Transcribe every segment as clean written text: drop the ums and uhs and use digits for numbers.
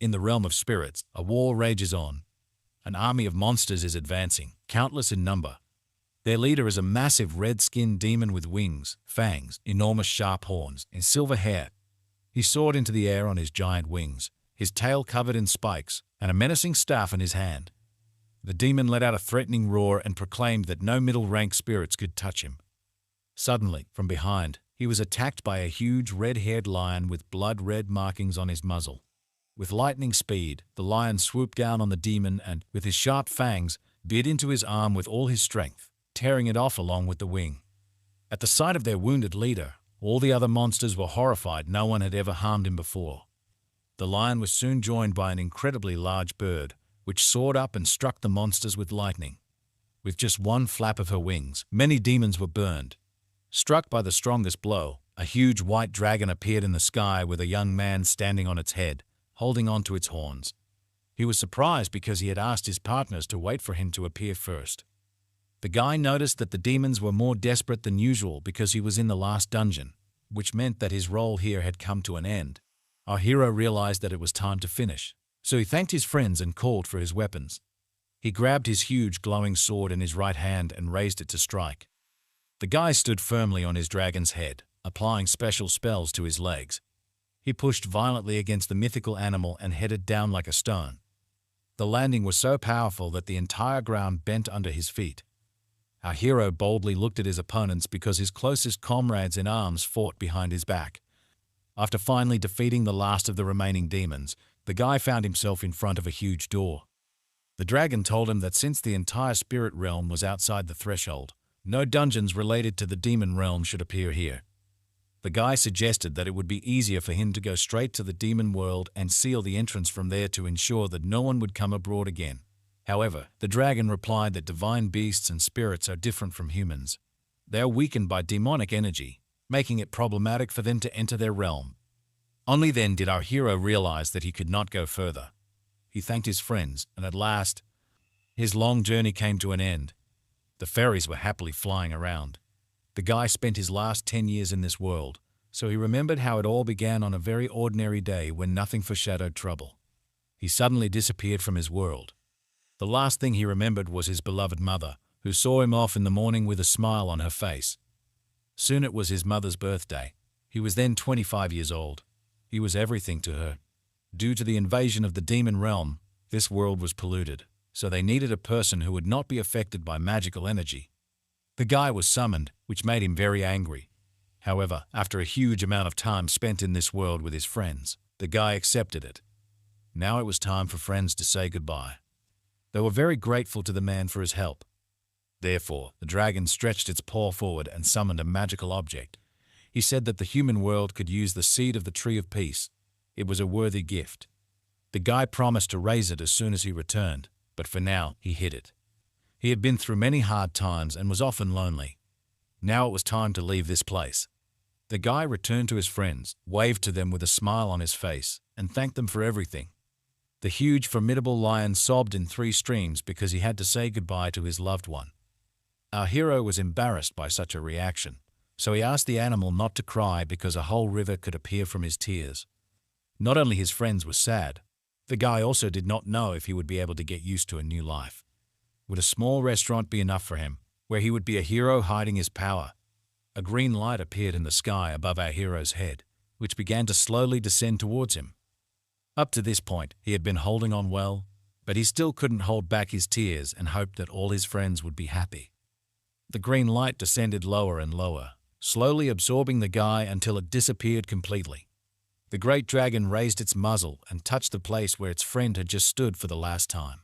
In the realm of spirits, a war rages on. An army of monsters is advancing, countless in number. Their leader is a massive red-skinned demon with wings, fangs, enormous sharp horns, and silver hair. He soared into the air on his giant wings, his tail covered in spikes, and a menacing staff in his hand. The demon let out a threatening roar and proclaimed that no middle-rank spirits could touch him. Suddenly, from behind, he was attacked by a huge red-haired lion with blood-red markings on his muzzle. With lightning speed, the lion swooped down on the demon and, with his sharp fangs, bit into his arm with all his strength, tearing it off along with the wing. At the sight of their wounded leader, all the other monsters were horrified. No one had ever harmed him before. The lion was soon joined by an incredibly large bird, which soared up and struck the monsters with lightning. With just one flap of her wings, many demons were burned. Struck by the strongest blow, a huge white dragon appeared in the sky with a young man standing on its head, holding on to its horns. He was surprised because he had asked his partners to wait for him to appear first. The guy noticed that the demons were more desperate than usual because he was in the last dungeon, which meant that his role here had come to an end. Our hero realized that it was time to finish, so he thanked his friends and called for his weapons. He grabbed his huge glowing sword in his right hand and raised it to strike. The guy stood firmly on his dragon's head, applying special spells to his legs. He pushed violently against the mythical animal and headed down like a stone. The landing was so powerful that the entire ground bent under his feet. Our hero boldly looked at his opponents because his closest comrades in arms fought behind his back. After finally defeating the last of the remaining demons, the guy found himself in front of a huge door. The dragon told him that since the entire spirit realm was outside the threshold, no dungeons related to the demon realm should appear here. The guy suggested that it would be easier for him to go straight to the demon world and seal the entrance from there to ensure that no one would come abroad again. However, the dragon replied that divine beasts and spirits are different from humans. They are weakened by demonic energy, making it problematic for them to enter their realm. Only then did our hero realize that he could not go further. He thanked his friends, and at last, his long journey came to an end. The fairies were happily flying around. The guy spent his last 10 years in this world, so he remembered how it all began on a very ordinary day when nothing foreshadowed trouble. He suddenly disappeared from his world. The last thing he remembered was his beloved mother, who saw him off in the morning with a smile on her face. Soon it was his mother's birthday. He was then 25 years old. He was everything to her. Due to the invasion of the demon realm, this world was polluted, so they needed a person who would not be affected by magical energy. The guy was summoned, which made him very angry. However, after a huge amount of time spent in this world with his friends, the guy accepted it. Now it was time for friends to say goodbye. They were very grateful to the man for his help. Therefore, the dragon stretched its paw forward and summoned a magical object. He said that the human world could use the seed of the tree of peace. It was a worthy gift. The guy promised to raise it as soon as he returned, but for now, he hid it. He had been through many hard times and was often lonely. Now it was time to leave this place. The guy returned to his friends, waved to them with a smile on his face, and thanked them for everything. The huge, formidable lion sobbed in 3 streams because he had to say goodbye to his loved one. Our hero was embarrassed by such a reaction, so he asked the animal not to cry because a whole river could appear from his tears. Not only his friends were sad, the guy also did not know if he would be able to get used to a new life. Would a small restaurant be enough for him, where he would be a hero hiding his power? A green light appeared in the sky above our hero's head, which began to slowly descend towards him. Up to this point, he had been holding on well, but he still couldn't hold back his tears and hoped that all his friends would be happy. The green light descended lower and lower, slowly absorbing the guy until it disappeared completely. The great dragon raised its muzzle and touched the place where its friend had just stood for the last time.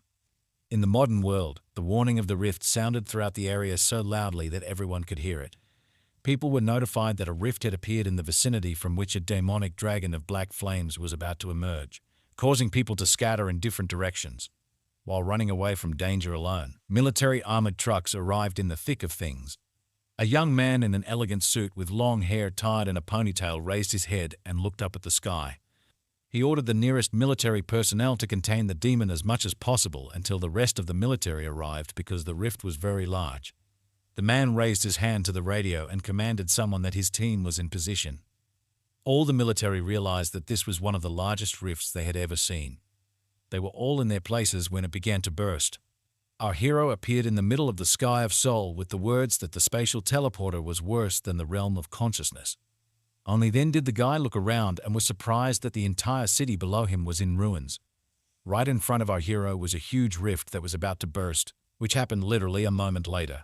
In the modern world, the warning of the rift sounded throughout the area so loudly that everyone could hear it. People were notified that a rift had appeared in the vicinity from which a demonic dragon of black flames was about to emerge, causing people to scatter in different directions. While running away from danger alone, military armored trucks arrived in the thick of things. A young man in an elegant suit with long hair tied in a ponytail raised his head and looked up at the sky. He ordered the nearest military personnel to contain the demon as much as possible until the rest of the military arrived because the rift was very large. The man raised his hand to the radio and commanded someone that his team was in position. All the military realized that this was one of the largest rifts they had ever seen. They were all in their places when it began to burst. Our hero appeared in the middle of the sky of Seoul with the words that the spatial teleporter was worse than the realm of consciousness. Only then did the guy look around and was surprised that the entire city below him was in ruins. Right in front of our hero was a huge rift that was about to burst, which happened literally a moment later.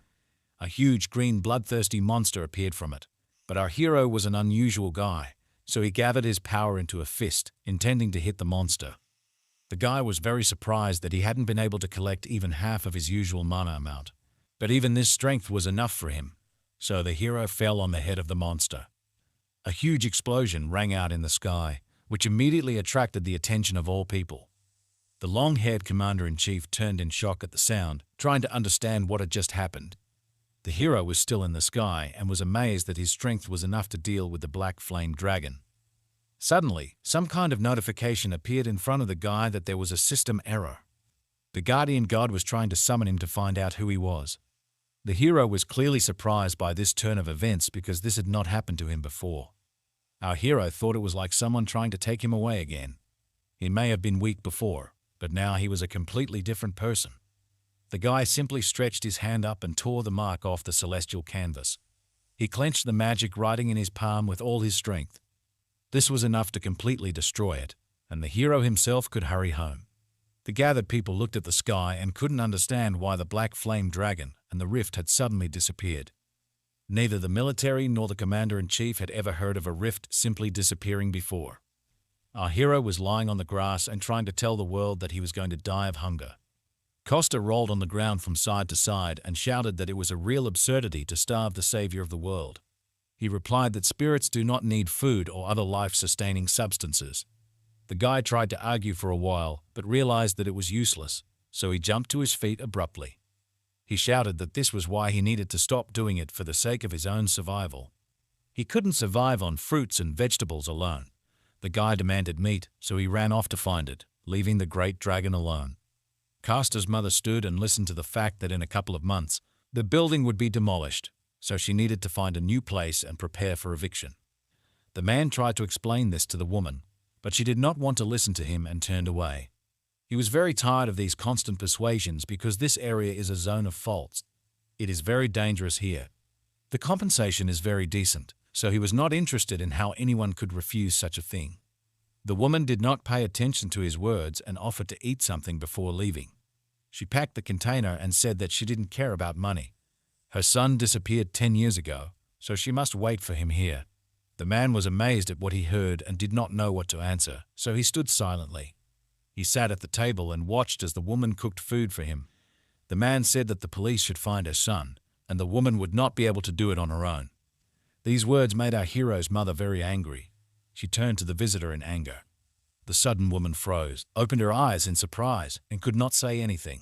A huge green bloodthirsty monster appeared from it. But our hero was an unusual guy, so he gathered his power into a fist, intending to hit the monster. The guy was very surprised that he hadn't been able to collect even half of his usual mana amount. But even this strength was enough for him, so the hero fell on the head of the monster. A huge explosion rang out in the sky, which immediately attracted the attention of all people. The long-haired commander-in-chief turned in shock at the sound, trying to understand what had just happened. The hero was still in the sky and was amazed that his strength was enough to deal with the black flame dragon. Suddenly, some kind of notification appeared in front of the guy that there was a system error. The guardian god was trying to summon him to find out who he was. The hero was clearly surprised by this turn of events because this had not happened to him before. Our hero thought it was like someone trying to take him away again. He may have been weak before, but now he was a completely different person. The guy simply stretched his hand up and tore the mark off the celestial canvas. He clenched the magic writing in his palm with all his strength. This was enough to completely destroy it, and the hero himself could hurry home. The gathered people looked at the sky and couldn't understand why the black flame dragon and the rift had suddenly disappeared. Neither the military nor the commander-in-chief had ever heard of a rift simply disappearing before. Our hero was lying on the grass and trying to tell the world that he was going to die of hunger. Costa rolled on the ground from side to side and shouted that it was a real absurdity to starve the savior of the world. He replied that spirits do not need food or other life-sustaining substances. The guy tried to argue for a while, but realized that it was useless, so he jumped to his feet abruptly. He shouted that this was why he needed to stop doing it for the sake of his own survival. He couldn't survive on fruits and vegetables alone. The guy demanded meat, so he ran off to find it, leaving the great dragon alone. Casta's mother stood and listened to the fact that in a couple of months, the building would be demolished, so she needed to find a new place and prepare for eviction. The man tried to explain this to the woman, but she did not want to listen to him and turned away. He was very tired of these constant persuasions because this area is a zone of faults. It is very dangerous here. The compensation is very decent, so he was not interested in how anyone could refuse such a thing. The woman did not pay attention to his words and offered to eat something before leaving. She packed the container and said that she didn't care about money. Her son disappeared 10 years ago, so she must wait for him here. The man was amazed at what he heard and did not know what to answer, so he stood silently. He sat at the table and watched as the woman cooked food for him. The man said that the police should find her son, and the woman would not be able to do it on her own. These words made our hero's mother very angry. She turned to the visitor in anger. The sudden woman froze, opened her eyes in surprise, and could not say anything.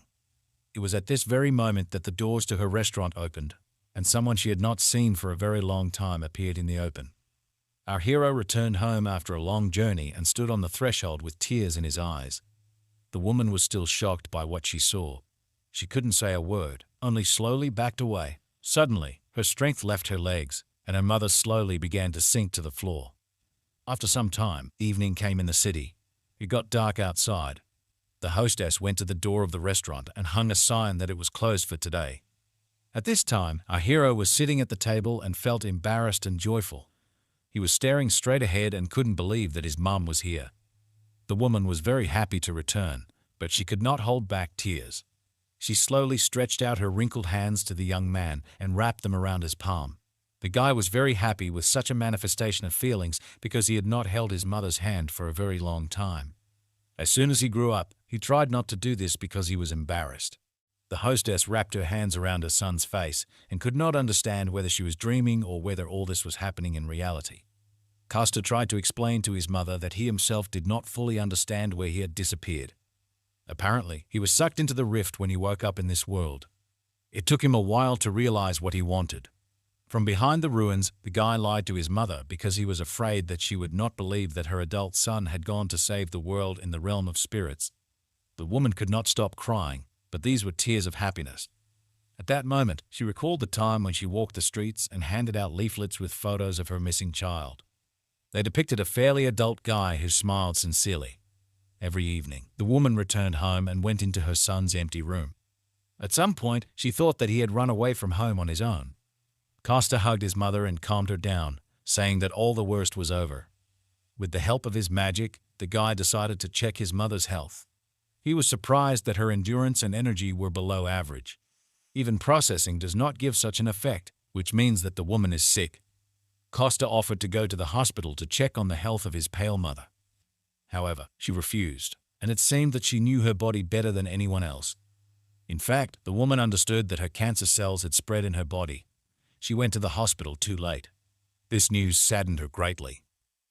It was at this very moment that the doors to her restaurant opened, and someone she had not seen for a very long time appeared in the open. Our hero returned home after a long journey and stood on the threshold with tears in his eyes. The woman was still shocked by what she saw. She couldn't say a word, only slowly backed away. Suddenly, her strength left her legs, and her mother slowly began to sink to the floor. After some time, evening came in the city. It got dark outside. The hostess went to the door of the restaurant and hung a sign that it was closed for today. At this time, our hero was sitting at the table and felt embarrassed and joyful. He was staring straight ahead and couldn't believe that his mum was here. The woman was very happy to return, but she could not hold back tears. She slowly stretched out her wrinkled hands to the young man and wrapped them around his palm. The guy was very happy with such a manifestation of feelings because he had not held his mother's hand for a very long time. As soon as he grew up, he tried not to do this because he was embarrassed. The hostess wrapped her hands around her son's face and could not understand whether she was dreaming or whether all this was happening in reality. Costa tried to explain to his mother that he himself did not fully understand where he had disappeared. Apparently, he was sucked into the rift when he woke up in this world. It took him a while to realize what he wanted. From behind the ruins, the guy lied to his mother because he was afraid that she would not believe that her adult son had gone to save the world in the realm of spirits. The woman could not stop crying, but these were tears of happiness. At that moment, she recalled the time when she walked the streets and handed out leaflets with photos of her missing child. They depicted a fairly adult guy who smiled sincerely. Every evening, the woman returned home and went into her son's empty room. At some point, she thought that he had run away from home on his own. Costa hugged his mother and calmed her down, saying that all the worst was over. With the help of his magic, the guy decided to check his mother's health. He was surprised that her endurance and energy were below average. Even processing does not give such an effect, which means that the woman is sick. Costa offered to go to the hospital to check on the health of his pale mother. However, she refused, and it seemed that she knew her body better than anyone else. In fact, the woman understood that her cancer cells had spread in her body. She went to the hospital too late. This news saddened her greatly.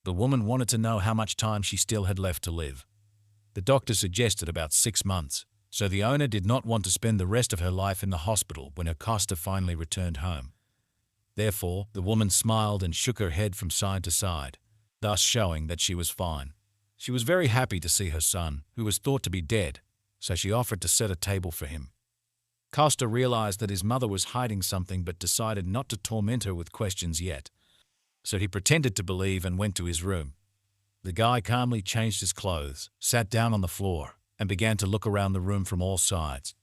The woman wanted to know how much time she still had left to live. The doctor suggested about 6 months, so the owner did not want to spend the rest of her life in the hospital when her Costa finally returned home. Therefore, the woman smiled and shook her head from side to side, thus showing that she was fine. She was very happy to see her son, who was thought to be dead, so she offered to set a table for him. Costa realized that his mother was hiding something but decided not to torment her with questions yet. So he pretended to believe and went to his room. The guy calmly changed his clothes, sat down on the floor, and began to look around the room from all sides.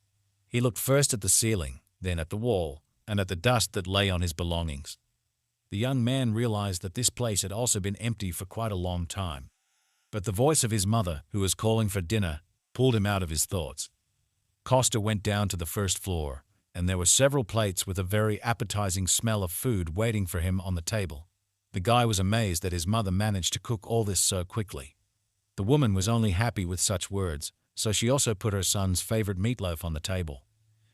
He looked first at the ceiling, then at the wall, and at the dust that lay on his belongings. The young man realized that this place had also been empty for quite a long time. But the voice of his mother, who was calling for dinner, pulled him out of his thoughts. Costa went down to the first floor, and there were several plates with a very appetizing smell of food waiting for him on the table. The guy was amazed that his mother managed to cook all this so quickly. The woman was only happy with such words, so she also put her son's favorite meatloaf on the table.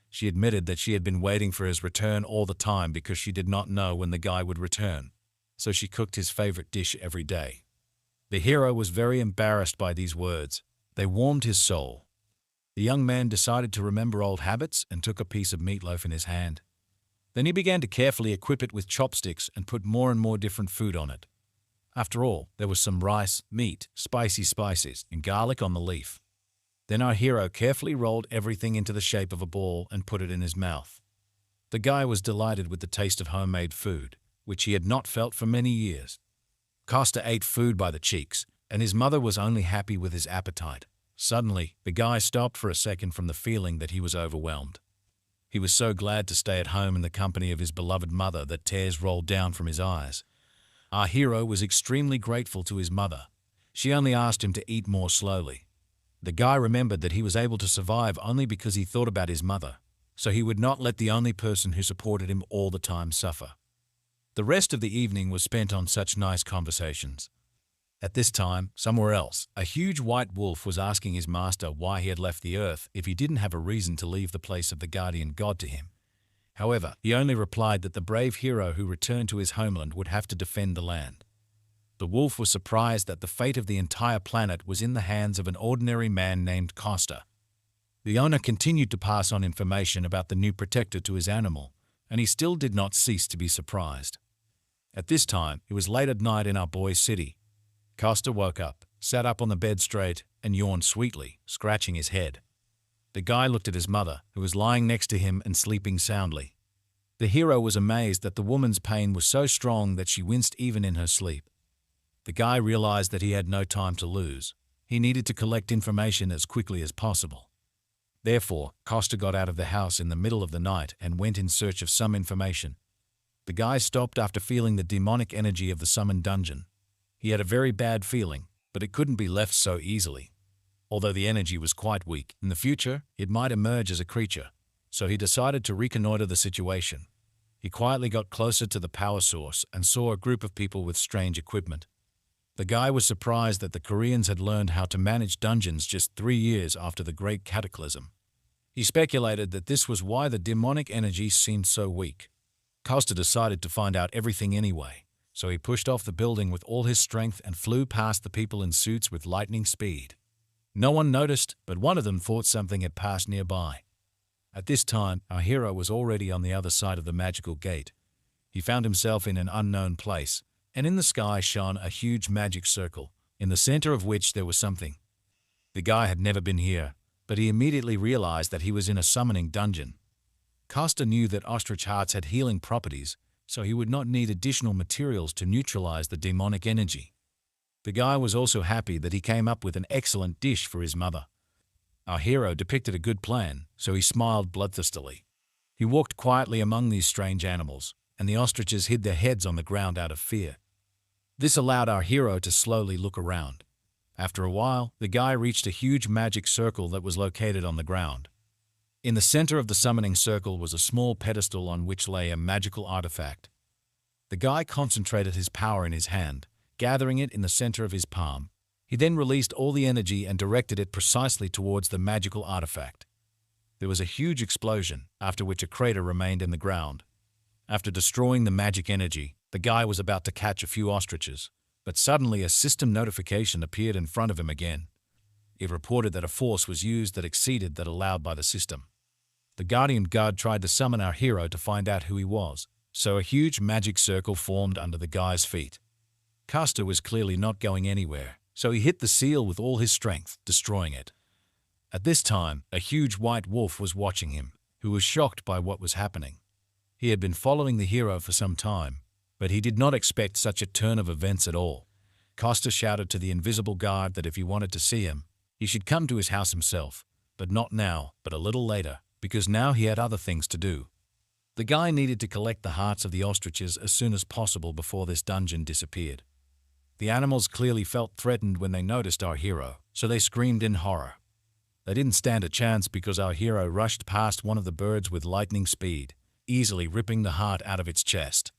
She admitted that she had been waiting for his return all the time because she did not know when the guy would return, so she cooked his favorite dish every day. The hero was very embarrassed by these words. They warmed his soul. The young man decided to remember old habits and took a piece of meatloaf in his hand. Then he began to carefully equip it with chopsticks and put more and more different food on it. After all, there was some rice, meat, spicy spices, and garlic on the leaf. Then our hero carefully rolled everything into the shape of a ball and put it in his mouth. The guy was delighted with the taste of homemade food, which he had not felt for many years. Costa ate food by the cheeks, and his mother was only happy with his appetite. Suddenly, the guy stopped for a second from the feeling that he was overwhelmed. He was so glad to stay at home in the company of his beloved mother that tears rolled down from his eyes. Our hero was extremely grateful to his mother. She only asked him to eat more slowly. The guy remembered that he was able to survive only because he thought about his mother, so he would not let the only person who supported him all the time suffer. The rest of the evening was spent on such nice conversations. At this time, somewhere else, a huge white wolf was asking his master why he had left the earth if he didn't have a reason to leave the place of the guardian god to him. However, he only replied that the brave hero who returned to his homeland would have to defend the land. The wolf was surprised that the fate of the entire planet was in the hands of an ordinary man named Costa. The owner continued to pass on information about the new protector to his animal, and he still did not cease to be surprised. At this time, it was late at night in our boy's city. Costa woke up, sat up on the bed straight, and yawned sweetly, scratching his head. The guy looked at his mother, who was lying next to him and sleeping soundly. The hero was amazed that the woman's pain was so strong that she winced even in her sleep. The guy realized that he had no time to lose. He needed to collect information as quickly as possible. Therefore, Costa got out of the house in the middle of the night and went in search of some information. The guy stopped after feeling the demonic energy of the summoned dungeon. He had a very bad feeling, but it couldn't be left so easily. Although the energy was quite weak, in the future, it might emerge as a creature, so he decided to reconnoiter the situation. He quietly got closer to the power source and saw a group of people with strange equipment. The guy was surprised that the Koreans had learned how to manage dungeons just 3 years after the Great Cataclysm. He speculated that this was why the demonic energy seemed so weak. Costa decided to find out everything anyway, so he pushed off the building with all his strength and flew past the people in suits with lightning speed. No one noticed, but one of them thought something had passed nearby. At this time, our hero was already on the other side of the magical gate. He found himself in an unknown place, and in the sky shone a huge magic circle, in the center of which there was something. The guy had never been here, but he immediately realized that he was in a summoning dungeon. Costa knew that ostrich hearts had healing properties, so he would not need additional materials to neutralize the demonic energy. The guy was also happy that he came up with an excellent dish for his mother. Our hero depicted a good plan, so he smiled bloodthirstily. He walked quietly among these strange animals, and the ostriches hid their heads on the ground out of fear. This allowed our hero to slowly look around. After a while, the guy reached a huge magic circle that was located on the ground. In the center of the summoning circle was a small pedestal on which lay a magical artifact. The guy concentrated his power in his hand, gathering it in the center of his palm. He then released all the energy and directed it precisely towards the magical artifact. There was a huge explosion, after which a crater remained in the ground. After destroying the magic energy, the guy was about to catch a few ostriches, but suddenly a system notification appeared in front of him again. It reported that a force was used that exceeded that allowed by the system. The guardian god tried to summon our hero to find out who he was, so a huge magic circle formed under the guy's feet. Castor was clearly not going anywhere, so he hit the seal with all his strength, destroying it. At this time, a huge white wolf was watching him, who was shocked by what was happening. He had been following the hero for some time, but he did not expect such a turn of events at all. Castor shouted to the invisible guard that if he wanted to see him, he should come to his house himself, but not now, but a little later, because now he had other things to do. The guy needed to collect the hearts of the ostriches as soon as possible before this dungeon disappeared. The animals clearly felt threatened when they noticed our hero, so they screamed in horror. They didn't stand a chance because our hero rushed past one of the birds with lightning speed, easily ripping the heart out of its chest.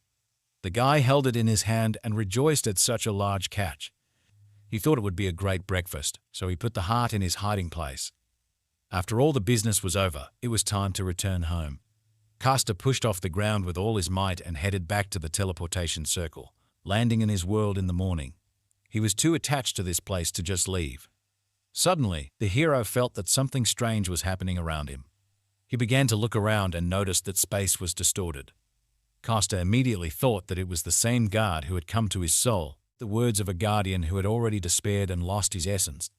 The guy held it in his hand and rejoiced at such a large catch. He thought it would be a great breakfast, so he put the heart in his hiding place. After all the business was over, it was time to return home. Castor pushed off the ground with all his might and headed back to the teleportation circle, landing in his world in the morning. He was too attached to this place to just leave. Suddenly, the hero felt that something strange was happening around him. He began to look around and noticed that space was distorted. Castor immediately thought that it was the same guard who had come to his soul, the words of a guardian who had already despaired and lost his essence.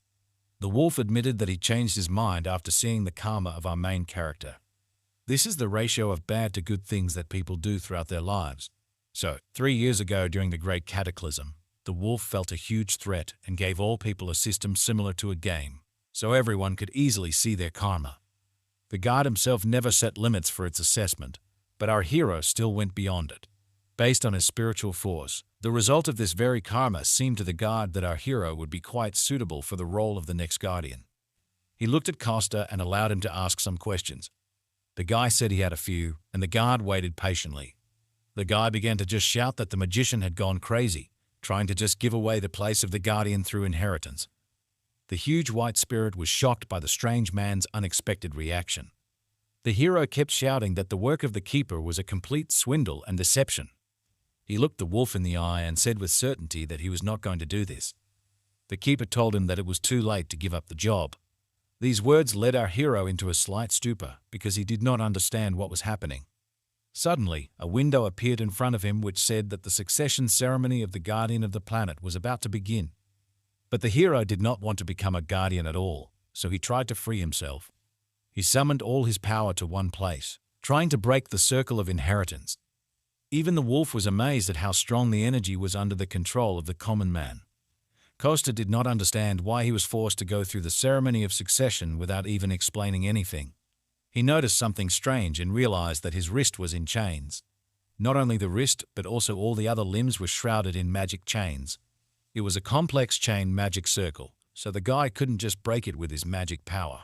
The wolf admitted that he changed his mind after seeing the karma of our main character. This is the ratio of bad to good things that people do throughout their lives. So, 3 years ago during the Great Cataclysm, the wolf felt a huge threat and gave all people a system similar to a game, so everyone could easily see their karma. The god himself never set limits for its assessment, but our hero still went beyond it. Based on his spiritual force, the result of this very karma seemed to the god that our hero would be quite suitable for the role of the next guardian. He looked at Castor and allowed him to ask some questions. The guy said he had a few, and the guard waited patiently. The guy began to just shout that the magician had gone crazy, trying to just give away the place of the guardian through inheritance. The huge white spirit was shocked by the strange man's unexpected reaction. The hero kept shouting that the work of the keeper was a complete swindle and deception. He looked the wolf in the eye and said with certainty that he was not going to do this. The keeper told him that it was too late to give up the job. These words led our hero into a slight stupor because he did not understand what was happening. Suddenly, a window appeared in front of him which said that the succession ceremony of the guardian of the planet was about to begin. But the hero did not want to become a guardian at all, so he tried to free himself. He summoned all his power to one place, trying to break the circle of inheritance. Even the wolf was amazed at how strong the energy was under the control of the common man. Castor did not understand why he was forced to go through the ceremony of succession without even explaining anything. He noticed something strange and realized that his wrist was in chains. Not only the wrist, but also all the other limbs were shrouded in magic chains. It was a complex chain magic circle, so the guy couldn't just break it with his magic power.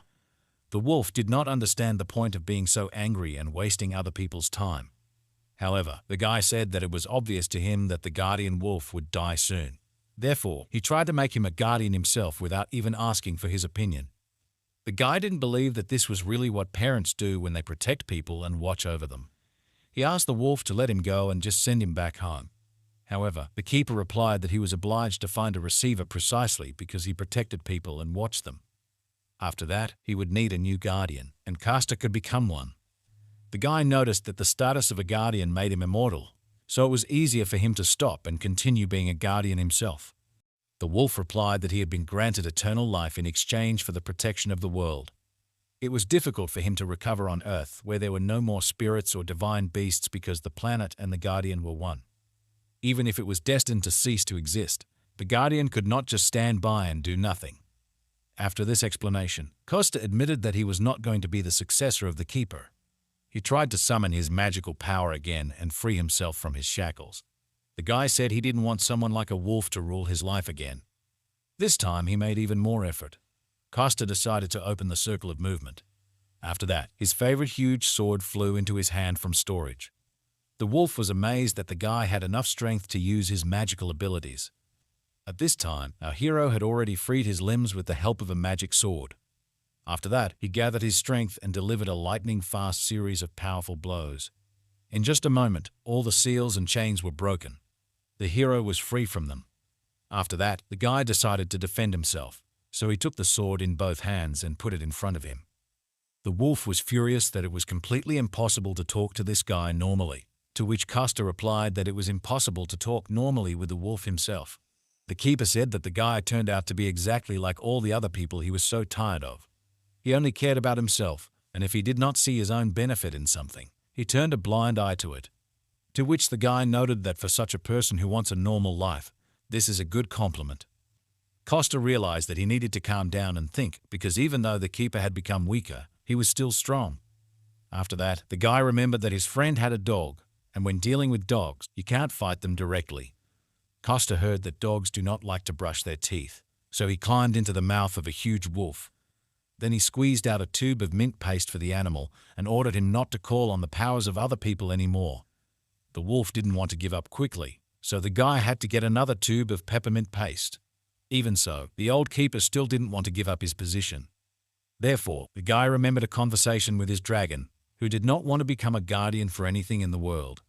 The wolf did not understand the point of being so angry and wasting other people's time. However, the guy said that it was obvious to him that the guardian wolf would die soon. Therefore, he tried to make him a guardian himself without even asking for his opinion. The guy didn't believe that this was really what parents do when they protect people and watch over them. He asked the wolf to let him go and just send him back home. However, the keeper replied that he was obliged to find a receiver precisely because he protected people and watched them. After that, he would need a new guardian, and Castor could become one. The guy noticed that the status of a guardian made him immortal, so it was easier for him to stop and continue being a guardian himself. The wolf replied that he had been granted eternal life in exchange for the protection of the world. It was difficult for him to recover on Earth, where there were no more spirits or divine beasts because the planet and the guardian were one. Even if it was destined to cease to exist, the Guardian could not just stand by and do nothing. After this explanation, Costa admitted that he was not going to be the successor of the Keeper. He tried to summon his magical power again and free himself from his shackles. The guy said he didn't want someone like a wolf to rule his life again. This time he made even more effort. Costa decided to open the circle of movement. After that, his favorite huge sword flew into his hand from storage. The wolf was amazed that the guy had enough strength to use his magical abilities. At this time, our hero had already freed his limbs with the help of a magic sword. After that, he gathered his strength and delivered a lightning-fast series of powerful blows. In just a moment, all the seals and chains were broken. The hero was free from them. After that, the guy decided to defend himself, so he took the sword in both hands and put it in front of him. The wolf was furious that it was completely impossible to talk to this guy normally, to which Costa replied that it was impossible to talk normally with the wolf himself. The Keeper said that the guy turned out to be exactly like all the other people he was so tired of. He only cared about himself, and if he did not see his own benefit in something, he turned a blind eye to it. To which the guy noted that for such a person who wants a normal life, this is a good compliment. Costa realized that he needed to calm down and think, because even though the Keeper had become weaker, he was still strong. After that, the guy remembered that his friend had a dog, and when dealing with dogs, you can't fight them directly. Costa heard that dogs do not like to brush their teeth, so he climbed into the mouth of a huge wolf. Then he squeezed out a tube of mint paste for the animal and ordered him not to call on the powers of other people anymore. The wolf didn't want to give up quickly, so the guy had to get another tube of peppermint paste. Even so, the old Keeper still didn't want to give up his position. Therefore, the guy remembered a conversation with his dragon, who did not want to become a guardian for anything in the world.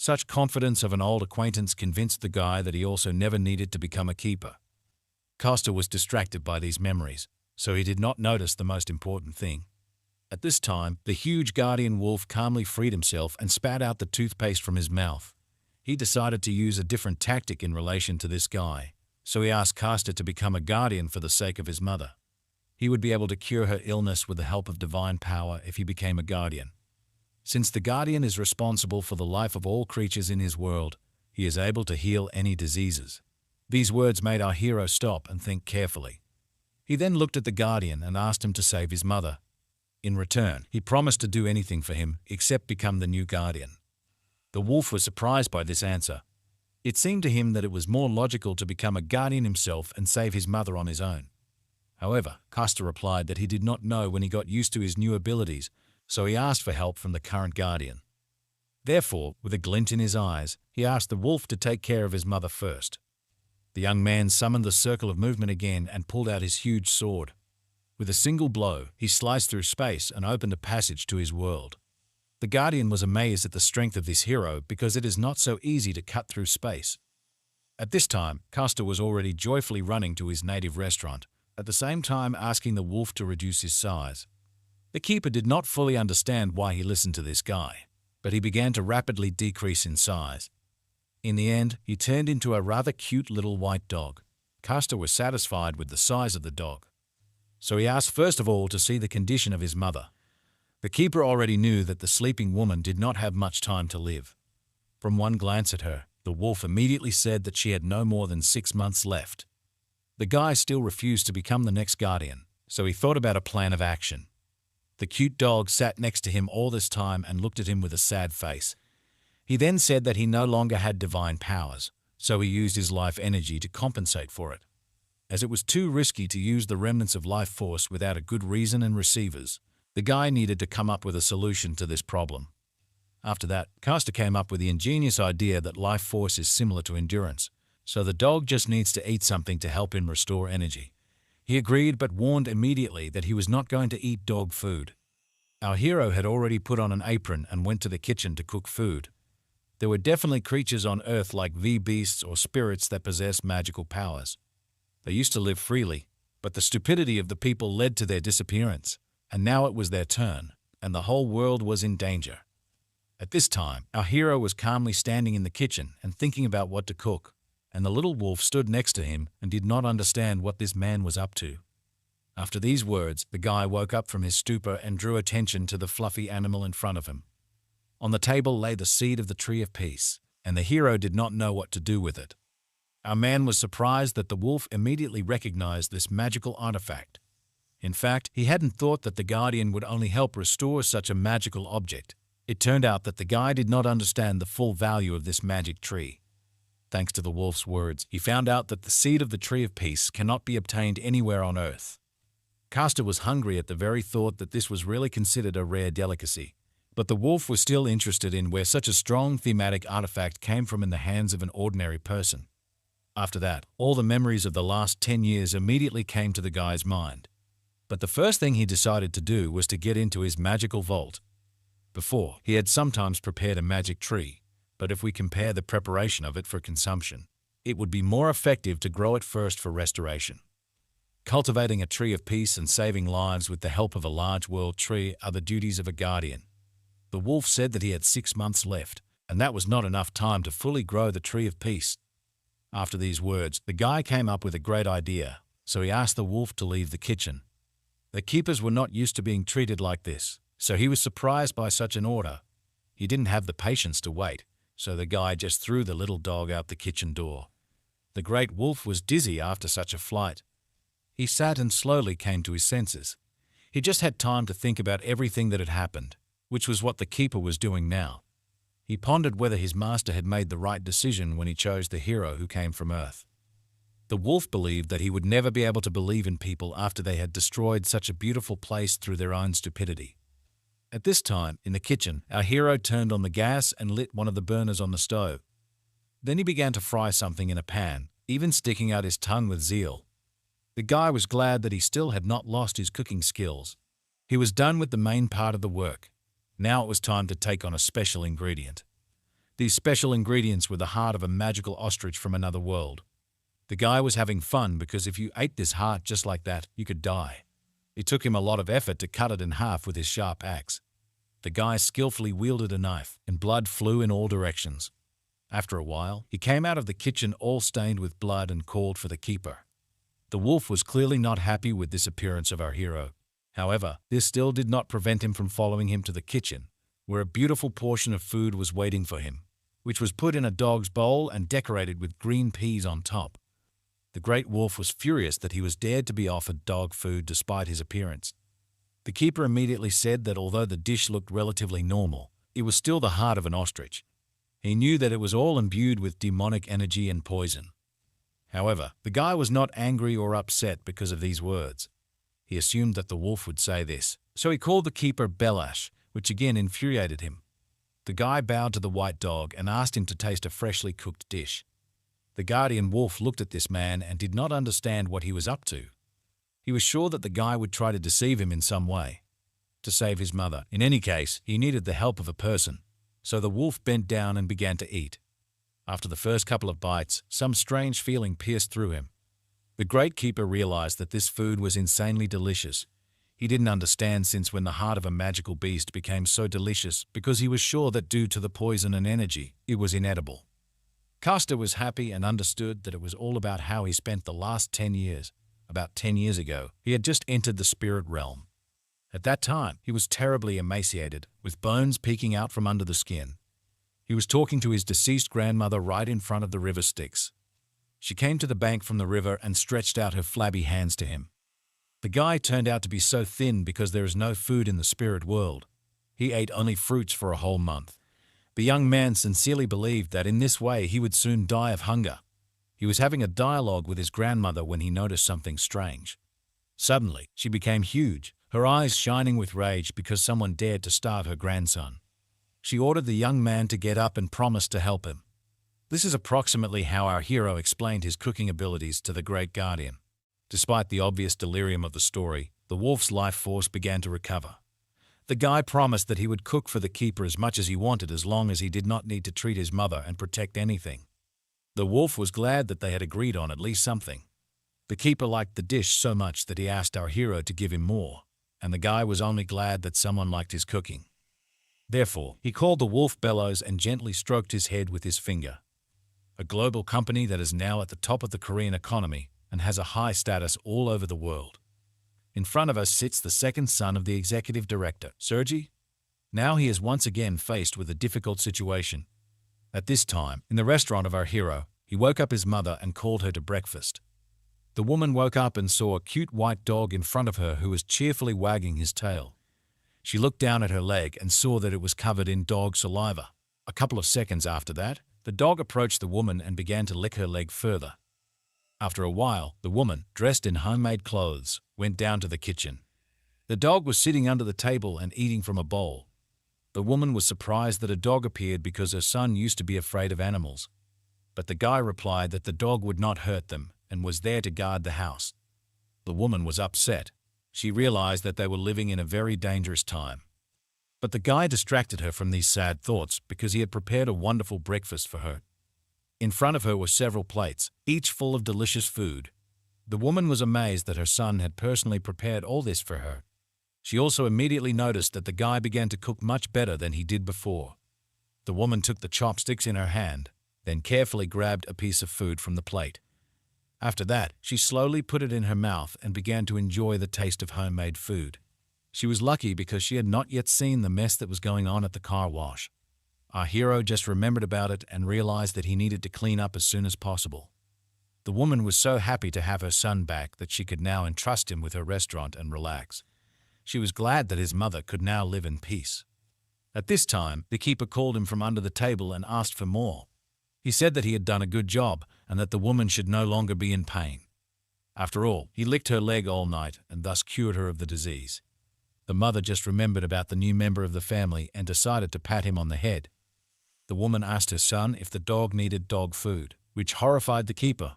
Such confidence of an old acquaintance convinced the guy that he also never needed to become a keeper. Costa was distracted by these memories, so he did not notice the most important thing. At this time, the huge guardian wolf calmly freed himself and spat out the toothpaste from his mouth. He decided to use a different tactic in relation to this guy, so he asked Costa to become a guardian for the sake of his mother. He would be able to cure her illness with the help of divine power if he became a guardian. Since the guardian is responsible for the life of all creatures in his world, he is able to heal any diseases. These words made our hero stop and think carefully. He then looked at the guardian and asked him to save his mother. In return, he promised to do anything for him except become the new guardian. The wolf was surprised by this answer. It seemed to him that it was more logical to become a guardian himself and save his mother on his own. However, Costa replied that he did not know when he got used to his new abilities, so he asked for help from the current guardian. Therefore, with a glint in his eyes, he asked the wolf to take care of his mother first. The young man summoned the circle of movement again and pulled out his huge sword. With a single blow, he sliced through space and opened a passage to his world. The guardian was amazed at the strength of this hero because it is not so easy to cut through space. At this time, Costa was already joyfully running to his native restaurant, at the same time asking the wolf to reduce his size. The keeper did not fully understand why he listened to this guy, but he began to rapidly decrease in size. In the end, he turned into a rather cute little white dog. Costa was satisfied with the size of the dog, so he asked first of all to see the condition of his mother. The keeper already knew that the sleeping woman did not have much time to live. From one glance at her, the wolf immediately said that she had no more than 6 months left. The guy still refused to become the next guardian, so he thought about a plan of action. The cute dog sat next to him all this time and looked at him with a sad face. He then said that he no longer had divine powers, so he used his life energy to compensate for it. As it was too risky to use the remnants of life force without a good reason and receivers, the guy needed to come up with a solution to this problem. After that, Costa came up with the ingenious idea that life force is similar to endurance, so the dog just needs to eat something to help him restore energy. He agreed but warned immediately that he was not going to eat dog food. Our hero had already put on an apron and went to the kitchen to cook food. There were definitely creatures on Earth like beasts or spirits that possessed magical powers. They used to live freely, but the stupidity of the people led to their disappearance, and now it was their turn, and the whole world was in danger. At this time, our hero was calmly standing in the kitchen and thinking about what to cook, and the little wolf stood next to him and did not understand what this man was up to. After these words, the guy woke up from his stupor and drew attention to the fluffy animal in front of him. On the table lay the seed of the tree of peace, and the hero did not know what to do with it. Our man was surprised that the wolf immediately recognized this magical artifact. In fact, he hadn't thought that the guardian would only help restore such a magical object. It turned out that the guy did not understand the full value of this magic tree. Thanks to the wolf's words, he found out that the seed of the tree of peace cannot be obtained anywhere on earth. Castor was hungry at the very thought that this was really considered a rare delicacy. But the wolf was still interested in where such a strong thematic artifact came from in the hands of an ordinary person. After that, all the memories of the last 10 years immediately came to the guy's mind. But the first thing he decided to do was to get into his magical vault. Before, he had sometimes prepared a magic tree, but if we compare the preparation of it for consumption, it would be more effective to grow it first for restoration. Cultivating a tree of peace and saving lives with the help of a large world tree are the duties of a guardian. The wolf said that he had 6 months left, and that was not enough time to fully grow the tree of peace. After these words, the guy came up with a great idea, so he asked the wolf to leave the kitchen. The keepers were not used to being treated like this, so he was surprised by such an order. He didn't have the patience to wait, so the guy just threw the little dog out the kitchen door. The great wolf was dizzy after such a flight. He sat and slowly came to his senses. He just had time to think about everything that had happened, which was what the keeper was doing now. He pondered whether his master had made the right decision when he chose the hero who came from Earth. The wolf believed that he would never be able to believe in people after they had destroyed such a beautiful place through their own stupidity. At this time, in the kitchen, our hero turned on the gas and lit one of the burners on the stove. Then he began to fry something in a pan, even sticking out his tongue with zeal. The guy was glad that he still had not lost his cooking skills. He was done with the main part of the work. Now it was time to take on a special ingredient. These special ingredients were the heart of a magical ostrich from another world. The guy was having fun because if you ate this heart just like that, you could die. It took him a lot of effort to cut it in half with his sharp axe. The guy skillfully wielded a knife, and blood flew in all directions. After a while, he came out of the kitchen all stained with blood and called for the keeper. The wolf was clearly not happy with this appearance of our hero. However, this still did not prevent him from following him to the kitchen, where a beautiful portion of food was waiting for him, which was put in a dog's bowl and decorated with green peas on top. The great wolf was furious that he was dared to be offered dog food despite his appearance. The keeper immediately said that although the dish looked relatively normal, it was still the heart of an ostrich. He knew that it was all imbued with demonic energy and poison. However, the guy was not angry or upset because of these words. He assumed that the wolf would say this, so he called the keeper Belash, which again infuriated him. The guy bowed to the white dog and asked him to taste a freshly cooked dish. The guardian wolf looked at this man and did not understand what he was up to. He was sure that the guy would try to deceive him in some way, to save his mother. In any case, he needed the help of a person, so the wolf bent down and began to eat. After the first couple of bites, some strange feeling pierced through him. The great keeper realized that this food was insanely delicious. He didn't understand since when the heart of a magical beast became so delicious because he was sure that due to the poison and energy, it was inedible. Castor was happy and understood that it was all about how he spent the last 10 years. About 10 years ago, he had just entered the spirit realm. At that time, he was terribly emaciated, with bones peeking out from under the skin. He was talking to his deceased grandmother right in front of the river Styx. She came to the bank from the river and stretched out her flabby hands to him. The guy turned out to be so thin because there is no food in the spirit world. He ate only fruits for a whole month. The young man sincerely believed that in this way he would soon die of hunger. He was having a dialogue with his grandmother when he noticed something strange. Suddenly, she became huge, her eyes shining with rage because someone dared to starve her grandson. She ordered the young man to get up and promised to help him. This is approximately how our hero explained his cooking abilities to the great guardian. Despite the obvious delirium of the story, the wolf's life force began to recover. The guy promised that he would cook for the keeper as much as he wanted as long as he did not need to treat his mother and protect anything. The wolf was glad that they had agreed on at least something. The keeper liked the dish so much that he asked our hero to give him more, and the guy was only glad that someone liked his cooking. Therefore, he called the wolf Bellows and gently stroked his head with his finger. A global company that is now at the top of the Korean economy and has a high status all over the world. In front of us sits the second son of the executive director, Sergei. Now he is once again faced with a difficult situation. At this time, in the restaurant of our hero, He woke up his mother and called her to breakfast. The woman woke up and saw a cute white dog in front of her who was cheerfully wagging his tail. She looked down at her leg and saw that it was covered in dog saliva. A couple of seconds after that, the dog approached the woman and began to lick her leg further. After a while, the woman, dressed in homemade clothes, went down to the kitchen. The dog was sitting under the table and eating from a bowl. The woman was surprised that a dog appeared because her son used to be afraid of animals. But the guy replied that the dog would not hurt them and was there to guard the house. The woman was upset. She realized that they were living in a very dangerous time. But the guy distracted her from these sad thoughts because he had prepared a wonderful breakfast for her. In front of her were several plates, each full of delicious food. The woman was amazed that her son had personally prepared all this for her. She also immediately noticed that the guy began to cook much better than he did before. The woman took the chopsticks in her hand, then carefully grabbed a piece of food from the plate. After that, she slowly put it in her mouth and began to enjoy the taste of homemade food. She was lucky because she had not yet seen the mess that was going on at the car wash. Our hero just remembered about it and realized that he needed to clean up as soon as possible. The woman was so happy to have her son back that she could now entrust him with her restaurant and relax. She was glad that his mother could now live in peace. At this time, the keeper called him from under the table and asked for more. He said that he had done a good job and that the woman should no longer be in pain. After all, he licked her leg all night and thus cured her of the disease. The mother just remembered about the new member of the family and decided to pat him on the head. The woman asked her son if the dog needed dog food, which horrified the keeper.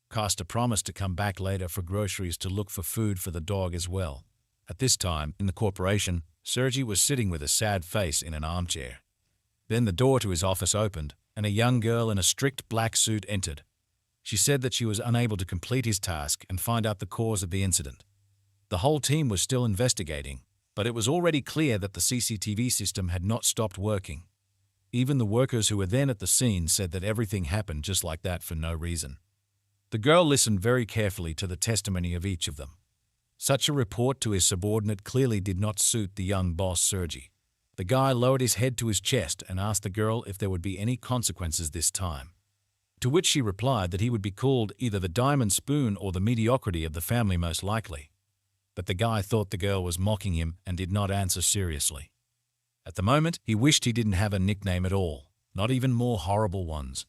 Costa promised to come back later for groceries to look for food for the dog as well. At this time, in the corporation, Sergi was sitting with a sad face in an armchair. Then the door to his office opened, and a young girl in a strict black suit entered. She said that she was unable to complete his task and find out the cause of the incident. The whole team was still investigating, but it was already clear that the CCTV system had not stopped working. Even the workers who were then at the scene said that everything happened just like that for no reason. The girl listened very carefully to the testimony of each of them. Such a report to his subordinate clearly did not suit the young boss Sergi. The guy lowered his head to his chest and asked the girl if there would be any consequences this time. To which she replied that he would be called either the diamond spoon or the mediocrity of the family most likely. But the guy thought the girl was mocking him and did not answer seriously. At the moment, he wished he didn't have a nickname at all, not even more horrible ones.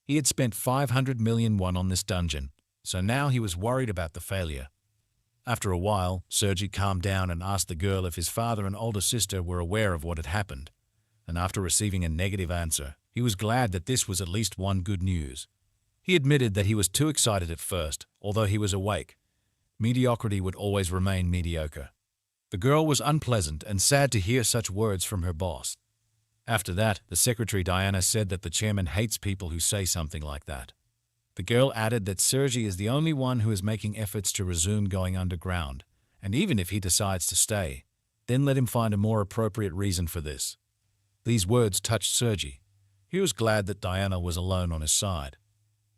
He had spent 500 million won on this dungeon, so now he was worried about the failure. After a while, Sergi calmed down and asked the girl if his father and older sister were aware of what had happened. And after receiving a negative answer, he was glad that this was at least one good news. He admitted that he was too excited at first, although he was awake. Mediocrity would always remain mediocre. The girl was unpleasant and sad to hear such words from her boss. After that, the secretary Diana said that the chairman hates people who say something like that. The girl added that Sergi is the only one who is making efforts to resume going underground, and even if he decides to stay, then let him find a more appropriate reason for this. These words touched Sergi. He was glad that Diana was alone on his side.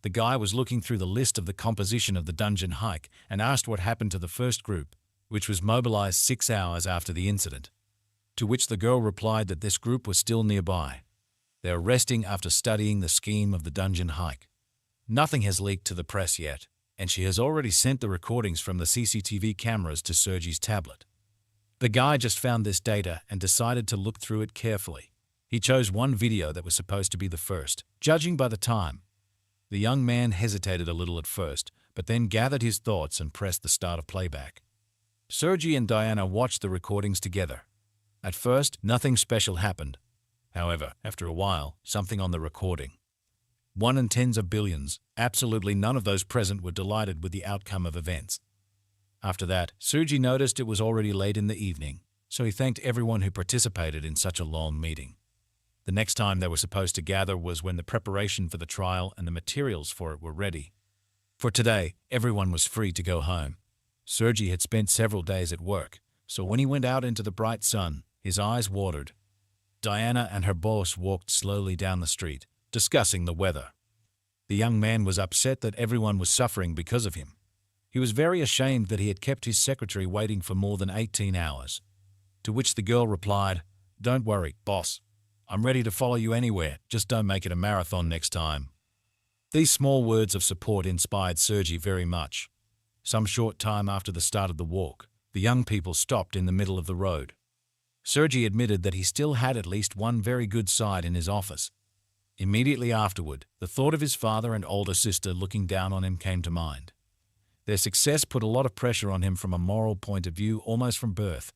The guy was looking through the list of the composition of the dungeon hike and asked what happened to the first group, which was mobilized 6 hours after the incident. To which the girl replied that this group was still nearby. They are resting after studying the scheme of the dungeon hike. Nothing has leaked to the press yet, and she has already sent the recordings from the CCTV cameras to Sergi's tablet. The guy just found this data and decided to look through it carefully. He chose one video that was supposed to be the first, judging by the time. The young man hesitated a little at first, but then gathered his thoughts and pressed the start of playback. Sergi and Diana watched the recordings together. At first, nothing special happened. However, after a while, something on the recording. 1 in tens of billions, absolutely none of those present were delighted with the outcome of events. After that, Sergi noticed it was already late in the evening, so he thanked everyone who participated in such a long meeting. The next time they were supposed to gather was when the preparation for the trial and the materials for it were ready. For today, everyone was free to go home. Sergi had spent several days at work, so when he went out into the bright sun, his eyes watered. Diana and her boss walked slowly down the street, discussing the weather. The young man was upset that everyone was suffering because of him. He was very ashamed that he had kept his secretary waiting for more than 18 hours. To which the girl replied, "Don't worry, boss. I'm ready to follow you anywhere, just don't make it a marathon next time." These small words of support inspired Sergi very much. Some short time after the start of the walk, the young people stopped in the middle of the road. Sergi admitted that he still had at least one very good side in his office. Immediately afterward, the thought of his father and older sister looking down on him came to mind. Their success put a lot of pressure on him from a moral point of view almost from birth.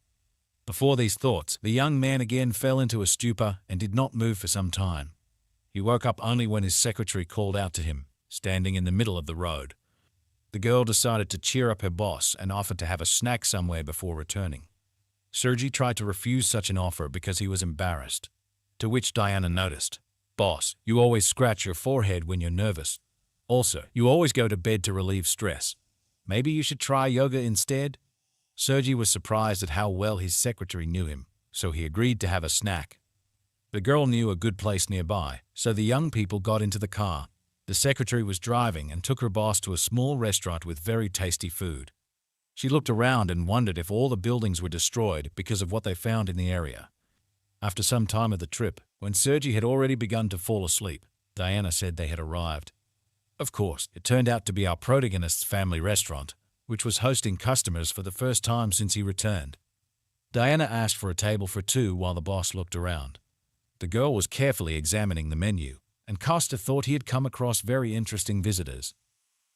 Before these thoughts, the young man again fell into a stupor and did not move for some time. He woke up only when his secretary called out to him, standing in the middle of the road. The girl decided to cheer up her boss and offered to have a snack somewhere before returning. Sergi tried to refuse such an offer because he was embarrassed, to which Diana noticed. "Boss, you always scratch your forehead when you're nervous. Also, you always go to bed to relieve stress. Maybe you should try yoga instead?" Sergi was surprised at how well his secretary knew him, so he agreed to have a snack. The girl knew a good place nearby, so the young people got into the car. The secretary was driving and took her boss to a small restaurant with very tasty food. She looked around and wondered if all the buildings were destroyed because of what they found in the area. After some time of the trip, when Sergi had already begun to fall asleep, Diana said they had arrived. Of course, it turned out to be our protagonist's family restaurant, which was hosting customers for the first time since he returned. Diana asked for a table for two while the boss looked around. The girl was carefully examining the menu, and Costa thought he had come across very interesting visitors.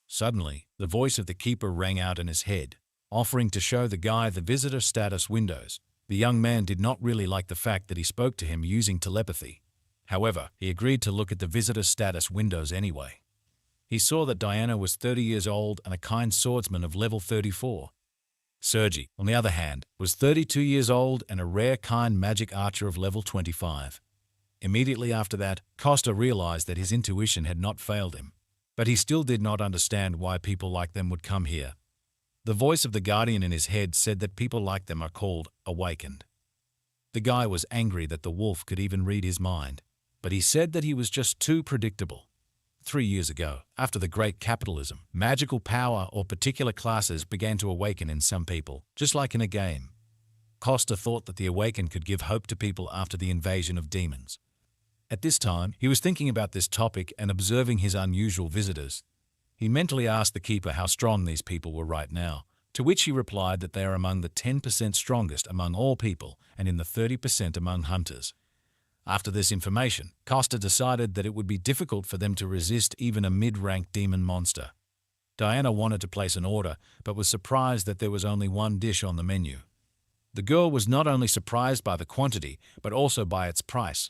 Suddenly, the voice of the keeper rang out in his head, offering to show the guy the visitor status windows. The young man did not really like the fact that he spoke to him using telepathy. However, he agreed to look at the visitor status windows anyway. He saw that Diana was 30 years old and a kind swordsman of level 34. Sergi, on the other hand, was 32 years old and a rare kind magic archer of level 25. Immediately after that, Costa realized that his intuition had not failed him, but he still did not understand why people like them would come here. The voice of the guardian in his head said that people like them are called awakened. The guy was angry that the wolf could even read his mind, but he said that he was just too predictable. 3 years ago, after the great capitalism, magical power or particular classes began to awaken in some people, just like in a game. Costa thought that the awakened could give hope to people after the invasion of demons. At this time, he was thinking about this topic and observing his unusual visitors. He mentally asked the keeper how strong these people were right now, to which he replied that they are among the 10% strongest among all people and in the 30% among hunters. After this information, Costa decided that it would be difficult for them to resist even a mid-ranked demon monster. Diana wanted to place an order, but was surprised that there was only one dish on the menu. The girl was not only surprised by the quantity, but also by its price.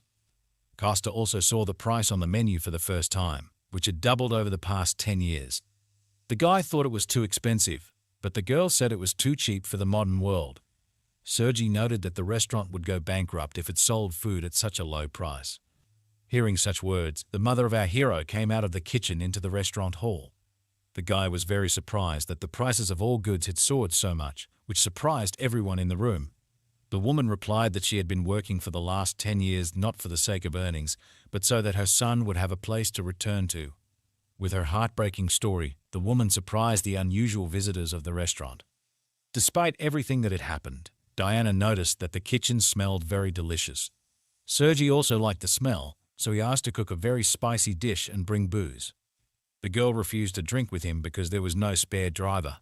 Costa also saw the price on the menu for the first time, which had doubled over the past 10 years. The guy thought it was too expensive, but the girl said it was too cheap for the modern world. Sergi noted that the restaurant would go bankrupt if it sold food at such a low price. Hearing such words, the mother of our hero came out of the kitchen into the restaurant hall. The guy was very surprised that the prices of all goods had soared so much, which surprised everyone in the room. The woman replied that she had been working for the last 10 years not for the sake of earnings, but so that her son would have a place to return to. With her heartbreaking story, the woman surprised the unusual visitors of the restaurant. Despite everything that had happened, Diana noticed that the kitchen smelled very delicious. Sergi also liked the smell, so he asked to cook a very spicy dish and bring booze. The girl refused to drink with him because there was no spare driver.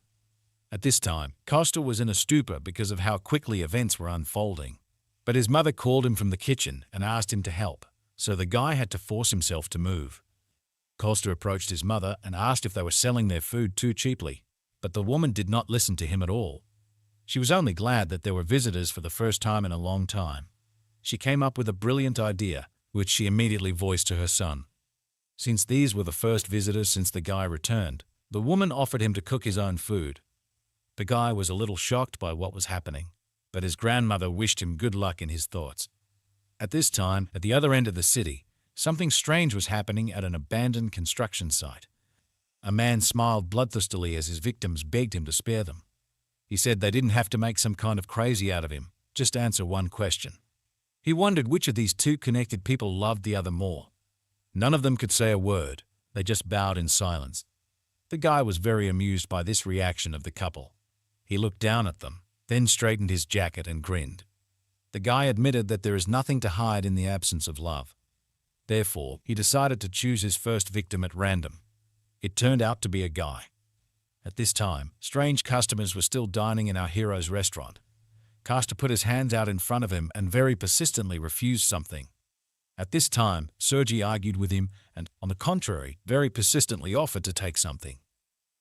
At this time, Costa was in a stupor because of how quickly events were unfolding. But his mother called him from the kitchen and asked him to help, so the guy had to force himself to move. Costa approached his mother and asked if they were selling their food too cheaply, but the woman did not listen to him at all. She was only glad that there were visitors for the first time in a long time. She came up with a brilliant idea, which she immediately voiced to her son. Since these were the first visitors since the guy returned, the woman offered him to cook his own food. The guy was a little shocked by what was happening, but his grandmother wished him good luck in his thoughts. At this time, at the other end of the city, something strange was happening at an abandoned construction site. A man smiled bloodthirstily as his victims begged him to spare them. He said they didn't have to make some kind of crazy out of him, just answer one question. He wondered which of these two connected people loved the other more. None of them could say a word, they just bowed in silence. The guy was very amused by this reaction of the couple. He looked down at them, then straightened his jacket and grinned. The guy admitted that there is nothing to hide in the absence of love. Therefore, he decided to choose his first victim at random. It turned out to be a guy. At this time, strange customers were still dining in our hero's restaurant. Costa put his hands out in front of him and very persistently refused something. At this time, Sergi argued with him and, on the contrary, very persistently offered to take something.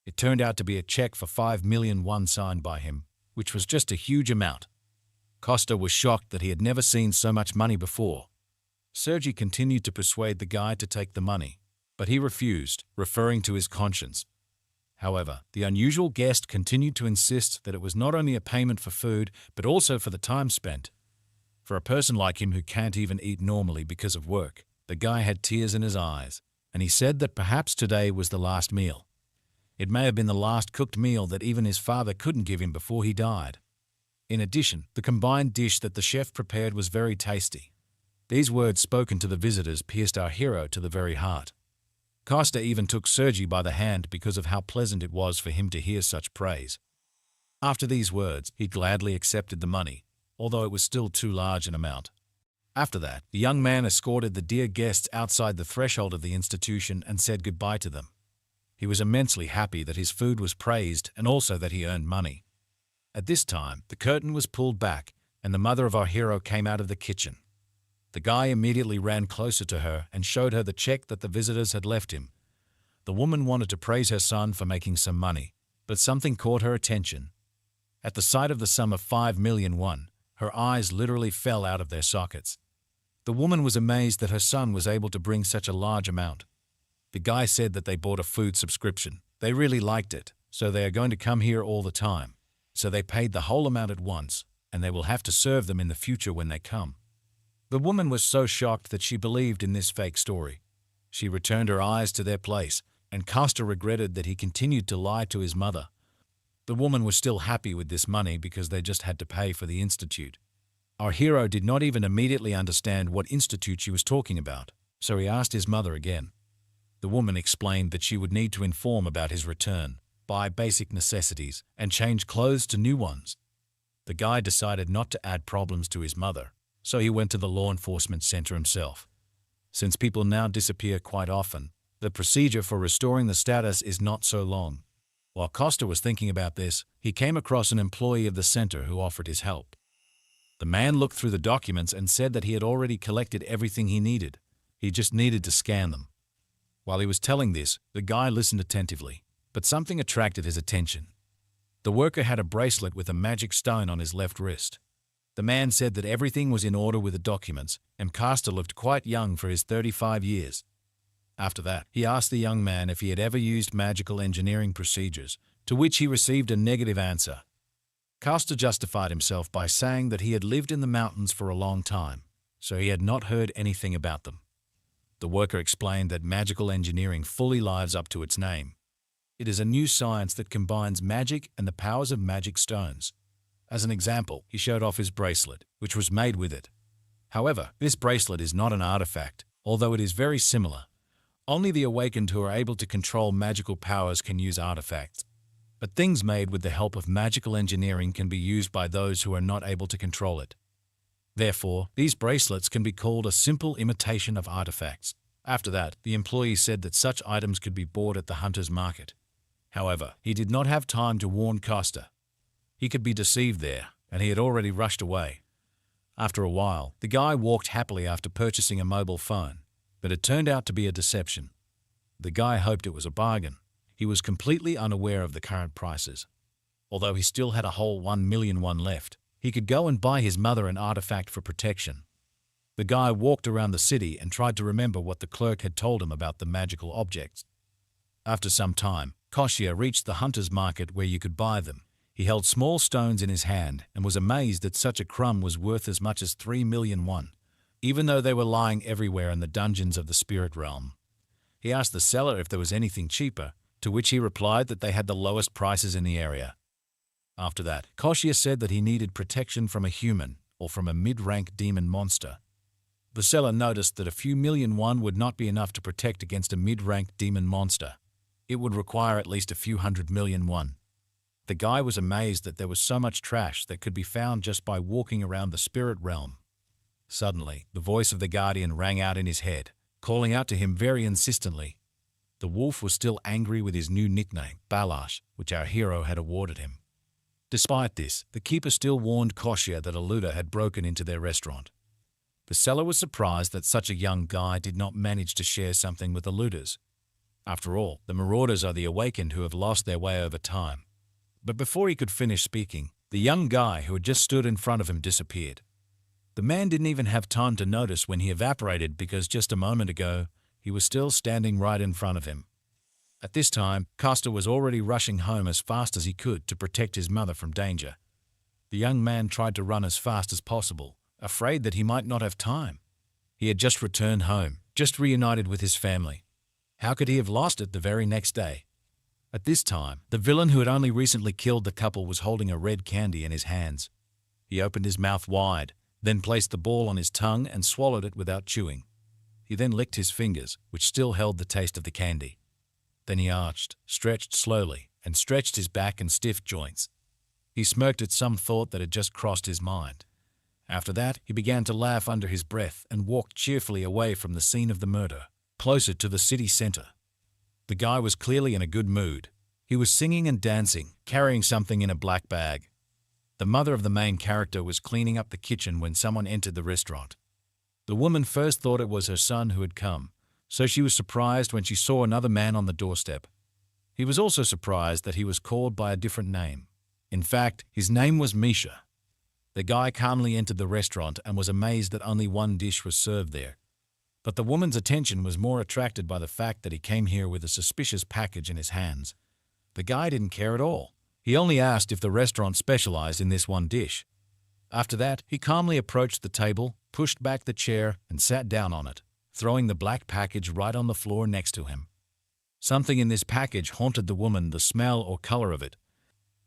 It turned out to be a check for 5 million won signed by him, which was just a huge amount. Costa was shocked that he had never seen so much money before. Sergi continued to persuade the guy to take the money, but he refused, referring to his conscience. However, the unusual guest continued to insist that it was not only a payment for food, but also for the time spent. For a person like him who can't even eat normally because of work, the guy had tears in his eyes, and he said that perhaps today was the last meal. It may have been the last cooked meal that even his father couldn't give him before he died. In addition, the combined dish that the chef prepared was very tasty. These words spoken to the visitors pierced our hero to the very heart. Costa even took Sergi by the hand because of how pleasant it was for him to hear such praise. After these words, he gladly accepted the money, although it was still too large an amount. After that, the young man escorted the dear guests outside the threshold of the institution and said goodbye to them. He was immensely happy that his food was praised and also that he earned money. At this time, the curtain was pulled back and the mother of our hero came out of the kitchen. The guy immediately ran closer to her and showed her the check that the visitors had left him. The woman wanted to praise her son for making some money, but something caught her attention. At the sight of the sum of 5 million won, her eyes literally fell out of their sockets. The woman was amazed that her son was able to bring such a large amount. The guy said that they bought a food subscription. They really liked it, so they are going to come here all the time. So they paid the whole amount at once, and they will have to serve them in the future when they come. The woman was so shocked that she believed in this fake story. She returned her eyes to their place, and Costa regretted that he continued to lie to his mother. The woman was still happy with this money because they just had to pay for the institute. Our hero did not even immediately understand what institute she was talking about, so he asked his mother again. The woman explained that she would need to inform about his return, buy basic necessities, and change clothes to new ones. The guy decided not to add problems to his mother, so he went to the law enforcement center himself. Since people now disappear quite often, the procedure for restoring the status is not so long. While Costa was thinking about this, he came across an employee of the center who offered his help. The man looked through the documents and said that he had already collected everything he needed. He just needed to scan them. While he was telling this, the guy listened attentively, but something attracted his attention. The worker had a bracelet with a magic stone on his left wrist. The man said that everything was in order with the documents, and Costa looked quite young for his 35 years. After that, he asked the young man if he had ever used magical engineering procedures, to which he received a negative answer. Costa justified himself by saying that he had lived in the mountains for a long time, so he had not heard anything about them. The worker explained that magical engineering fully lives up to its name. It is a new science that combines magic and the powers of magic stones. As an example, he showed off his bracelet, which was made with it. However, this bracelet is not an artifact, although it is very similar. Only the awakened who are able to control magical powers can use artifacts. But things made with the help of magical engineering can be used by those who are not able to control it. Therefore, these bracelets can be called a simple imitation of artifacts. After that, the employee said that such items could be bought at the hunter's market. However, he did not have time to warn Costa. He could be deceived there, and he had already rushed away. After a while, the guy walked happily after purchasing a mobile phone, but it turned out to be a deception. The guy hoped it was a bargain. He was completely unaware of the current prices. Although he still had a whole 1 million won left, he could go and buy his mother an artifact for protection. The guy walked around the city and tried to remember what the clerk had told him about the magical objects. After some time, Koshia reached the hunter's market where you could buy them. He held small stones in his hand and was amazed that such a crumb was worth as much as 3 million won, even though they were lying everywhere in the dungeons of the spirit realm. He asked the seller if there was anything cheaper, to which he replied that they had the lowest prices in the area. After that, Koshia said that he needed protection from a human or from a mid-rank demon monster. The seller noticed that a few million won would not be enough to protect against a mid-rank demon monster. It would require at least a few 100 million won. The guy was amazed that there was so much trash that could be found just by walking around the spirit realm. Suddenly, the voice of the guardian rang out in his head. calling out to him very insistently. The wolf was still angry with his new nickname, Balash, which our hero had awarded him. Despite this, the keeper still warned Koshia that a looter had broken into their restaurant. The seller was surprised that such a young guy did not manage to share something with the looters. After all, the marauders are the awakened who have lost their way over time. But before he could finish speaking, the young guy who had just stood in front of him disappeared. The man didn't even have time to notice when he evaporated because just a moment ago, he was still standing right in front of him. At this time, Costa was already rushing home as fast as he could to protect his mother from danger. The young man tried to run as fast as possible, afraid that he might not have time. He had just returned home, just reunited with his family. How could he have lost it the very next day? At this time, the villain who had only recently killed the couple was holding a red candy in his hands. He opened his mouth wide, then placed the ball on his tongue and swallowed it without chewing. He then licked his fingers, which still held the taste of the candy. Then he arched, stretched slowly, and stretched his back and stiff joints. He smirked at some thought that had just crossed his mind. After that, he began to laugh under his breath and walked cheerfully away from the scene of the murder, closer to the city center. The guy was clearly in a good mood. He was singing and dancing, carrying something in a black bag. The mother of the main character was cleaning up the kitchen when someone entered the restaurant. The woman first thought it was her son who had come, so she was surprised when she saw another man on the doorstep. He was also surprised that he was called by a different name. In fact, his name was Misha. The guy calmly entered the restaurant and was amazed that only one dish was served there. But the woman's attention was more attracted by the fact that he came here with a suspicious package in his hands. The guy didn't care at all. He only asked if the restaurant specialized in this one dish. After that, he calmly approached the table, pushed back the chair, and sat down on it, throwing the black package right on the floor next to him. Something in this package haunted the woman, the smell or color of it.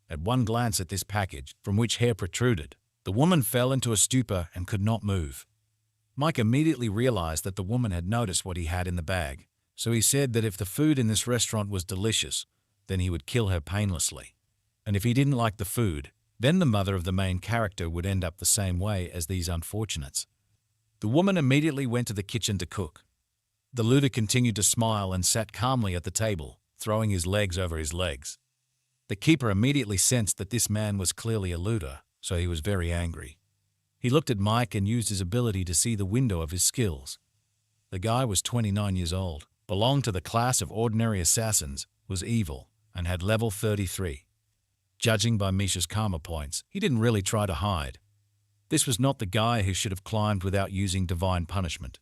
At one glance at this package, from which hair protruded, the woman fell into a stupor and could not move. Mike immediately realized that the woman had noticed what he had in the bag, so he said that if the food in this restaurant was delicious, then he would kill her painlessly. And if he didn't like the food, then the mother of the main character would end up the same way as these unfortunates. The woman immediately went to the kitchen to cook. The looter continued to smile and sat calmly at the table, throwing his legs over his legs. The keeper immediately sensed that this man was clearly a looter, so he was very angry. He looked at Mike and used his ability to see the window of his skills. The guy was 29 years old, belonged to the class of ordinary assassins, was evil, and had level 33. Judging by Misha's karma points, he didn't really try to hide. This was not the guy who should have climbed without using divine punishment.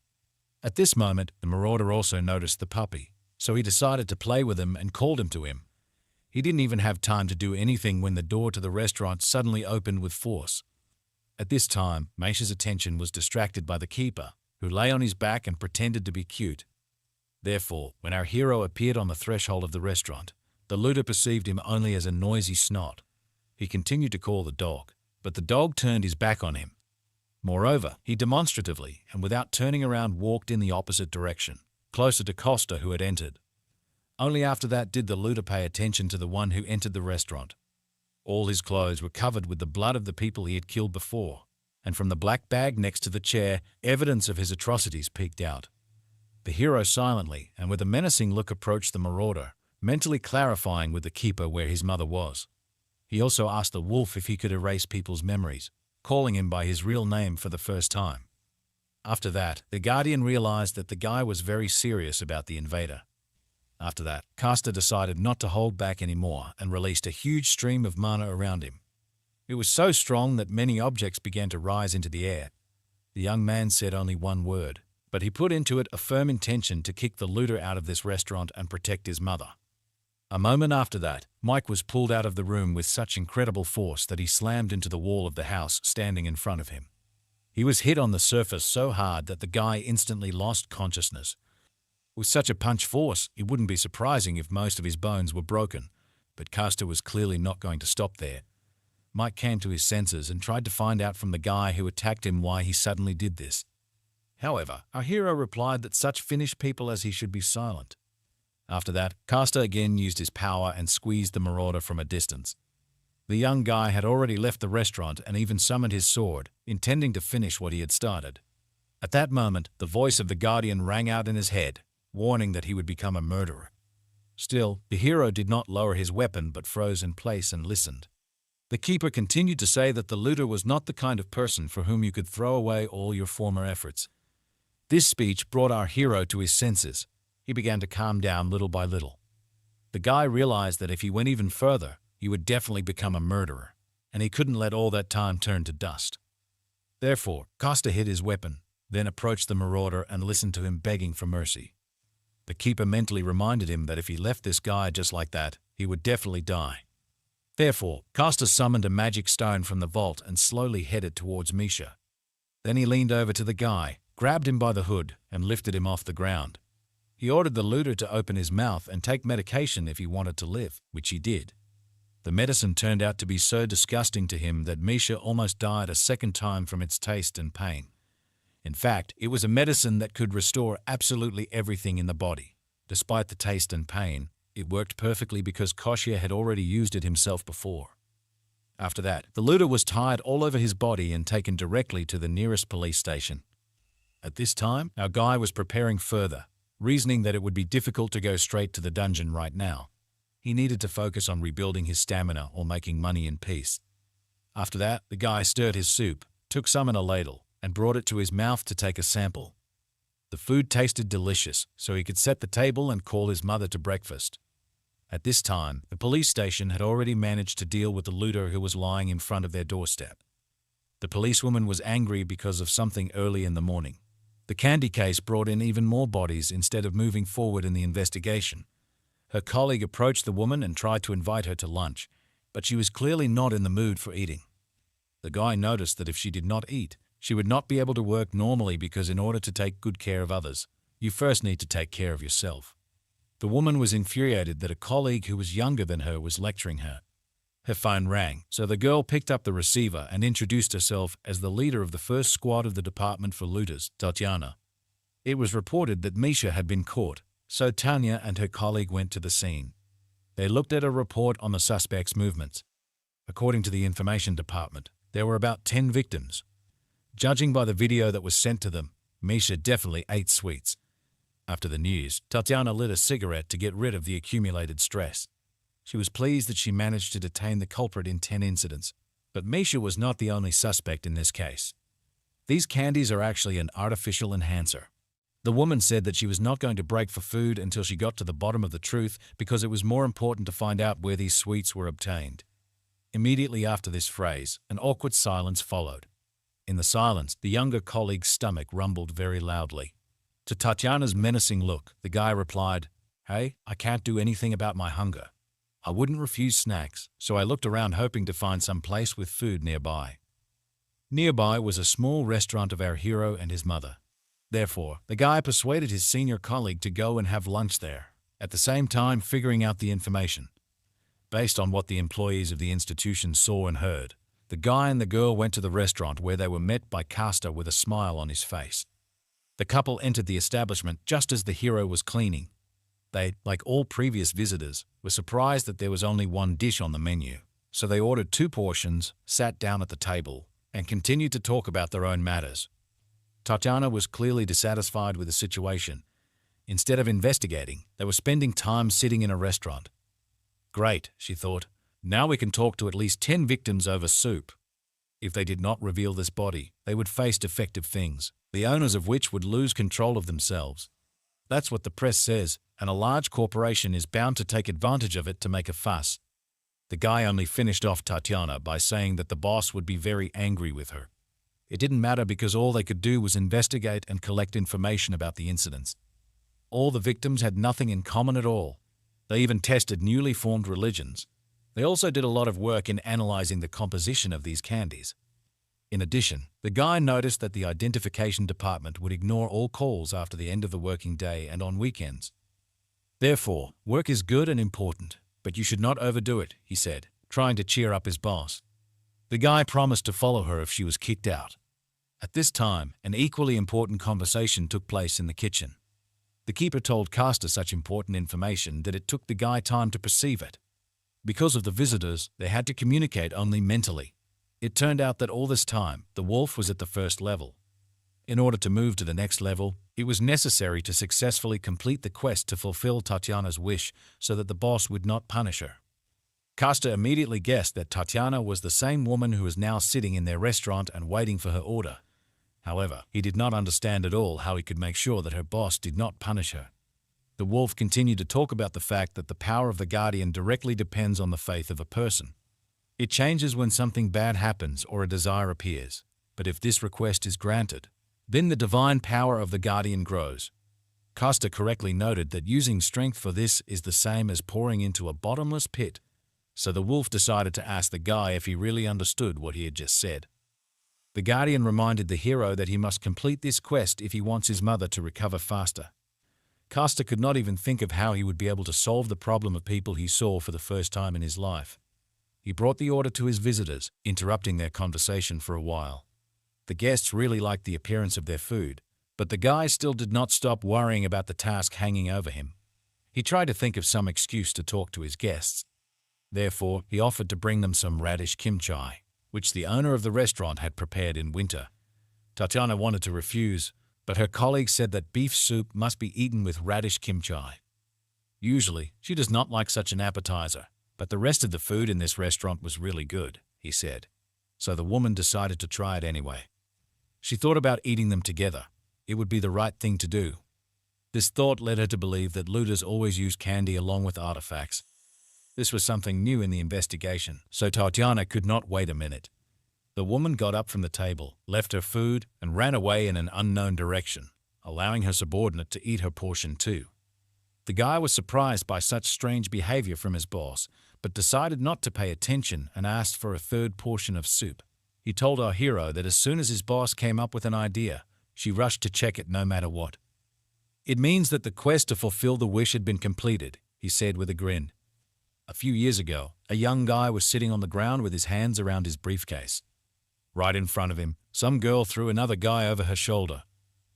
At this moment, the marauder also noticed the puppy, so he decided to play with him and called him to him. He didn't even have time to do anything when the door to the restaurant suddenly opened with force. At this time, Misha's attention was distracted by the keeper, who lay on his back and pretended to be cute. Therefore, when our hero appeared on the threshold of the restaurant, the looter perceived him only as a noisy snot. He continued to call the dog, but the dog turned his back on him. Moreover, he demonstratively and without turning around walked in the opposite direction, closer to Costa, who had entered. Only after that did the looter pay attention to the one who entered the restaurant. All his clothes were covered with the blood of the people he had killed before, and from the black bag next to the chair, evidence of his atrocities peeked out. The hero silently and with a menacing look approached the marauder, mentally clarifying with the keeper where his mother was. He also asked the wolf if he could erase people's memories, calling him by his real name for the first time. After that, the guardian realized that the guy was very serious about the invader. After that, Costa decided not to hold back anymore and released a huge stream of mana around him. It was so strong that many objects began to rise into the air. The young man said only one word, but he put into it a firm intention to kick the looter out of this restaurant and protect his mother. A moment after that, Mike was pulled out of the room with such incredible force that he slammed into the wall of the house standing in front of him. He was hit on the surface so hard that the guy instantly lost consciousness. With such a punch force, it wouldn't be surprising if most of his bones were broken, but Costa was clearly not going to stop there. Mike came to his senses and tried to find out from the guy who attacked him why he suddenly did this. However, our hero replied that such finished people as he should be silent. After that, Costa again used his power and squeezed the marauder from a distance. The young guy had already left the restaurant and even summoned his sword, intending to finish what he had started. At that moment, the voice of the guardian rang out in his head, warning that he would become a murderer. Still, the hero did not lower his weapon but froze in place and listened. The keeper continued to say that the looter was not the kind of person for whom you could throw away all your former efforts. This speech brought our hero to his senses. He began to calm down little by little. The guy realized that if he went even further, he would definitely become a murderer, and he couldn't let all that time turn to dust. Therefore, Costa hid his weapon, then approached the marauder and listened to him begging for mercy. The keeper mentally reminded him that if he left this guy just like that, he would definitely die. Therefore, Costa summoned a magic stone from the vault and slowly headed towards Misha. Then he leaned over to the guy, grabbed him by the hood, and lifted him off the ground. He ordered the looter to open his mouth and take medication if he wanted to live, which he did. The medicine turned out to be so disgusting to him that Misha almost died a second time from its taste and pain. In fact, it was a medicine that could restore absolutely everything in the body. Despite the taste and pain, it worked perfectly because Koshia had already used it himself before. After that, the looter was tied all over his body and taken directly to the nearest police station. At this time, our guy was preparing further, reasoning that it would be difficult to go straight to the dungeon right now. He needed to focus on rebuilding his stamina or making money in peace. After that, the guy stirred his soup, took some in a ladle, and brought it to his mouth to take a sample. The food tasted delicious, so he could set the table and call his mother to breakfast. At this time, the police station had already managed to deal with the looter who was lying in front of their doorstep. The policewoman was angry because of something early in the morning. The candy case brought in even more bodies instead of moving forward in the investigation. Her colleague approached the woman and tried to invite her to lunch, but she was clearly not in the mood for eating. The guy noticed that if she did not eat, she would not be able to work normally because in order to take good care of others, you first need to take care of yourself. The woman was infuriated that a colleague who was younger than her was lecturing her. Her phone rang, so the girl picked up the receiver and introduced herself as the leader of the first squad of the Department for Looters, Tatiana. It was reported that Misha had been caught, so Tanya and her colleague went to the scene. They looked at a report on the suspect's movements. According to the information department, there were about 10 victims. Judging by the video that was sent to them, Misha definitely ate sweets. After the news, Tatiana lit a cigarette to get rid of the accumulated stress. She was pleased that she managed to detain the culprit in 10 incidents, but Misha was not the only suspect in this case. These candies are actually an artificial enhancer. The woman said that she was not going to break for food until she got to the bottom of the truth because it was more important to find out where these sweets were obtained. Immediately after this phrase, an awkward silence followed. In the silence, the younger colleague's stomach rumbled very loudly. To Tatiana's menacing look, the guy replied, "Hey, I can't do anything about my hunger. I wouldn't refuse snacks, so I looked around hoping to find some place with food nearby." Nearby was a small restaurant of our hero and his mother. Therefore, the guy persuaded his senior colleague to go and have lunch there, at the same time figuring out the information. Based on what the employees of the institution saw and heard, the guy and the girl went to the restaurant where they were met by Costa with a smile on his face. The couple entered the establishment just as the hero was cleaning. They, like all previous visitors, were surprised that there was only one dish on the menu, so they ordered 2 portions, sat down at the table, and continued to talk about their own matters. Tatiana was clearly dissatisfied with the situation. Instead of investigating, they were spending time sitting in a restaurant. Great, she thought. Now we can talk to at least 10 victims over soup. If they did not reveal this body, they would face defective things, the owners of which would lose control of themselves. That's what the press says, and a large corporation is bound to take advantage of it to make a fuss. The guy only finished off Tatiana by saying that the boss would be very angry with her. It didn't matter because all they could do was investigate and collect information about the incidents. All the victims had nothing in common at all. They even tested newly formed religions. They also did a lot of work in analyzing the composition of these candies. In addition, the guy noticed that the identification department would ignore all calls after the end of the working day and on weekends. Therefore, work is good and important, but you should not overdo it, he said, trying to cheer up his boss. The guy promised to follow her if she was kicked out. At this time, an equally important conversation took place in the kitchen. The keeper told Costa such important information that it took the guy time to perceive it. Because of the visitors, they had to communicate only mentally. It turned out that all this time, the wolf was at the first level. In order to move to the next level, it was necessary to successfully complete the quest to fulfill Tatiana's wish so that the boss would not punish her. Costa immediately guessed that Tatiana was the same woman who was now sitting in their restaurant and waiting for her order. However, he did not understand at all how he could make sure that her boss did not punish her. The wolf continued to talk about the fact that the power of the guardian directly depends on the faith of a person. It changes when something bad happens or a desire appears, but if this request is granted, then the divine power of the guardian grows. Costa correctly noted that using strength for this is the same as pouring into a bottomless pit, so the wolf decided to ask the guy if he really understood what he had just said. The guardian reminded the hero that he must complete this quest if he wants his mother to recover faster. Costa could not even think of how he would be able to solve the problem of people he saw for the first time in his life. He brought the order to his visitors, interrupting their conversation for a while. The guests really liked the appearance of their food, but the guy still did not stop worrying about the task hanging over him. He tried to think of some excuse to talk to his guests. Therefore, he offered to bring them some radish kimchi, which the owner of the restaurant had prepared in winter. Tatiana wanted to refuse, but her colleague said that beef soup must be eaten with radish kimchi. Usually, she does not like such an appetizer, but the rest of the food in this restaurant was really good, he said. So the woman decided to try it anyway. She thought about eating them together. It would be the right thing to do. This thought led her to believe that looters always use candy along with artifacts. This was something new in the investigation, so Tatiana could not wait a minute. The woman got up from the table, left her food, and ran away in an unknown direction, allowing her subordinate to eat her portion too. The guy was surprised by such strange behavior from his boss, but decided not to pay attention and asked for a third portion of soup. He told our hero that as soon as his boss came up with an idea, she rushed to check it no matter what. It means that the quest to fulfill the wish had been completed, he said with a grin. A few years ago, a young guy was sitting on the ground with his hands around his briefcase. Right in front of him, some girl threw another guy over her shoulder.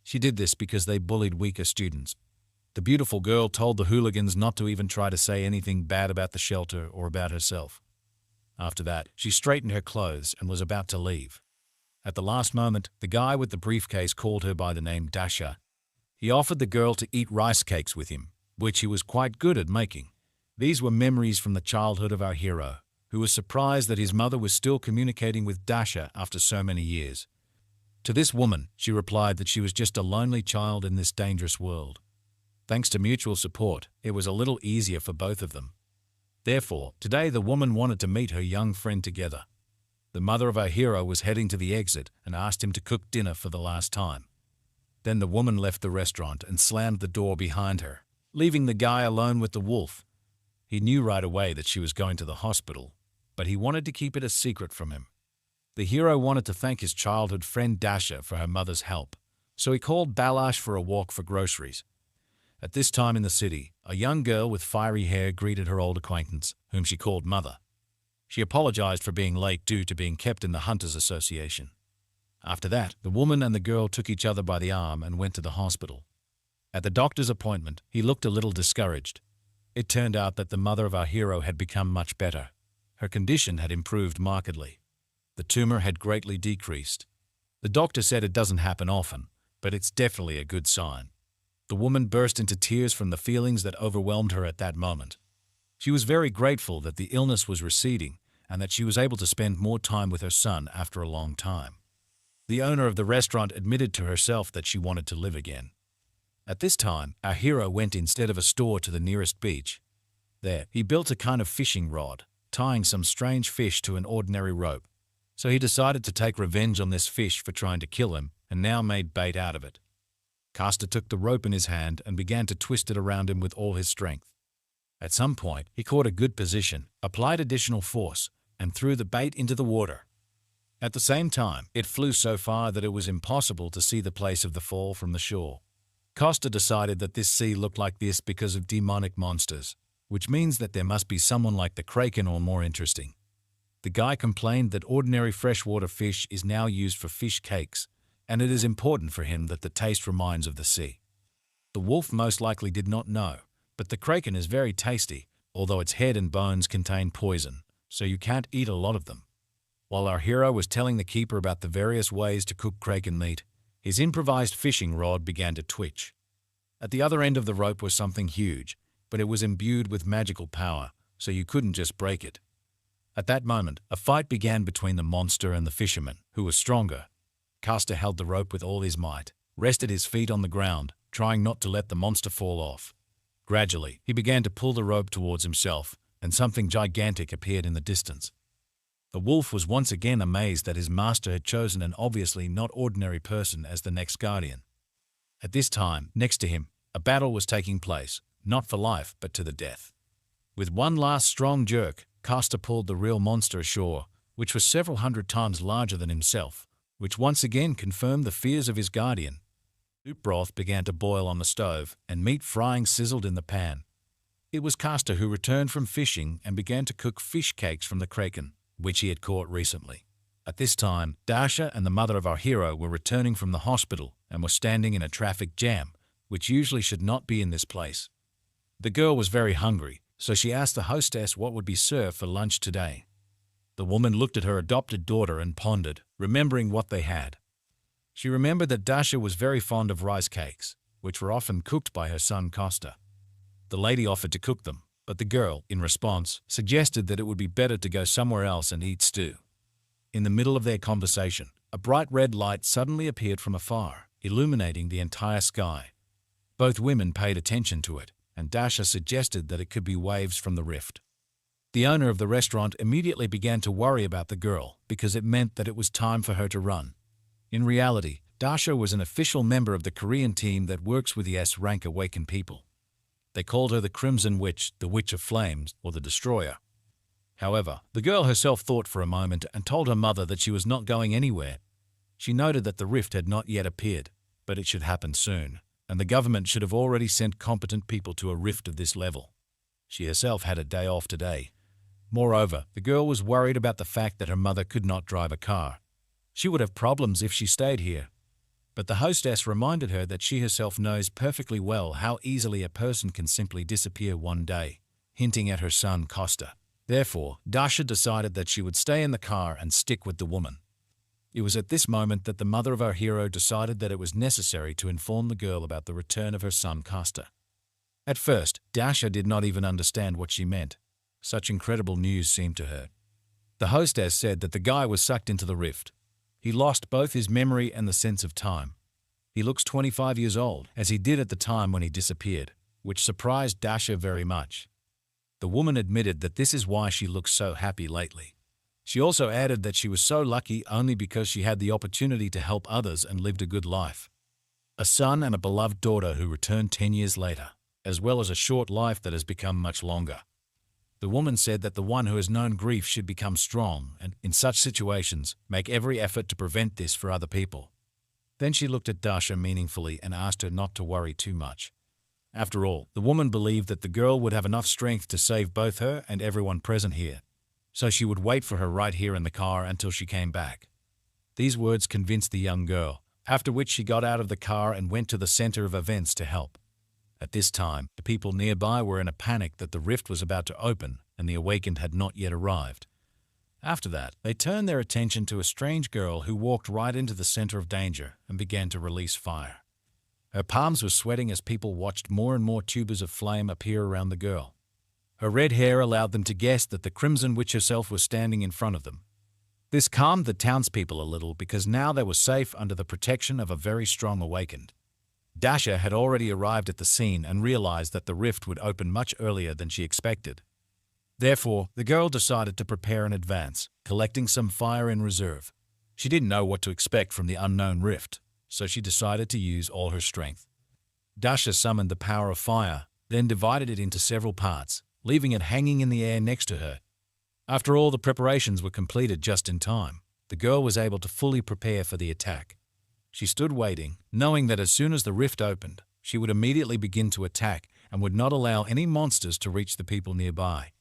She did this because they bullied weaker students. The beautiful girl told the hooligans not to even try to say anything bad about the shelter or about herself. After that, she straightened her clothes and was about to leave. At the last moment, the guy with the briefcase called her by the name Dasha. He offered the girl to eat rice cakes with him, which he was quite good at making. These were memories from the childhood of our hero, who was surprised that his mother was still communicating with Dasha after so many years. To this woman, she replied that she was just a lonely child in this dangerous world. Thanks to mutual support, it was a little easier for both of them. Therefore, today the woman wanted to meet her young friend together. The mother of our hero was heading to the exit and asked him to cook dinner for the last time. Then the woman left the restaurant and slammed the door behind her, leaving the guy alone with the wolf. He knew right away that she was going to the hospital, but he wanted to keep it a secret from him. The hero wanted to thank his childhood friend Dasha for her mother's help, so he called Balash for a walk for groceries. At this time in the city, a young girl with fiery hair greeted her old acquaintance, whom she called Mother. She apologized for being late due to being kept in the Hunters Association. After that, the woman and the girl took each other by the arm and went to the hospital. At the doctor's appointment, he looked a little discouraged. It turned out that the mother of our hero had become much better. Her condition had improved markedly. The tumor had greatly decreased. The doctor said it doesn't happen often, but it's definitely a good sign. The woman burst into tears from the feelings that overwhelmed her at that moment. She was very grateful that the illness was receding and that she was able to spend more time with her son after a long time. The owner of the restaurant admitted to herself that she wanted to live again. At this time, our hero went instead of a store to the nearest beach. There, he built a kind of fishing rod, tying some strange fish to an ordinary rope. So he decided to take revenge on this fish for trying to kill him and now made bait out of it. Costa took the rope in his hand and began to twist it around him with all his strength. At some point, he caught a good position, applied additional force, and threw the bait into the water. At the same time, it flew so far that it was impossible to see the place of the fall from the shore. Costa decided that this sea looked like this because of demonic monsters, which means that there must be someone like the kraken or more interesting. The guy complained that ordinary freshwater fish is now used for fish cakes, and it is important for him that the taste reminds of the sea. The wolf most likely did not know, but the kraken is very tasty, although its head and bones contain poison, so you can't eat a lot of them. While our hero was telling the keeper about the various ways to cook kraken meat, His improvised fishing rod began to twitch. At the other end of the rope was something huge, but it was imbued with magical power, so you couldn't just break it. At that moment, a fight began between the monster and the fisherman, who was stronger. Castor held the rope with all his might, rested his feet on the ground, trying not to let the monster fall off. Gradually, he began to pull the rope towards himself, and something gigantic appeared in the distance. The wolf was once again amazed that his master had chosen an obviously not ordinary person as the next guardian. At this time, next to him, a battle was taking place, not for life but to the death. With one last strong jerk, Castor pulled the real monster ashore, which was several hundred times larger than himself, which once again confirmed the fears of his guardian. Soup broth began to boil on the stove, and meat frying sizzled in the pan. It was Castor who returned from fishing and began to cook fish cakes from the kraken, which he had caught recently. At this time, Dasha and the mother of our hero were returning from the hospital and were standing in a traffic jam, which usually should not be in this place. The girl was very hungry, so she asked the hostess what would be served for lunch today. The woman looked at her adopted daughter and pondered, remembering what they had. She remembered that Dasha was very fond of rice cakes, which were often cooked by her son Costa. The lady offered to cook them, but the girl, in response, suggested that it would be better to go somewhere else and eat stew. In the middle of their conversation, a bright red light suddenly appeared from afar, illuminating the entire sky. Both women paid attention to it, and Dasha suggested that it could be waves from the rift. The owner of the restaurant immediately began to worry about the girl because it meant that it was time for her to run. In reality, Dasha was an official member of the Korean team that works with the S-rank awakened people. They called her the Crimson Witch, the Witch of Flames, or the Destroyer. However, the girl herself thought for a moment and told her mother that she was not going anywhere. She noted that the rift had not yet appeared, but it should happen soon, and the government should have already sent competent people to a rift of this level. She herself had a day off today. Moreover, the girl was worried about the fact that her mother could not drive a car. She would have problems if she stayed here. But the hostess reminded her that she herself knows perfectly well how easily a person can simply disappear one day, hinting at her son Costa. Therefore, Dasha decided that she would stay in the car and stick with the woman. It was at this moment that the mother of our hero decided that it was necessary to inform the girl about the return of her son Costa. At first, Dasha did not even understand what she meant. Such incredible news seemed to her. The hostess said that the guy was sucked into the rift. He lost both his memory and the sense of time. He looks 25 years old, as he did at the time when he disappeared, which surprised Dasha very much. The woman admitted that this is why she looks so happy lately. She also added that she was so lucky only because she had the opportunity to help others and lived a good life. A son and a beloved daughter who returned 10 years later, as well as a short life that has become much longer. The woman said that the one who has known grief should become strong and, in such situations, make every effort to prevent this for other people. Then she looked at Dasha meaningfully and asked her not to worry too much. After all, the woman believed that the girl would have enough strength to save both her and everyone present here, so she would wait for her right here in the car until she came back. These words convinced the young girl, after which she got out of the car and went to the center of events to help. At this time, the people nearby were in a panic that the rift was about to open and the awakened had not yet arrived. After that, they turned their attention to a strange girl who walked right into the center of danger and began to release fire. Her palms were sweating as people watched more and more tubers of flame appear around the girl. Her red hair allowed them to guess that the Crimson Witch herself was standing in front of them. This calmed the townspeople a little because now they were safe under the protection of a very strong awakened. Dasha had already arrived at the scene and realized that the rift would open much earlier than she expected. Therefore, the girl decided to prepare in advance, collecting some fire in reserve. She didn't know what to expect from the unknown rift, so she decided to use all her strength. Dasha summoned the power of fire, then divided it into several parts, leaving it hanging in the air next to her. After all the preparations were completed just in time, the girl was able to fully prepare for the attack. She stood waiting, knowing that as soon as the rift opened, she would immediately begin to attack and would not allow any monsters to reach the people nearby.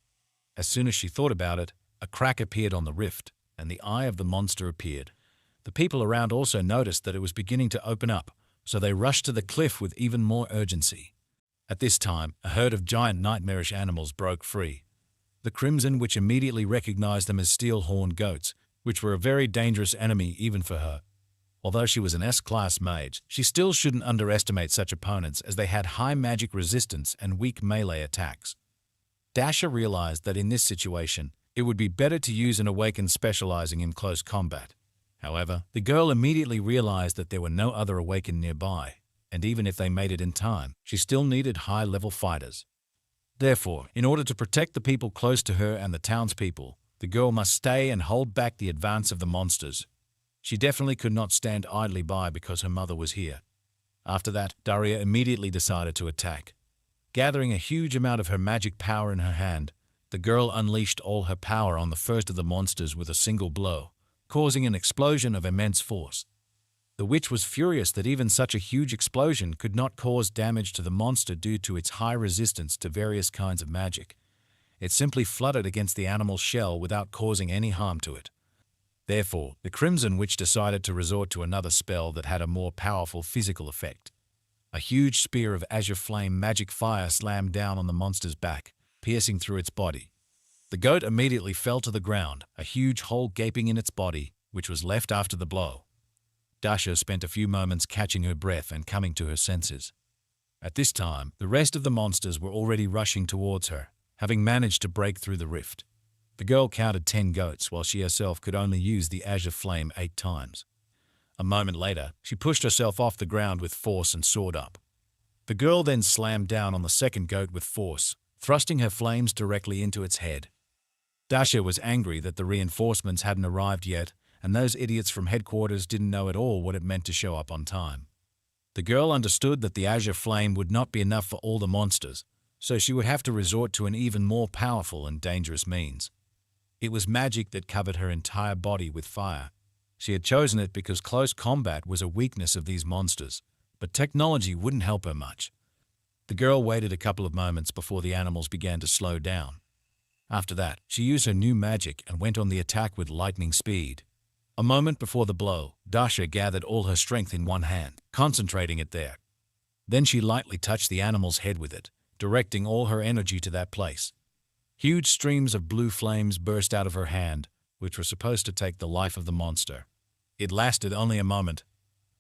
As soon as she thought about it, a crack appeared on the rift, and the eye of the monster appeared. The people around also noticed that it was beginning to open up, so they rushed to the cliff with even more urgency. At this time, a herd of giant nightmarish animals broke free. The Crimson Witch immediately recognized them as steel-horned goats, which were a very dangerous enemy even for her. Although she was an S-class mage, she still shouldn't underestimate such opponents as they had high magic resistance and weak melee attacks. Dasha realized that in this situation, it would be better to use an awakened specializing in close combat. However, the girl immediately realized that there were no other awakened nearby, and even if they made it in time, she still needed high-level fighters. Therefore, in order to protect the people close to her and the townspeople, the girl must stay and hold back the advance of the monsters. She definitely could not stand idly by because her mother was here. After that, Daria immediately decided to attack. Gathering a huge amount of her magic power in her hand, the girl unleashed all her power on the first of the monsters with a single blow, causing an explosion of immense force. The witch was furious that even such a huge explosion could not cause damage to the monster due to its high resistance to various kinds of magic. It simply flooded against the animal's shell without causing any harm to it. Therefore, the Crimson Witch decided to resort to another spell that had a more powerful physical effect. A huge spear of azure flame magic fire slammed down on the monster's back, piercing through its body. The goat immediately fell to the ground, a huge hole gaping in its body, which was left after the blow. Dasha spent a few moments catching her breath and coming to her senses. At this time, the rest of the monsters were already rushing towards her, having managed to break through the rift. The girl counted 10 goats while she herself could only use the azure flame 8 times. A moment later, she pushed herself off the ground with force and soared up. The girl then slammed down on the second goat with force, thrusting her flames directly into its head. Dasha was angry that the reinforcements hadn't arrived yet, and those idiots from headquarters didn't know at all what it meant to show up on time. The girl understood that the azure flame would not be enough for all the monsters, so she would have to resort to an even more powerful and dangerous means. It was magic that covered her entire body with fire. She had chosen it because close combat was a weakness of these monsters, but technology wouldn't help her much. The girl waited a couple of moments before the animals began to slow down. After that, she used her new magic and went on the attack with lightning speed. A moment before the blow, Dasha gathered all her strength in one hand, concentrating it there. Then she lightly touched the animal's head with it, directing all her energy to that place. Huge streams of blue flames burst out of her hand, which were supposed to take the life of the monster. It lasted only a moment.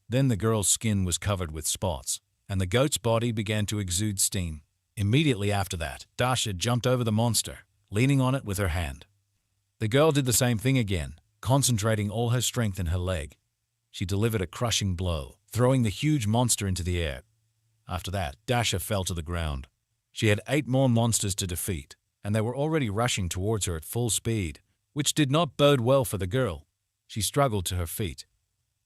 Then the girl's skin was covered with spots, and the goat's body began to exude steam. Immediately after that, Dasha jumped over the monster, leaning on it with her hand. The girl did the same thing again, concentrating all her strength in her leg. She delivered a crushing blow, throwing the huge monster into the air. After that, Dasha fell to the ground. She had 8 more monsters to defeat, and they were already rushing towards her at full speed, which did not bode well for the girl. She struggled to her feet.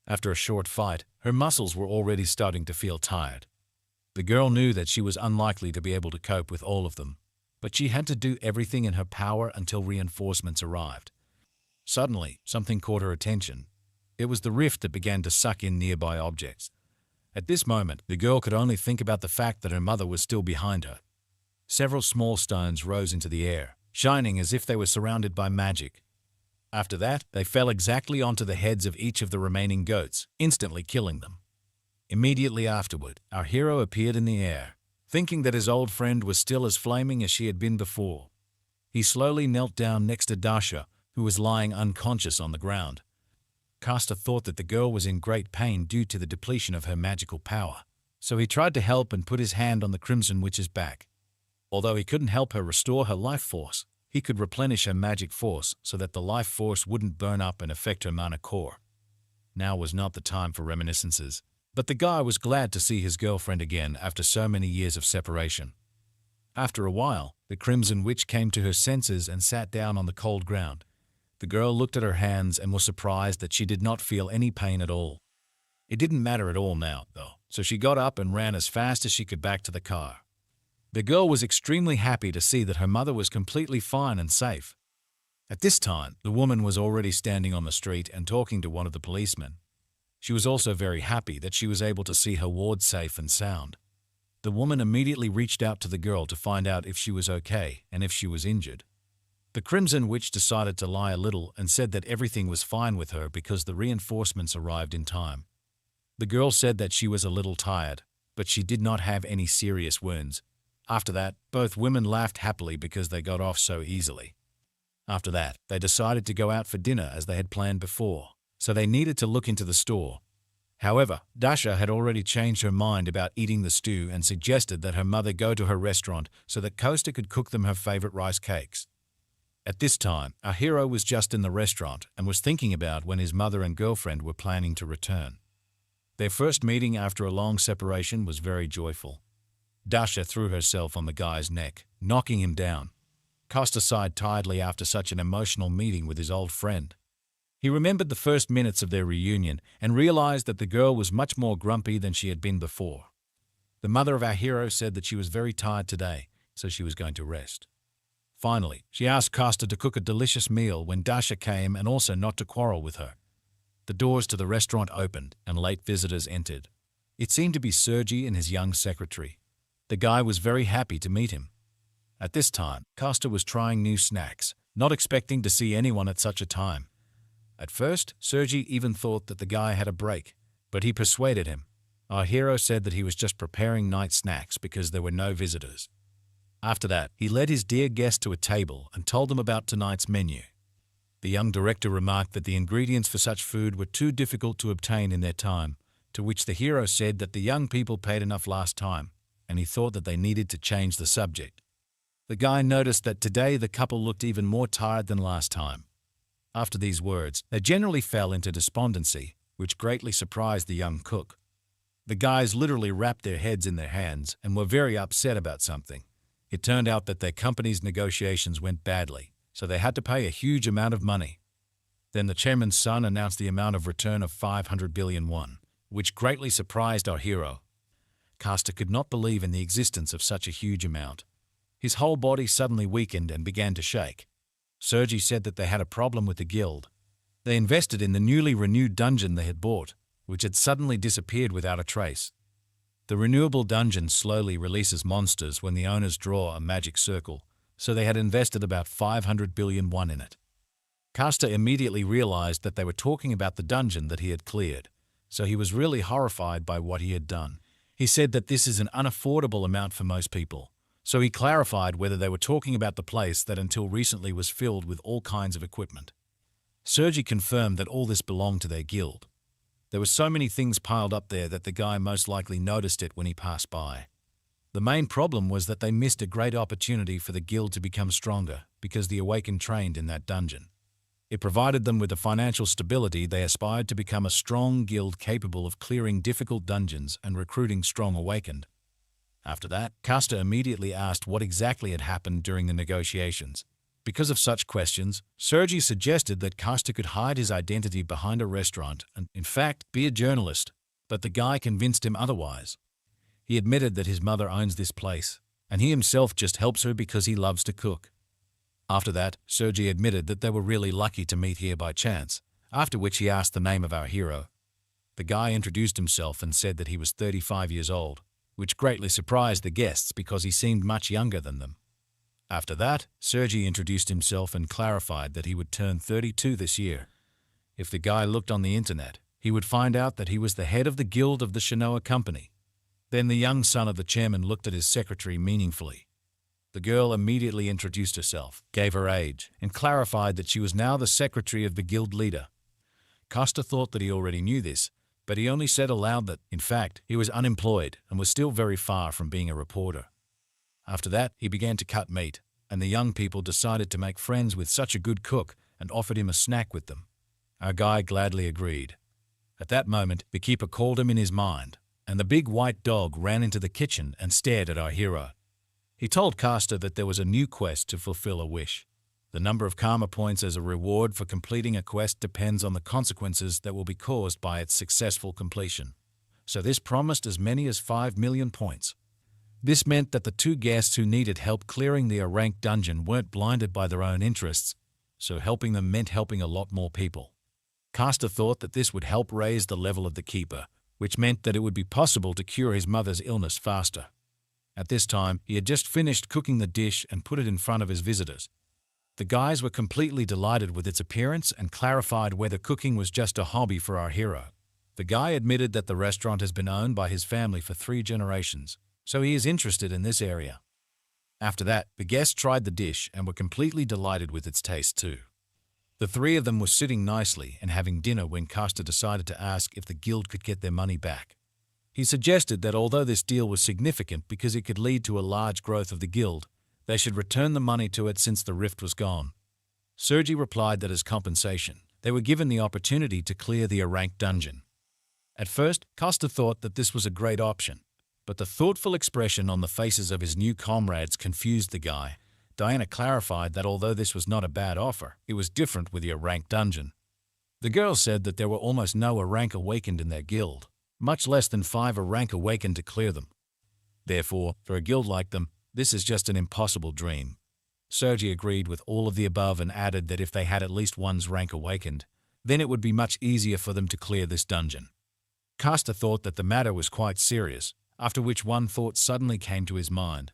After a short fight, her muscles were already starting to feel tired. The girl knew that she was unlikely to be able to cope with all of them, but she had to do everything in her power until reinforcements arrived. Suddenly, something caught her attention. It was the rift that began to suck in nearby objects. At this moment, the girl could only think about the fact that her mother was still behind her. Several small stones rose into the air, shining as if they were surrounded by magic. After that, they fell exactly onto the heads of each of the remaining goats, instantly killing them. Immediately afterward, our hero appeared in the air, thinking that his old friend was still as flaming as she had been before. He slowly knelt down next to Dasha, who was lying unconscious on the ground. Castor thought that the girl was in great pain due to the depletion of her magical power, so he tried to help and put his hand on the Crimson Witch's back. Although he couldn't help her restore her life force, he could replenish her magic force so that the life force wouldn't burn up and affect her mana core. Now was not the time for reminiscences, but the guy was glad to see his girlfriend again after so many years of separation. After a while, the Crimson Witch came to her senses and sat down on the cold ground. The girl looked at her hands and was surprised that she did not feel any pain at all. It didn't matter at all now, though, so she got up and ran as fast as she could back to the car. The girl was extremely happy to see that her mother was completely fine and safe. At this time, the woman was already standing on the street and talking to one of the policemen. She was also very happy that she was able to see her ward safe and sound. The woman immediately reached out to the girl to find out if she was okay and if she was injured. The Crimson Witch decided to lie a little and said that everything was fine with her because the reinforcements arrived in time. The girl said that she was a little tired, but she did not have any serious wounds. After that, both women laughed happily because they got off so easily. After that, they decided to go out for dinner as they had planned before, so they needed to look into the store. However, Dasha had already changed her mind about eating the stew and suggested that her mother go to her restaurant so that Costa could cook them her favorite rice cakes. At this time, our hero was just in the restaurant and was thinking about when his mother and girlfriend were planning to return. Their first meeting after a long separation was very joyful. Dasha threw herself on the guy's neck, knocking him down. Costa sighed tiredly after such an emotional meeting with his old friend. He remembered the first minutes of their reunion and realized that the girl was much more grumpy than she had been before. The mother of our hero said that she was very tired today, so she was going to rest. Finally, she asked Costa to cook a delicious meal when Dasha came and also not to quarrel with her. The doors to the restaurant opened and late visitors entered. It seemed to be Sergei and his young secretary. The guy was very happy to meet him. At this time, Costa was trying new snacks, not expecting to see anyone at such a time. At first, Sergei even thought that the guy had a break, but he persuaded him. Our hero said that he was just preparing night snacks because there were no visitors. After that, he led his dear guest to a table and told them about tonight's menu. The young director remarked that the ingredients for such food were too difficult to obtain in their time, to which the hero said that the young people paid enough last time, and he thought that they needed to change the subject. The guy noticed that today the couple looked even more tired than last time. After these words, they generally fell into despondency, which greatly surprised the young cook. The guys literally wrapped their heads in their hands and were very upset about something. It turned out that their company's negotiations went badly, so they had to pay a huge amount of money. Then the chairman's son announced the amount of return of 500 billion won, which greatly surprised our hero. Costa could not believe in the existence of such a huge amount. His whole body suddenly weakened and began to shake. Sergei said that they had a problem with the guild. They invested in the newly renewed dungeon they had bought, which had suddenly disappeared without a trace. The renewable dungeon slowly releases monsters when the owners draw a magic circle, so they had invested about 500 billion won in it. Costa immediately realized that they were talking about the dungeon that he had cleared, so he was really horrified by what he had done. He said that this is an unaffordable amount for most people, so he clarified whether they were talking about the place that until recently was filled with all kinds of equipment. Sergei confirmed that all this belonged to their guild. There were so many things piled up there that the guy most likely noticed it when he passed by. The main problem was that they missed a great opportunity for the guild to become stronger because the Awakened trained in that dungeon. It provided them with the financial stability they aspired to become a strong guild capable of clearing difficult dungeons and recruiting strong Awakened. After that, Costa immediately asked what exactly had happened during the negotiations. Because of such questions, Sergei suggested that Costa could hide his identity behind a restaurant and, in fact, be a journalist, but the guy convinced him otherwise. He admitted that his mother owns this place, and he himself just helps her because he loves to cook. After that, Sergei admitted that they were really lucky to meet here by chance, after which he asked the name of our hero. The guy introduced himself and said that he was 35 years old, which greatly surprised the guests because he seemed much younger than them. After that, Sergei introduced himself and clarified that he would turn 32 this year. If the guy looked on the internet, he would find out that he was the head of the guild of the Shinoa company. Then the young son of the chairman looked at his secretary meaningfully. The girl immediately introduced herself, gave her age, and clarified that she was now the secretary of the guild leader. Costa thought that he already knew this, but he only said aloud that, in fact, he was unemployed and was still very far from being a reporter. After that, he began to cut meat, and the young people decided to make friends with such a good cook and offered him a snack with them. Our guy gladly agreed. At that moment, the keeper called him in his mind, and the big white dog ran into the kitchen and stared at our hero. He told Costa that there was a new quest to fulfill a wish. The number of karma points as a reward for completing a quest depends on the consequences that will be caused by its successful completion. So this promised as many as 5 million points. This meant that the two guests who needed help clearing the A-rank dungeon weren't blinded by their own interests, so helping them meant helping a lot more people. Costa thought that this would help raise the level of the keeper, which meant that it would be possible to cure his mother's illness faster. At this time, he had just finished cooking the dish and put it in front of his visitors. The guys were completely delighted with its appearance and clarified whether cooking was just a hobby for our hero. The guy admitted that the restaurant has been owned by his family for 3 generations, so he is interested in this area. After that, the guests tried the dish and were completely delighted with its taste too. The three of them were sitting nicely and having dinner when Costa decided to ask if the guild could get their money back. He suggested that although this deal was significant because it could lead to a large growth of the guild, they should return the money to it since the rift was gone. Sergi replied that as compensation, they were given the opportunity to clear the ranked dungeon. At first, Costa thought that this was a great option, but the thoughtful expression on the faces of his new comrades confused the guy. Diana clarified that although this was not a bad offer, it was different with the ranked dungeon. The girls said that there were almost no rank awakened in their guild, much less than 5 rank awakened to clear them. Therefore, for a guild like them, this is just an impossible dream. Sergi agreed with all of the above and added that if they had at least one's rank awakened, then it would be much easier for them to clear this dungeon. Costa thought that the matter was quite serious, after which one thought suddenly came to his mind.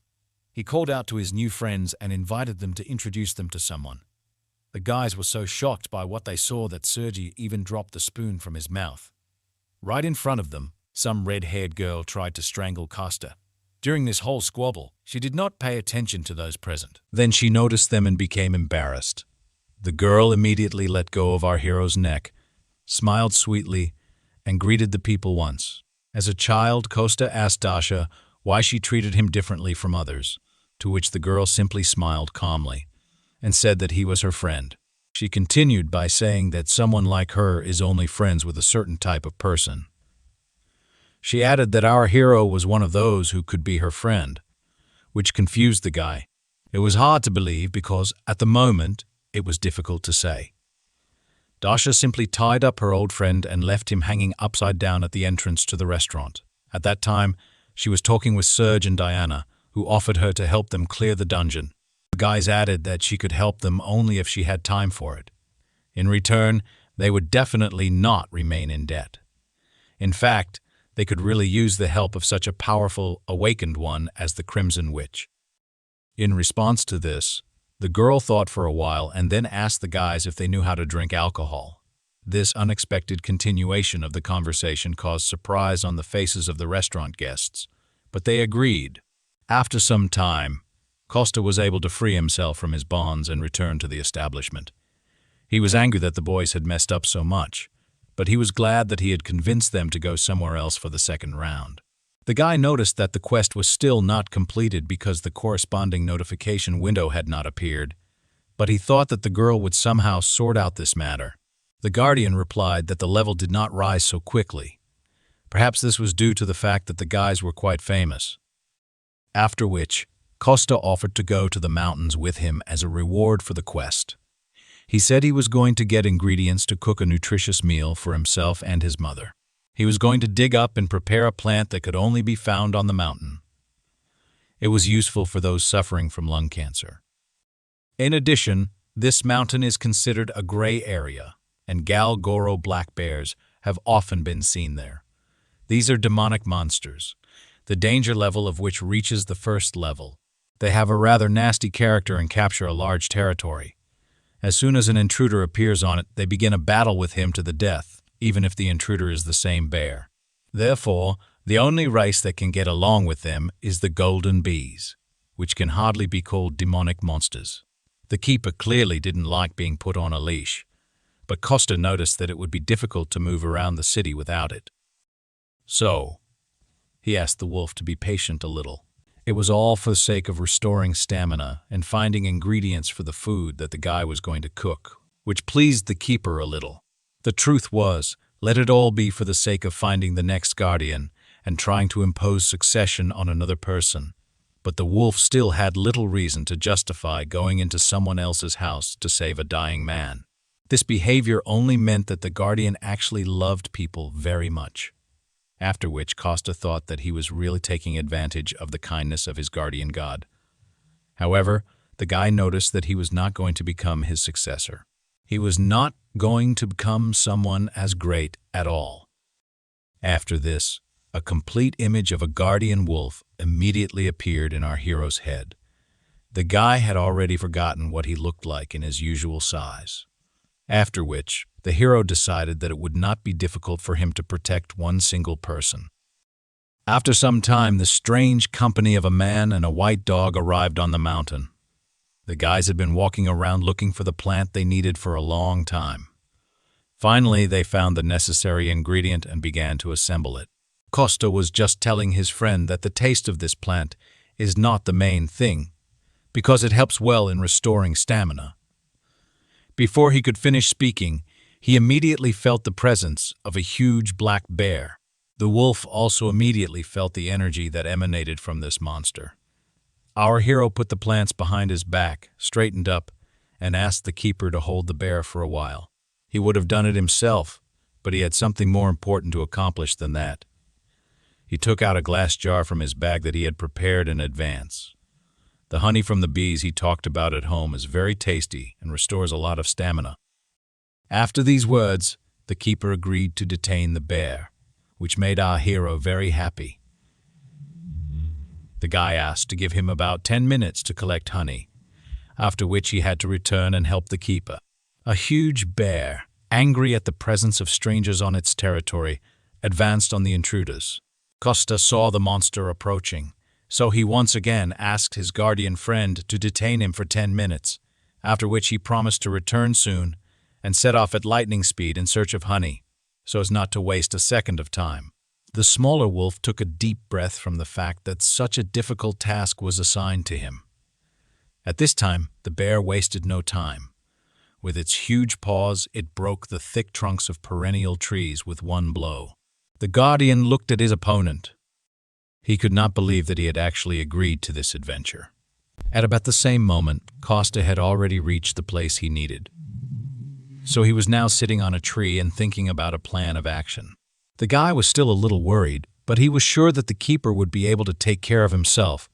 He called out to his new friends and invited them to introduce them to someone. The guys were so shocked by what they saw that Sergi even dropped the spoon from his mouth. Right in front of them, some red-haired girl tried to strangle Costa. During this whole squabble, she did not pay attention to those present. Then she noticed them and became embarrassed. The girl immediately let go of our hero's neck, smiled sweetly, and greeted the people once. As a child, Costa asked Dasha why she treated him differently from others, to which the girl simply smiled calmly and said that he was her friend. She continued by saying that someone like her is only friends with a certain type of person. She added that our hero was one of those who could be her friend, which confused the guy. It was hard to believe because, at the moment, it was difficult to say. Dasha simply tied up her old friend and left him hanging upside down at the entrance to the restaurant. At that time, she was talking with Serge and Diana, who offered her to help them clear the dungeon. The guys added that she could help them only if she had time for it. In return, they would definitely not remain in debt. In fact, they could really use the help of such a powerful, awakened one as the Crimson Witch. In response to this, the girl thought for a while and then asked the guys if they knew how to drink alcohol. This unexpected continuation of the conversation caused surprise on the faces of the restaurant guests, but they agreed. After some time, Costa was able to free himself from his bonds and return to the establishment. He was angry that the boys had messed up so much, but he was glad that he had convinced them to go somewhere else for the second round. The guy noticed that the quest was still not completed because the corresponding notification window had not appeared, but he thought that the girl would somehow sort out this matter. The Guardian replied that the level did not rise so quickly. Perhaps this was due to the fact that the guys were quite famous. After which, Costa offered to go to the mountains with him as a reward for the quest. He said he was going to get ingredients to cook a nutritious meal for himself and his mother. He was going to dig up and prepare a plant that could only be found on the mountain. It was useful for those suffering from lung cancer. In addition, this mountain is considered a gray area, and Galgoro black bears have often been seen there. These are demonic monsters, the danger level of which reaches the first level. They have a rather nasty character and capture a large territory. As soon as an intruder appears on it, they begin a battle with him to the death, even if the intruder is the same bear. Therefore, the only race that can get along with them is the golden bees, which can hardly be called demonic monsters. The keeper clearly didn't like being put on a leash, but Costa noticed that it would be difficult to move around the city without it. So, he asked the wolf to be patient a little. It was all for the sake of restoring stamina and finding ingredients for the food that the guy was going to cook, which pleased the keeper a little. The truth was, let it all be for the sake of finding the next guardian and trying to impose succession on another person. But the wolf still had little reason to justify going into someone else's house to save a dying man. This behavior only meant that the guardian actually loved people very much. After which Costa thought that he was really taking advantage of the kindness of his guardian god. However, the guy noticed that he was not going to become his successor. He was not going to become someone as great at all. After this, a complete image of a guardian wolf immediately appeared in our hero's head. The guy had already forgotten what he looked like in his usual size. After which, the hero decided that it would not be difficult for him to protect one single person. After some time, the strange company of a man and a white dog arrived on the mountain. The guys had been walking around looking for the plant they needed for a long time. Finally, they found the necessary ingredient and began to assemble it. Costa was just telling his friend that the taste of this plant is not the main thing, because it helps well in restoring stamina. Before he could finish speaking, he immediately felt the presence of a huge black bear. The wolf also immediately felt the energy that emanated from this monster. Our hero put the plants behind his back, straightened up, and asked the keeper to hold the bear for a while. He would have done it himself, but he had something more important to accomplish than that. He took out a glass jar from his bag that he had prepared in advance. The honey from the bees he talked about at home is very tasty and restores a lot of stamina. After these words, the keeper agreed to detain the bear, which made our hero very happy. The guy asked to give him about 10 minutes to collect honey, after which he had to return and help the keeper. A huge bear, angry at the presence of strangers on its territory, advanced on the intruders. Costa saw the monster approaching, so he once again asked his guardian friend to detain him for 10 minutes, after which he promised to return soon and set off at lightning speed in search of honey, so as not to waste a second of time. The smaller wolf took a deep breath from the fact that such a difficult task was assigned to him. At this time, the bear wasted no time. With its huge paws, it broke the thick trunks of perennial trees with one blow. The guardian looked at his opponent. He could not believe that he had actually agreed to this adventure. At about the same moment, Costa had already reached the place he needed. So he was now sitting on a tree and thinking about a plan of action. The guy was still a little worried, but he was sure that the keeper would be able to take care of himself,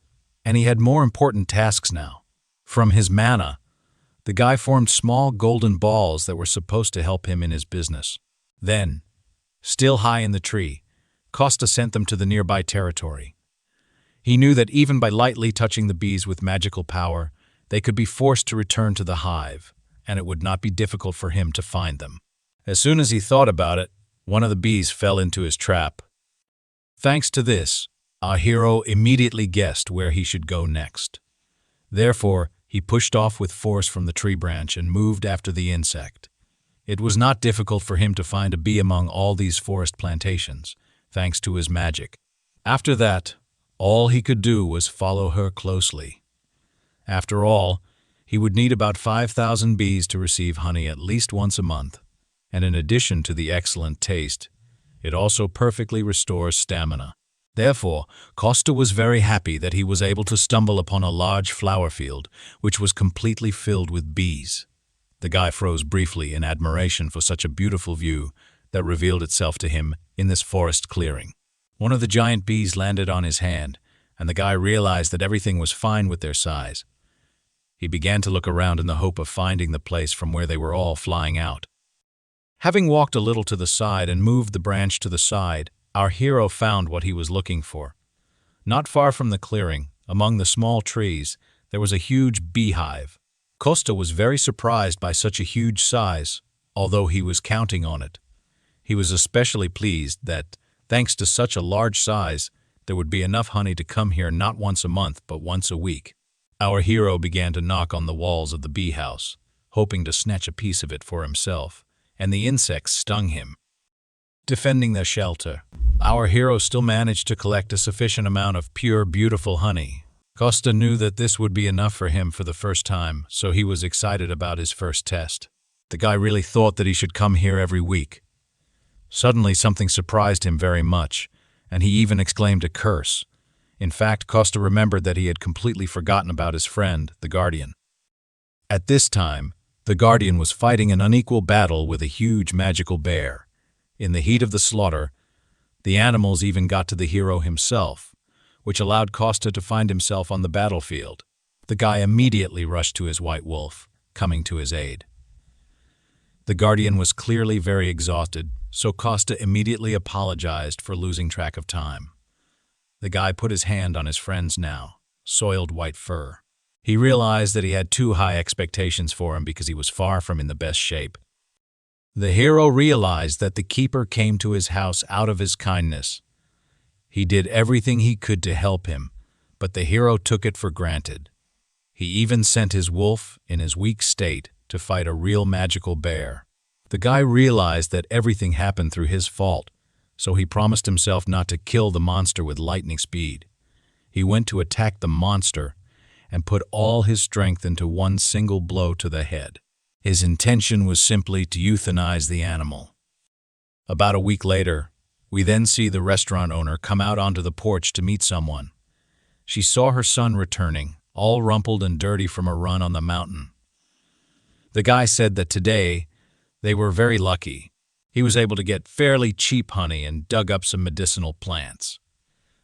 and he had more important tasks now. From his mana, the guy formed small golden balls that were supposed to help him in his business. Then, still high in the tree, Costa sent them to the nearby territory. He knew that even by lightly touching the bees with magical power, they could be forced to return to the hive, and it would not be difficult for him to find them. As soon as he thought about it, one of the bees fell into his trap. Thanks to this, our hero immediately guessed where he should go next. Therefore, he pushed off with force from the tree branch and moved after the insect. It was not difficult for him to find a bee among all these forest plantations, thanks to his magic. After that, all he could do was follow her closely. After all, he would need about 5,000 bees to receive honey at least once a month, and in addition to the excellent taste, it also perfectly restores stamina. Therefore, Costa was very happy that he was able to stumble upon a large flower field, which was completely filled with bees. The guy froze briefly in admiration for such a beautiful view that revealed itself to him in this forest clearing. One of the giant bees landed on his hand, and the guy realized that everything was fine with their size. He began to look around in the hope of finding the place from where they were all flying out. Having walked a little to the side and moved the branch to the side, our hero found what he was looking for. Not far from the clearing, among the small trees, there was a huge beehive. Costa was very surprised by such a huge size, although he was counting on it. He was especially pleased that, thanks to such a large size, there would be enough honey to come here not once a month but once a week. Our hero began to knock on the walls of the bee house, hoping to snatch a piece of it for himself, and the insects stung him. Defending their shelter, our hero still managed to collect a sufficient amount of pure, beautiful honey. Costa knew that this would be enough for him for the first time, so he was excited about his first test. The guy really thought that he should come here every week. Suddenly, something surprised him very much, and he even exclaimed a curse. In fact, Costa remembered that he had completely forgotten about his friend, the Guardian. At this time, the Guardian was fighting an unequal battle with a huge magical bear. In the heat of the slaughter, the animals even got to the hero himself, which allowed Costa to find himself on the battlefield. The guy immediately rushed to his white wolf, coming to his aid. The Guardian was clearly very exhausted, so Costa immediately apologized for losing track of time. The guy put his hand on his friend's now soiled white fur. He realized that he had too high expectations for him because he was far from in the best shape. The hero realized that the keeper came to his house out of his kindness. He did everything he could to help him, but the hero took it for granted. He even sent his wolf, in his weak state, to fight a real magical bear. The guy realized that everything happened through his fault, so he promised himself not to kill the monster with lightning speed. He went to attack the monster and put all his strength into one single blow to the head. His intention was simply to euthanize the animal. About a week later, we then see the restaurant owner come out onto the porch to meet someone. She saw her son returning, all rumpled and dirty from a run on the mountain. The guy said that today they were very lucky. He was able to get fairly cheap honey and dug up some medicinal plants.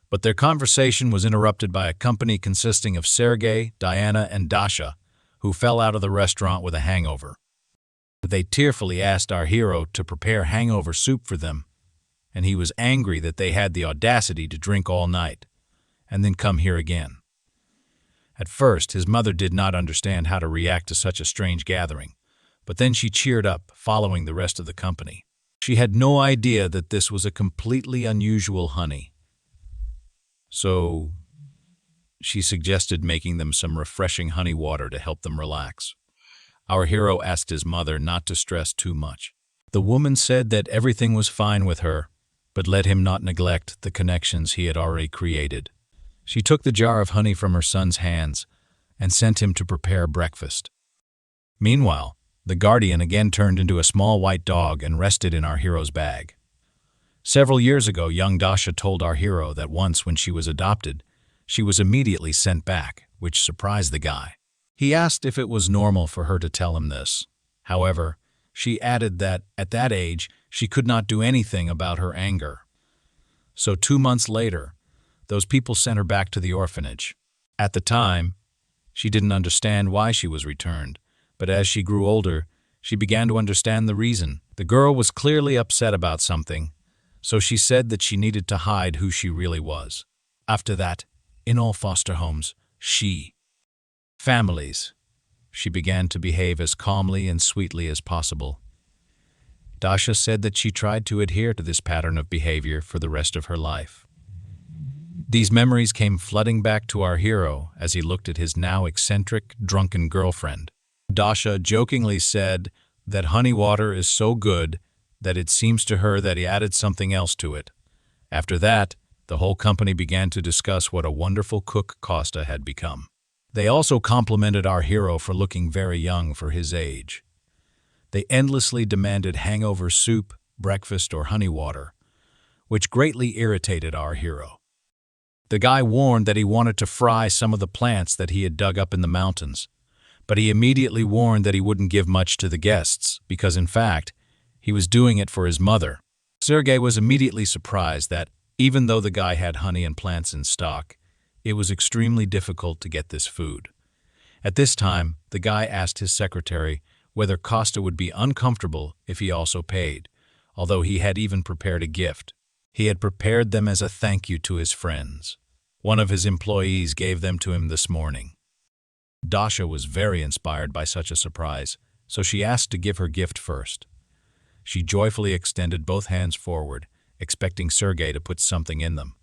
But their conversation was interrupted by a company consisting of Sergei, Diana, and Dasha, who fell out of the restaurant with a hangover. They tearfully asked our hero to prepare hangover soup for them, and he was angry that they had the audacity to drink all night, and then come here again. At first, his mother did not understand how to react to such a strange gathering, but then she cheered up, following the rest of the company. She had no idea that this was a completely unusual honey. So she suggested making them some refreshing honey water to help them relax. Our hero asked his mother not to stress too much. The woman said that everything was fine with her, but let him not neglect the connections he had already created. She took the jar of honey from her son's hands and sent him to prepare breakfast. Meanwhile, the guardian again turned into a small white dog and rested in our hero's bag. Several years ago, young Dasha told our hero that once when she was adopted, she was immediately sent back, which surprised the guy. He asked if it was normal for her to tell him this. However, she added that at that age, she could not do anything about her anger. So 2 months later, those people sent her back to the orphanage. At the time, she didn't understand why she was returned, but as she grew older, she began to understand the reason. The girl was clearly upset about something, so she said that she needed to hide who she really was. After that, in all foster homes, families, she began to behave as calmly and sweetly as possible. Dasha said that she tried to adhere to this pattern of behavior for the rest of her life. These memories came flooding back to our hero as he looked at his now eccentric, drunken girlfriend. Dasha jokingly said that honey water is so good that it seems to her that he added something else to it. After that, the whole company began to discuss what a wonderful cook Costa had become. They also complimented our hero for looking very young for his age. They endlessly demanded hangover soup, breakfast, or honey water, which greatly irritated our hero. The guy warned that he wanted to fry some of the plants that he had dug up in the mountains, but he immediately warned that he wouldn't give much to the guests because, in fact, he was doing it for his mother. Sergei was immediately surprised that, even though the guy had honey and plants in stock, it was extremely difficult to get this food. At this time, the guy asked his secretary whether Costa would be uncomfortable if he also paid, although he had even prepared a gift. He had prepared them as a thank you to his friends. One of his employees gave them to him this morning. Dasha was very inspired by such a surprise, so she asked to give her gift first. She joyfully extended both hands forward, expecting Sergei to put something in them.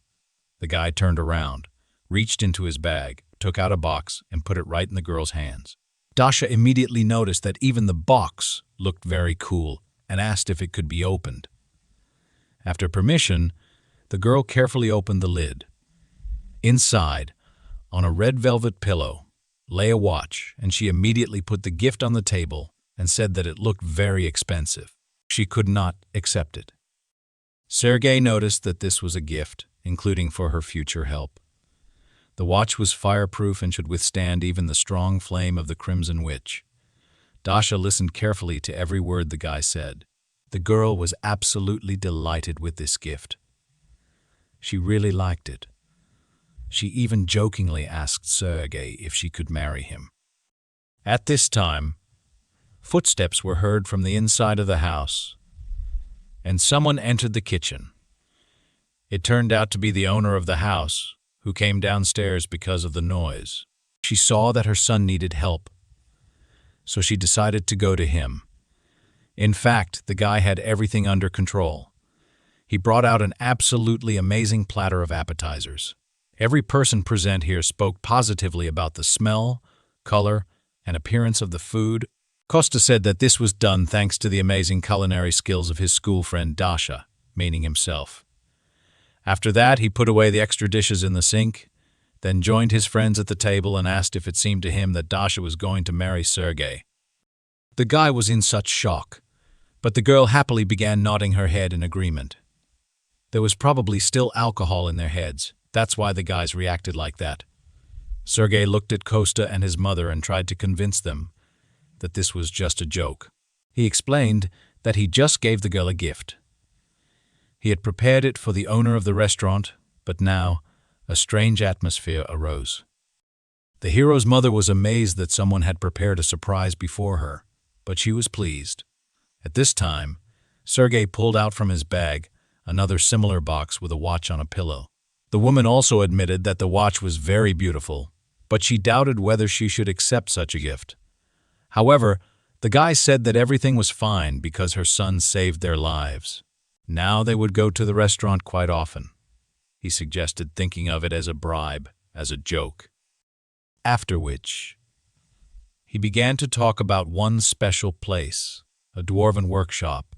The guy turned around, reached into his bag, took out a box, and put it right in the girl's hands. Dasha immediately noticed that even the box looked very cool and asked if it could be opened. After permission, the girl carefully opened the lid. Inside, on a red velvet pillow, lay a watch, and she immediately put the gift on the table and said that it looked very expensive. She could not accept it. Sergei noticed that this was a gift, including for her future help. The watch was fireproof and should withstand even the strong flame of the Crimson Witch. Dasha listened carefully to every word the guy said. The girl was absolutely delighted with this gift. She really liked it. She even jokingly asked Sergei if she could marry him. At this time, footsteps were heard from the inside of the house, and someone entered the kitchen. It turned out to be the owner of the house, who came downstairs because of the noise. She saw that her son needed help, so she decided to go to him. In fact, the guy had everything under control. He brought out an absolutely amazing platter of appetizers. Every person present here spoke positively about the smell, color, and appearance of the food. Costa said that this was done thanks to the amazing culinary skills of his school friend Dasha, meaning himself. After that, he put away the extra dishes in the sink, then joined his friends at the table and asked if it seemed to him that Dasha was going to marry Sergei. The guy was in such shock, but the girl happily began nodding her head in agreement. There was probably still alcohol in their heads. That's why the guys reacted like that. Sergei looked at Costa and his mother and tried to convince them that this was just a joke. He explained that he just gave the girl a gift. He had prepared it for the owner of the restaurant, but now a strange atmosphere arose. The hero's mother was amazed that someone had prepared a surprise before her, but she was pleased. At this time, Sergei pulled out from his bag another similar box with a watch on a pillow. The woman also admitted that the watch was very beautiful, but she doubted whether she should accept such a gift. However, the guy said that everything was fine because her son saved their lives. Now they would go to the restaurant quite often. He suggested thinking of it as a bribe, as a joke. After which, he began to talk about one special place, a dwarven workshop.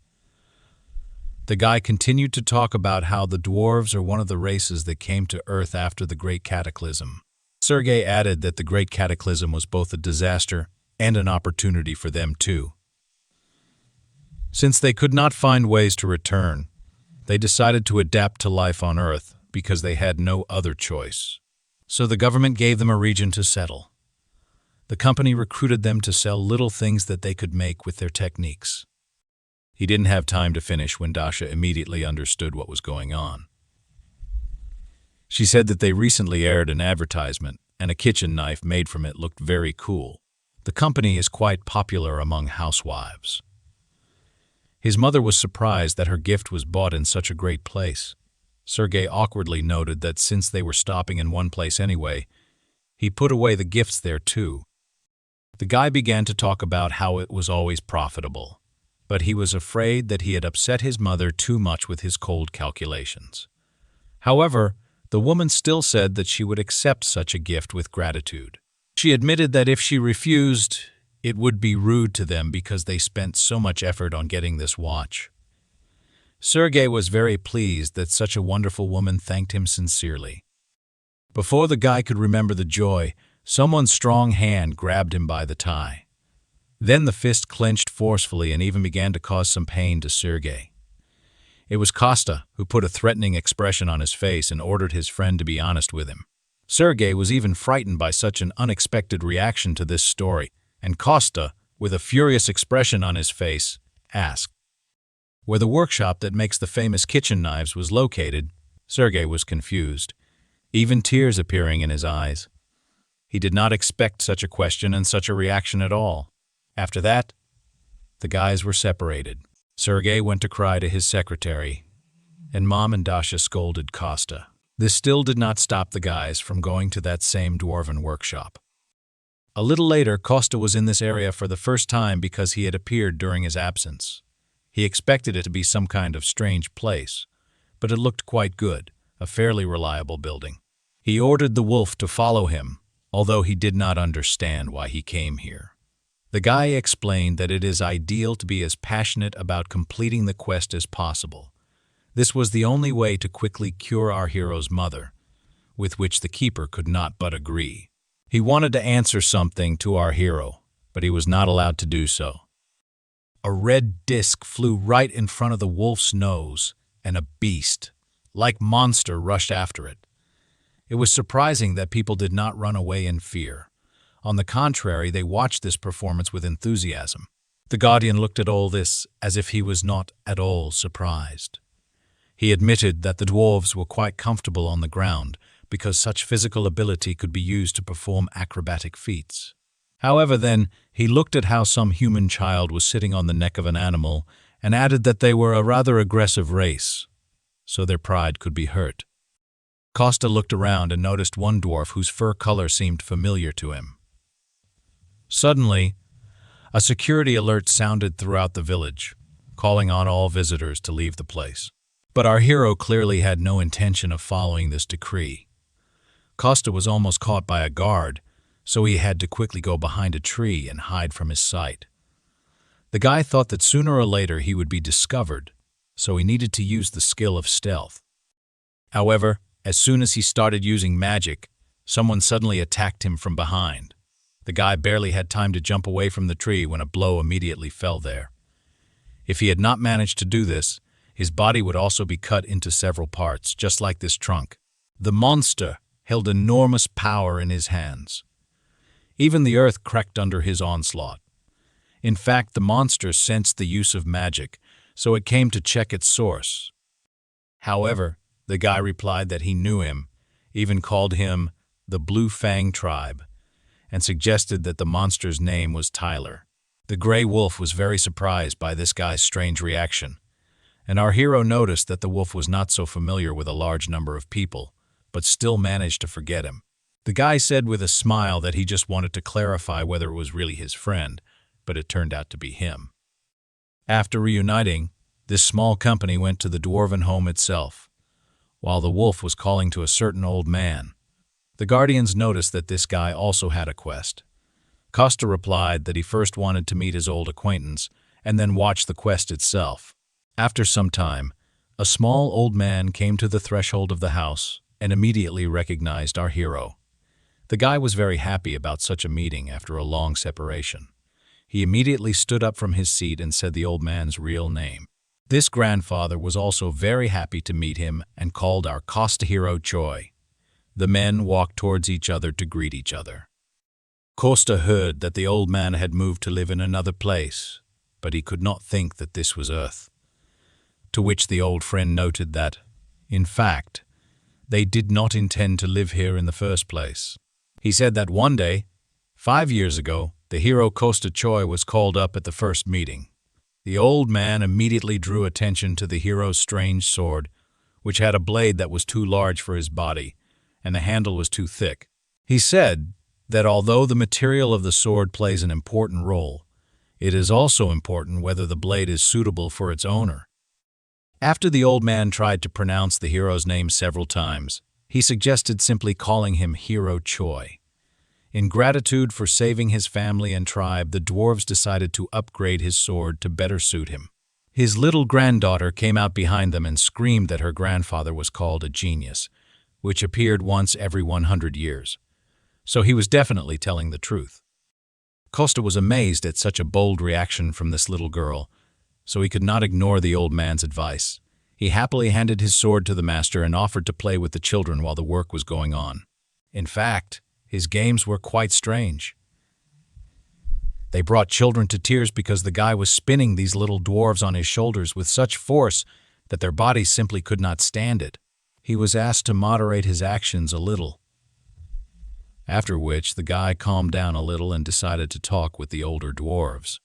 The guy continued to talk about how the dwarves are one of the races that came to Earth after the Great Cataclysm. Sergei added that the Great Cataclysm was both a disaster and an opportunity for them too. Since they could not find ways to return, they decided to adapt to life on Earth because they had no other choice. So the government gave them a region to settle. The company recruited them to sell little things that they could make with their techniques. He didn't have time to finish when Dasha immediately understood what was going on. She said that they recently aired an advertisement, and a kitchen knife made from it looked very cool. The company is quite popular among housewives. His mother was surprised that her gift was bought in such a great place. Sergei awkwardly noted that since they were stopping in one place anyway, he put away the gifts there too. The guy began to talk about how it was always profitable, but he was afraid that he had upset his mother too much with his cold calculations. However, the woman still said that she would accept such a gift with gratitude. She admitted that if she refused, it would be rude to them because they spent so much effort on getting this watch. Sergei was very pleased that such a wonderful woman thanked him sincerely. Before the guy could remember the joy, someone's strong hand grabbed him by the tie. Then the fist clenched forcefully and even began to cause some pain to Sergei. It was Costa who put a threatening expression on his face and ordered his friend to be honest with him. Sergei was even frightened by such an unexpected reaction to this story, and Costa, with a furious expression on his face, asked where the workshop that makes the famous kitchen knives was located. Sergei was confused, even tears appearing in his eyes. He did not expect such a question and such a reaction at all. After that, the guys were separated. Sergei went to cry to his secretary, and Mom and Dasha scolded Costa. This still did not stop the guys from going to that same dwarven workshop. A little later, Costa was in this area for the first time because he had appeared during his absence. He expected it to be some kind of strange place, but it looked quite good, a fairly reliable building. He ordered the wolf to follow him, although he did not understand why he came here. The guy explained that it is ideal to be as passionate about completing the quest as possible. This was the only way to quickly cure our hero's mother, with which the keeper could not but agree. He wanted to answer something to our hero, but he was not allowed to do so. A red disc flew right in front of the wolf's nose, and a beast, like monster, rushed after it. It was surprising that people did not run away in fear. On the contrary, they watched this performance with enthusiasm. The Guardian looked at all this as if he was not at all surprised. He admitted that the dwarves were quite comfortable on the ground because such physical ability could be used to perform acrobatic feats. However, then, he looked at how some human child was sitting on the neck of an animal and added that they were a rather aggressive race, so their pride could be hurt. Costa looked around and noticed one dwarf whose fur color seemed familiar to him. Suddenly, a security alert sounded throughout the village, calling on all visitors to leave the place. But our hero clearly had no intention of following this decree. Costa was almost caught by a guard, so he had to quickly go behind a tree and hide from his sight. The guy thought that sooner or later he would be discovered, so he needed to use the skill of stealth. However, as soon as he started using magic, someone suddenly attacked him from behind. The guy barely had time to jump away from the tree when a blow immediately fell there. If he had not managed to do this, his body would also be cut into several parts, just like this trunk. The monster held enormous power in his hands. Even the earth cracked under his onslaught. In fact, the monster sensed the use of magic, so it came to check its source. However, the guy replied that he knew him, even called him the Blue Fang Tribe, and suggested that the monster's name was Tyler. The gray wolf was very surprised by this guy's strange reaction, and our hero noticed that the wolf was not so familiar with a large number of people, but still managed to forget him. The guy said with a smile that he just wanted to clarify whether it was really his friend, but it turned out to be him. After reuniting, this small company went to the dwarven home itself. While the wolf was calling to a certain old man, the guardians noticed that this guy also had a quest. Costa replied that he first wanted to meet his old acquaintance and then watch the quest itself. After some time, a small old man came to the threshold of the house and immediately recognized our hero. The guy was very happy about such a meeting after a long separation. He immediately stood up from his seat and said the old man's real name. This grandfather was also very happy to meet him and called our Costa hero Choi. The men walked towards each other to greet each other. Costa heard that the old man had moved to live in another place, but he could not think that this was Earth. To which the old friend noted that, in fact, they did not intend to live here in the first place. He said that one day, 5 years ago, the hero Costa Choi was called up at the first meeting. The old man immediately drew attention to the hero's strange sword, which had a blade that was too large for his body, and the handle was too thick. He said that although the material of the sword plays an important role, it is also important whether the blade is suitable for its owner. After the old man tried to pronounce the hero's name several times, he suggested simply calling him Hero Choi. In gratitude for saving his family and tribe, the dwarves decided to upgrade his sword to better suit him. His little granddaughter came out behind them and screamed that her grandfather was called a genius, which appeared once every 100 years. So he was definitely telling the truth. Costa was amazed at such a bold reaction from this little girl, so he could not ignore the old man's advice. He happily handed his sword to the master and offered to play with the children while the work was going on. In fact, his games were quite strange. They brought children to tears because the guy was spinning these little dwarves on his shoulders with such force that their bodies simply could not stand it. He was asked to moderate his actions a little, after which the guy calmed down a little and decided to talk with the older dwarves.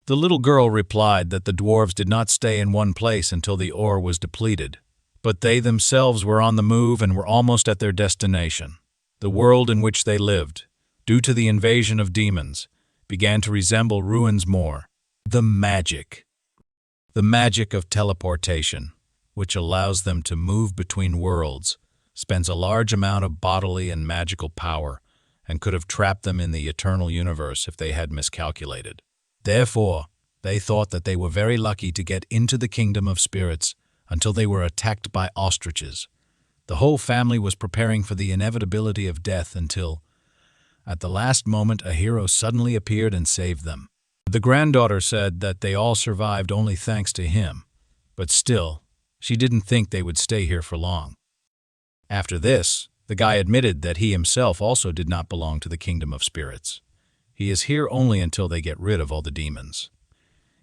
The little girl replied that the dwarves did not stay in one place until the ore was depleted, but they themselves were on the move and were almost at their destination. The world in which they lived, due to the invasion of demons, began to resemble ruins more. The magic of teleportation, which allows them to move between worlds, spends a large amount of bodily and magical power and could have trapped them in the eternal universe if they had miscalculated. Therefore, they thought that they were very lucky to get into the kingdom of spirits until they were attacked by ostriches. The whole family was preparing for the inevitability of death until, at the last moment, a hero suddenly appeared and saved them. The granddaughter said that they all survived only thanks to him, but still, she didn't think they would stay here for long. After this, the guy admitted that he himself also did not belong to the kingdom of spirits. He is here only until they get rid of all the demons.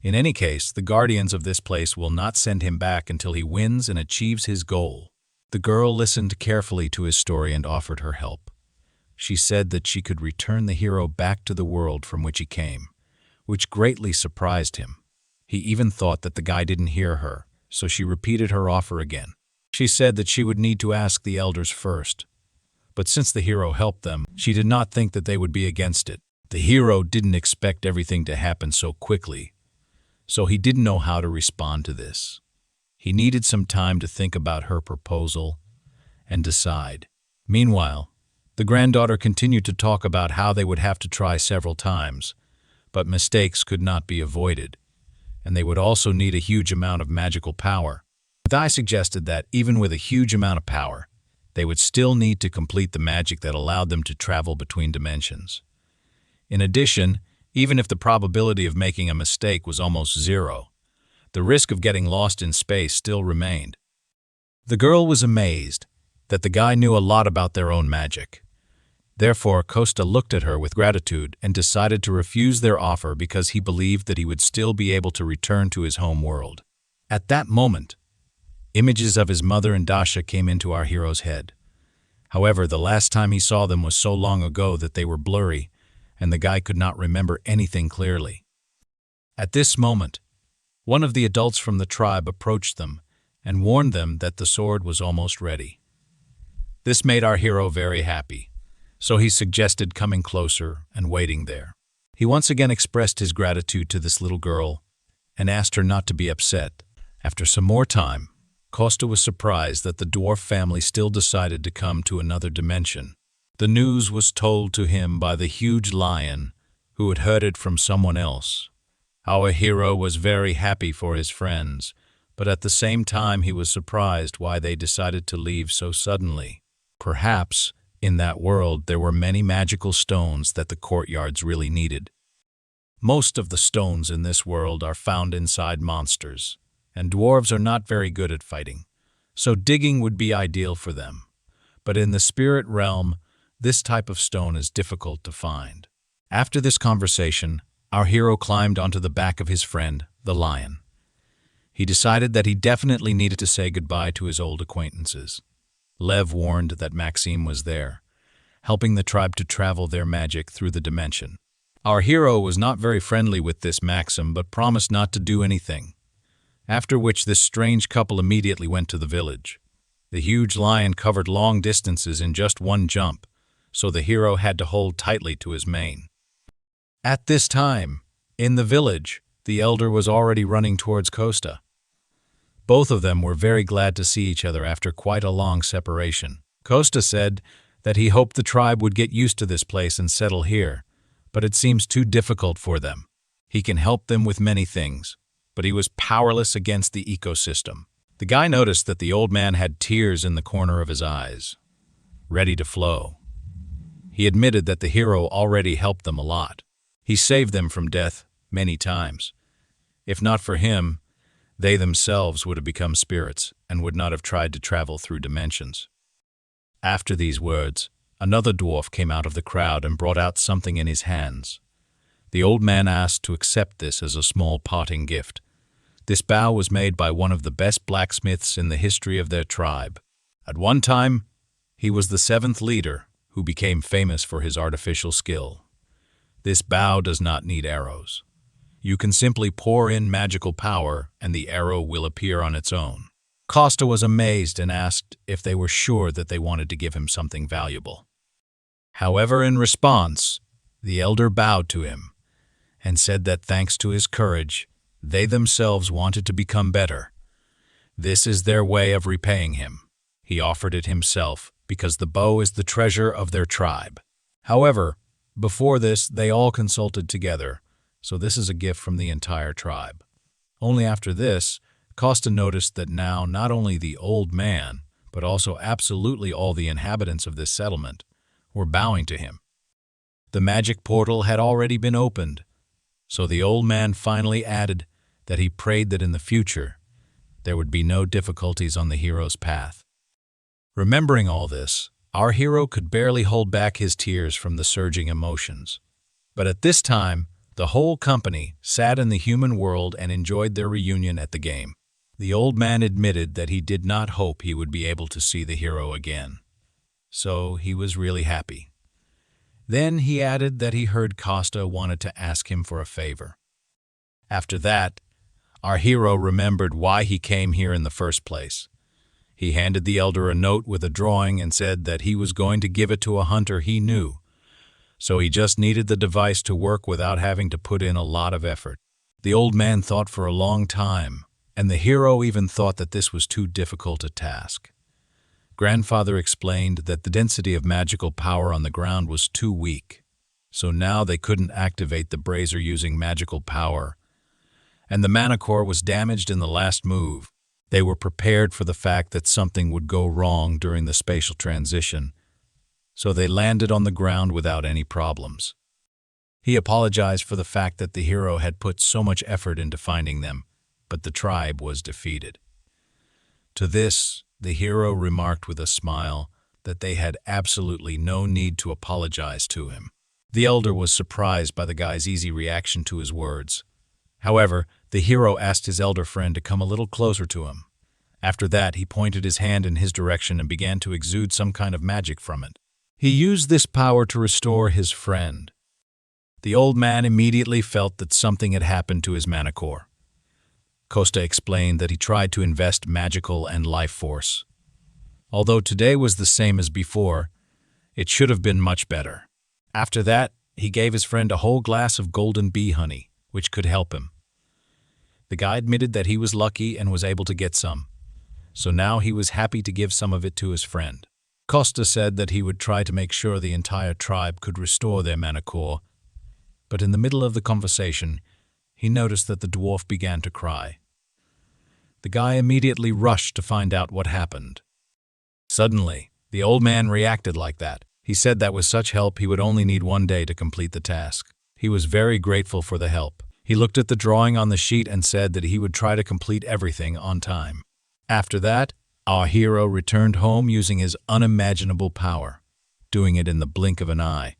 In any case, the guardians of this place will not send him back until he wins and achieves his goal. The girl listened carefully to his story and offered her help. She said that she could return the hero back to the world from which he came, which greatly surprised him. He even thought that the guy didn't hear her, so she repeated her offer again. She said that she would need to ask the elders first, but since the hero helped them, she did not think that they would be against it. The hero didn't expect everything to happen so quickly, so he didn't know how to respond to this. He needed some time to think about her proposal and decide. Meanwhile, The granddaughter continued to talk about how they would have to try several times, but mistakes could not be avoided, and they would also need a huge amount of magical power. But I suggested that even with a huge amount of power, they would still need to complete the magic that allowed them to travel between dimensions. In addition, even if the probability of making a mistake was almost zero, the risk of getting lost in space still remained. The girl was amazed that the guy knew a lot about their own magic. Therefore, Costa looked at her with gratitude and decided to refuse their offer because he believed that he would still be able to return to his home world. At that moment, images of his mother and Dasha came into our hero's head. However, the last time he saw them was so long ago that they were blurry, and the guy could not remember anything clearly. At this moment, one of the adults from the tribe approached them and warned them that the sword was almost ready. This made our hero very happy, so he suggested coming closer and waiting there. He once again expressed his gratitude to this little girl and asked her not to be upset. After some more time, Costa was surprised that the dwarf family still decided to come to another dimension. The news was told to him by the huge lion, who had heard it from someone else. Our hero was very happy for his friends, but at the same time he was surprised why they decided to leave so suddenly. Perhaps, in that world, there were many magical stones that the courtyards really needed. Most of the stones in this world are found inside monsters, and dwarves are not very good at fighting, so digging would be ideal for them. But in the spirit realm, this type of stone is difficult to find. After this conversation, our hero climbed onto the back of his friend, the lion. He decided that he definitely needed to say goodbye to his old acquaintances. Lev warned that Maxime was there, helping the tribe to travel their magic through the dimension. Our hero was not very friendly with this Maxim, but promised not to do anything, after which this strange couple immediately went to the village. The huge lion covered long distances in just one jump, so the hero had to hold tightly to his mane. At this time, in the village, the elder was already running towards Costa. Both of them were very glad to see each other after quite a long separation. Costa said that he hoped the tribe would get used to this place and settle here, but it seems too difficult for them. He can help them with many things, but he was powerless against the ecosystem. The guy noticed that the old man had tears in the corner of his eyes, ready to flow. He admitted that the hero already helped them a lot. He saved them from death many times. If not for him, they themselves would have become spirits and would not have tried to travel through dimensions. After these words, another dwarf came out of the crowd and brought out something in his hands. The old man asked to accept this as a small parting gift. This bow was made by one of the best blacksmiths in the history of their tribe. At one time, he was the 7th leader who became famous for his artificial skill. This bow does not need arrows. You can simply pour in magical power and the arrow will appear on its own. Costa was amazed and asked if they were sure that they wanted to give him something valuable. However, in response, the elder bowed to him and said that thanks to his courage, they themselves wanted to become better. This is their way of repaying him. He offered it himself because the bow is the treasure of their tribe. However, before this, they all consulted together, so this is a gift from the entire tribe. Only after this, Costa noticed that now not only the old man, but also absolutely all the inhabitants of this settlement were bowing to him. The magic portal had already been opened, so the old man finally added that he prayed that in the future there would be no difficulties on the hero's path. Remembering all this, our hero could barely hold back his tears from the surging emotions. But at this time, the whole company sat in the human world and enjoyed their reunion at the game. The old man admitted that he did not hope he would be able to see the hero again, so he was really happy. Then he added that he heard Costa wanted to ask him for a favor. After that, our hero remembered why he came here in the first place. He handed the elder a note with a drawing and said that he was going to give it to a hunter he knew, so he just needed the device to work without having to put in a lot of effort. The old man thought for a long time, and the hero even thought that this was too difficult a task. Grandfather explained that the density of magical power on the ground was too weak, so now they couldn't activate the brazier using magical power, and the mana core was damaged in the last move. They were prepared for the fact that something would go wrong during the spatial transition, so they landed on the ground without any problems. He apologized for the fact that the hero had put so much effort into finding them, but the tribe was defeated. To this, the hero remarked with a smile that they had absolutely no need to apologize to him. The elder was surprised by the guy's easy reaction to his words. However, the hero asked his elder friend to come a little closer to him. After that, he pointed his hand in his direction and began to exude some kind of magic from it. He used this power to restore his friend. The old man immediately felt that something had happened to his mana core. Costa explained that he tried to invest magical and life force. Although today was the same as before, it should have been much better. After that, he gave his friend a whole glass of golden bee honey, which could help him. The guy admitted that he was lucky and was able to get some, so now he was happy to give some of it to his friend. Costa said that he would try to make sure the entire tribe could restore their mana core, but in the middle of the conversation, he noticed that the dwarf began to cry. The guy immediately rushed to find out what happened. Suddenly, the old man reacted like that. He said that with such help he would only need 1 day to complete the task. He was very grateful for the help. He looked at the drawing on the sheet and said that he would try to complete everything on time. After that, our hero returned home using his unimaginable power, doing it in the blink of an eye.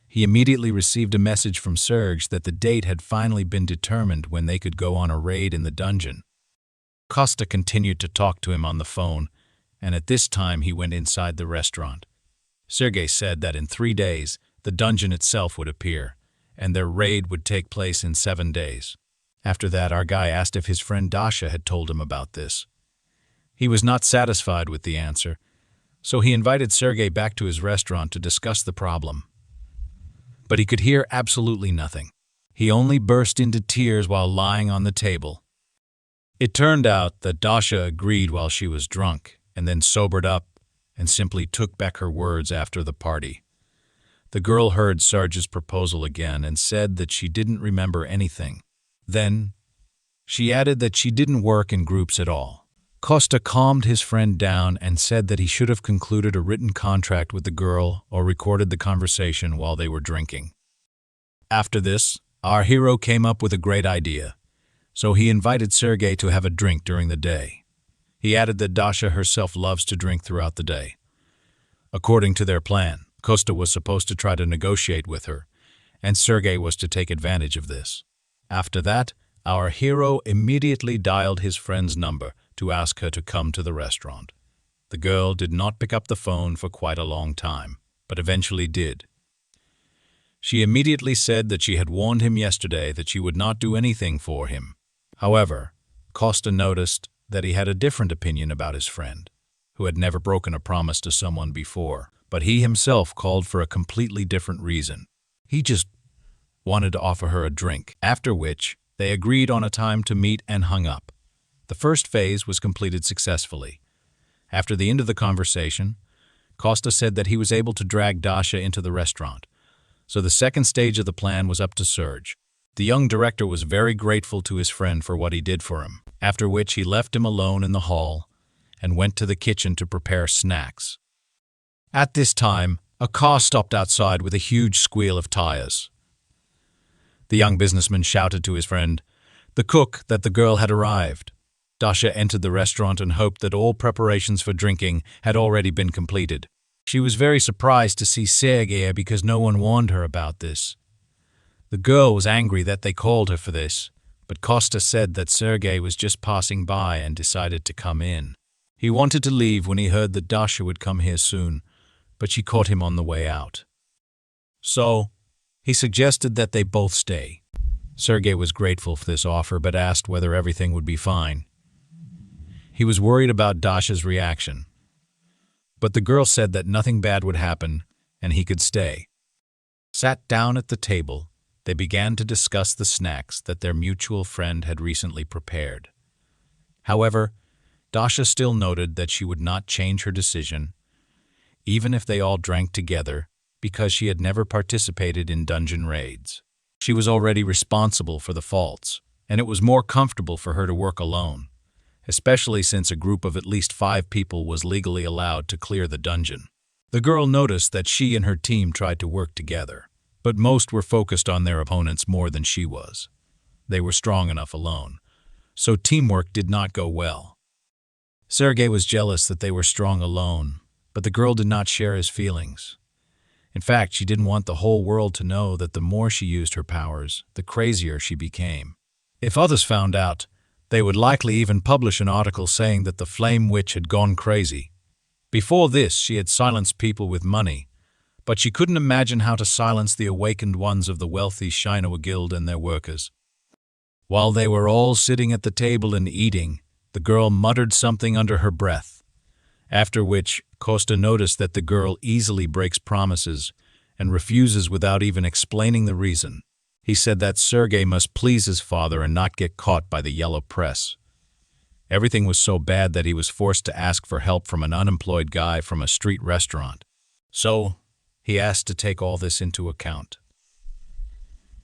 He immediately received a message from Serge that the date had finally been determined when they could go on a raid in the dungeon. Costa continued to talk to him on the phone, and at this time he went inside the restaurant. Sergei said that in 3 days, the dungeon itself would appear, and their raid would take place in 7 days. After that, our guy asked if his friend Dasha had told him about this. He was not satisfied with the answer, so he invited Sergei back to his restaurant to discuss the problem. But he could hear absolutely nothing. He only burst into tears while lying on the table. It turned out that Dasha agreed while she was drunk, and then sobered up and simply took back her words after the party. The girl heard Serge's proposal again and said that she didn't remember anything. Then, she added that she didn't work in groups at all. Costa calmed his friend down and said that he should have concluded a written contract with the girl or recorded the conversation while they were drinking. After this, our hero came up with a great idea, so he invited Sergei to have a drink during the day. He added that Dasha herself loves to drink throughout the day. According to their plan, Costa was supposed to try to negotiate with her, and Sergei was to take advantage of this. After that, our hero immediately dialed his friend's number to ask her to come to the restaurant. The girl did not pick up the phone for quite a long time, but eventually did. She immediately said that she had warned him yesterday that she would not do anything for him. However, Costa noticed that he had a different opinion about his friend, who had never broken a promise to someone before, but he himself called for a completely different reason. He just wanted to offer her a drink, after which they agreed on a time to meet and hung up. The first phase was completed successfully. After the end of the conversation, Costa said that he was able to drag Dasha into the restaurant, so the second stage of the plan was up to Serge. The young director was very grateful to his friend for what he did for him, after which he left him alone in the hall and went to the kitchen to prepare snacks. At this time, a car stopped outside with a huge squeal of tires. The young businessman shouted to his friend, the cook, that the girl had arrived. Dasha entered the restaurant and hoped that all preparations for drinking had already been completed. She was very surprised to see Sergei because no one warned her about this. The girl was angry that they called her for this, but Costa said that Sergei was just passing by and decided to come in. He wanted to leave when he heard that Dasha would come here soon, but she caught him on the way out. So, he suggested that they both stay. Sergei was grateful for this offer but asked whether everything would be fine. He was worried about Dasha's reaction, but the girl said that nothing bad would happen and he could stay. Sat down at the table, they began to discuss the snacks that their mutual friend had recently prepared. However, Dasha still noted that she would not change her decision, even if they all drank together, because she had never participated in dungeon raids. She was already responsible for the faults, and it was more comfortable for her to work alone, especially since a group of at least 5 people was legally allowed to clear the dungeon. The girl noticed that she and her team tried to work together, but most were focused on their opponents more than she was. They were strong enough alone, so teamwork did not go well. Sergei was jealous that they were strong alone, but the girl did not share his feelings. In fact, she didn't want the whole world to know that the more she used her powers, the crazier she became. If others found out, they would likely even publish an article saying that the Flame Witch had gone crazy. Before this, she had silenced people with money, but she couldn't imagine how to silence the awakened ones of the wealthy Shinoa Guild and their workers. While they were all sitting at the table and eating, the girl muttered something under her breath, after which Costa noticed that the girl easily breaks promises and refuses without even explaining the reason. He said that Sergei must please his father and not get caught by the yellow press. Everything was so bad that he was forced to ask for help from an unemployed guy from a street restaurant. So, he asked to take all this into account.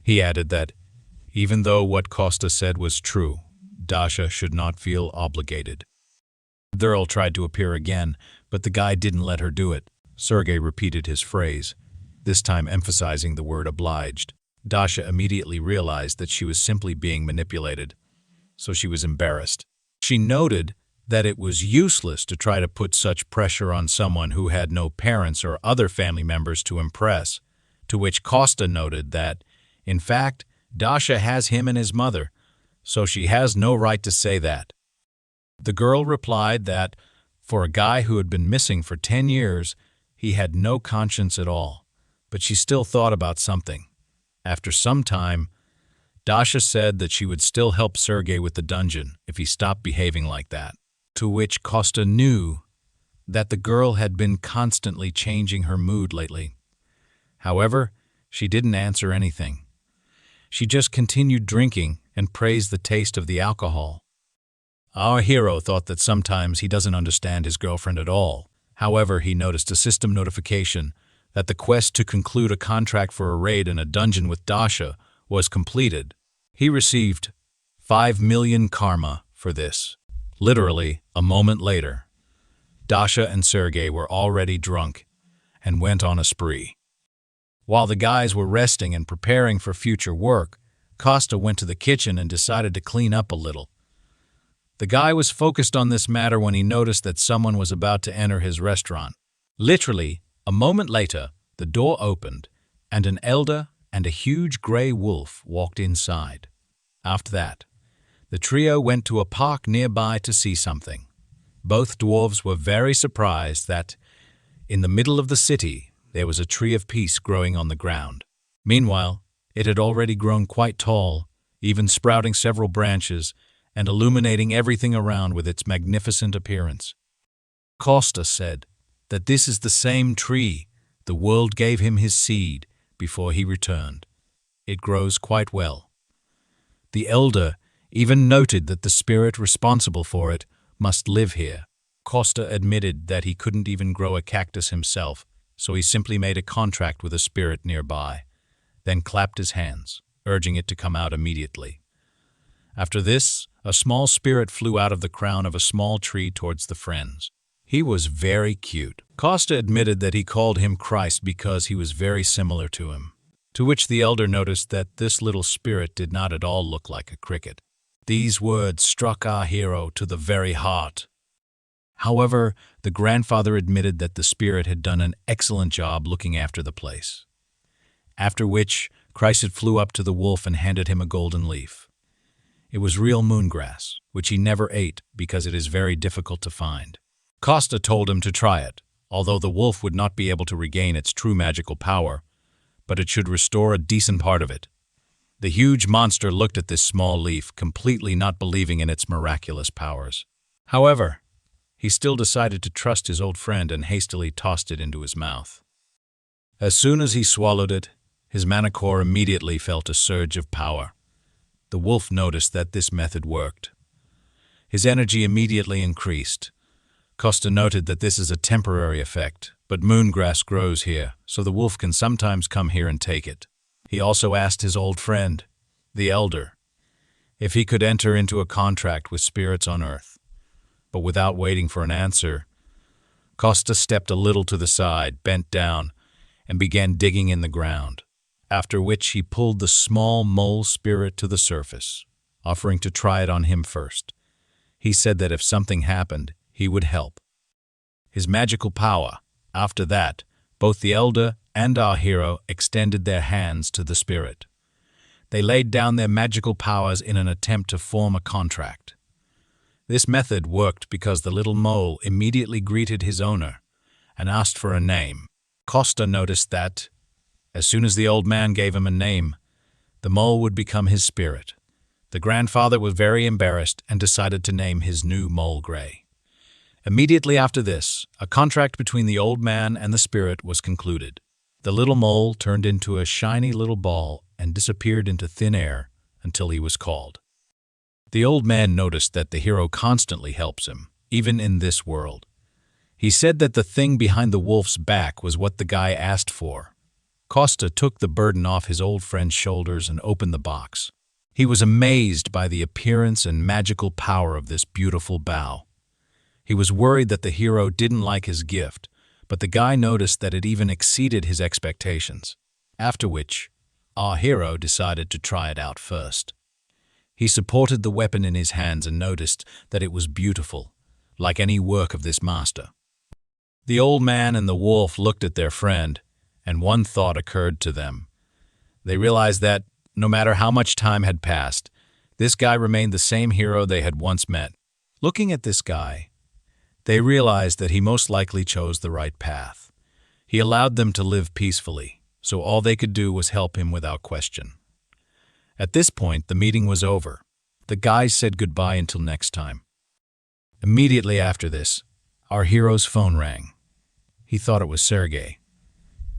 He added that, even though what Costa said was true, Dasha should not feel obligated. The girl tried to appear again, but the guy didn't let her do it. Sergei repeated his phrase, this time emphasizing the word obliged. Dasha immediately realized that she was simply being manipulated, so she was embarrassed. She noted that it was useless to try to put such pressure on someone who had no parents or other family members to impress, to which Costa noted that, in fact, Dasha has him and his mother, so she has no right to say that. The girl replied that, for a guy who had been missing for 10 years, he had no conscience at all, but she still thought about something. After some time, Dasha said that she would still help Sergei with the dungeon if he stopped behaving like that, to which Costa knew that the girl had been constantly changing her mood lately. However, she didn't answer anything. She just continued drinking and praised the taste of the alcohol. Our hero thought that sometimes he doesn't understand his girlfriend at all. However, he noticed a system notification that the quest to conclude a contract for a raid in a dungeon with Dasha was completed. He received 5 million karma for this. Literally, a moment later, Dasha and Sergei were already drunk and went on a spree. While the guys were resting and preparing for future work, Costa went to the kitchen and decided to clean up a little. The guy was focused on this matter when he noticed that someone was about to enter his restaurant. Literally, a moment later, the door opened, and an elder and a huge gray wolf walked inside. After that, the trio went to a park nearby to see something. Both dwarves were very surprised that, in the middle of the city, there was a tree of peace growing on the ground. Meanwhile, it had already grown quite tall, even sprouting several branches and illuminating everything around with its magnificent appearance. Costa said that this is the same tree the world gave him his seed before he returned. It grows quite well. The elder even noted that the spirit responsible for it must live here. Costa admitted that he couldn't even grow a cactus himself, so he simply made a contract with a spirit nearby, then clapped his hands, urging it to come out immediately. After this, a small spirit flew out of the crown of a small tree towards the friends. He was very cute. Costa admitted that he called him Christ because he was very similar to him, to which the elder noticed that this little spirit did not at all look like a cricket. These words struck our hero to the very heart. However, the grandfather admitted that the spirit had done an excellent job looking after the place. After which, Christ flew up to the wolf and handed him a golden leaf. It was real moongrass, which he never ate because it is very difficult to find. Costa told him to try it, although the wolf would not be able to regain its true magical power, but it should restore a decent part of it. The huge monster looked at this small leaf, completely not believing in its miraculous powers. However, he still decided to trust his old friend and hastily tossed it into his mouth. As soon as he swallowed it, his mana core immediately felt a surge of power. The wolf noticed that this method worked. His energy immediately increased. Costa noted that this is a temporary effect, but moongrass grows here, so the wolf can sometimes come here and take it. He also asked his old friend, the elder, if he could enter into a contract with spirits on earth. But without waiting for an answer, Costa stepped a little to the side, bent down, and began digging in the ground, after which he pulled the small mole spirit to the surface, offering to try it on him first. He said that if something happened, he would help. His magical power. After that, both the elder and our hero extended their hands to the spirit. They laid down their magical powers in an attempt to form a contract. This method worked because the little mole immediately greeted his owner and asked for a name. Costa noticed that, as soon as the old man gave him a name, the mole would become his spirit. The grandfather was very embarrassed and decided to name his new mole Gray. Immediately after this, a contract between the old man and the spirit was concluded. The little mole turned into a shiny little ball and disappeared into thin air until he was called. The old man noticed that the hero constantly helps him, even in this world. He said that the thing behind the wolf's back was what the guy asked for. Costa took the burden off his old friend's shoulders and opened the box. He was amazed by the appearance and magical power of this beautiful bow. He was worried that the hero didn't like his gift, but the guy noticed that it even exceeded his expectations. After which, our hero decided to try it out first. He supported the weapon in his hands and noticed that it was beautiful, like any work of this master. The old man and the wolf looked at their friend, and one thought occurred to them. They realized that, no matter how much time had passed, this guy remained the same hero they had once met. Looking at this guy, they realized that he most likely chose the right path. He allowed them to live peacefully, so all they could do was help him without question. At this point, the meeting was over. The guys said goodbye until next time. Immediately after this, our hero's phone rang. He thought it was Sergei.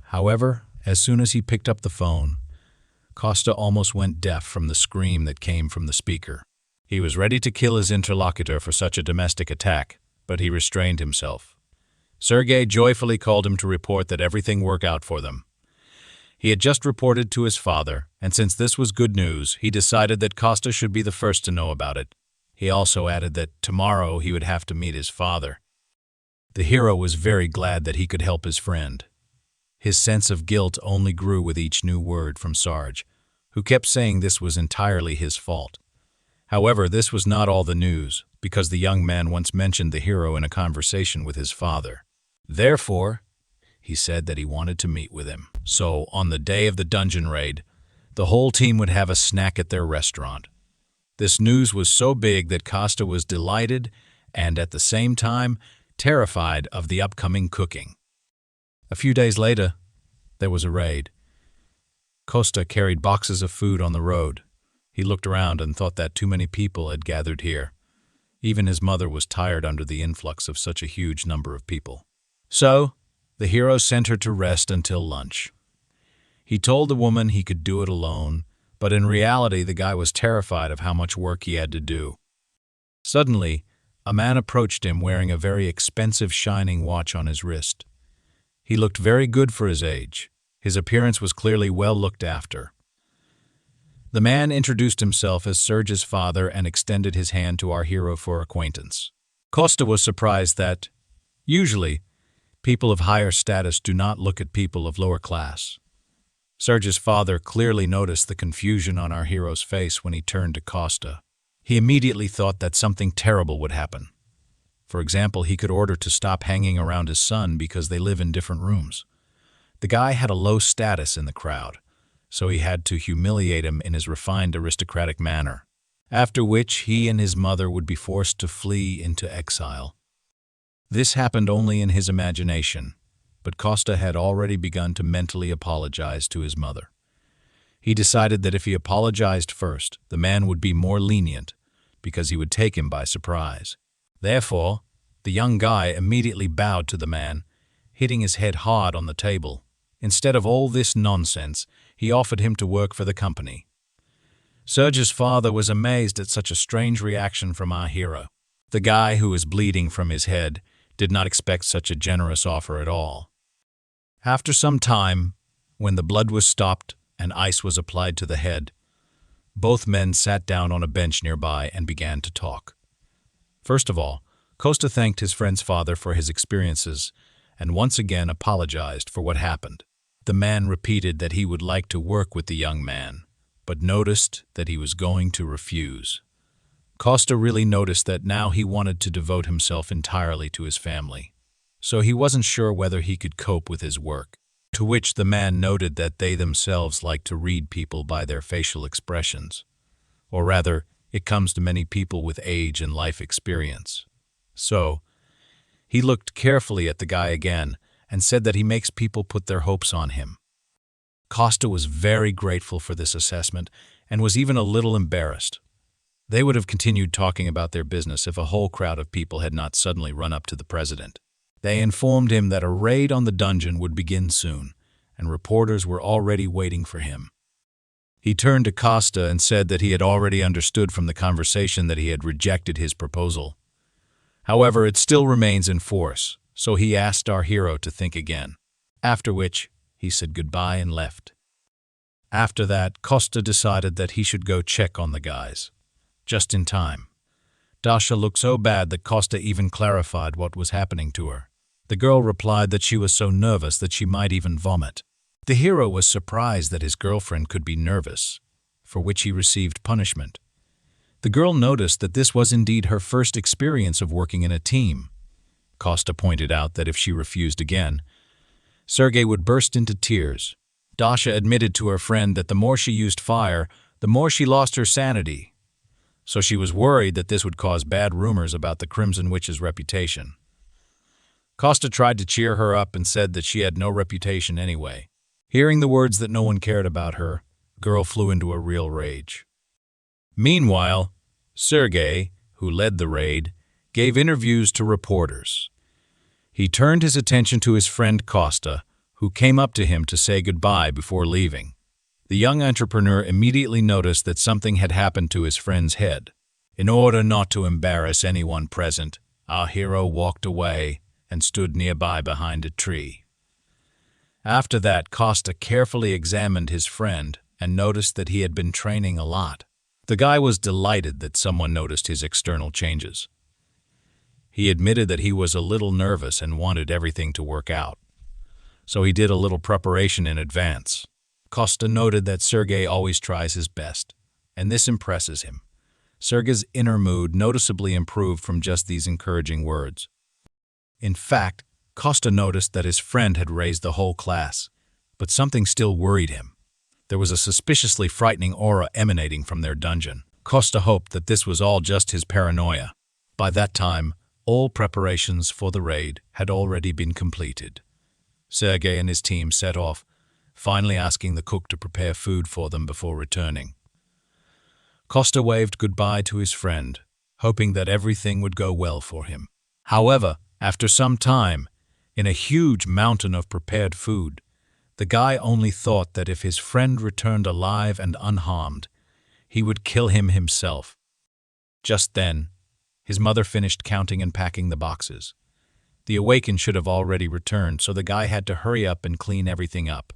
However, as soon as he picked up the phone, Costa almost went deaf from the scream that came from the speaker. He was ready to kill his interlocutor for such a domestic attack, but he restrained himself. Sergei joyfully called him to report that everything worked out for them. He had just reported to his father, and since this was good news, he decided that Costa should be the first to know about it. He also added that tomorrow he would have to meet his father. The hero was very glad that he could help his friend. His sense of guilt only grew with each new word from Sarge, who kept saying this was entirely his fault. However, this was not all the news, because the young man once mentioned the hero in a conversation with his father. Therefore, he said that he wanted to meet with him. So, on the day of the dungeon raid, the whole team would have a snack at their restaurant. This news was so big that Costa was delighted and, at the same time, terrified of the upcoming cooking. A few days later, there was a raid. Costa carried boxes of food on the road. He looked around and thought that too many people had gathered here. Even his mother was tired under the influx of such a huge number of people. So, the hero sent her to rest until lunch. He told the woman he could do it alone, but in reality the guy was terrified of how much work he had to do. Suddenly, a man approached him wearing a very expensive shining watch on his wrist. He looked very good for his age. His appearance was clearly well looked after. The man introduced himself as Serge's father and extended his hand to our hero for acquaintance. Costa was surprised that, usually, people of higher status do not look at people of lower class. Serge's father clearly noticed the confusion on our hero's face when he turned to Costa. He immediately thought that something terrible would happen. For example, he could order to stop hanging around his son because they live in different rooms. The guy had a low status in the crowd, so he had to humiliate him in his refined aristocratic manner, after which he and his mother would be forced to flee into exile. This happened only in his imagination, but Costa had already begun to mentally apologize to his mother. He decided that if he apologized first, the man would be more lenient because he would take him by surprise. Therefore, the young guy immediately bowed to the man, hitting his head hard on the table. Instead of all this nonsense, he offered him to work for the company. Serge's father was amazed at such a strange reaction from our hero. The guy, who was bleeding from his head, did not expect such a generous offer at all. After some time, when the blood was stopped and ice was applied to the head, both men sat down on a bench nearby and began to talk. First of all, Costa thanked his friend's father for his experiences and once again apologized for what happened. The man repeated that he would like to work with the young man, but noticed that he was going to refuse. Costa really noticed that now he wanted to devote himself entirely to his family, so he wasn't sure whether he could cope with his work. To which the man noted that they themselves like to read people by their facial expressions, or rather, it comes to many people with age and life experience. So, he looked carefully at the guy again and said that he makes people put their hopes on him. Costa was very grateful for this assessment and was even a little embarrassed. They would have continued talking about their business if a whole crowd of people had not suddenly run up to the president. They informed him that a raid on the dungeon would begin soon, and reporters were already waiting for him. He turned to Costa and said that he had already understood from the conversation that he had rejected his proposal. However, it still remains in force, so he asked our hero to think again. After which, he said goodbye and left. After that, Costa decided that he should go check on the guys. Just in time. Dasha looked so bad that Costa even clarified what was happening to her. The girl replied that she was so nervous that she might even vomit. The hero was surprised that his girlfriend could be nervous, for which he received punishment. The girl noticed that this was indeed her first experience of working in a team. Costa pointed out that if she refused again, Sergei would burst into tears. Dasha admitted to her friend that the more she used fire, the more she lost her sanity. So she was worried that this would cause bad rumors about the Crimson Witch's reputation. Costa tried to cheer her up and said that she had no reputation anyway. Hearing the words that no one cared about her, the girl flew into a real rage. Meanwhile, Sergei, who led the raid, gave interviews to reporters. He turned his attention to his friend Costa, who came up to him to say goodbye before leaving. The young entrepreneur immediately noticed that something had happened to his friend's head. In order not to embarrass anyone present, our hero walked away and stood nearby behind a tree. After that, Costa carefully examined his friend and noticed that he had been training a lot. The guy was delighted that someone noticed his external changes. He admitted that he was a little nervous and wanted everything to work out, so he did a little preparation in advance. Costa noted that Sergei always tries his best, and this impresses him. Sergei's inner mood noticeably improved from just these encouraging words. In fact, Costa noticed that his friend had raised the whole class, but something still worried him. There was a suspiciously frightening aura emanating from their dungeon. Costa hoped that this was all just his paranoia. By that time, all preparations for the raid had already been completed. Sergei and his team set off, finally asking the cook to prepare food for them before returning. Costa waved goodbye to his friend, hoping that everything would go well for him. However, after some time, in a huge mountain of prepared food, the guy only thought that if his friend returned alive and unharmed, he would kill him himself. Just then, his mother finished counting and packing the boxes. The awakened should have already returned, so the guy had to hurry up and clean everything up.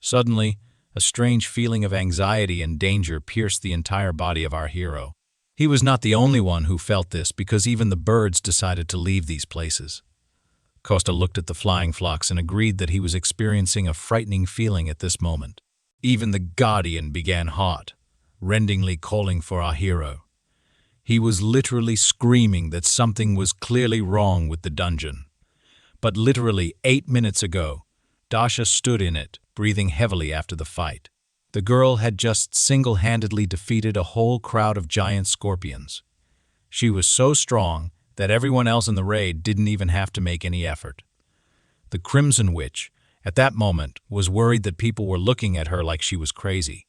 Suddenly, a strange feeling of anxiety and danger pierced the entire body of our hero. He was not the only one who felt this, because even the birds decided to leave these places. Costa looked at the flying flocks and agreed that he was experiencing a frightening feeling at this moment. Even the guardian began hot, rendingly calling for our hero. He was literally screaming that something was clearly wrong with the dungeon. But literally 8 minutes ago, Dasha stood in it, breathing heavily after the fight. The girl had just single-handedly defeated a whole crowd of giant scorpions. She was so strong that everyone else in the raid didn't even have to make any effort. The Crimson Witch, at that moment, was worried that people were looking at her like she was crazy.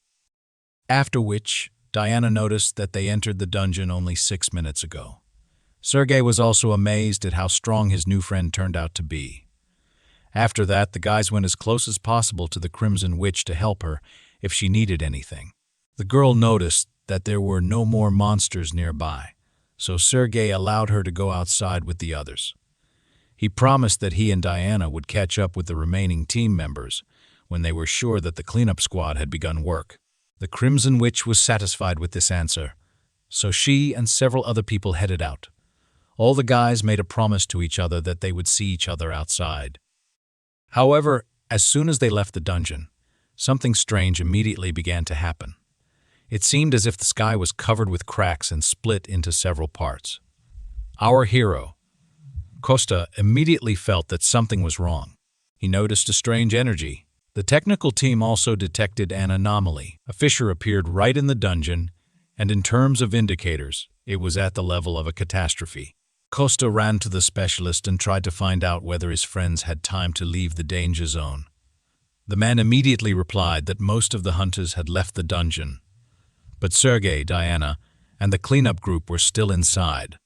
After which, Diana noticed that they entered the dungeon only 6 minutes ago. Sergei was also amazed at how strong his new friend turned out to be. After that, the guys went as close as possible to the Crimson Witch to help her if she needed anything. The girl noticed that there were no more monsters nearby, so Sergei allowed her to go outside with the others. He promised that he and Diana would catch up with the remaining team members when they were sure that the cleanup squad had begun work. The Crimson Witch was satisfied with this answer, so she and several other people headed out. All the guys made a promise to each other that they would see each other outside. However, as soon as they left the dungeon, something strange immediately began to happen. It seemed as if the sky was covered with cracks and split into several parts. Our hero, Costa, immediately felt that something was wrong. He noticed a strange energy. The technical team also detected an anomaly. A fissure appeared right in the dungeon, and in terms of indicators, it was at the level of a catastrophe. Costa ran to the specialist and tried to find out whether his friends had time to leave the danger zone. The man immediately replied that most of the hunters had left the dungeon, but Sergei, Diana, and the cleanup group were still inside.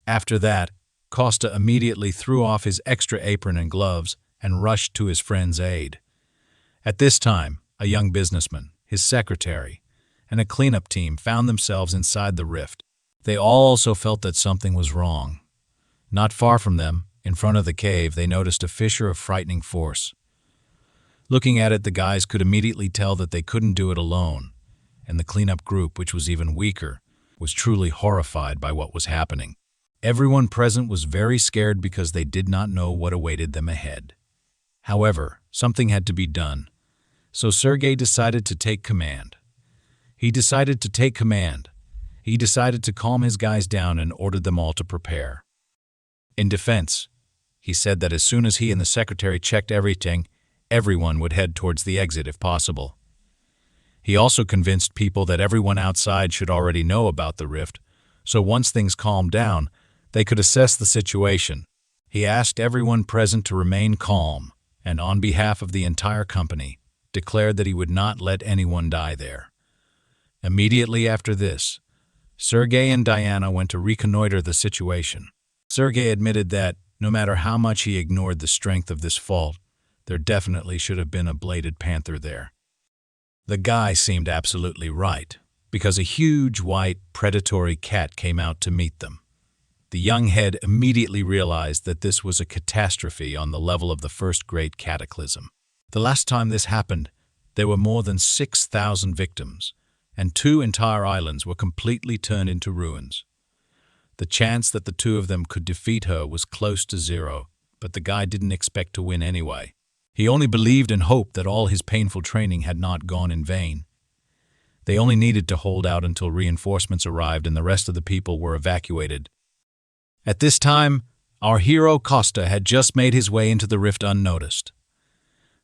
After that, Costa immediately threw off his extra apron and gloves and rushed to his friend's aid. At this time, a young businessman, his secretary, and a cleanup team found themselves inside the rift. They all also felt that something was wrong. Not far from them, in front of the cave, they noticed a fissure of frightening force. Looking at it, the guys could immediately tell that they couldn't do it alone, and the cleanup group, which was even weaker, was truly horrified by what was happening. Everyone present was very scared because they did not know what awaited them ahead. However, something had to be done, so Sergei decided to take command. He decided to calm his guys down and ordered them all to prepare. In defense, he said that as soon as he and the secretary checked everything, everyone would head towards the exit if possible. He also convinced people that everyone outside should already know about the rift, so once things calmed down, they could assess the situation. He asked everyone present to remain calm, and on behalf of the entire company, declared that he would not let anyone die there. Immediately after this, Sergei and Diana went to reconnoiter the situation. Sergei admitted that, no matter how much he ignored the strength of this fault, there definitely should have been a bladed panther there. The guy seemed absolutely right, because a huge, white, predatory cat came out to meet them. The young head immediately realized that this was a catastrophe on the level of the first great cataclysm. The last time this happened, there were more than 6,000 victims, and 2 entire islands were completely turned into ruins. The chance that the 2 of them could defeat her was close to 0, but the guy didn't expect to win anyway. He only believed and hoped that all his painful training had not gone in vain. They only needed to hold out until reinforcements arrived and the rest of the people were evacuated. At this time, our hero Costa had just made his way into the rift unnoticed.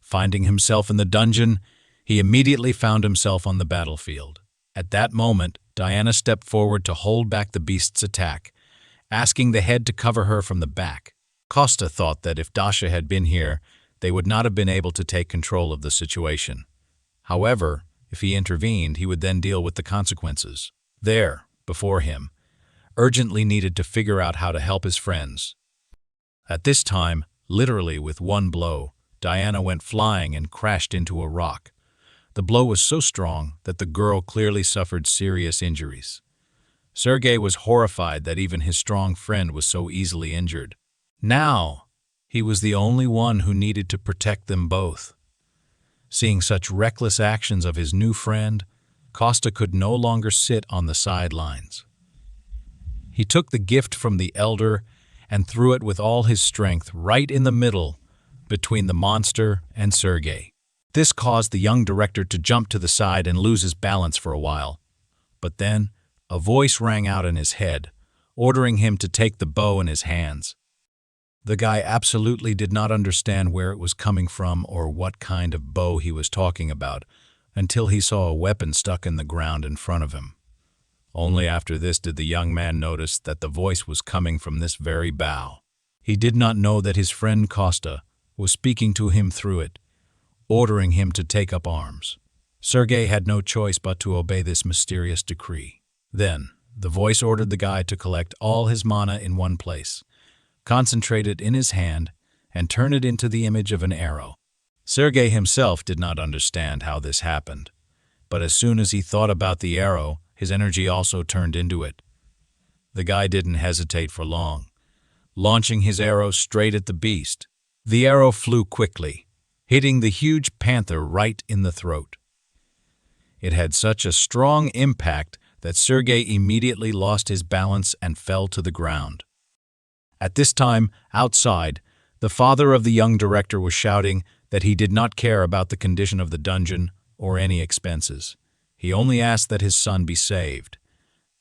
Finding himself in the dungeon, he immediately found himself on the battlefield. At that moment, Diana stepped forward to hold back the beast's attack, asking the head to cover her from the back. Costa thought that if Dasha had been here, they would not have been able to take control of the situation. However, if he intervened, he would then deal with the consequences. There, before him, urgently needed to figure out how to help his friends. At this time, literally with one blow, Diana went flying and crashed into a rock. The blow was so strong that the girl clearly suffered serious injuries. Sergei was horrified that even his strong friend was so easily injured. Now, he was the only one who needed to protect them both. Seeing such reckless actions of his new friend, Costa could no longer sit on the sidelines. He took the gift from the elder and threw it with all his strength right in the middle between the monster and Sergei. This caused the young director to jump to the side and lose his balance for a while. But then, a voice rang out in his head, ordering him to take the bow in his hands. The guy absolutely did not understand where it was coming from or what kind of bow he was talking about until he saw a weapon stuck in the ground in front of him. Only after this did the young man notice that the voice was coming from this very bow. He did not know that his friend Costa was speaking to him through it, ordering him to take up arms. Sergei had no choice but to obey this mysterious decree. Then, the voice ordered the guy to collect all his mana in one place, concentrate it in his hand, and turn it into the image of an arrow. Sergei himself did not understand how this happened, but as soon as he thought about the arrow, his energy also turned into it. The guy didn't hesitate for long, launching his arrow straight at the beast. The arrow flew quickly, hitting the huge panther right in the throat. It had such a strong impact that Sergei immediately lost his balance and fell to the ground. At this time, outside, the father of the young director was shouting that he did not care about the condition of the dungeon or any expenses. He only asked that his son be saved.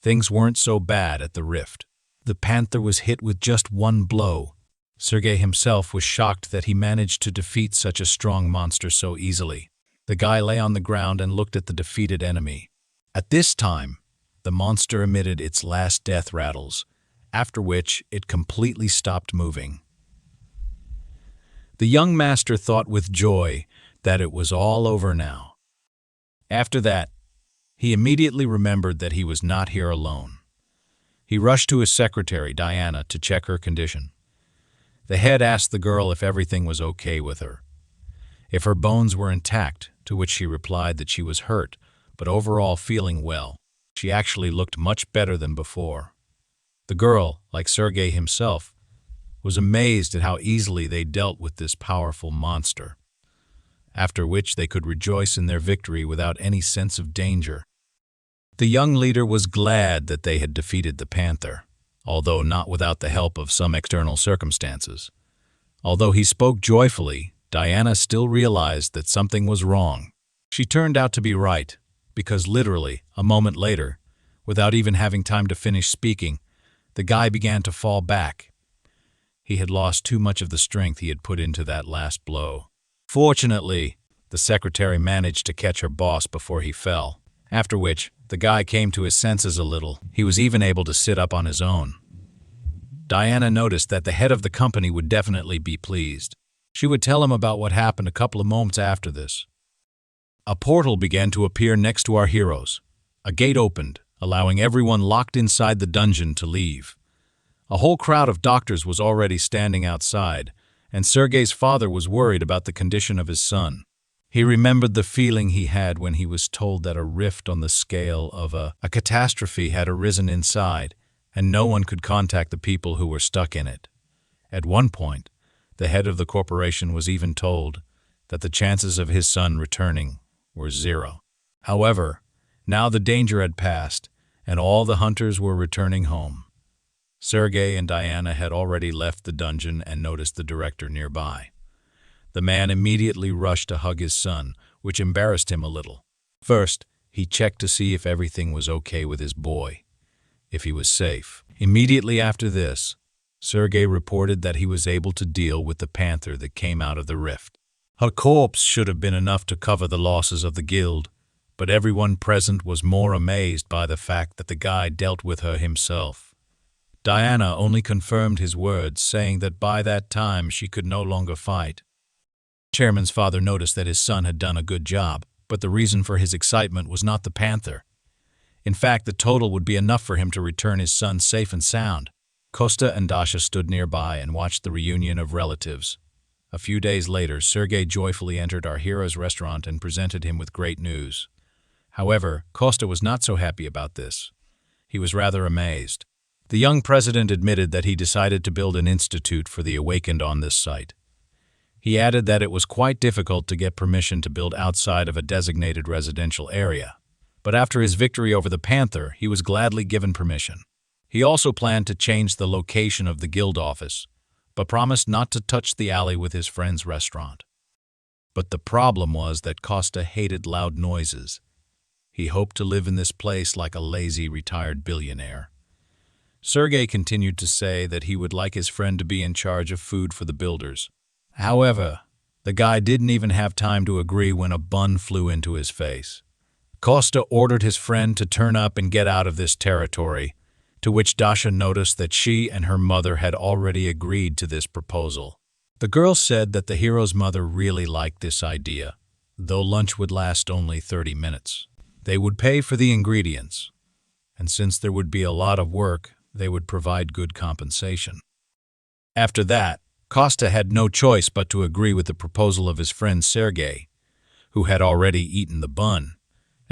Things weren't so bad at the rift. The panther was hit with just one blow. Sergei himself was shocked that he managed to defeat such a strong monster so easily. The guy lay on the ground and looked at the defeated enemy. At this time, the monster emitted its last death rattles, after which it completely stopped moving. The young master thought with joy that it was all over now. After that, he immediately remembered that he was not here alone. He rushed to his secretary, Diana, to check her condition. The head asked the girl if everything was okay with her, if her bones were intact, to which she replied that she was hurt, but overall feeling well. She actually looked much better than before. The girl, like Sergei himself, was amazed at how easily they dealt with this powerful monster, after which they could rejoice in their victory without any sense of danger. The young leader was glad that they had defeated the panther, although not without the help of some external circumstances. Although he spoke joyfully, Diana still realized that something was wrong. She turned out to be right, because literally, a moment later, without even having time to finish speaking, the guy began to fall back. He had lost too much of the strength he had put into that last blow. Fortunately, the secretary managed to catch her boss before he fell, after which the guy came to his senses a little. He was even able to sit up on his own. Diana noticed that the head of the company would definitely be pleased. She would tell him about what happened a couple of moments after this. A portal began to appear next to our heroes. A gate opened, allowing everyone locked inside the dungeon to leave. A whole crowd of doctors was already standing outside, and Sergei's father was worried about the condition of his son. He remembered the feeling he had when he was told that a rift on the scale of a catastrophe had arisen inside, and no one could contact the people who were stuck in it. At one point, the head of the corporation was even told that the chances of his son returning were 0. However, now the danger had passed, and all the hunters were returning home. Sergei and Diana had already left the dungeon and noticed the director nearby. The man immediately rushed to hug his son, which embarrassed him a little. First, he checked to see if everything was okay with his boy, if he was safe. Immediately after this, Sergei reported that he was able to deal with the panther that came out of the rift. Her corpse should have been enough to cover the losses of the guild, but everyone present was more amazed by the fact that the guy dealt with her himself. Diana only confirmed his words, saying that by that time she could no longer fight. Chairman's father noticed that his son had done a good job, but the reason for his excitement was not the panther. In fact, the total would be enough for him to return his son safe and sound. Costa and Dasha stood nearby and watched the reunion of relatives. A few days later, Sergei joyfully entered our hero's restaurant and presented him with great news. However, Costa was not so happy about this. He was rather amazed. The young president admitted that he decided to build an institute for the awakened on this site. He added that it was quite difficult to get permission to build outside of a designated residential area. But after his victory over the panther, he was gladly given permission. He also planned to change the location of the guild office, but promised not to touch the alley with his friend's restaurant. But the problem was that Costa hated loud noises. He hoped to live in this place like a lazy, retired billionaire. Sergei continued to say that he would like his friend to be in charge of food for the builders. However, the guy didn't even have time to agree when a bun flew into his face. Costa ordered his friend to turn up and get out of this territory, to which Dasha noticed that she and her mother had already agreed to this proposal. The girl said that the hero's mother really liked this idea, though lunch would last only 30 minutes. They would pay for the ingredients, and since there would be a lot of work, they would provide good compensation. After that, Costa had no choice but to agree with the proposal of his friend Sergei, who had already eaten the bun.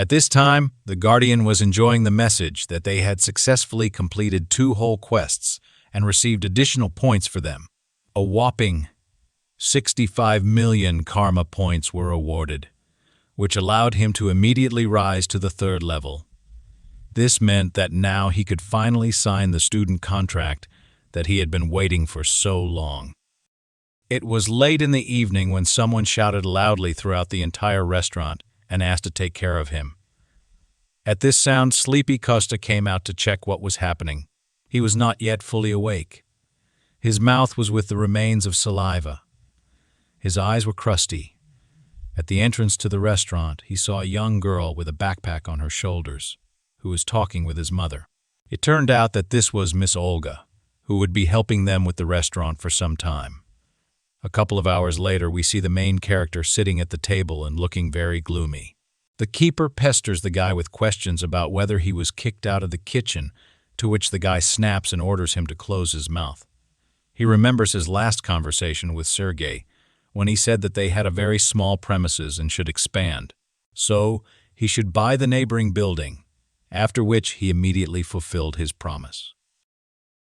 At this time, the Guardian was enjoying the message that they had successfully completed 2 whole quests and received additional points for them. A whopping 65 million karma points were awarded, which allowed him to immediately rise to the 3rd level. This meant that now he could finally sign the student contract that he had been waiting for so long. It was late in the evening when someone shouted loudly throughout the entire restaurant and asked to take care of him. At this sound, sleepy Costa came out to check what was happening. He was not yet fully awake. His mouth was with the remains of saliva. His eyes were crusty. At the entrance to the restaurant, he saw a young girl with a backpack on her shoulders, who was talking with his mother. It turned out that this was Miss Olga, who would be helping them with the restaurant for some time. A couple of hours later, we see the main character sitting at the table and looking very gloomy. The keeper pesters the guy with questions about whether he was kicked out of the kitchen, to which the guy snaps and orders him to close his mouth. He remembers his last conversation with Sergei, when he said that they had a very small premises and should expand. So, he should buy the neighboring building, after which he immediately fulfilled his promise.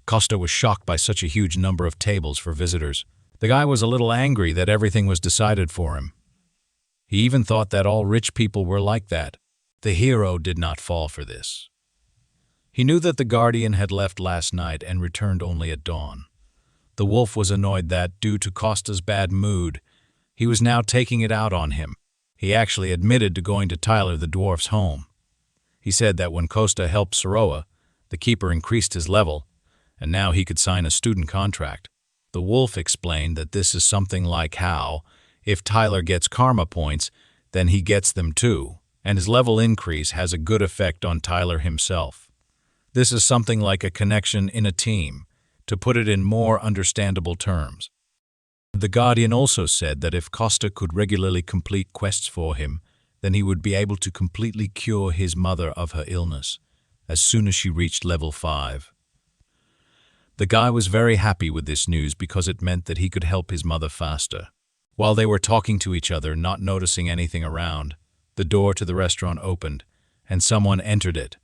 Costa was shocked by such a huge number of tables for visitors. The guy was a little angry that everything was decided for him. He even thought that all rich people were like that. The hero did not fall for this. He knew that the Guardian had left last night and returned only at dawn. The wolf was annoyed that, due to Costa's bad mood, he was now taking it out on him. He actually admitted to going to Tyler the dwarf's home. He said that when Costa helped Saroa, the keeper increased his level, and now he could sign a student contract. The wolf explained that this is something like how, if Tyler gets karma points, then he gets them too, and his level increase has a good effect on Tyler himself. This is something like a connection in a team, to put it in more understandable terms. The Guardian also said that if Costa could regularly complete quests for him, then he would be able to completely cure his mother of her illness, as soon as she reached level 5. The guy was very happy with this news because it meant that he could help his mother faster. While they were talking to each other, not noticing anything around, the door to the restaurant opened, and someone entered it.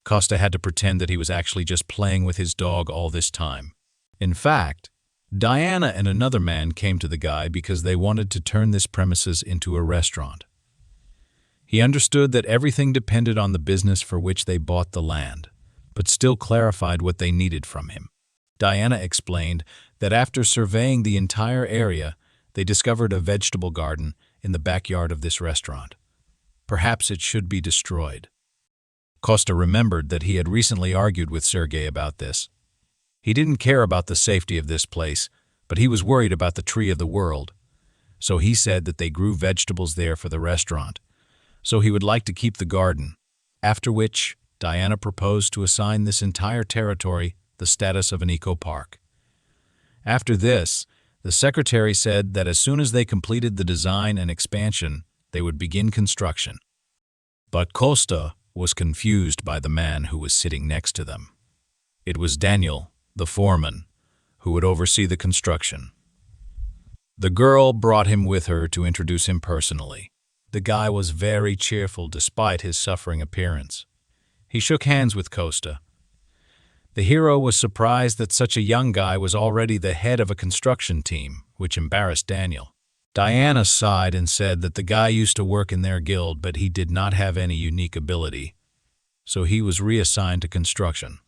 Costa had to pretend that he was actually just playing with his dog all this time. In fact, Diana and another man came to the guy because they wanted to turn this premises into a restaurant. He understood that everything depended on the business for which they bought the land, but still clarified what they needed from him. Diana explained that after surveying the entire area, they discovered a vegetable garden in the backyard of this restaurant. Perhaps it should be destroyed. Costa remembered that he had recently argued with Sergei about this. He didn't care about the safety of this place, but he was worried about the tree of the world. So he said that they grew vegetables there for the restaurant, so he would like to keep the garden. After which, Diana proposed to assign this entire territory the status of an eco-park. After this, the secretary said that as soon as they completed the design and expansion, they would begin construction. But Costa was confused by the man who was sitting next to them. It was Daniel, the foreman, who would oversee the construction. The girl brought him with her to introduce him personally. The guy was very cheerful despite his suffering appearance. He shook hands with Costa. The hero was surprised that such a young guy was already the head of a construction team, which embarrassed Daniel. Diana sighed and said that the guy used to work in their guild, but he did not have any unique ability, so he was reassigned to construction.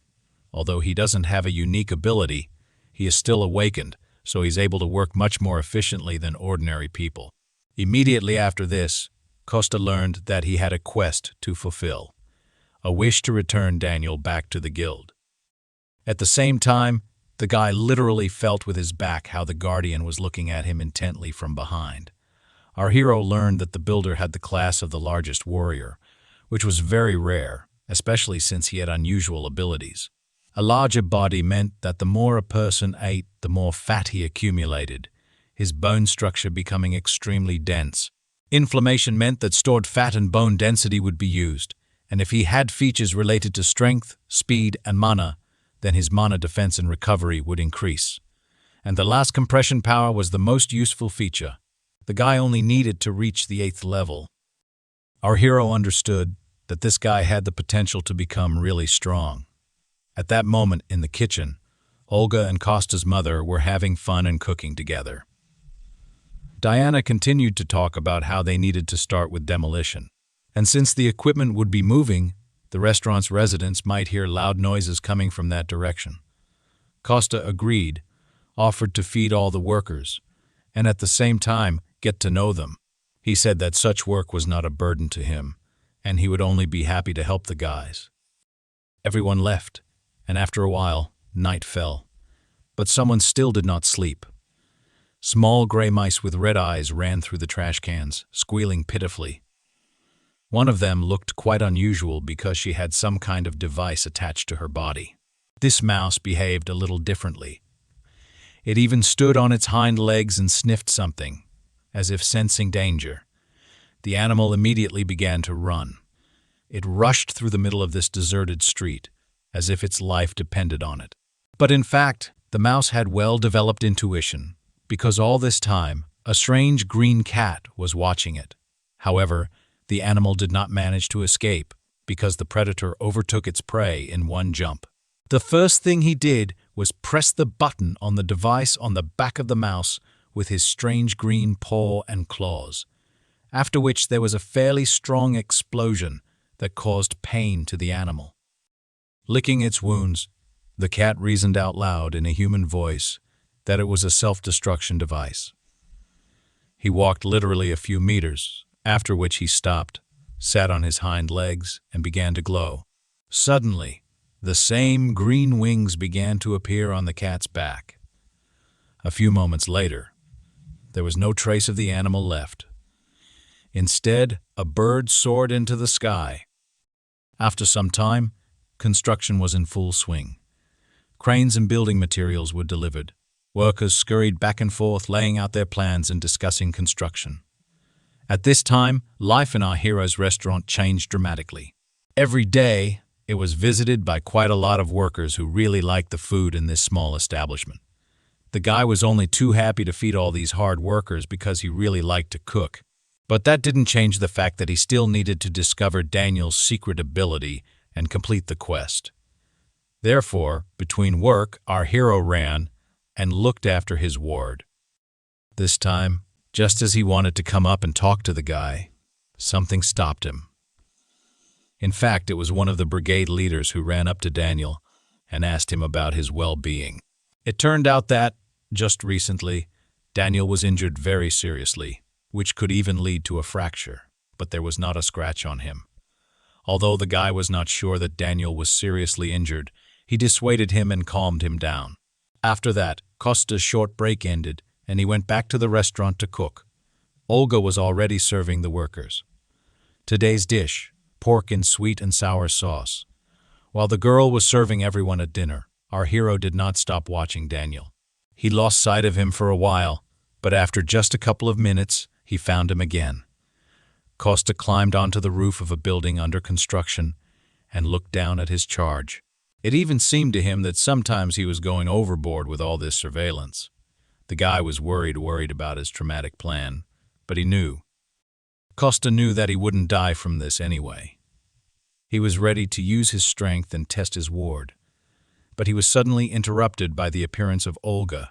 Although he doesn't have a unique ability, he is still awakened, so he's able to work much more efficiently than ordinary people. Immediately after this, Costa learned that he had a quest to fulfill, a wish to return Daniel back to the guild. At the same time, the guy literally felt with his back how the Guardian was looking at him intently from behind. Our hero learned that the builder had the class of the largest warrior, which was very rare, especially since he had unusual abilities. A larger body meant that the more a person ate, the more fat he accumulated, his bone structure becoming extremely dense. Inflammation meant that stored fat and bone density would be used, and if he had features related to strength, speed, and mana, then his mana defense and recovery would increase. And the last compression power was the most useful feature. The guy only needed to reach the 8th level. Our hero understood that this guy had the potential to become really strong. At that moment in the kitchen, Olga and Costa's mother were having fun and cooking together. Diana continued to talk about how they needed to start with demolition. And since the equipment would be moving, the restaurant's residents might hear loud noises coming from that direction. Costa agreed, offered to feed all the workers, and at the same time get to know them. He said that such work was not a burden to him, and he would only be happy to help the guys. Everyone left, and after a while, night fell. But someone still did not sleep. Small gray mice with red eyes ran through the trash cans, squealing pitifully. One of them looked quite unusual because she had some kind of device attached to her body. This mouse behaved a little differently. It even stood on its hind legs and sniffed something, as if sensing danger. The animal immediately began to run. It rushed through the middle of this deserted street, as if its life depended on it. But in fact, the mouse had well-developed intuition, because all this time, a strange green cat was watching it. However, the animal did not manage to escape, because the predator overtook its prey in one jump. The first thing he did was press the button on the device on the back of the mouse with his strange green paw and claws, after which there was a fairly strong explosion that caused pain to the animal. Licking its wounds, the cat reasoned out loud in a human voice that it was a self-destruction device. He walked literally a few meters, after which he stopped, sat on his hind legs, and began to glow. Suddenly, the same green wings began to appear on the cat's back. A few moments later, there was no trace of the animal left. Instead, a bird soared into the sky. After some time, construction was in full swing. Cranes and building materials were delivered. Workers scurried back and forth, laying out their plans and discussing construction. At this time, life in our hero's restaurant changed dramatically. Every day, it was visited by quite a lot of workers who really liked the food in this small establishment. The guy was only too happy to feed all these hard workers because he really liked to cook. But that didn't change the fact that he still needed to discover Daniel's secret ability and complete the quest. Therefore, between work, our hero ran and looked after his ward. This time, just as he wanted to come up and talk to the guy, something stopped him. In fact, it was one of the brigade leaders who ran up to Daniel and asked him about his well-being. It turned out that, just recently, Daniel was injured very seriously, which could even lead to a fracture, but there was not a scratch on him. Although the guy was not sure that Daniel was seriously injured, he dissuaded him and calmed him down. After that, Costa's short break ended, and he went back to the restaurant to cook. Olga was already serving the workers. Today's dish, pork in sweet and sour sauce. While the girl was serving everyone at dinner, our hero did not stop watching Daniel. He lost sight of him for a while, but after just a couple of minutes, he found him again. Costa climbed onto the roof of a building under construction and looked down at his charge. It even seemed to him that sometimes he was going overboard with all this surveillance. The guy was worried about his traumatic plan, but he knew. Costa knew that he wouldn't die from this anyway. He was ready to use his strength and test his ward, but he was suddenly interrupted by the appearance of Olga,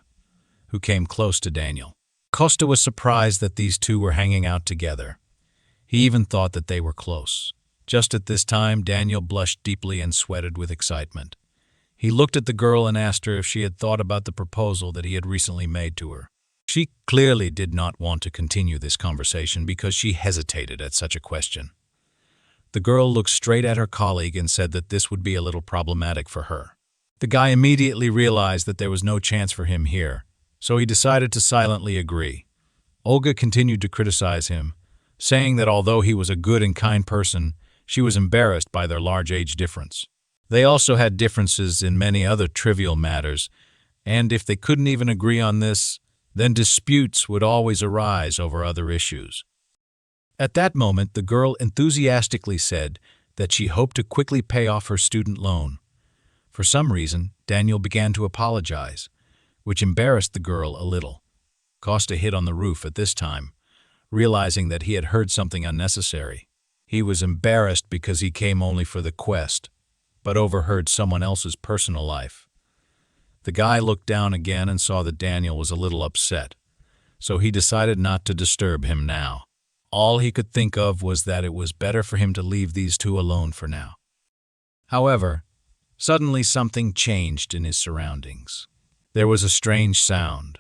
who came close to Daniel. Costa was surprised that these two were hanging out together. He even thought that they were close. Just at this time, Daniel blushed deeply and sweated with excitement. He looked at the girl and asked her if she had thought about the proposal that he had recently made to her. She clearly did not want to continue this conversation because she hesitated at such a question. The girl looked straight at her colleague and said that this would be a little problematic for her. The guy immediately realized that there was no chance for him here, so he decided to silently agree. Olga continued to criticize him, saying that although he was a good and kind person, she was embarrassed by their large age difference. They also had differences in many other trivial matters, and if they couldn't even agree on this, then disputes would always arise over other issues. At that moment, the girl enthusiastically said that she hoped to quickly pay off her student loan. For some reason, Daniel began to apologize, which embarrassed the girl a little. Costa hid on the roof at this time, realizing that he had heard something unnecessary. He was embarrassed because he came only for the quest, but overheard someone else's personal life. The guy looked down again and saw that Daniel was a little upset, so he decided not to disturb him now. All he could think of was that it was better for him to leave these two alone for now. However, suddenly something changed in his surroundings. There was a strange sound.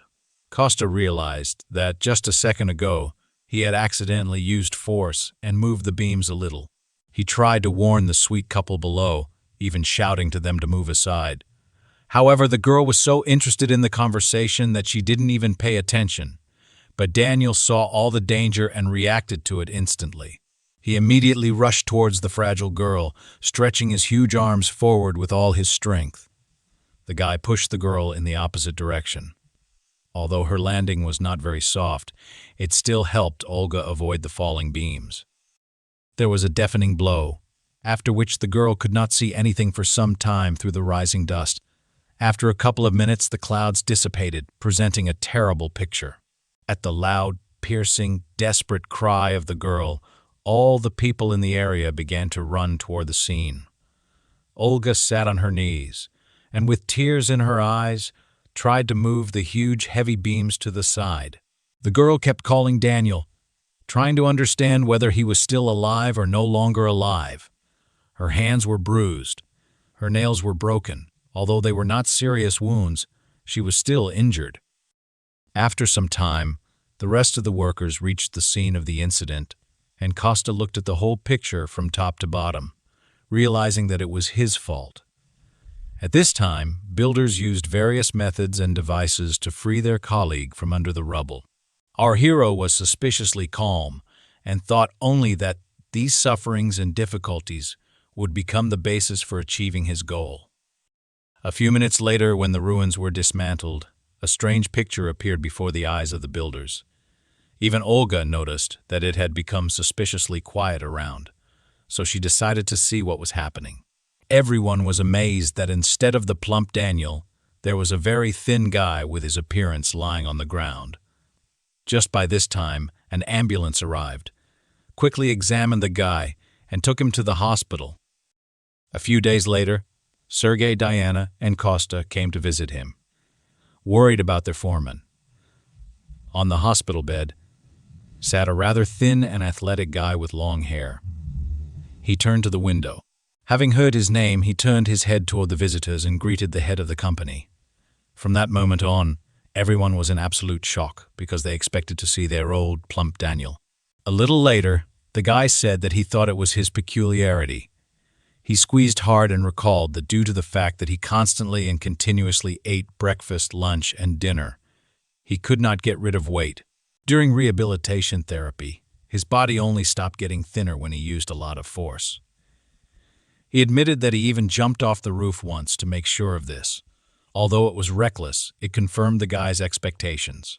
Costa realized that just a second ago, he had accidentally used force and moved the beams a little. He tried to warn the sweet couple below, even shouting to them to move aside. However, the girl was so interested in the conversation that she didn't even pay attention. But Daniel saw all the danger and reacted to it instantly. He immediately rushed towards the fragile girl, stretching his huge arms forward with all his strength. The guy pushed the girl in the opposite direction. Although her landing was not very soft, it still helped Olga avoid the falling beams. There was a deafening blow, after which the girl could not see anything for some time through the rising dust. After a couple of minutes, the clouds dissipated, presenting a terrible picture. At the loud, piercing, desperate cry of the girl, all the people in the area began to run toward the scene. Olga sat on her knees, and with tears in her eyes, tried to move the huge, heavy beams to the side. The girl kept calling Daniel, trying to understand whether he was still alive or no longer alive. Her hands were bruised. Her nails were broken. Although they were not serious wounds, she was still injured. After some time, the rest of the workers reached the scene of the incident, and Costa looked at the whole picture from top to bottom, realizing that it was his fault. At this time, builders used various methods and devices to free their colleague from under the rubble. Our hero was suspiciously calm and thought only that these sufferings and difficulties would become the basis for achieving his goal. A few minutes later, when the ruins were dismantled, a strange picture appeared before the eyes of the builders. Even Olga noticed that it had become suspiciously quiet around, so she decided to see what was happening. Everyone was amazed that instead of the plump Daniel, there was a very thin guy with his appearance lying on the ground. Just by this time, an ambulance arrived, quickly examined the guy, and took him to the hospital. A few days later, Sergei, Diana, and Costa came to visit him, worried about their foreman. On the hospital bed sat a rather thin and athletic guy with long hair. He turned to the window. Having heard his name, he turned his head toward the visitors and greeted the head of the company. From that moment on, everyone was in absolute shock because they expected to see their old, plump Daniel. A little later, the guy said that he thought it was his peculiarity. He squeezed hard and recalled that due to the fact that he constantly and continuously ate breakfast, lunch, and dinner, he could not get rid of weight. During rehabilitation therapy, his body only stopped getting thinner when he used a lot of force. He admitted that he even jumped off the roof once to make sure of this. Although it was reckless, it confirmed the guy's expectations.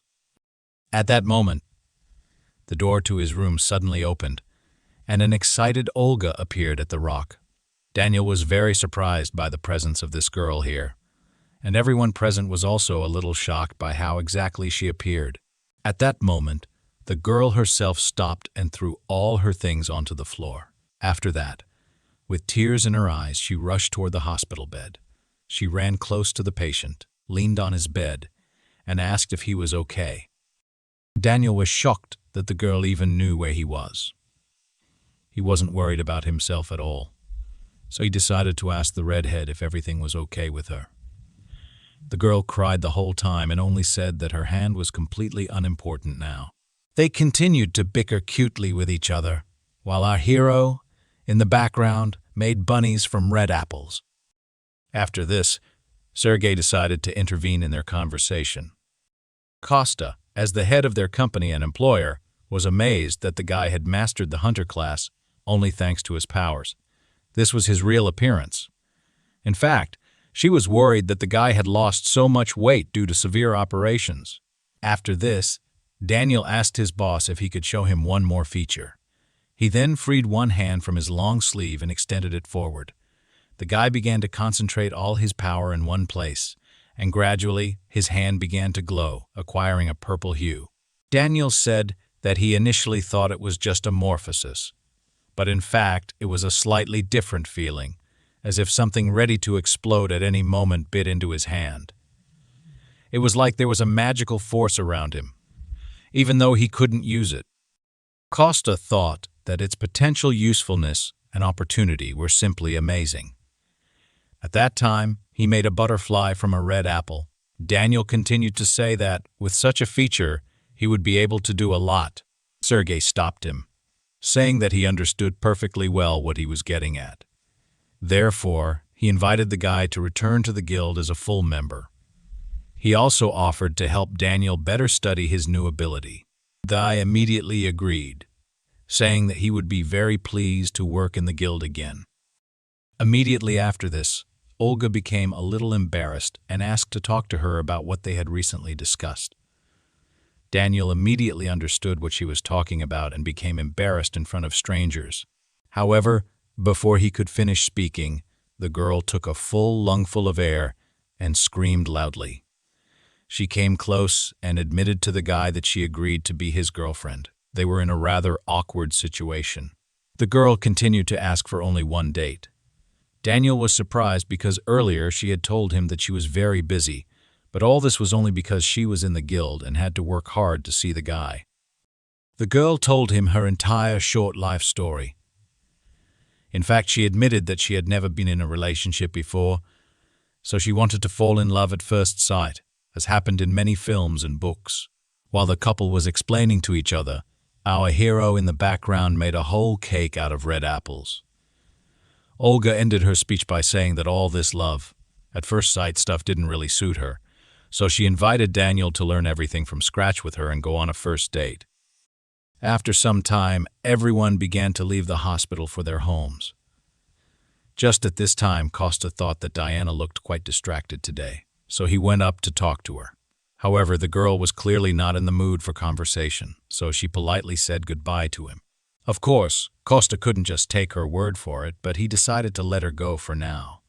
At that moment, the door to his room suddenly opened, and an excited Olga appeared at the rock. Daniel was very surprised by the presence of this girl here, and everyone present was also a little shocked by how exactly she appeared. At that moment, the girl herself stopped and threw all her things onto the floor. After that, with tears in her eyes, she rushed toward the hospital bed. She ran close to the patient, leaned on his bed, and asked if he was okay. Daniel was shocked that the girl even knew where he was. He wasn't worried about himself at all, so he decided to ask the redhead if everything was okay with her. The girl cried the whole time and only said that her hand was completely unimportant now. They continued to bicker cutely with each other, while our hero, in the background, made bunnies from red apples. After this, Sergei decided to intervene in their conversation. Costa, as the head of their company and employer, was amazed that the guy had mastered the hunter class only thanks to his powers. This was his real appearance. In fact, she was worried that the guy had lost so much weight due to severe operations. After this, Daniel asked his boss if he could show him one more feature. He then freed one hand from his long sleeve and extended it forward. The guy began to concentrate all his power in one place, and gradually his hand began to glow, acquiring a purple hue. Daniel said that he initially thought it was just a morphosis, but in fact it was a slightly different feeling, as if something ready to explode at any moment bit into his hand. It was like there was a magical force around him, even though he couldn't use it. Costa thought that its potential usefulness and opportunity were simply amazing. At that time, he made a butterfly from a red apple. Daniel continued to say that, with such a feature, he would be able to do a lot. Sergei stopped him, saying that he understood perfectly well what he was getting at. Therefore, he invited the guy to return to the guild as a full member. He also offered to help Daniel better study his new ability. The guy immediately agreed, saying that he would be very pleased to work in the guild again. Immediately after this, Olga became a little embarrassed and asked to talk to her about what they had recently discussed. Daniel immediately understood what she was talking about and became embarrassed in front of strangers. However, before he could finish speaking, the girl took a full lungful of air and screamed loudly. She came close and admitted to the guy that she agreed to be his girlfriend. They were in a rather awkward situation. The girl continued to ask for only one date. Daniel was surprised because earlier she had told him that she was very busy, but all this was only because she was in the guild and had to work hard to see the guy. The girl told him her entire short life story. In fact, she admitted that she had never been in a relationship before, so she wanted to fall in love at first sight, as happened in many films and books. While the couple was explaining to each other, our hero in the background made a whole cake out of red apples. Olga ended her speech by saying that all this love at first sight stuff didn't really suit her, so she invited Daniel to learn everything from scratch with her and go on a first date. After some time, everyone began to leave the hospital for their homes. Just at this time, Costa thought that Diana looked quite distracted today, so he went up to talk to her. However, the girl was clearly not in the mood for conversation, so she politely said goodbye to him. Of course, Costa couldn't just take her word for it, but he decided to let her go for now.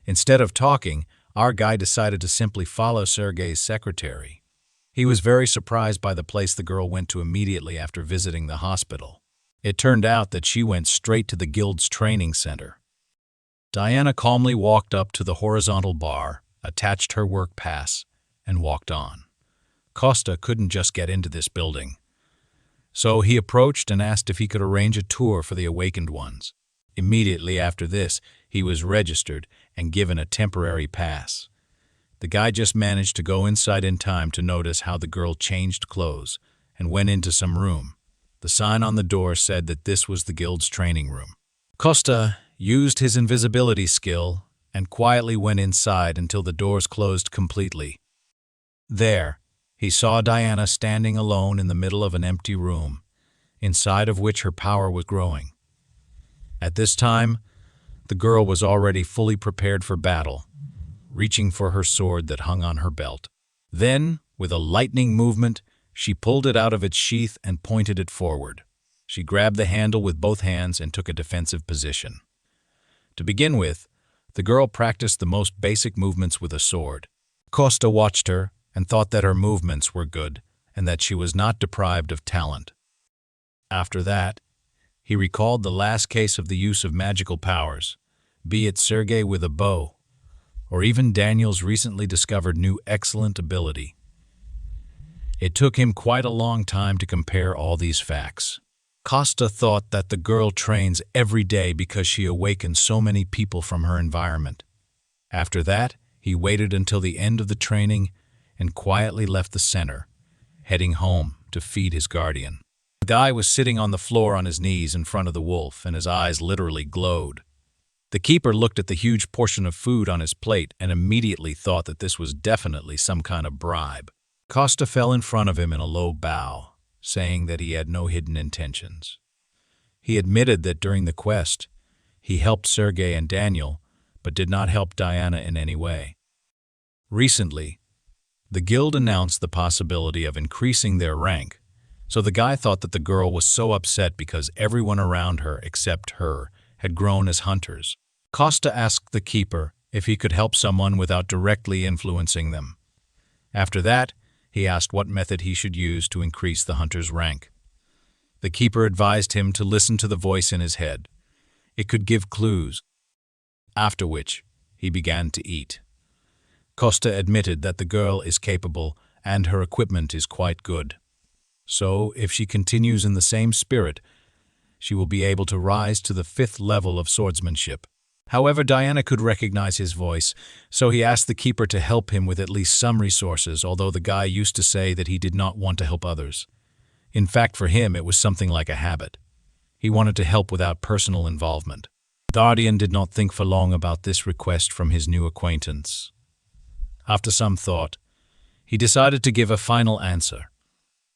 Instead of talking, our guy decided to simply follow Sergei's secretary. He was very surprised by the place the girl went to immediately after visiting the hospital. It turned out that she went straight to the guild's training center. Diana calmly walked up to the horizontal bar, attached her work pass, and walked on. Costa couldn't just get into this building, so he approached and asked if he could arrange a tour for the awakened ones. Immediately after this, he was registered and given a temporary pass. The guy just managed to go inside in time to notice how the girl changed clothes and went into some room. The sign on the door said that this was the guild's training room. Costa used his invisibility skill and quietly went inside until the doors closed completely. There, he saw Diana standing alone in the middle of an empty room, inside of which her power was growing. At this time, the girl was already fully prepared for battle, reaching for her sword that hung on her belt. Then, with a lightning movement, she pulled it out of its sheath and pointed it forward. She grabbed the handle with both hands and took a defensive position. To begin with, the girl practiced the most basic movements with a sword. Costa watched her and thought that her movements were good and that she was not deprived of talent. After that, he recalled the last case of the use of magical powers, be it Sergei with a bow, or even Daniel's recently discovered new excellent ability. It took him quite a long time to compare all these facts. Costa thought that the girl trains every day because she awakens so many people from her environment. After that, he waited until the end of the training and quietly left the center, heading home to feed his guardian. The guy was sitting on the floor on his knees in front of the wolf, and his eyes literally glowed. The keeper looked at the huge portion of food on his plate and immediately thought that this was definitely some kind of bribe. Costa fell in front of him in a low bow, saying that he had no hidden intentions. He admitted that during the quest, he helped Sergei and Daniel, but did not help Diana in any way. Recently, the guild announced the possibility of increasing their rank, so the guy thought that the girl was so upset because everyone around her except her had grown as hunters. Costa asked the keeper if he could help someone without directly influencing them. After that, he asked what method he should use to increase the hunter's rank. The keeper advised him to listen to the voice in his head. It could give clues. After which, he began to eat. Costa admitted that the girl is capable and her equipment is quite good. So, if she continues in the same spirit, she will be able to rise to the 5th level of swordsmanship. However, Diana could recognize his voice, so he asked the keeper to help him with at least some resources, although the guy used to say that he did not want to help others. In fact, for him, it was something like a habit. He wanted to help without personal involvement. The Guardian did not think for long about this request from his new acquaintance. After some thought, he decided to give a final answer.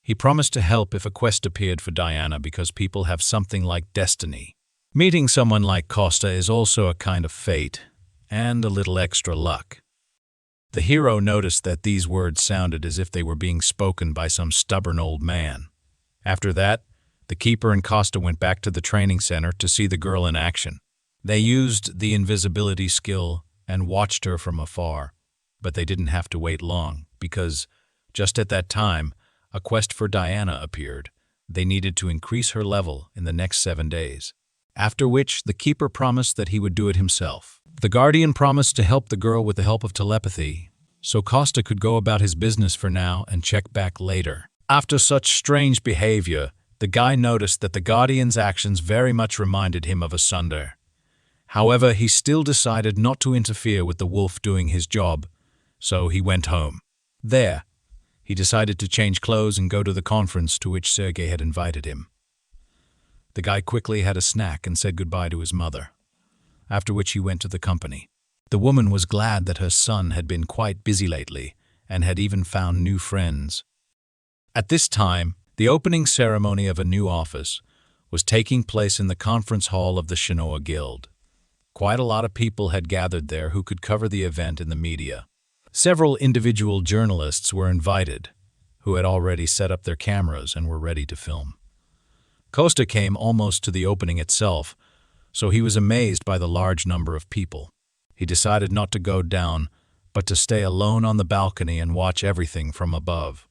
He promised to help if a quest appeared for Diana because people have something like destiny. Meeting someone like Costa is also a kind of fate, and a little extra luck. The hero noticed that these words sounded as if they were being spoken by some stubborn old man. After that, the keeper and Costa went back to the training center to see the girl in action. They used the invisibility skill and watched her from afar, but they didn't have to wait long, because just at that time, a quest for Diana appeared. They needed to increase her level in the next 7 days. After which, the keeper promised that he would do it himself. The Guardian promised to help the girl with the help of telepathy, so Costa could go about his business for now and check back later. After such strange behavior, the guy noticed that the Guardian's actions very much reminded him of Asunder. However, he still decided not to interfere with the wolf doing his job, so he went home. There, he decided to change clothes and go to the conference to which Sergei had invited him. The guy quickly had a snack and said goodbye to his mother, after which he went to the company. The woman was glad that her son had been quite busy lately and had even found new friends. At this time, the opening ceremony of a new office was taking place in the conference hall of the Shinoa Guild. Quite a lot of people had gathered there who could cover the event in the media. Several individual journalists were invited, who had already set up their cameras and were ready to film. Costa came almost to the opening itself, so he was amazed by the large number of people. He decided not to go down, but to stay alone on the balcony and watch everything from above.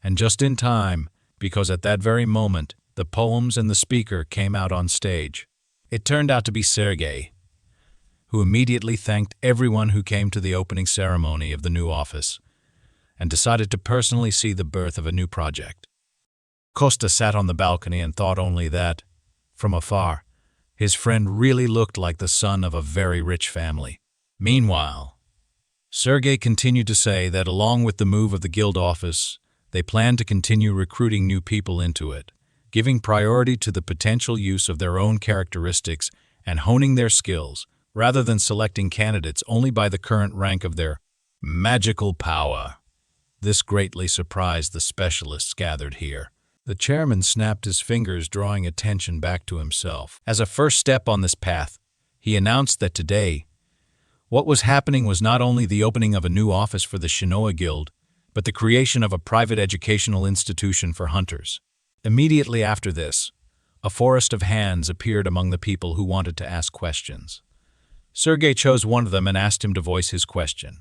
And just in time, because at that very moment, the poems and the speaker came out on stage. It turned out to be Sergei, who immediately thanked everyone who came to the opening ceremony of the new office and decided to personally see the birth of a new project. Costa sat on the balcony and thought only that, from afar, his friend really looked like the son of a very rich family. Meanwhile, Sergei continued to say that along with the move of the guild office, they planned to continue recruiting new people into it, giving priority to the potential use of their own characteristics and honing their skills, rather than selecting candidates only by the current rank of their magical power. This greatly surprised the specialists gathered here. The chairman snapped his fingers, drawing attention back to himself. As a first step on this path, he announced that today, what was happening was not only the opening of a new office for the Shinoa Guild, but the creation of a private educational institution for hunters. Immediately after this, a forest of hands appeared among the people who wanted to ask questions. Sergei chose one of them and asked him to voice his question.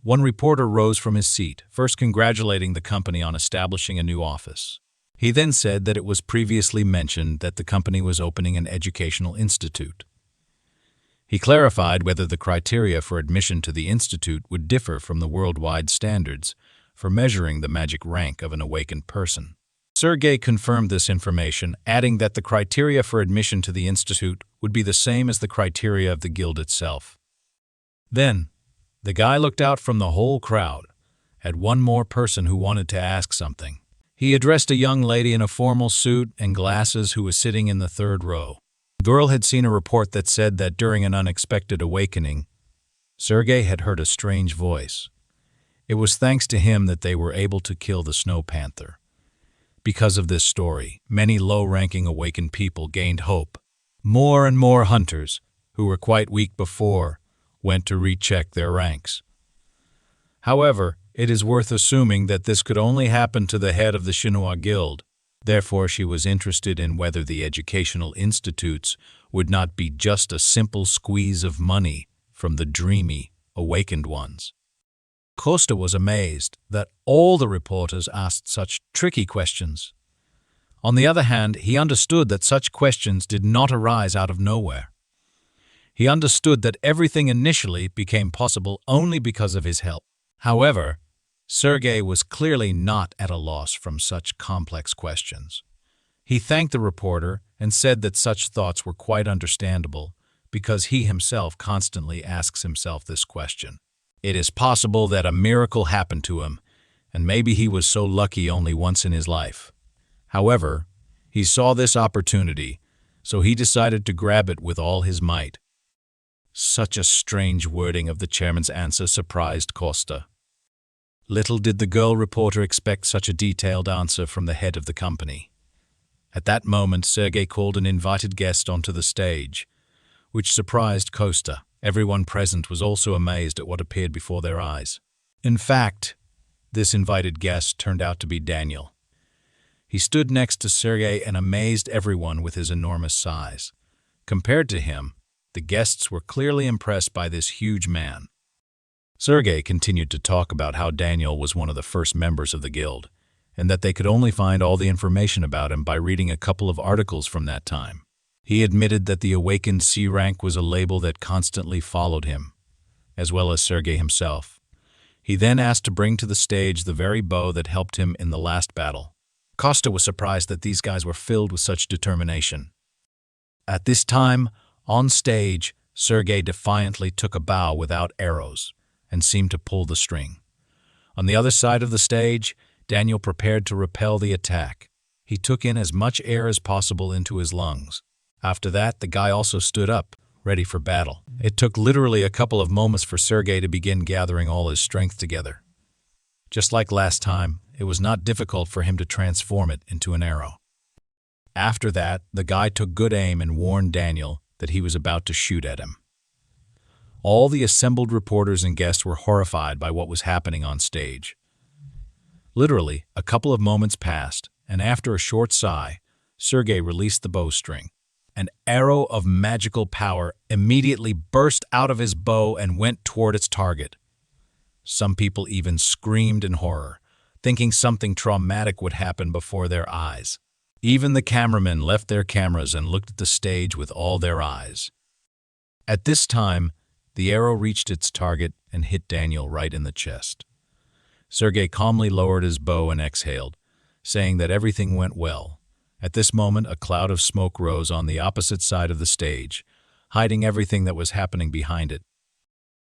One reporter rose from his seat, first congratulating the company on establishing a new office. He then said that it was previously mentioned that the company was opening an educational institute. He clarified whether the criteria for admission to the institute would differ from the worldwide standards for measuring the magic rank of an awakened person. Sergei confirmed this information, adding that the criteria for admission to the institute would be the same as the criteria of the guild itself. Then, the guy looked out from the whole crowd at one more person who wanted to ask something. He addressed a young lady in a formal suit and glasses who was sitting in the 3rd row. The girl had seen a report that said that during an unexpected awakening, Sergei had heard a strange voice. It was thanks to him that they were able to kill the snow panther. Because of this story, many low-ranking awakened people gained hope. More and more hunters, who were quite weak before, went to recheck their ranks. However, it is worth assuming that this could only happen to the head of the Shinoa Guild. Therefore, she was interested in whether the educational institutes would not be just a simple squeeze of money from the dreamy, awakened ones. Costa was amazed that all the reporters asked such tricky questions. On the other hand, he understood that such questions did not arise out of nowhere. He understood that everything initially became possible only because of his help. However, Sergei was clearly not at a loss from such complex questions. He thanked the reporter and said that such thoughts were quite understandable because he himself constantly asks himself this question. It is possible that a miracle happened to him, and maybe he was so lucky only once in his life. However, he saw this opportunity, so he decided to grab it with all his might. Such a strange wording of the chairman's answer surprised Costa. Little did the girl reporter expect such a detailed answer from the head of the company. At that moment, Sergei called an invited guest onto the stage, which surprised Costa. Everyone present was also amazed at what appeared before their eyes. In fact, this invited guest turned out to be Daniel. He stood next to Sergei and amazed everyone with his enormous size. Compared to him, the guests were clearly impressed by this huge man. Sergei continued to talk about how Daniel was one of the first members of the guild, and that they could only find all the information about him by reading a couple of articles from that time. He admitted that the awakened C rank was a label that constantly followed him, as well as Sergei himself. He then asked to bring to the stage the very bow that helped him in the last battle. Costa was surprised that these guys were filled with such determination. At this time, on stage, Sergei defiantly took a bow without arrows and seemed to pull the string. On the other side of the stage, Daniel prepared to repel the attack. He took in as much air as possible into his lungs. After that, the guy also stood up, ready for battle. It took literally a couple of moments for Sergei to begin gathering all his strength together. Just like last time, it was not difficult for him to transform it into an arrow. After that, the guy took good aim and warned Daniel that he was about to shoot at him. All the assembled reporters and guests were horrified by what was happening on stage. Literally, a couple of moments passed, and after a short sigh, Sergei released the bowstring. An arrow of magical power immediately burst out of his bow and went toward its target. Some people even screamed in horror, thinking something traumatic would happen before their eyes. Even the cameramen left their cameras and looked at the stage with all their eyes. At this time, the arrow reached its target and hit Daniel right in the chest. Sergei calmly lowered his bow and exhaled, saying that everything went well. At this moment, a cloud of smoke rose on the opposite side of the stage, hiding everything that was happening behind it.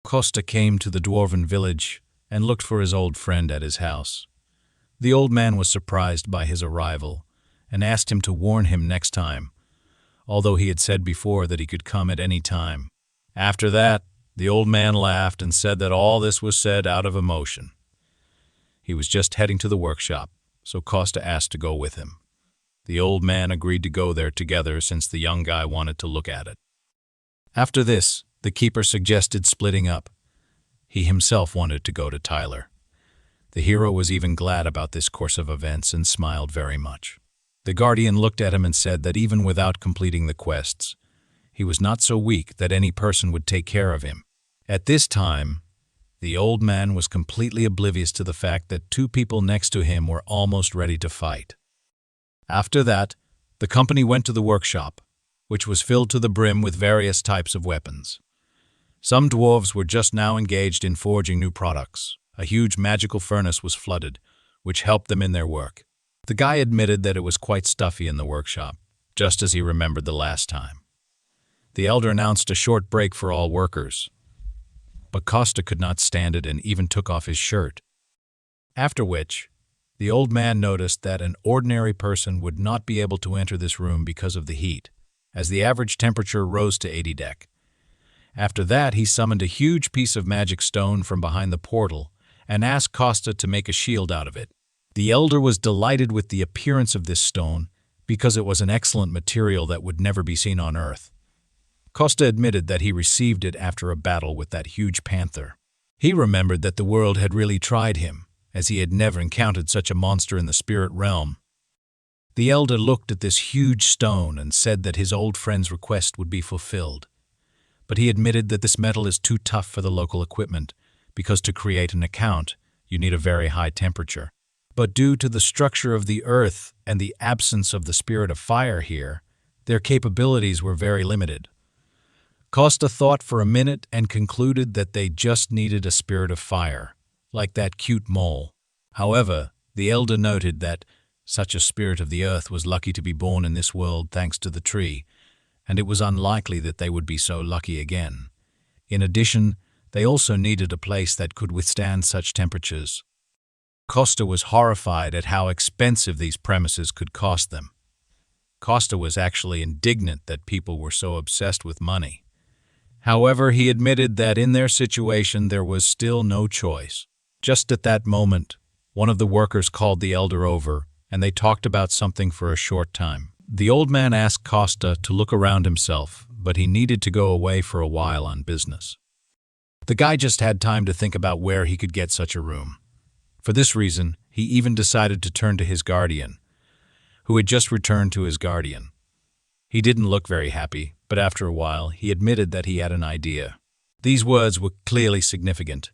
Costa came to the dwarven village and looked for his old friend at his house. The old man was surprised by his arrival and asked him to warn him next time, although he had said before that he could come at any time. After that, the old man laughed and said that all this was said out of emotion. He was just heading to the workshop, so Costa asked to go with him. The old man agreed to go there together since the young guy wanted to look at it. After this, the keeper suggested splitting up. He himself wanted to go to Tyler. The hero was even glad about this course of events and smiled very much. The guardian looked at him and said that even without completing the quests, he was not so weak that any person would take care of him. At this time, the old man was completely oblivious to the fact that two people next to him were almost ready to fight. After that, the company went to the workshop, which was filled to the brim with various types of weapons. Some dwarves were just now engaged in forging new products. A huge magical furnace was flooded, which helped them in their work. The guy admitted that it was quite stuffy in the workshop, just as he remembered the last time. The elder announced a short break for all workers, but Costa could not stand it and even took off his shirt. After which, the old man noticed that an ordinary person would not be able to enter this room because of the heat, as the average temperature rose to 80 dec. After that, he summoned a huge piece of magic stone from behind the portal and asked Costa to make a shield out of it. The elder was delighted with the appearance of this stone because it was an excellent material that would never be seen on Earth. Costa admitted that he received it after a battle with that huge panther. He remembered that the world had really tried him, as he had never encountered such a monster in the spirit realm. The elder looked at this huge stone and said that his old friend's request would be fulfilled. But he admitted that this metal is too tough for the local equipment, because to create an account, you need a very high temperature. But due to the structure of the earth and the absence of the spirit of fire here, their capabilities were very limited. Costa thought for a minute and concluded that they just needed a spirit of fire, like that cute mole. However, the elder noted that such a spirit of the earth was lucky to be born in this world thanks to the tree, and it was unlikely that they would be so lucky again. In addition, they also needed a place that could withstand such temperatures. Costa was horrified at how expensive these premises could cost them. Costa was actually indignant that people were so obsessed with money. However, he admitted that in their situation there was still no choice. Just at that moment, one of the workers called the elder over, and they talked about something for a short time. The old man asked Costa to look around himself, but he needed to go away for a while on business. The guy just had time to think about where he could get such a room. For this reason, he even decided to turn to his guardian, who had just returned to his guardian. He didn't look very happy, but after a while, he admitted that he had an idea. These words were clearly significant.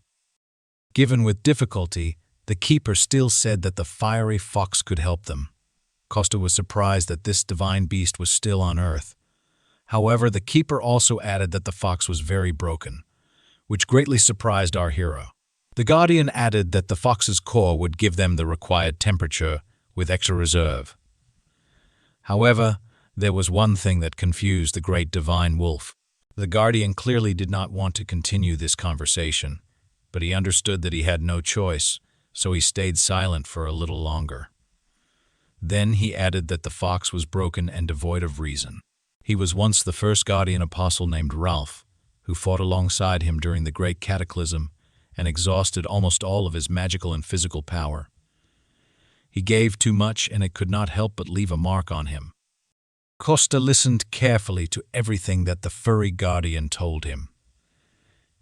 Given with difficulty, the keeper still said that the fiery fox could help them. Costa was surprised that this divine beast was still on Earth. However, the keeper also added that the fox was very broken, which greatly surprised our hero. The guardian added that the fox's core would give them the required temperature with extra reserve. However, there was one thing that confused the great divine wolf. The guardian clearly did not want to continue this conversation, but he understood that he had no choice, so he stayed silent for a little longer. Then he added that the fox was broken and devoid of reason. He was once the first guardian apostle named Ralph, who fought alongside him during the Great Cataclysm and exhausted almost all of his magical and physical power. He gave too much, and it could not help but leave a mark on him. Costa listened carefully to everything that the furry guardian told him.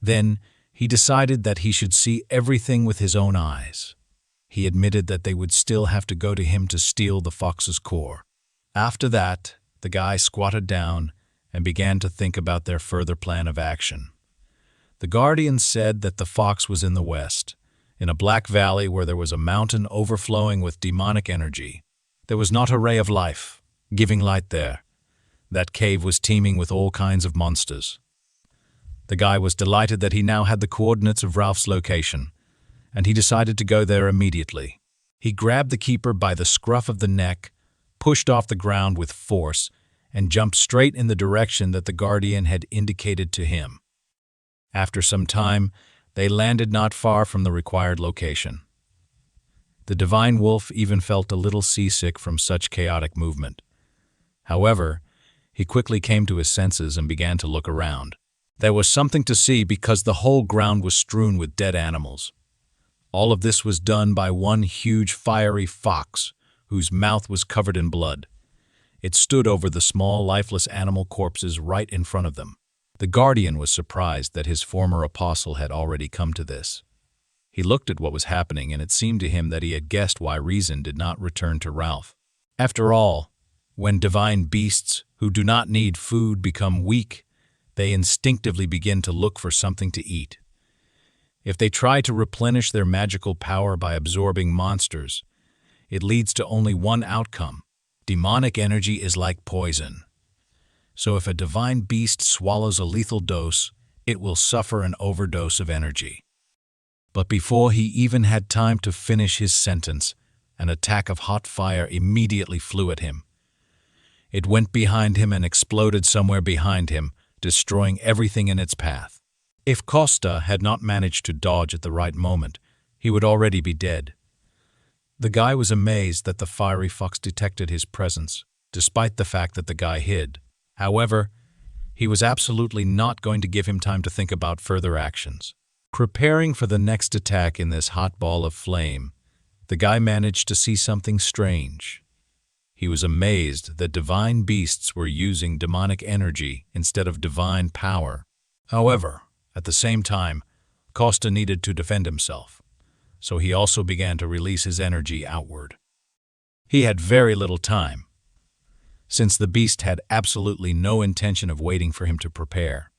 Then he decided that he should see everything with his own eyes. He admitted that they would still have to go to him to steal the fox's core. After that, the guy squatted down and began to think about their further plan of action. The guardian said that the fox was in the west, in a black valley where there was a mountain overflowing with demonic energy. There was not a ray of life, giving light there. That cave was teeming with all kinds of monsters. The guy was delighted that he now had the coordinates of Ralph's location, and he decided to go there immediately. He grabbed the keeper by the scruff of the neck, pushed off the ground with force, and jumped straight in the direction that the guardian had indicated to him. After some time, they landed not far from the required location. The divine wolf even felt a little seasick from such chaotic movement. However, he quickly came to his senses and began to look around. There was something to see because the whole ground was strewn with dead animals. All of this was done by one huge fiery fox, whose mouth was covered in blood. It stood over the small, lifeless animal corpses right in front of them. The guardian was surprised that his former apostle had already come to this. He looked at what was happening, and it seemed to him that he had guessed why reason did not return to Ralph. After all, when divine beasts who do not need food become weak, they instinctively begin to look for something to eat. If they try to replenish their magical power by absorbing monsters, it leads to only one outcome. Demonic energy is like poison. So if a divine beast swallows a lethal dose, it will suffer an overdose of energy. But before he even had time to finish his sentence, an attack of hot fire immediately flew at him. It went behind him and exploded somewhere behind him, destroying everything in its path. If Costa had not managed to dodge at the right moment, he would already be dead. The guy was amazed that the fiery fox detected his presence, despite the fact that the guy hid. However, he was absolutely not going to give him time to think about further actions. Preparing for the next attack in this hot ball of flame, the guy managed to see something strange. He was amazed that divine beasts were using demonic energy instead of divine power. However, at the same time, Costa needed to defend himself, so he also began to release his energy outward. He had very little time, since the beast had absolutely no intention of waiting for him to prepare.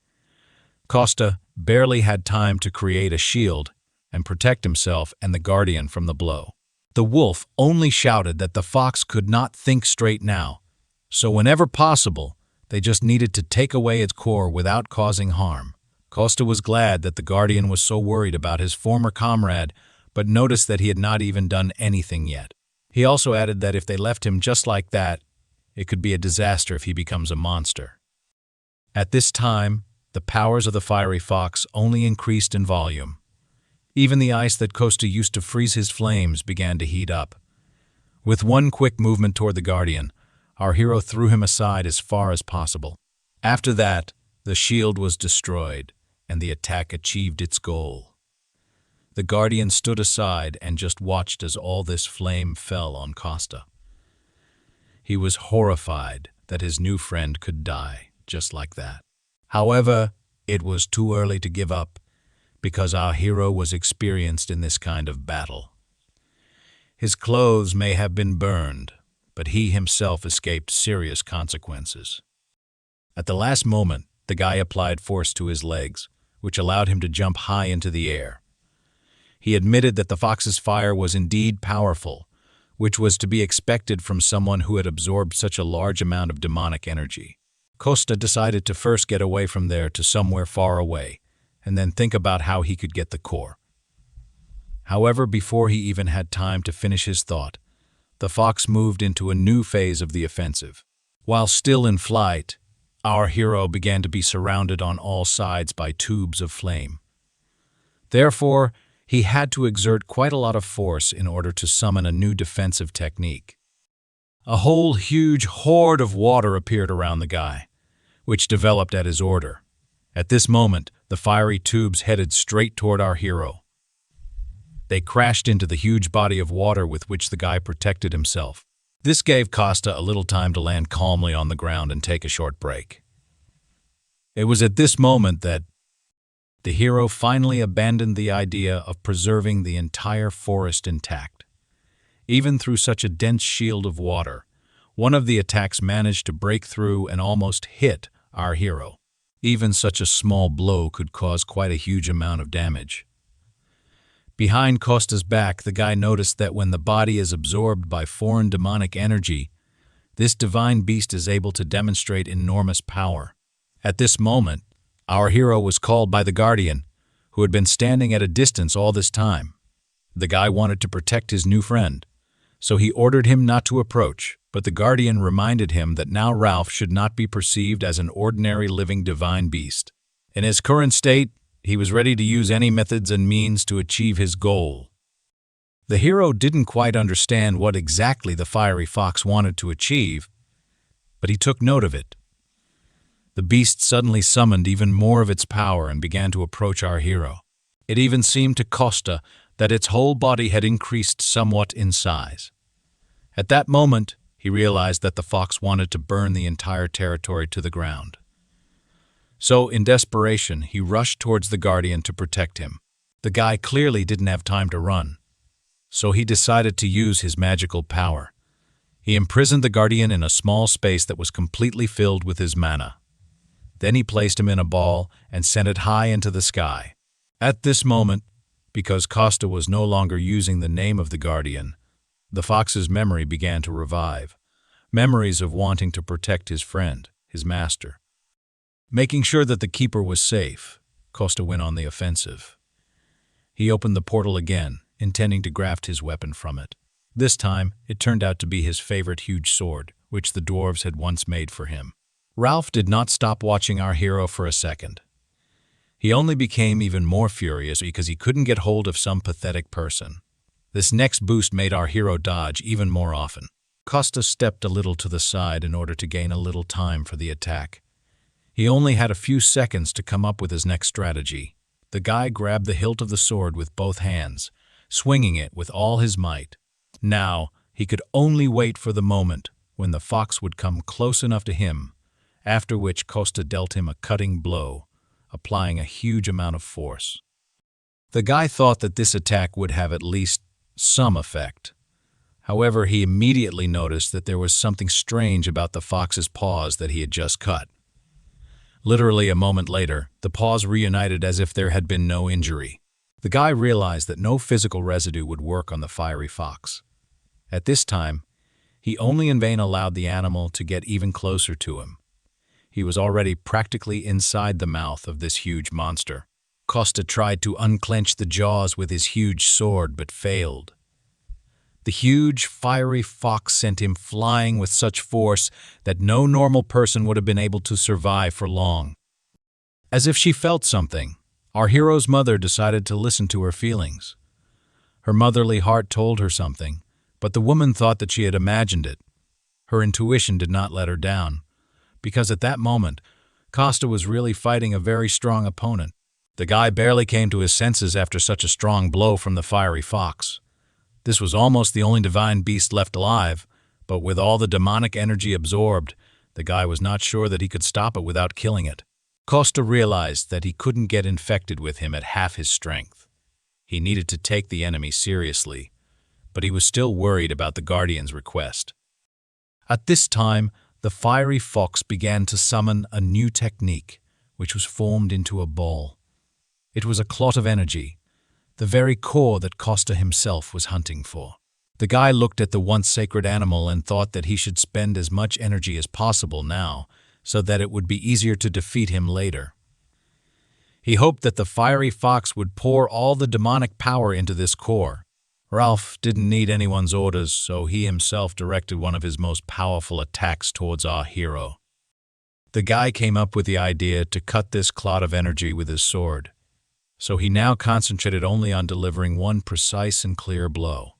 Costa barely had time to create a shield and protect himself and the guardian from the blow. The wolf only shouted that the fox could not think straight now, so whenever possible, they just needed to take away its core without causing harm. Costa was glad that the guardian was so worried about his former comrade, but noticed that he had not even done anything yet. He also added that if they left him just like that, it could be a disaster if he becomes a monster. At this time, the powers of the fiery fox only increased in volume. Even the ice that Costa used to freeze his flames began to heat up. With one quick movement toward the guardian, our hero threw him aside as far as possible. After that, the shield was destroyed, and the attack achieved its goal. The guardian stood aside and just watched as all this flame fell on Costa. He was horrified that his new friend could die just like that. However, it was too early to give up, because our hero was experienced in this kind of battle. His clothes may have been burned, but he himself escaped serious consequences. At the last moment, the guy applied force to his legs, which allowed him to jump high into the air. He admitted that the fox's fire was indeed powerful, which was to be expected from someone who had absorbed such a large amount of demonic energy. Costa decided to first get away from there to somewhere far away, and then think about how he could get the core. However, before he even had time to finish his thought, the fox moved into a new phase of the offensive. While still in flight, our hero began to be surrounded on all sides by tubes of flame. Therefore, he had to exert quite a lot of force in order to summon a new defensive technique. A whole huge horde of water appeared around the guy, which developed at his order. At this moment, the fiery tubes headed straight toward our hero. They crashed into the huge body of water with which the guy protected himself. This gave Costa a little time to land calmly on the ground and take a short break. It was at this moment that the hero finally abandoned the idea of preserving the entire forest intact. Even through such a dense shield of water, one of the attacks managed to break through and almost hit our hero. Even such a small blow could cause quite a huge amount of damage. Behind Costa's back, the guy noticed that when the body is absorbed by foreign demonic energy, this divine beast is able to demonstrate enormous power. At this moment, our hero was called by the guardian, who had been standing at a distance all this time. The guy wanted to protect his new friend, so he ordered him not to approach, but the guardian reminded him that now Ralph should not be perceived as an ordinary living divine beast. In his current state, he was ready to use any methods and means to achieve his goal. The hero didn't quite understand what exactly the fiery fox wanted to achieve, but he took note of it. The beast suddenly summoned even more of its power and began to approach our hero. It even seemed to Costa that its whole body had increased somewhat in size. At that moment, he realized that the fox wanted to burn the entire territory to the ground. So, in desperation, he rushed towards the guardian to protect him. The guy clearly didn't have time to run, so he decided to use his magical power. He imprisoned the guardian in a small space that was completely filled with his mana. Then he placed him in a ball and sent it high into the sky. At this moment, because Costa was no longer using the name of the guardian, the fox's memory began to revive. Memories of wanting to protect his friend, his master. Making sure that the keeper was safe, Costa went on the offensive. He opened the portal again, intending to graft his weapon from it. This time, it turned out to be his favorite huge sword, which the dwarves had once made for him. Ralph did not stop watching our hero for a second. He only became even more furious because he couldn't get hold of some pathetic person. This next boost made our hero dodge even more often. Costa stepped a little to the side in order to gain a little time for the attack. He only had a few seconds to come up with his next strategy. The guy grabbed the hilt of the sword with both hands, swinging it with all his might. Now, he could only wait for the moment when the fox would come close enough to him, after which Costa dealt him a cutting blow, applying a huge amount of force. The guy thought that this attack would have at least some effect. However, he immediately noticed that there was something strange about the fox's paws that he had just cut. Literally a moment later, the paws reunited as if there had been no injury. The guy realized that no physical residue would work on the fiery fox. At this time, he only in vain allowed the animal to get even closer to him. He was already practically inside the mouth of this huge monster. Costa tried to unclench the jaws with his huge sword, but failed. The huge, fiery fox sent him flying with such force that no normal person would have been able to survive for long. As if she felt something, our hero's mother decided to listen to her feelings. Her motherly heart told her something, but the woman thought that she had imagined it. Her intuition did not let her down, because at that moment, Costa was really fighting a very strong opponent. The guy barely came to his senses after such a strong blow from the fiery fox. This was almost the only divine beast left alive, but with all the demonic energy absorbed, the guy was not sure that he could stop it without killing it. Costa realized that he couldn't get infected with him at half his strength. He needed to take the enemy seriously, but he was still worried about the Guardian's request. At this time, the fiery fox began to summon a new technique, which was formed into a ball. It was a clot of energy, the very core that Costa himself was hunting for. The guy looked at the once sacred animal and thought that he should spend as much energy as possible now, so that it would be easier to defeat him later. He hoped that the fiery fox would pour all the demonic power into this core. Ralph didn't need anyone's orders, so he himself directed one of his most powerful attacks towards our hero. The guy came up with the idea to cut this clot of energy with his sword, so he now concentrated only on delivering one precise and clear blow.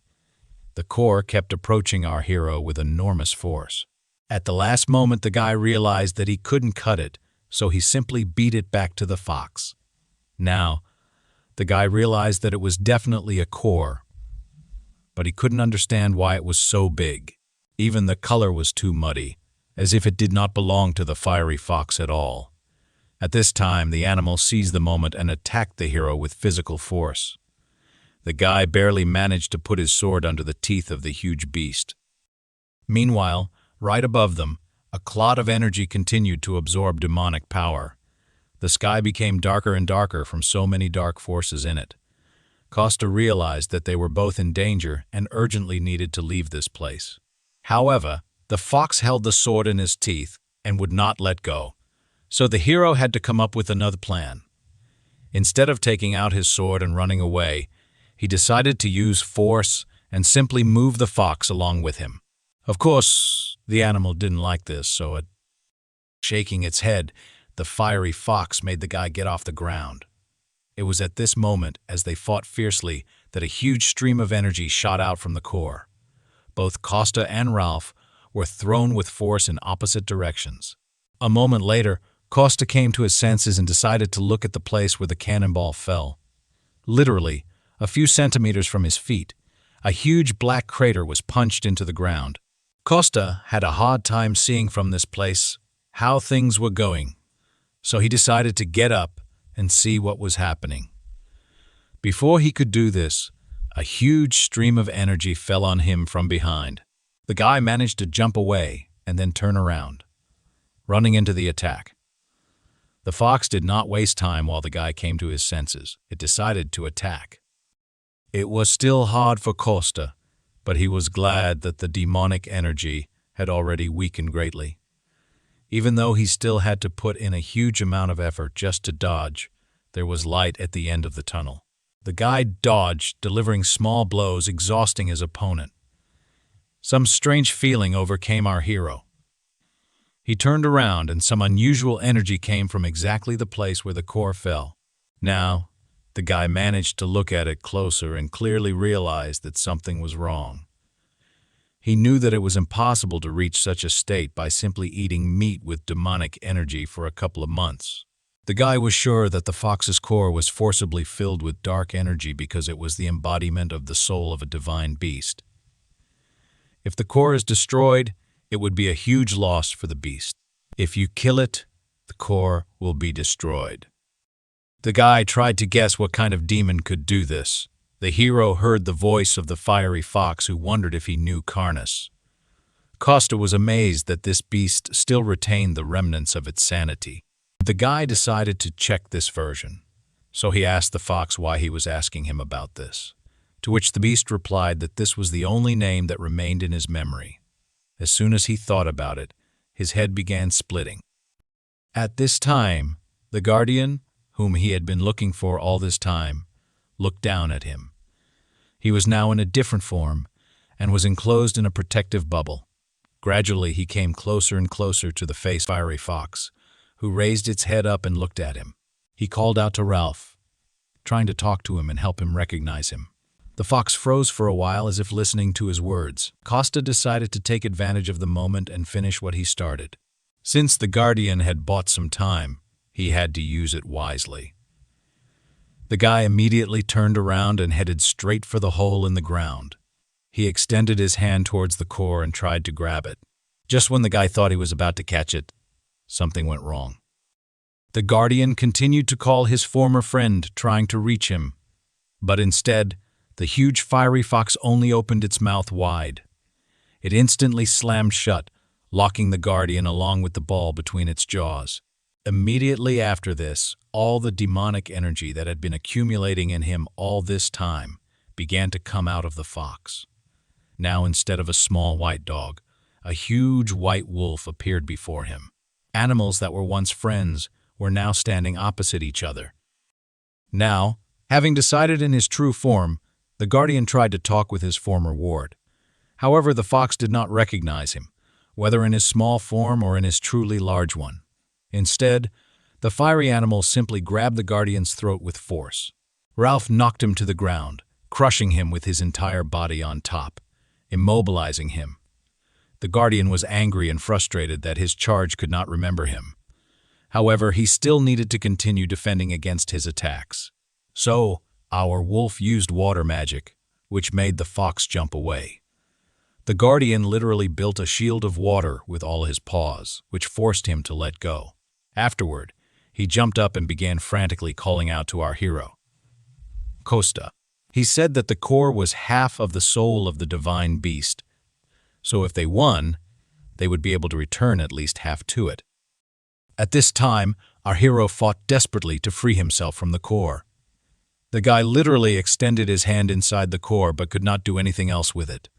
The core kept approaching our hero with enormous force. At the last moment, the guy realized that he couldn't cut it, so he simply beat it back to the fox. Now, the guy realized that it was definitely a core, but he couldn't understand why it was so big. Even the color was too muddy, as if it did not belong to the fiery fox at all. At this time, the animal seized the moment and attacked the hero with physical force. The guy barely managed to put his sword under the teeth of the huge beast. Meanwhile, right above them, a clot of energy continued to absorb demonic power. The sky became darker and darker from so many dark forces in it. Costa realized that they were both in danger and urgently needed to leave this place. However, the fox held the sword in his teeth and would not let go, so the hero had to come up with another plan. Instead of taking out his sword and running away, he decided to use force and simply move the fox along with him. Of course, the animal didn't like this, so shaking its head, the fiery fox made the guy get off the ground. It was at this moment, as they fought fiercely, that a huge stream of energy shot out from the core. Both Costa and Ralph were thrown with force in opposite directions. A moment later, Costa came to his senses and decided to look at the place where the cannonball fell. Literally, a few centimeters from his feet, a huge black crater was punched into the ground. Costa had a hard time seeing from this place how things were going, so he decided to get up and see what was happening. Before he could do this, a huge stream of energy fell on him from behind. The guy managed to jump away and then turn around, running into the attack. The fox did not waste time while the guy came to his senses. It decided to attack. It was still hard for Costa, but he was glad that the demonic energy had already weakened greatly. Even though he still had to put in a huge amount of effort just to dodge, there was light at the end of the tunnel. The guy dodged, delivering small blows, exhausting his opponent. Some strange feeling overcame our hero. He turned around and some unusual energy came from exactly the place where the core fell. Now, the guy managed to look at it closer and clearly realized that something was wrong. He knew that it was impossible to reach such a state by simply eating meat with demonic energy for a couple of months. The guy was sure that the fox's core was forcibly filled with dark energy because it was the embodiment of the soul of a divine beast. If the core is destroyed, it would be a huge loss for the beast. If you kill it, the core will be destroyed. The guy tried to guess what kind of demon could do this. The hero heard the voice of the fiery fox who wondered if he knew Carnis. Costa was amazed that this beast still retained the remnants of its sanity. The guy decided to check this version, so he asked the fox why he was asking him about this. to which the beast replied that this was the only name that remained in his memory. As soon as he thought about it, his head began splitting. At this time, the guardian, whom he had been looking for all this time, looked down at him. He was now in a different form and was enclosed in a protective bubble. Gradually, he came closer and closer to the fiery fox, who raised its head up and looked at him. He called out to Ralph, trying to talk to him and help him recognize him. The fox froze for a while as if listening to his words. Costa decided to take advantage of the moment and finish what he started. Since the guardian had bought some time, he had to use it wisely. The guy immediately turned around and headed straight for the hole in the ground. He extended his hand towards the core and tried to grab it. Just when the guy thought he was about to catch it, something went wrong. The guardian continued to call his former friend, trying to reach him, but instead, the huge fiery fox only opened its mouth wide. It instantly slammed shut, locking the guardian along with the ball between its jaws. Immediately after this, all the demonic energy that had been accumulating in him all this time began to come out of the fox. Now, instead of a small white dog, a huge white wolf appeared before him. Animals that were once friends were now standing opposite each other. Now, having decided in his true form, the guardian tried to talk with his former ward. However, the fox did not recognize him, whether in his small form or in his truly large one. Instead, the fiery animal simply grabbed the guardian's throat with force. Ralph knocked him to the ground, crushing him with his entire body on top, immobilizing him. The guardian was angry and frustrated that his charge could not remember him. However, he still needed to continue defending against his attacks. So, our wolf used water magic, which made the fox jump away. The guardian literally built a shield of water with all his paws, which forced him to let go. Afterward, he jumped up and began frantically calling out to our hero, Costa. He said that the core was half of the soul of the divine beast, so if they won, they would be able to return at least half to it. At this time, our hero fought desperately to free himself from the core. The guy literally extended his hand inside the core but could not do anything else with it.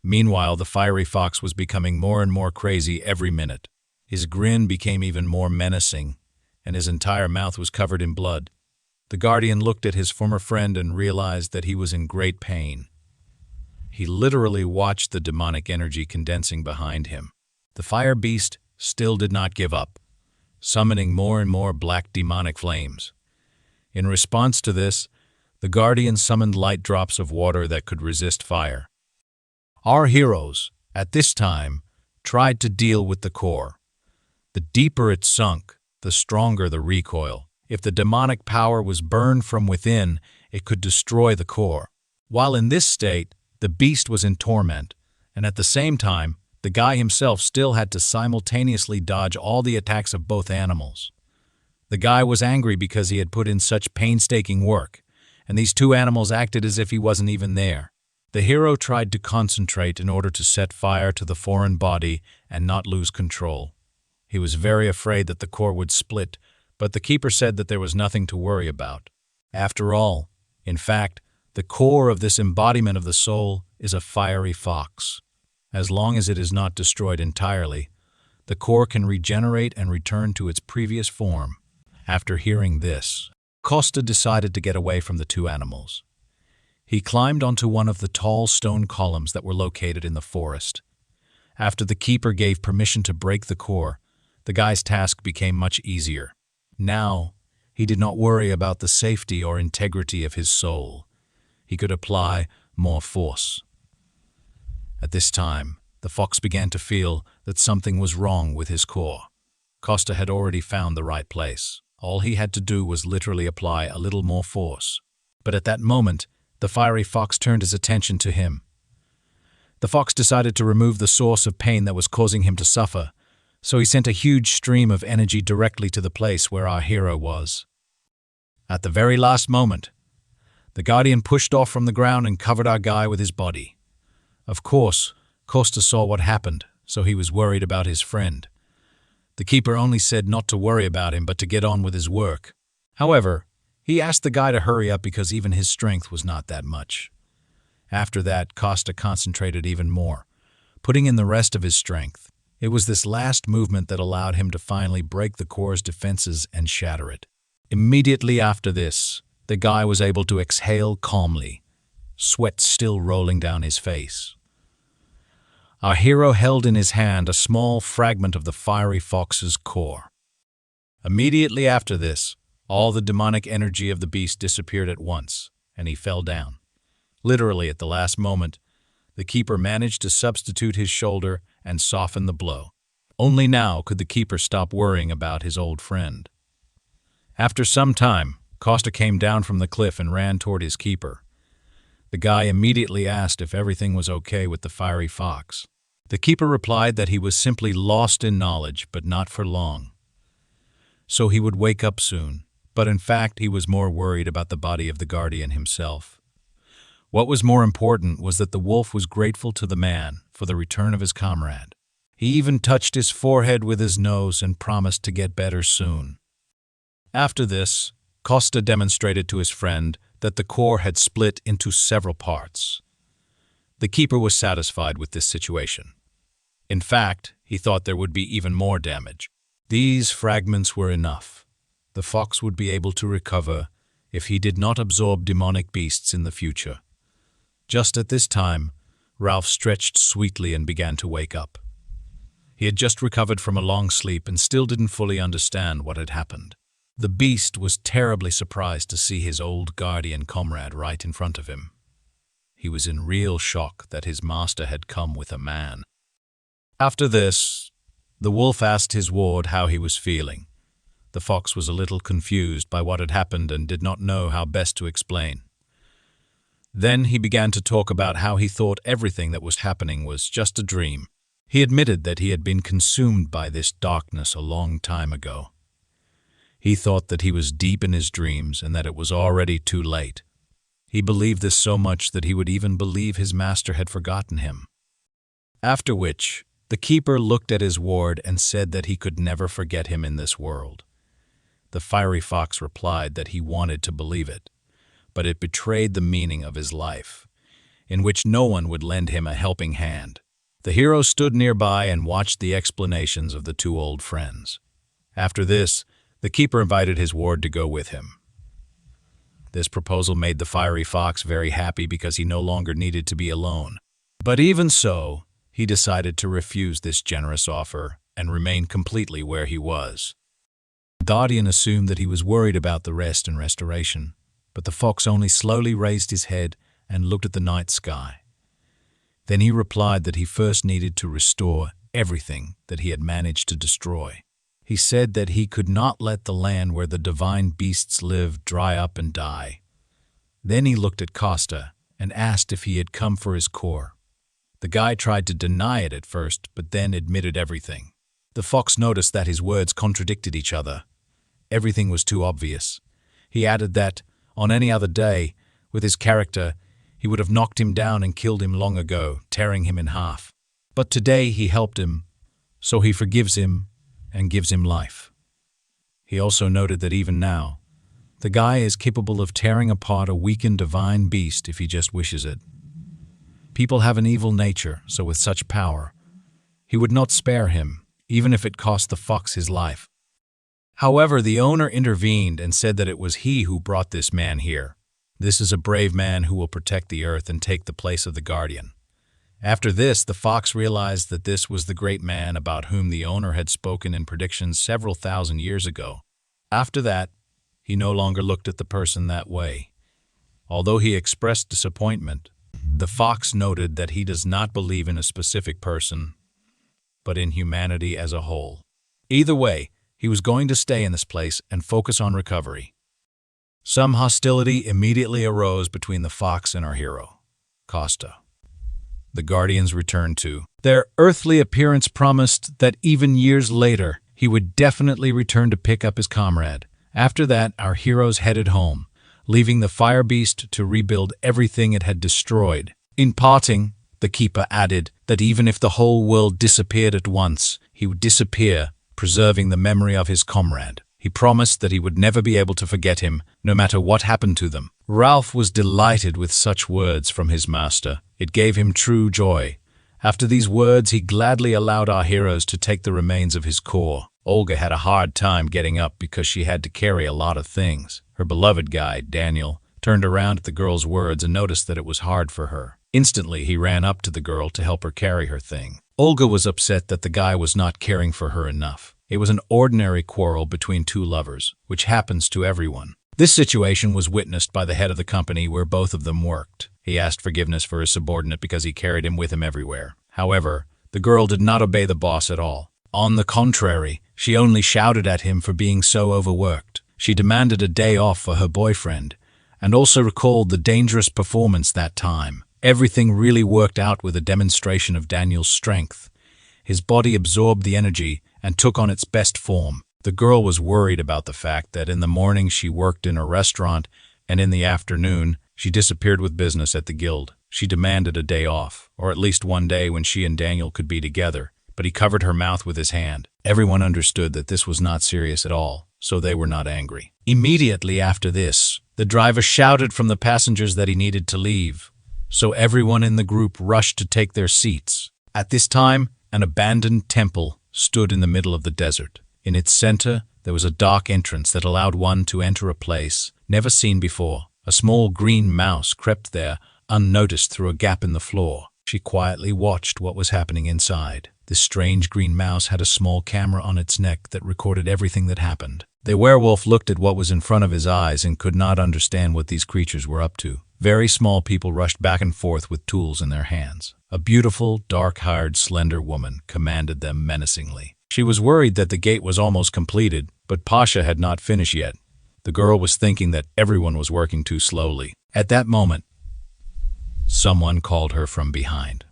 Meanwhile, the fiery fox was becoming more and more crazy every minute. His grin became even more menacing, and his entire mouth was covered in blood. The guardian looked at his former friend and realized that he was in great pain. He literally watched the demonic energy condensing behind him. The fire beast still did not give up, summoning more and more black demonic flames. In response to this, the guardian summoned light drops of water that could resist fire. Our heroes, at this time, tried to deal with the core. The deeper it sunk, the stronger the recoil. If the demonic power was burned from within, it could destroy the core. While in this state, the beast was in torment, and at the same time, the guy himself still had to simultaneously dodge all the attacks of both animals. The guy was angry because he had put in such painstaking work, and these two animals acted as if he wasn't even there. The hero tried to concentrate in order to set fire to the foreign body and not lose control. He was very afraid that the core would split, but the keeper said that there was nothing to worry about. After all, in fact, the core of this embodiment of the soul is a fiery fox. As long as it is not destroyed entirely, the core can regenerate and return to its previous form. After hearing this, Costa decided to get away from the two animals. He climbed onto one of the tall stone columns that were located in the forest. After the keeper gave permission to break the core, the guy's task became much easier. Now, he did not worry about the safety or integrity of his soul. He could apply more force. At this time, the fox began to feel that something was wrong with his core. Costa had already found the right place. All he had to do was literally apply a little more force. But at that moment, the fiery fox turned his attention to him. The fox decided to remove the source of pain that was causing him to suffer, so he sent a huge stream of energy directly to the place where our hero was. At the very last moment, the guardian pushed off from the ground and covered our guy with his body. Of course, Costa saw what happened, so he was worried about his friend. The keeper only said not to worry about him but to get on with his work. However, he asked the guy to hurry up because even his strength was not that much. After that, Costa concentrated even more, putting in the rest of his strength. It was this last movement that allowed him to finally break the core's defenses and shatter it. Immediately after this, the guy was able to exhale calmly, sweat still rolling down his face. Our hero held in his hand a small fragment of the fiery fox's core. Immediately after this, all the demonic energy of the beast disappeared at once, and he fell down. Literally at the last moment, the keeper managed to substitute his shoulder and soften the blow. Only now could the keeper stop worrying about his old friend. After some time, Costa came down from the cliff and ran toward his keeper. The guy immediately asked if everything was okay with the fiery fox. The keeper replied that he was simply lost in knowledge, but not for long. So he would wake up soon, but in fact he was more worried about the body of the guardian himself. What was more important was that the wolf was grateful to the man for the return of his comrade. He even touched his forehead with his nose and promised to get better soon. After this, Costa demonstrated to his friend that the core had split into several parts. The keeper was satisfied with this situation. In fact, he thought there would be even more damage. These fragments were enough. The fox would be able to recover if he did not absorb demonic beasts in the future. Just at this time, Ralph stretched sweetly and began to wake up. He had just recovered from a long sleep and still didn't fully understand what had happened. The beast was terribly surprised to see his old guardian comrade right in front of him. He was in real shock that his master had come with a man. After this, the wolf asked his ward how he was feeling. The fox was a little confused by what had happened and did not know how best to explain. Then he began to talk about how he thought everything that was happening was just a dream. He admitted that he had been consumed by this darkness a long time ago. He thought that he was deep in his dreams and that it was already too late. He believed this so much that he would even believe his master had forgotten him. After which, the keeper looked at his ward and said that he could never forget him in this world. The fiery fox replied that he wanted to believe it, but it betrayed the meaning of his life, in which no one would lend him a helping hand. The hero stood nearby and watched the explanations of the two old friends. After this, the keeper invited his ward to go with him. This proposal made the fiery fox very happy because he no longer needed to be alone. But even so, he decided to refuse this generous offer and remain completely where he was. The guardian assumed that he was worried about the rest and restoration, but the fox only slowly raised his head and looked at the night sky. Then he replied that he first needed to restore everything that he had managed to destroy. He said that he could not let the land where the divine beasts live dry up and die. Then he looked at Costa and asked if he had come for his core. The guy tried to deny it at first, but then admitted everything. The fox noticed that his words contradicted each other. Everything was too obvious. He added that, on any other day, with his character, he would have knocked him down and killed him long ago, tearing him in half. But today he helped him, so he forgives him and gives him life. He also noted that even now, the guy is capable of tearing apart a weakened divine beast if he just wishes it. People have an evil nature, so with such power, he would not spare him, even if it cost the fox his life. However, the owner intervened and said that it was he who brought this man here. This is a brave man who will protect the earth and take the place of the guardian. After this, the fox realized that this was the great man about whom the owner had spoken in predictions several thousand years ago. After that, he no longer looked at the person that way. Although he expressed disappointment, the fox noted that he does not believe in a specific person, but in humanity as a whole. Either way, he was going to stay in this place and focus on recovery. Some hostility immediately arose between the fox and our hero, Costa. The guardians returned to. Their earthly appearance promised that even years later, he would definitely return to pick up his comrade. After that, our heroes headed home, leaving the fire beast to rebuild everything it had destroyed. In parting, the keeper added that even if the whole world disappeared at once, he would disappear, preserving the memory of his comrade. He promised that he would never be able to forget him, no matter what happened to them. Ralph was delighted with such words from his master. It gave him true joy. After these words, he gladly allowed our heroes to take the remains of his core. Olga had a hard time getting up because she had to carry a lot of things. Her beloved guide, Daniel, turned around at the girl's words and noticed that it was hard for her. Instantly, he ran up to the girl to help her carry her thing. Olga was upset that the guy was not caring for her enough. It was an ordinary quarrel between two lovers, which happens to everyone. This situation was witnessed by the head of the company where both of them worked. He asked forgiveness for his subordinate because he carried him with him everywhere. However, the girl did not obey the boss at all. On the contrary, she only shouted at him for being so overworked. She demanded a day off for her boyfriend, and also recalled the dangerous performance that time. Everything really worked out with a demonstration of Daniel's strength. His body absorbed the energy and took on its best form. The girl was worried about the fact that in the morning she worked in a restaurant and in the afternoon she disappeared with business at the guild. She demanded a day off, or at least one day when she and Daniel could be together, but he covered her mouth with his hand. Everyone understood that this was not serious at all, so they were not angry. Immediately after this, the driver shouted from the passengers that he needed to leave, so everyone in the group rushed to take their seats. At this time, an abandoned temple stood in the middle of the desert. In its center, there was a dark entrance that allowed one to enter a place never seen before. A small green mouse crept there, unnoticed through a gap in the floor. She quietly watched what was happening inside. This strange green mouse had a small camera on its neck that recorded everything that happened. The werewolf looked at what was in front of his eyes and could not understand what these creatures were up to. Very small people rushed back and forth with tools in their hands. A beautiful, dark-haired, slender woman commanded them menacingly. She was worried that the gate was almost completed, but Pasha had not finished yet. The girl was thinking that everyone was working too slowly. At that moment, someone called her from behind.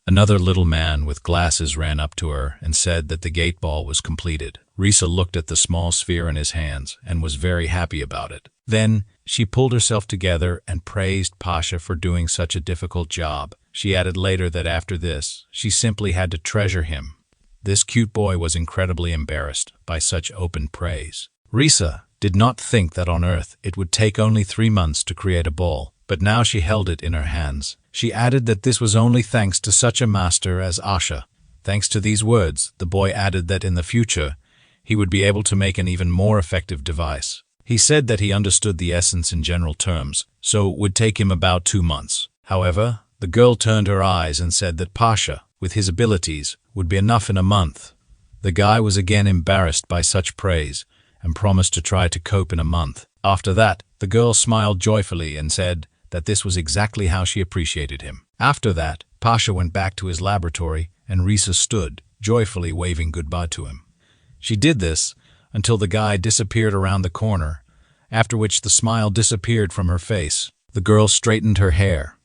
Another little man with glasses ran up to her and said that the gate ball was completed. Risa looked at the small sphere in his hands and was very happy about it. Then she pulled herself together and praised Pasha for doing such a difficult job. She added later that after this, she simply had to treasure him. This cute boy was incredibly embarrassed by such open praise. Risa did not think that on Earth it would take only 3 months to create a ball, but now she held it in her hands. She added that this was only thanks to such a master as Asha. Thanks to these words, the boy added that in the future, he would be able to make an even more effective device. He said that he understood the essence in general terms, so it would take him about 2 months. However, the girl turned her eyes and said that Pasha, with his abilities, would be enough in a month. The guy was again embarrassed by such praise and promised to try to cope in a month. After that, the girl smiled joyfully and said that this was exactly how she appreciated him. After that, Pasha went back to his laboratory and Risa stood, joyfully waving goodbye to him. She did this until the guy disappeared around the corner, after which the smile disappeared from her face. The girl straightened her hair.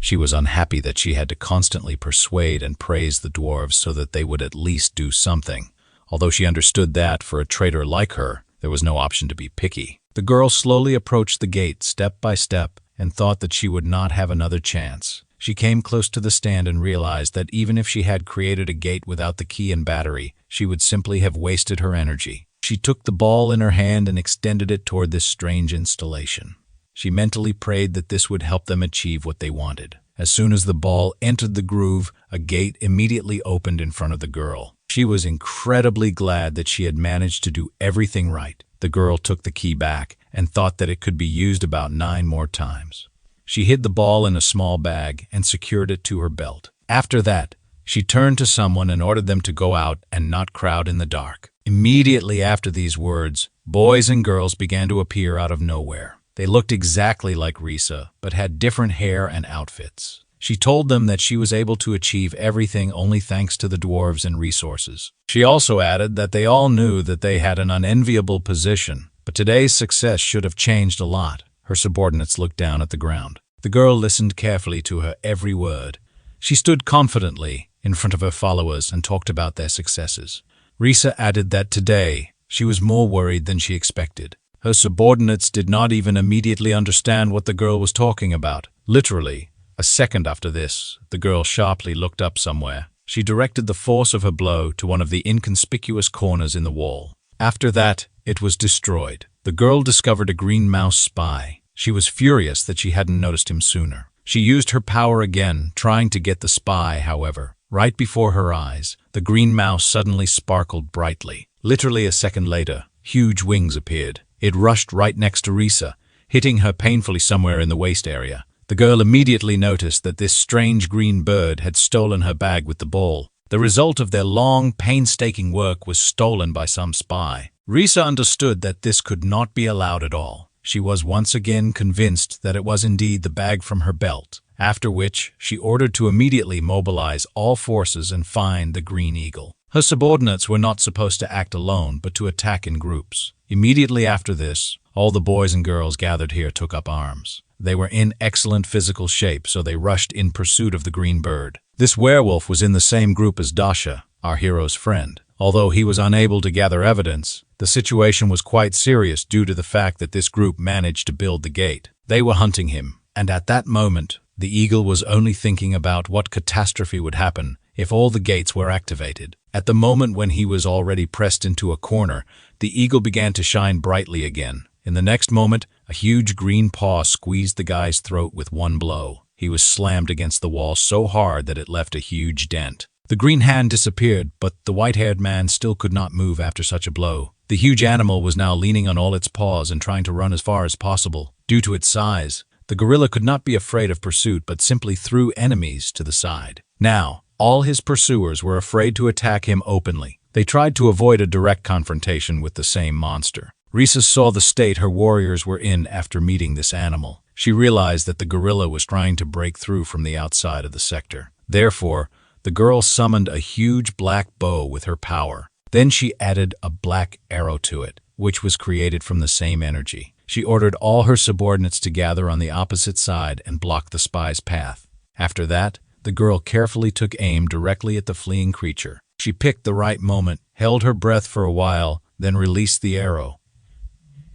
She was unhappy that she had to constantly persuade and praise the dwarves so that they would at least do something, although she understood that, for a traitor like her, there was no option to be picky. The girl slowly approached the gate step by step and thought that she would not have another chance. She came close to the stand and realized that even if she had created a gate without the key and battery, she would simply have wasted her energy. She took the ball in her hand and extended it toward this strange installation. She mentally prayed that this would help them achieve what they wanted. As soon as the ball entered the groove, a gate immediately opened in front of the girl. She was incredibly glad that she had managed to do everything right. The girl took the key back and thought that it could be used about 9 more times. She hid the ball in a small bag and secured it to her belt. After that, she turned to someone and ordered them to go out and not crowd in the dark. Immediately after these words, boys and girls began to appear out of nowhere. They looked exactly like Risa, but had different hair and outfits. She told them that she was able to achieve everything only thanks to the dwarves and resources. She also added that they all knew that they had an unenviable position, but today's success should have changed a lot. Her subordinates looked down at the ground. The girl listened carefully to her every word. She stood confidently in front of her followers and talked about their successes. Risa added that today she was more worried than she expected. Her subordinates did not even immediately understand what the girl was talking about. Literally, a second after this, the girl sharply looked up somewhere. She directed the force of her blow to one of the inconspicuous corners in the wall. After that, it was destroyed. The girl discovered a green mouse spy. She was furious that she hadn't noticed him sooner. She used her power again, trying to get the spy, however. Right before her eyes, the green mouse suddenly sparkled brightly. Literally a second later, huge wings appeared. It rushed right next to Risa, hitting her painfully somewhere in the waist area. The girl immediately noticed that this strange green bird had stolen her bag with the ball. The result of their long, painstaking work was stolen by some spy. Risa understood that this could not be allowed at all. She was once again convinced that it was indeed the bag from her belt, after which she ordered to immediately mobilize all forces and find the Green Eagle. Her subordinates were not supposed to act alone, but to attack in groups. Immediately after this, all the boys and girls gathered here took up arms. They were in excellent physical shape, so they rushed in pursuit of the green bird. This werewolf was in the same group as Dasha, our hero's friend. Although he was unable to gather evidence, the situation was quite serious due to the fact that this group managed to build the gate. They were hunting him, and at that moment, the eagle was only thinking about what catastrophe would happen if all the gates were activated. At the moment when he was already pressed into a corner, the eagle began to shine brightly again. In the next moment, a huge green paw squeezed the guy's throat with one blow. He was slammed against the wall so hard that it left a huge dent. The green hand disappeared, but the white-haired man still could not move after such a blow. The huge animal was now leaning on all its paws and trying to run as far as possible. Due to its size, the gorilla could not be afraid of pursuit but simply threw enemies to the side. Now, all his pursuers were afraid to attack him openly. They tried to avoid a direct confrontation with the same monster. Risa saw the state her warriors were in after meeting this animal. She realized that the gorilla was trying to break through from the outside of the sector. Therefore, the girl summoned a huge black bow with her power. Then she added a black arrow to it, which was created from the same energy. She ordered all her subordinates to gather on the opposite side and block the spy's path. After that, the girl carefully took aim directly at the fleeing creature. She picked the right moment, held her breath for a while, then released the arrow.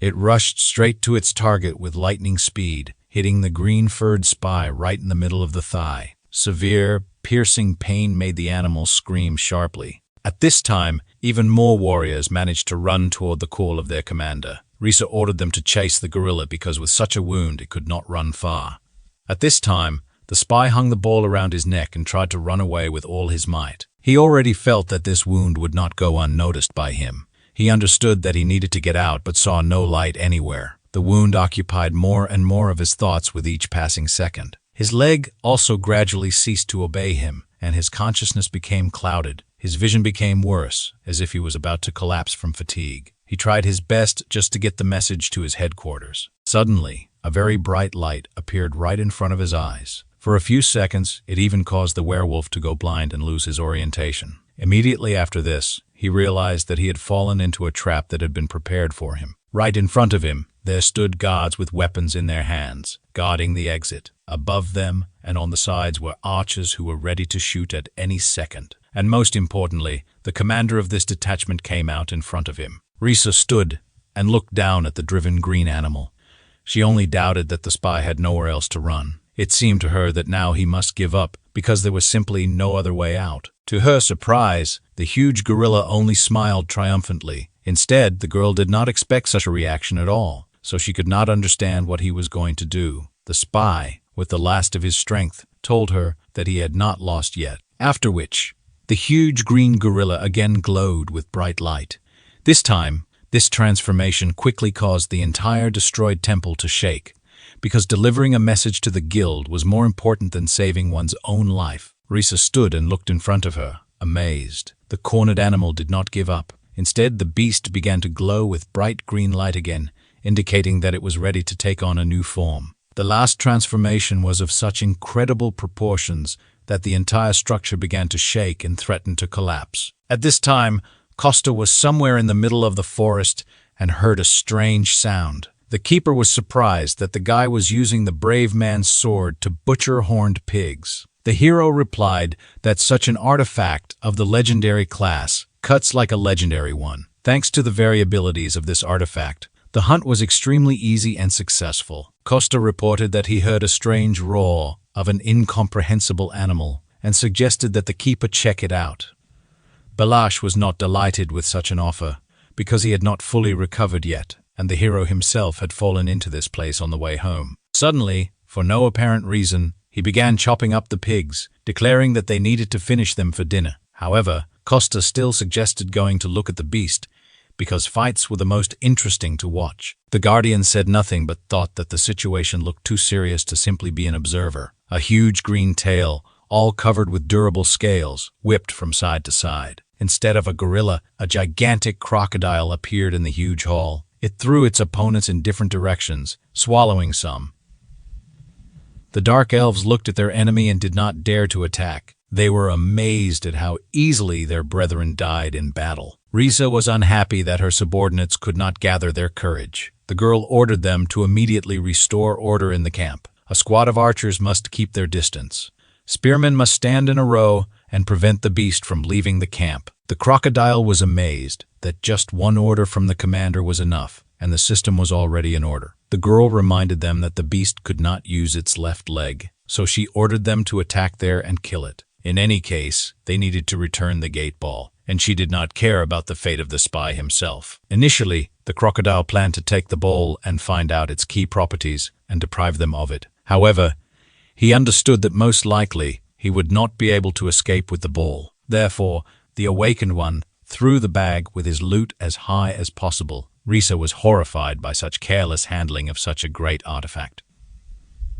It rushed straight to its target with lightning speed, hitting the green-furred spy right in the middle of the thigh. Severe, piercing pain made the animal scream sharply. At this time, even more warriors managed to run toward the call of their commander. Risa ordered them to chase the gorilla because with such a wound it could not run far. At this time, the spy hung the ball around his neck and tried to run away with all his might. He already felt that this wound would not go unnoticed by him. He understood that he needed to get out but saw no light anywhere. The wound occupied more and more of his thoughts with each passing second. His leg also gradually ceased to obey him, and his consciousness became clouded. His vision became worse, as if he was about to collapse from fatigue. He tried his best just to get the message to his headquarters. Suddenly, a very bright light appeared right in front of his eyes. For a few seconds, it even caused the werewolf to go blind and lose his orientation. Immediately after this, he realized that he had fallen into a trap that had been prepared for him. Right in front of him, there stood guards with weapons in their hands, guarding the exit. Above them and on the sides were archers who were ready to shoot at any second. And most importantly, the commander of this detachment came out in front of him. Risa stood and looked down at the driven green animal. She only doubted that the spy had nowhere else to run. It seemed to her that now he must give up because there was simply no other way out. To her surprise, the huge gorilla only smiled triumphantly. Instead, the girl did not expect such a reaction at all, so she could not understand what he was going to do. The spy, with the last of his strength, told her that he had not lost yet. After which, the huge green gorilla again glowed with bright light. This time, this transformation quickly caused the entire destroyed temple to shake, because delivering a message to the guild was more important than saving one's own life. Risa stood and looked in front of her, amazed. The cornered animal did not give up. Instead, the beast began to glow with bright green light again, indicating that it was ready to take on a new form. The last transformation was of such incredible proportions that the entire structure began to shake and threatened to collapse. At this time, Costa was somewhere in the middle of the forest and heard a strange sound. The keeper was surprised that the guy was using the brave man's sword to butcher horned pigs. The hero replied that such an artifact of the legendary class cuts like a legendary one. Thanks to the variabilities of this artifact, the hunt was extremely easy and successful. Costa reported that he heard a strange roar of an incomprehensible animal and suggested that the keeper check it out. Balash was not delighted with such an offer, because he had not fully recovered yet, and the hero himself had fallen into this place on the way home. Suddenly, for no apparent reason, he began chopping up the pigs, declaring that they needed to finish them for dinner. However, Costa still suggested going to look at the beast, because fights were the most interesting to watch. The Guardian said nothing but thought that the situation looked too serious to simply be an observer. A huge green tail, all covered with durable scales, whipped from side to side. Instead of a gorilla, a gigantic crocodile appeared in the huge hall. It threw its opponents in different directions, swallowing some. The Dark Elves looked at their enemy and did not dare to attack. They were amazed at how easily their brethren died in battle. Risa was unhappy that her subordinates could not gather their courage. The girl ordered them to immediately restore order in the camp. A squad of archers must keep their distance. Spearmen must stand in a row and prevent the beast from leaving the camp. The crocodile was amazed that just one order from the commander was enough, and the system was already in order. The girl reminded them that the beast could not use its left leg, so she ordered them to attack there and kill it. In any case, they needed to return the gate ball, and she did not care about the fate of the spy himself. Initially, the crocodile planned to take the ball and find out its key properties and deprive them of it. However, he understood that most likely he would not be able to escape with the ball. Therefore, the awakened one threw the bag with his loot as high as possible. Risa was horrified by such careless handling of such a great artifact.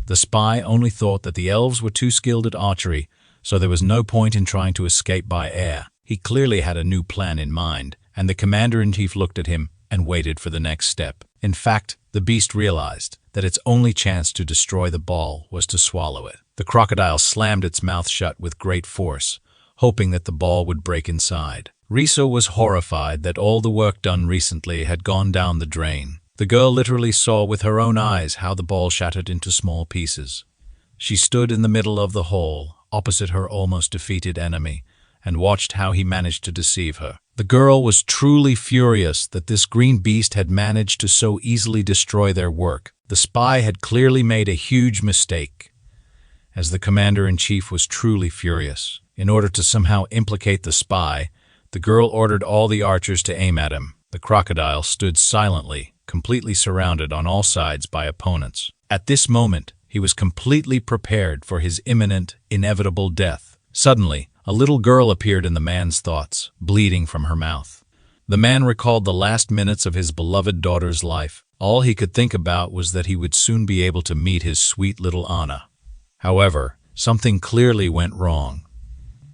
The spy only thought that the elves were too skilled at archery, so there was no point in trying to escape by air. He clearly had a new plan in mind, and the commander-in-chief looked at him and waited for the next step. In fact, the beast realized that its only chance to destroy the ball was to swallow it. The crocodile slammed its mouth shut with great force, hoping that the ball would break inside. Risa was horrified that all the work done recently had gone down the drain. The girl literally saw with her own eyes how the ball shattered into small pieces. She stood in the middle of the hall, opposite her almost defeated enemy, and watched how he managed to deceive her. The girl was truly furious that this green beast had managed to so easily destroy their work. The spy had clearly made a huge mistake, as the commander-in-chief was truly furious. In order to somehow implicate the spy, the girl ordered all the archers to aim at him. The crocodile stood silently, completely surrounded on all sides by opponents. At this moment, he was completely prepared for his imminent, inevitable death. Suddenly, a little girl appeared in the man's thoughts, bleeding from her mouth. The man recalled the last minutes of his beloved daughter's life. All he could think about was that he would soon be able to meet his sweet little Anna. However, something clearly went wrong.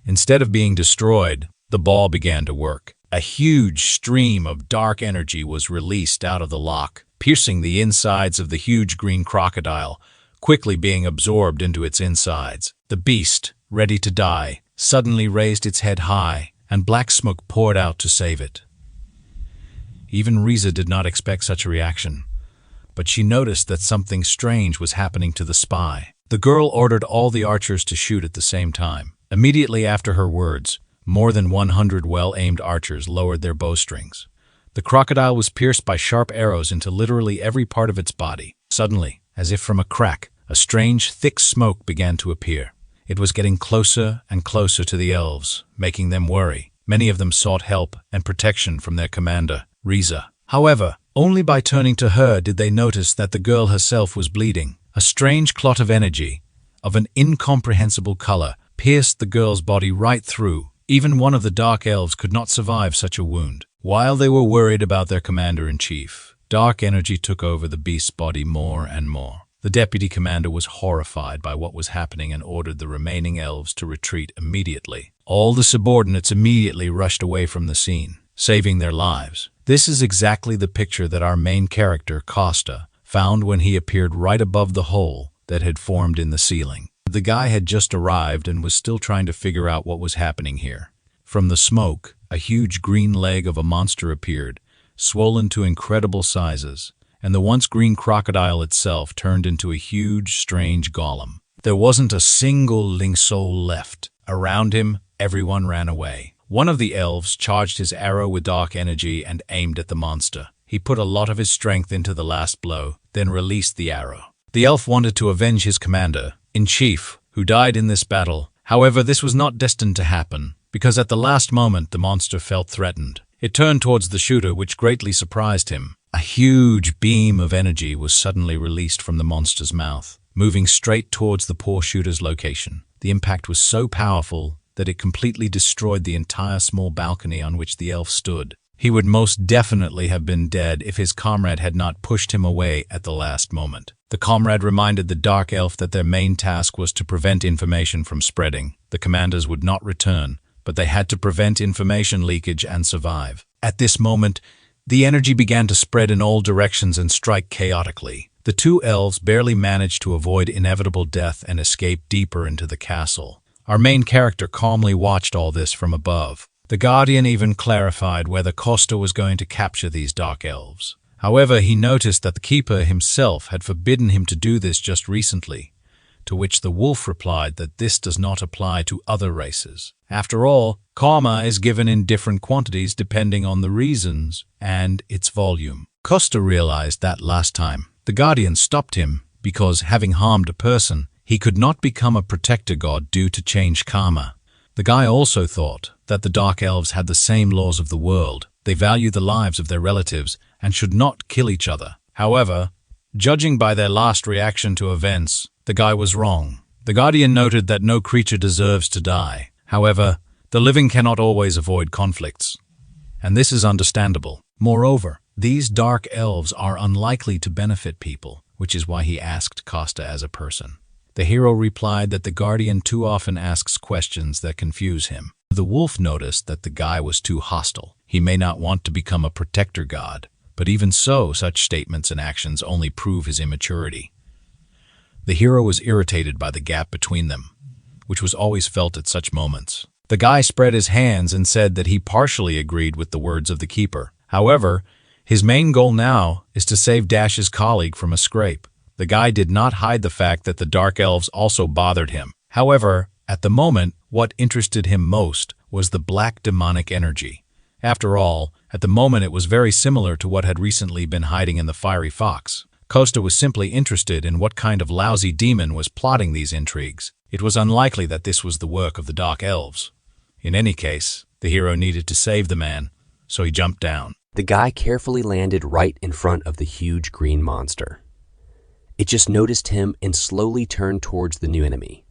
Instead of being destroyed, the ball began to work. A huge stream of dark energy was released out of the lock, piercing the insides of the huge green crocodile, quickly being absorbed into its insides. The beast, ready to die, suddenly raised its head high, and black smoke poured out to save it. Even Risa did not expect such a reaction, but she noticed that something strange was happening to the spy. The girl ordered all the archers to shoot at the same time. Immediately after her words, more than 100 well-aimed archers lowered their bowstrings. The crocodile was pierced by sharp arrows into literally every part of its body. Suddenly, as if from a crack, a strange, thick smoke began to appear. It was getting closer and closer to the elves, making them worry. Many of them sought help and protection from their commander, Risa. However, only by turning to her did they notice that the girl herself was bleeding. A strange clot of energy, of an incomprehensible color, pierced the girl's body right through. Even one of the Dark Elves could not survive such a wound. While they were worried about their commander-in-chief, dark energy took over the beast's body more and more. The deputy commander was horrified by what was happening and ordered the remaining elves to retreat immediately. All the subordinates immediately rushed away from the scene, saving their lives. This is exactly the picture that our main character, Costa, found when he appeared right above the hole that had formed in the ceiling. The guy had just arrived and was still trying to figure out what was happening here. From the smoke, a huge green leg of a monster appeared, swollen to incredible sizes, and the once green crocodile itself turned into a huge, strange golem. There wasn't a single living soul left. Around him, everyone ran away. One of the elves charged his arrow with dark energy and aimed at the monster. He put a lot of his strength into the last blow, then released the arrow. The elf wanted to avenge his commander-in-chief, who died in this battle. However, this was not destined to happen, because at the last moment the monster felt threatened. It turned towards the shooter, which greatly surprised him. A huge beam of energy was suddenly released from the monster's mouth, moving straight towards the poor shooter's location. The impact was so powerful that it completely destroyed the entire small balcony on which the elf stood. He would most definitely have been dead if his comrade had not pushed him away at the last moment. The comrade reminded the dark elf that their main task was to prevent information from spreading. The commanders would not return, but they had to prevent information leakage and survive. At this moment, the energy began to spread in all directions and strike chaotically. The two elves barely managed to avoid inevitable death and escape deeper into the castle. Our main character calmly watched all this from above. The Guardian even clarified whether Costa was going to capture these dark elves. However, he noticed that the Keeper himself had forbidden him to do this just recently, to which the wolf replied that this does not apply to other races. After all, karma is given in different quantities depending on the reasons and its volume. Costa realized that last time. The Guardian stopped him because, having harmed a person, he could not become a protector god due to changed karma. The guy also thought that the Dark Elves had the same laws of the world. They value the lives of their relatives and should not kill each other. However, judging by their last reaction to events, the guy was wrong. The Guardian noted that no creature deserves to die. However, the living cannot always avoid conflicts, and this is understandable. Moreover, these Dark Elves are unlikely to benefit people, which is why he asked Costa as a person. The hero replied that the Guardian too often asks questions that confuse him. The wolf noticed that the guy was too hostile. He may not want to become a protector god, but even so, such statements and actions only prove his immaturity. The hero was irritated by the gap between them, which was always felt at such moments. The guy spread his hands and said that he partially agreed with the words of the Keeper. However, his main goal now is to save Dash's colleague from a scrape. The guy did not hide the fact that the Dark Elves also bothered him. However, at the moment, what interested him most was the black demonic energy. After all, at the moment it was very similar to what had recently been hiding in the fiery fox. Costa was simply interested in what kind of lousy demon was plotting these intrigues. It was unlikely that this was the work of the Dark Elves. In any case, the hero needed to save the man, so he jumped down. The guy carefully landed right in front of the huge green monster. It just noticed him and slowly turned towards the new enemy.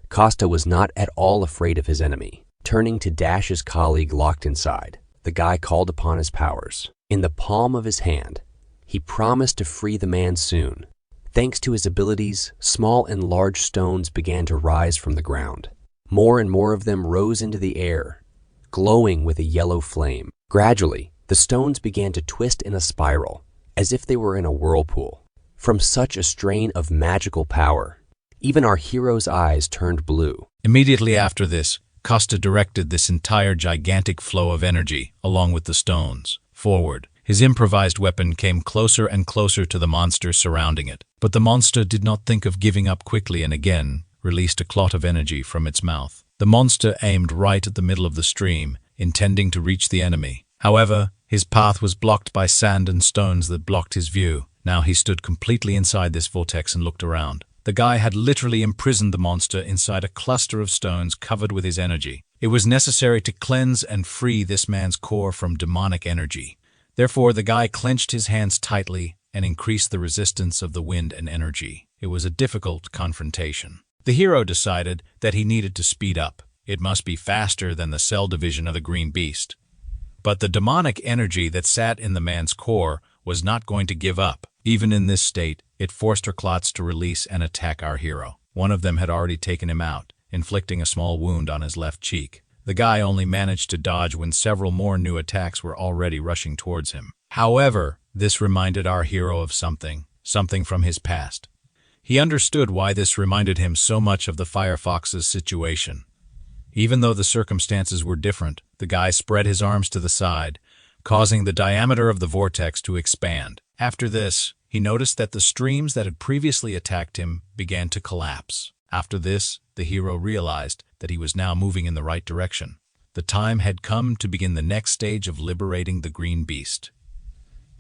Costa was not at all afraid of his enemy. Turning to Dash's colleague locked inside, the guy called upon his powers. In the palm of his hand, he promised to free the man soon. Thanks to his abilities, small and large stones began to rise from the ground. More and more of them rose into the air, glowing with a yellow flame. Gradually, the stones began to twist in a spiral, as if they were in a whirlpool. From such a strain of magical power, even our hero's eyes turned blue. Immediately after this, Costa directed this entire gigantic flow of energy, along with the stones, forward. His improvised weapon came closer and closer to the monster surrounding it. But the monster did not think of giving up quickly and again released a clot of energy from its mouth. The monster aimed right at the middle of the stream, intending to reach the enemy. However, his path was blocked by sand and stones that blocked his view. Now he stood completely inside this vortex and looked around. The guy had literally imprisoned the monster inside a cluster of stones covered with his energy. It was necessary to cleanse and free this man's core from demonic energy. Therefore, the guy clenched his hands tightly and increased the resistance of the wind and energy. It was a difficult confrontation. The hero decided that he needed to speed up. It must be faster than the cell division of the green beast. But the demonic energy that sat in the man's core was not going to give up. Even in this state, it forced her clots to release and attack our hero. One of them had already taken him out, inflicting a small wound on his left cheek. The guy only managed to dodge when several more new attacks were already rushing towards him. However, this reminded our hero of something from his past. He understood why this reminded him so much of the Firefox's situation. Even though the circumstances were different, the guy spread his arms to the side, causing the diameter of the vortex to expand. After this, he noticed that the streams that had previously attacked him began to collapse. After this, the hero realized that he was now moving in the right direction. The time had come to begin the next stage of liberating the green beast.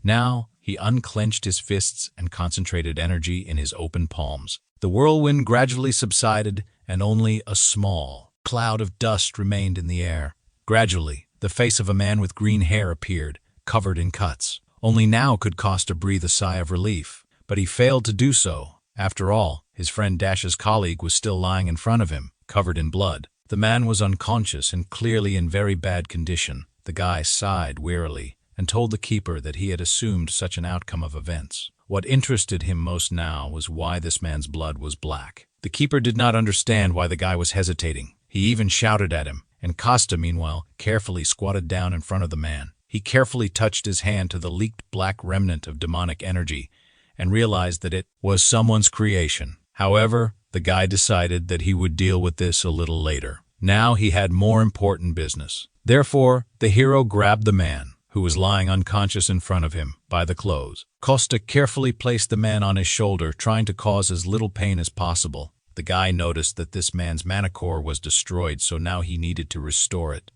Now, he unclenched his fists and concentrated energy in his open palms. The whirlwind gradually subsided, and only a small cloud of dust remained in the air. Gradually, the face of a man with green hair appeared, covered in cuts. Only now could Costa breathe a sigh of relief, but he failed to do so. After all, his friend Dash's colleague was still lying in front of him, covered in blood. The man was unconscious and clearly in very bad condition. The guy sighed wearily and told the keeper that he had assumed such an outcome of events. What interested him most now was why this man's blood was black. The keeper did not understand why the guy was hesitating. He even shouted at him, and Costa, meanwhile, carefully squatted down in front of the man. He carefully touched his hand to the leaked black remnant of demonic energy and realized that it was someone's creation. However, the guy decided that he would deal with this a little later. Now he had more important business. Therefore, the hero grabbed the man, who was lying unconscious in front of him, by the clothes. Costa carefully placed the man on his shoulder, trying to cause as little pain as possible. The guy noticed that this man's manicore was destroyed, so now he needed to restore it.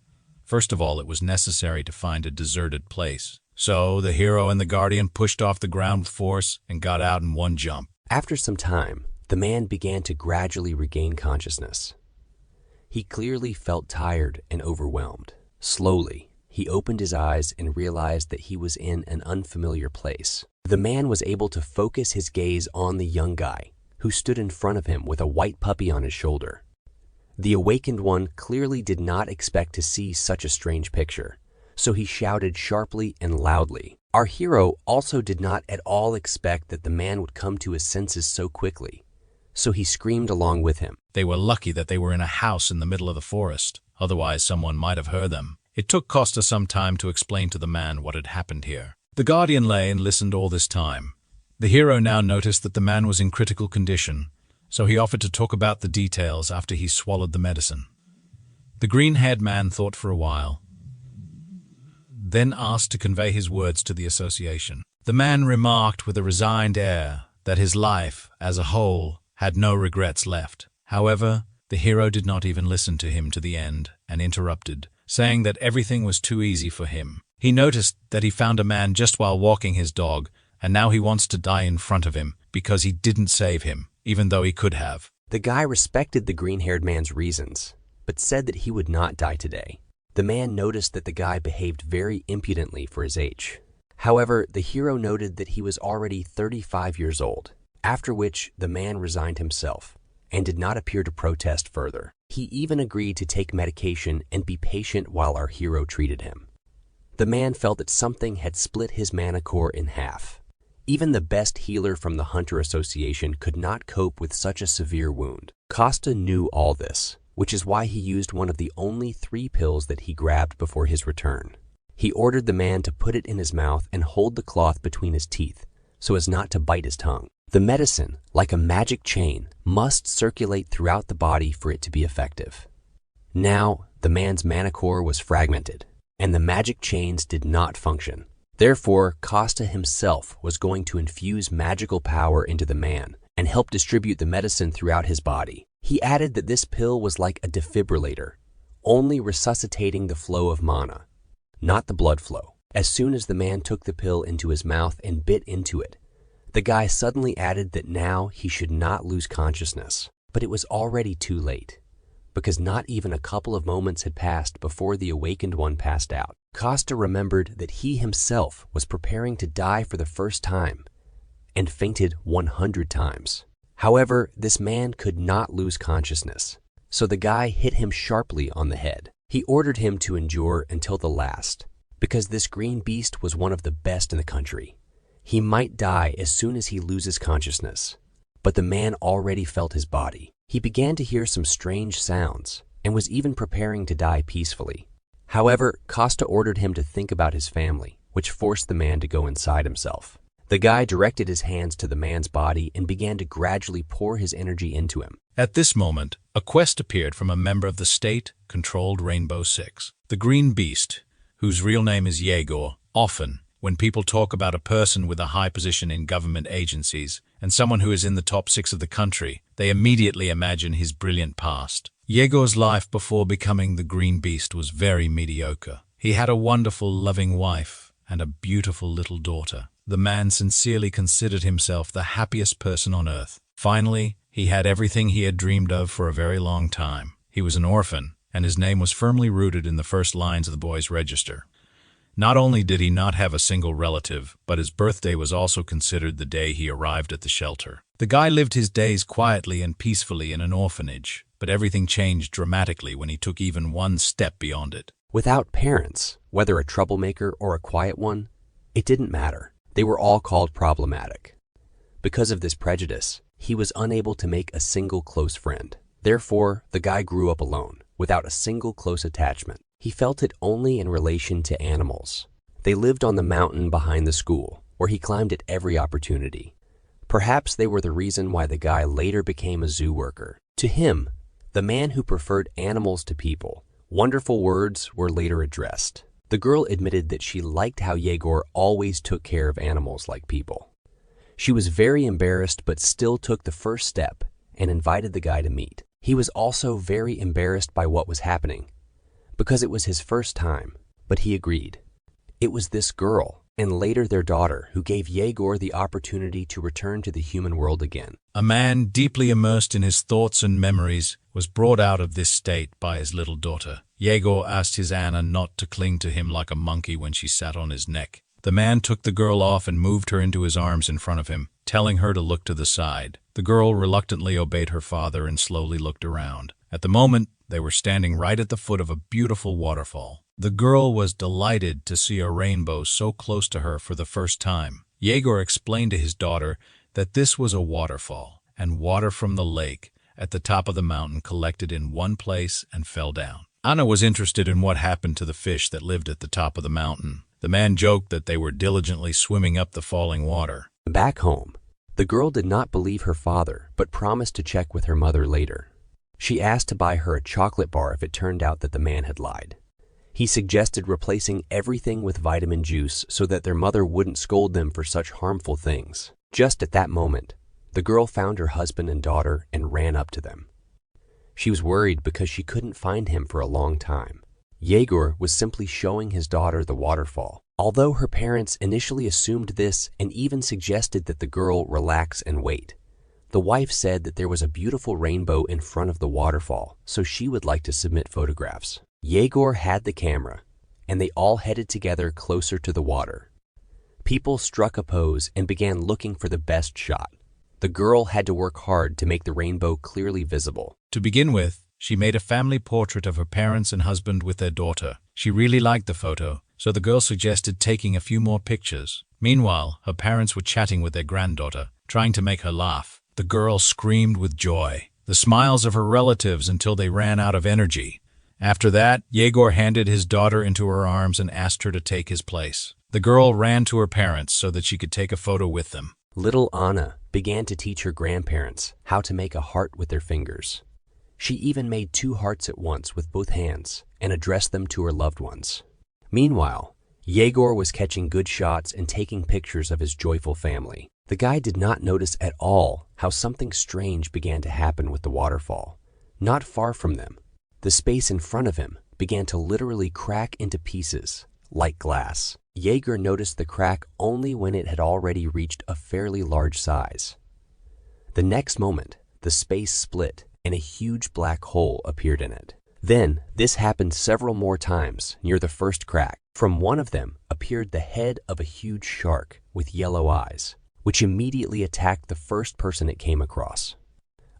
First of all, it was necessary to find a deserted place. So the hero and the guardian pushed off the ground with force and got out in one jump. After some time, the man began to gradually regain consciousness. He clearly felt tired and overwhelmed. Slowly, he opened his eyes and realized that he was in an unfamiliar place. The man was able to focus his gaze on the young guy, who stood in front of him with a white puppy on his shoulder. The awakened one clearly did not expect to see such a strange picture, so he shouted sharply and loudly. Our hero also did not at all expect that the man would come to his senses so quickly, so he screamed along with him. They were lucky that they were in a house in the middle of the forest, otherwise someone might have heard them. It took Costa some time to explain to the man what had happened here. The guardian lay and listened all this time. The hero now noticed that the man was in critical condition, so he offered to talk about the details after he swallowed the medicine. The green-haired man thought for a while, then asked to convey his words to the association. The man remarked with a resigned air that his life, as a whole, had no regrets left. However, the hero did not even listen to him to the end and interrupted, saying that everything was too easy for him. He noticed that he found a man just while walking his dog, and now he wants to die in front of him because he didn't save him, even though he could have. The guy respected the green-haired man's reasons, but said that he would not die today. The man noticed that the guy behaved very impudently for his age. However, the hero noted that he was already 35 years old, after which the man resigned himself and did not appear to protest further. He even agreed to take medication and be patient while our hero treated him. The man felt that something had split his manicore in half. Even the best healer from the Hunter Association could not cope with such a severe wound. Costa knew all this, which is why he used one of the only 3 pills that he grabbed before his return. He ordered the man to put it in his mouth and hold the cloth between his teeth so as not to bite his tongue. The medicine, like a magic chain, must circulate throughout the body for it to be effective. Now, the man's manicore was fragmented, and the magic chains did not function. Therefore, Costa himself was going to infuse magical power into the man and help distribute the medicine throughout his body. He added that this pill was like a defibrillator, only resuscitating the flow of mana, not the blood flow. As soon as the man took the pill into his mouth and bit into it, the guy suddenly added that now he should not lose consciousness. But it was already too late, because not even a couple of moments had passed before the awakened one passed out. Costa remembered that he himself was preparing to die for the first time and fainted 100 times. However, this man could not lose consciousness, so the guy hit him sharply on the head. He ordered him to endure until the last, because this green beast was one of the best in the country. He might die as soon as he loses consciousness, but the man already felt his body. He began to hear some strange sounds and was even preparing to die peacefully. However, Costa ordered him to think about his family, which forced the man to go inside himself. The guy directed his hands to the man's body and began to gradually pour his energy into him. At this moment, a quest appeared from a member of the state-controlled Rainbow Six. The Green Beast, whose real name is Yegor. Often, when people talk about a person with a high position in government agencies and someone who is in the top 6 of the country, they immediately imagine his brilliant past. Yegor's life before becoming the Green Beast was very mediocre. He had a wonderful, loving wife and a beautiful little daughter. The man sincerely considered himself the happiest person on earth. Finally, he had everything he had dreamed of for a very long time. He was an orphan and his name was firmly rooted in the first lines of the boy's register. Not only did he not have a single relative, but his birthday was also considered the day he arrived at the shelter. The guy lived his days quietly and peacefully in an orphanage, but everything changed dramatically when he took even one step beyond it. Without parents, whether a troublemaker or a quiet one, it didn't matter. They were all called problematic. Because of this prejudice, he was unable to make a single close friend. Therefore, the guy grew up alone, without a single close attachment. He felt it only in relation to animals. They lived on the mountain behind the school, where he climbed at every opportunity. Perhaps they were the reason why the guy later became a zoo worker. To him, the man who preferred animals to people, wonderful words were later addressed. The girl admitted that she liked how Yegor always took care of animals like people. She was very embarrassed but still took the first step and invited the guy to meet. He was also very embarrassed by what was happening, because it was his first time, but he agreed. It was this girl, and later their daughter, who gave Yegor the opportunity to return to the human world again. A man deeply immersed in his thoughts and memories was brought out of this state by his little daughter. Yegor asked his Anna not to cling to him like a monkey when she sat on his neck. The man took the girl off and moved her into his arms in front of him, telling her to look to the side. The girl reluctantly obeyed her father and slowly looked around. At the moment, they were standing right at the foot of a beautiful waterfall. The girl was delighted to see a rainbow so close to her for the first time. Yegor explained to his daughter that this was a waterfall, and water from the lake at the top of the mountain collected in one place and fell down. Anna was interested in what happened to the fish that lived at the top of the mountain. The man joked that they were diligently swimming up the falling water. Back home, the girl did not believe her father, but promised to check with her mother later. She asked to buy her a chocolate bar if it turned out that the man had lied. He suggested replacing everything with vitamin juice so that their mother wouldn't scold them for such harmful things. Just at that moment, the girl found her husband and daughter and ran up to them. She was worried because she couldn't find him for a long time. Yegor was simply showing his daughter the waterfall. Although her parents initially assumed this and even suggested that the girl relax and wait, the wife said that there was a beautiful rainbow in front of the waterfall, so she would like to submit photographs. Yegor had the camera, and they all headed together closer to the water. People struck a pose and began looking for the best shot. The girl had to work hard to make the rainbow clearly visible. To begin with, she made a family portrait of her parents and husband with their daughter. She really liked the photo, so the girl suggested taking a few more pictures. Meanwhile, her parents were chatting with their granddaughter, trying to make her laugh. The girl screamed with joy, the smiles of her relatives until they ran out of energy. After that, Yegor handed his daughter into her arms and asked her to take his place. The girl ran to her parents so that she could take a photo with them. Little Anna began to teach her grandparents how to make a heart with their fingers. She even made 2 hearts at once with both hands and addressed them to her loved ones. Meanwhile, Yegor was catching good shots and taking pictures of his joyful family. The guy did not notice at all how something strange began to happen with the waterfall. Not far from them, the space in front of him began to literally crack into pieces, like glass. Yegor noticed the crack only when it had already reached a fairly large size. The next moment, the space split and a huge black hole appeared in it. Then, this happened several more times near the first crack. From one of them appeared the head of a huge shark with yellow eyes, which immediately attacked the first person it came across.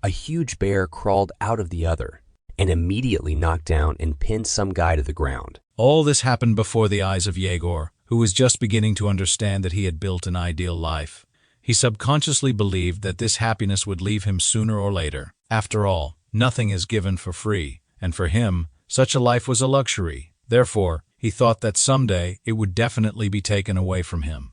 A huge bear crawled out of the other and immediately knocked down and pinned some guy to the ground. All this happened before the eyes of Yegor, who was just beginning to understand that he had built an ideal life. He subconsciously believed that this happiness would leave him sooner or later. After all, nothing is given for free, and for him, such a life was a luxury. Therefore, he thought that someday it would definitely be taken away from him.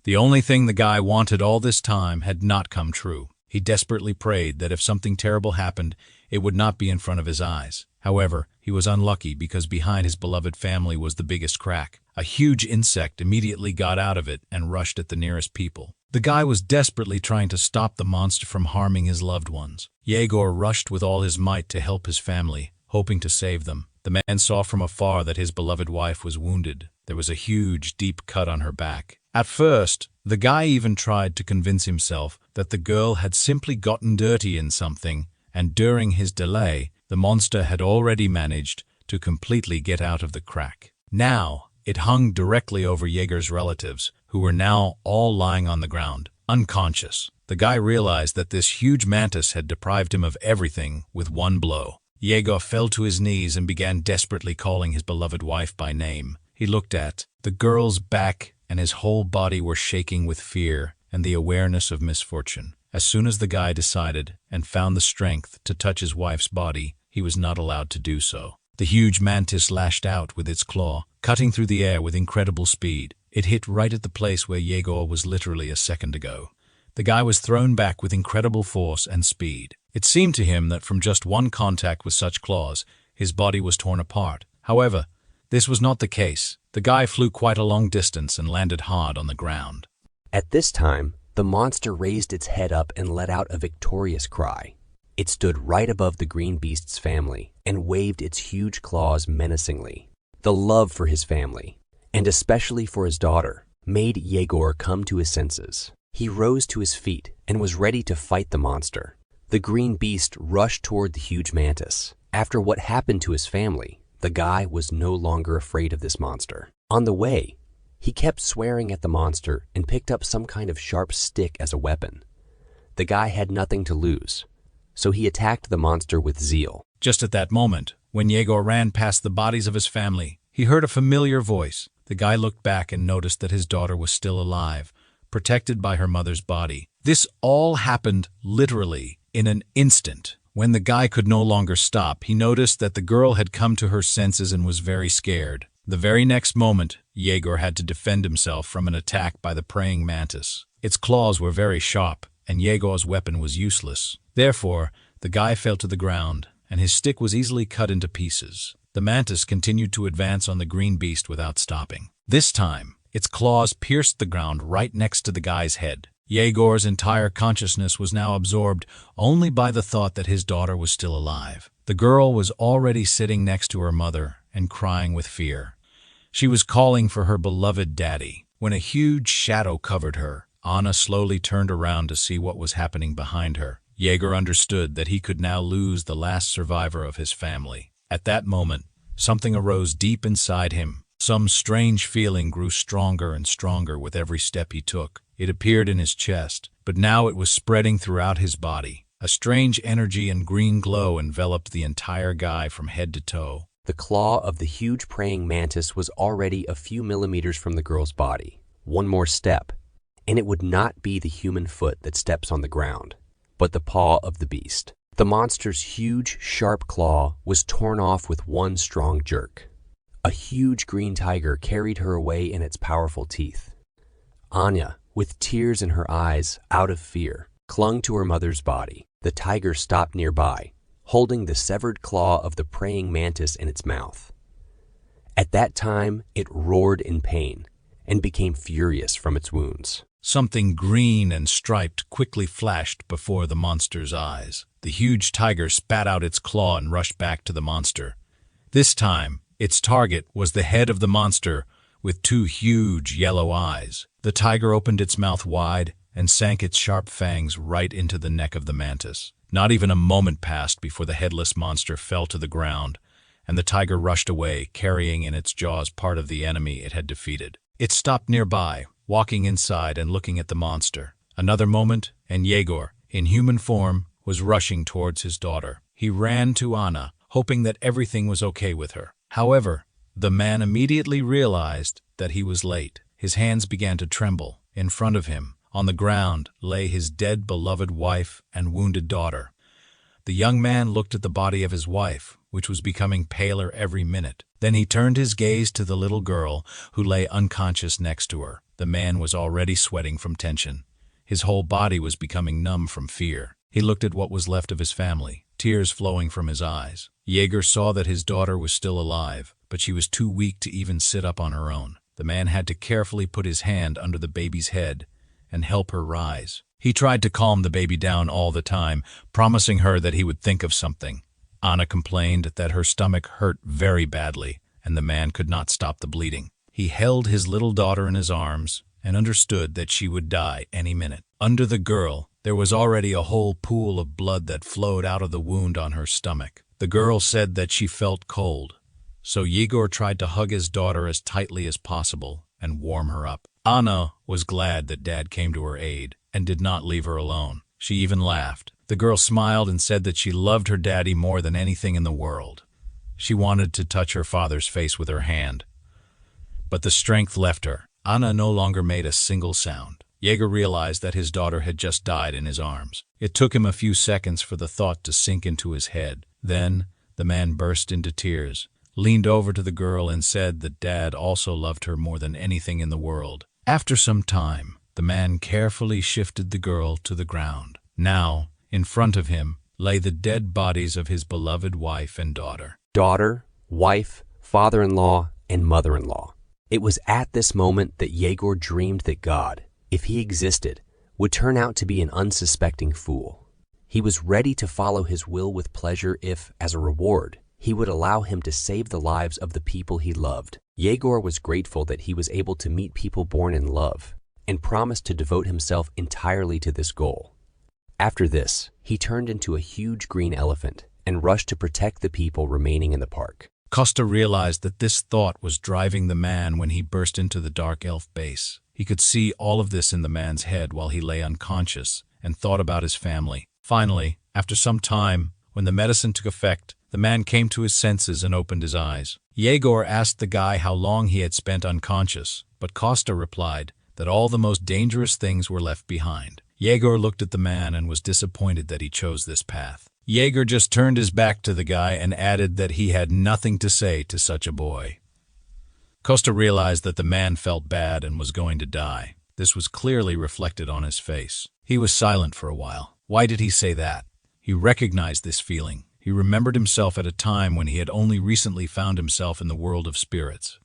The only thing the guy wanted all this time had not come true. He desperately prayed that if something terrible happened, it would not be in front of his eyes. However, he was unlucky because behind his beloved family was the biggest crack. A huge insect immediately got out of it and rushed at the nearest people. The guy was desperately trying to stop the monster from harming his loved ones. Yegor rushed with all his might to help his family, hoping to save them. The man saw from afar that his beloved wife was wounded. There was a huge, deep cut on her back. At first, the guy even tried to convince himself that the girl had simply gotten dirty in something, and during his delay, The monster had already managed to completely get out of the crack. Now, it hung directly over Jaeger's relatives, who were now all lying on the ground, unconscious. The guy realized that this huge mantis had deprived him of everything with one blow. Jaeger fell to his knees and began desperately calling his beloved wife by name. He looked at the girl's back, and his whole body were shaking with fear and the awareness of misfortune. As soon as the guy decided and found the strength to touch his wife's body, he was not allowed to do so. The huge mantis lashed out with its claw, cutting through the air with incredible speed. It hit right at the place where Jaeger was literally a second ago. The guy was thrown back with incredible force and speed. It seemed to him that from just one contact with such claws, his body was torn apart. However, this was not the case. The guy flew quite a long distance and landed hard on the ground. At this time, the monster raised its head up and let out a victorious cry. It stood right above the green beast's family and waved its huge claws menacingly. The love for his family, and especially for his daughter, made Jaeger come to his senses. He rose to his feet and was ready to fight the monster. The green beast rushed toward the huge mantis. After what happened to his family, the guy was no longer afraid of this monster. On the way, he kept swearing at the monster and picked up some kind of sharp stick as a weapon. The guy had nothing to lose, so he attacked the monster with zeal. Just at that moment, when Jaeger ran past the bodies of his family, he heard a familiar voice. The guy looked back and noticed that his daughter was still alive, protected by her mother's body. This all happened literally in an instant. When the guy could no longer stop, he noticed that the girl had come to her senses and was very scared. The very next moment, Jaeger had to defend himself from an attack by the praying mantis. Its claws were very sharp, and Jaeger's weapon was useless. Therefore, the guy fell to the ground, and his stick was easily cut into pieces. The mantis continued to advance on the green beast without stopping. This time, its claws pierced the ground right next to the guy's head. Jaeger's entire consciousness was now absorbed only by the thought that his daughter was still alive. The girl was already sitting next to her mother and crying with fear. She was calling for her beloved daddy. When a huge shadow covered her, Anna slowly turned around to see what was happening behind her. Jaeger understood that he could now lose the last survivor of his family. At that moment, something arose deep inside him. Some strange feeling grew stronger and stronger with every step he took. It appeared in his chest, but now it was spreading throughout his body. A strange energy and green glow enveloped the entire guy from head to toe. The claw of the huge praying mantis was already a few millimeters from the girl's body. One more step, and it would not be the human foot that steps on the ground, but the paw of the beast. The monster's huge, sharp claw was torn off with one strong jerk. A huge green tiger carried her away in its powerful teeth. Anya, with tears in her eyes, out of fear, clung to her mother's body. The tiger stopped nearby, holding the severed claw of the praying mantis in its mouth. At that time, it roared in pain and became furious from its wounds. Something green and striped quickly flashed before the monster's eyes. The huge tiger spat out its claw and rushed back to the monster. This time, its target was the head of the monster with two huge yellow eyes. The tiger opened its mouth wide and sank its sharp fangs right into the neck of the mantis. Not even a moment passed before the headless monster fell to the ground, and the tiger rushed away, carrying in its jaws part of the enemy it had defeated. It stopped nearby, walking inside and looking at the monster. Another moment, and Jaeger, in human form, was rushing towards his daughter. He ran to Anna, hoping that everything was okay with her. However, the man immediately realized that he was late. His hands began to tremble. In front of him, on the ground, lay his dead beloved wife and wounded daughter. The young man looked at the body of his wife, which was becoming paler every minute. Then he turned his gaze to the little girl who lay unconscious next to her. The man was already sweating from tension. His whole body was becoming numb from fear. He looked at what was left of his family, tears flowing from his eyes. Jaeger saw that his daughter was still alive, but she was too weak to even sit up on her own. The man had to carefully put his hand under the baby's head and help her rise. He tried to calm the baby down all the time, promising her that he would think of something. Anna complained that her stomach hurt very badly, and the man could not stop the bleeding. He held his little daughter in his arms and understood that she would die any minute. Under the girl, there was already a whole pool of blood that flowed out of the wound on her stomach. The girl said that she felt cold, so Yegor tried to hug his daughter as tightly as possible and warm her up. Anna was glad that Dad came to her aid and did not leave her alone. She even laughed. The girl smiled and said that she loved her daddy more than anything in the world. She wanted to touch her father's face with her hand, but the strength left her. Anna no longer made a single sound. Yegor realized that his daughter had just died in his arms. It took him a few seconds for the thought to sink into his head. Then the man burst into tears, leaned over to the girl and said that Dad also loved her more than anything in the world. After some time, the man carefully shifted the girl to the ground. Now, in front of him, lay the dead bodies of his beloved wife and daughter. Daughter, wife, father-in-law, and mother-in-law. It was at this moment that Yegor dreamed that God, if he existed, would turn out to be an unsuspecting fool. He was ready to follow his will with pleasure if, as a reward, he would allow him to save the lives of the people he loved. Yegor was grateful that he was able to meet people born in love and promised to devote himself entirely to this goal. After this, he turned into a huge green elephant and rushed to protect the people remaining in the park. Costa realized that this thought was driving the man when he burst into the dark elf base. He could see all of this in the man's head while he lay unconscious and thought about his family. Finally, after some time, when the medicine took effect, the man came to his senses and opened his eyes. Yegor asked the guy how long he had spent unconscious, but Costa replied that all the most dangerous things were left behind. Yegor looked at the man and was disappointed that he chose this path. Yegor just turned his back to the guy and added that he had nothing to say to such a boy. Costa realized that the man felt bad and was going to die. This was clearly reflected on his face. He was silent for a while. Why did he say that? He recognized this feeling. He remembered himself at a time when he had only recently found himself in the world of spirits.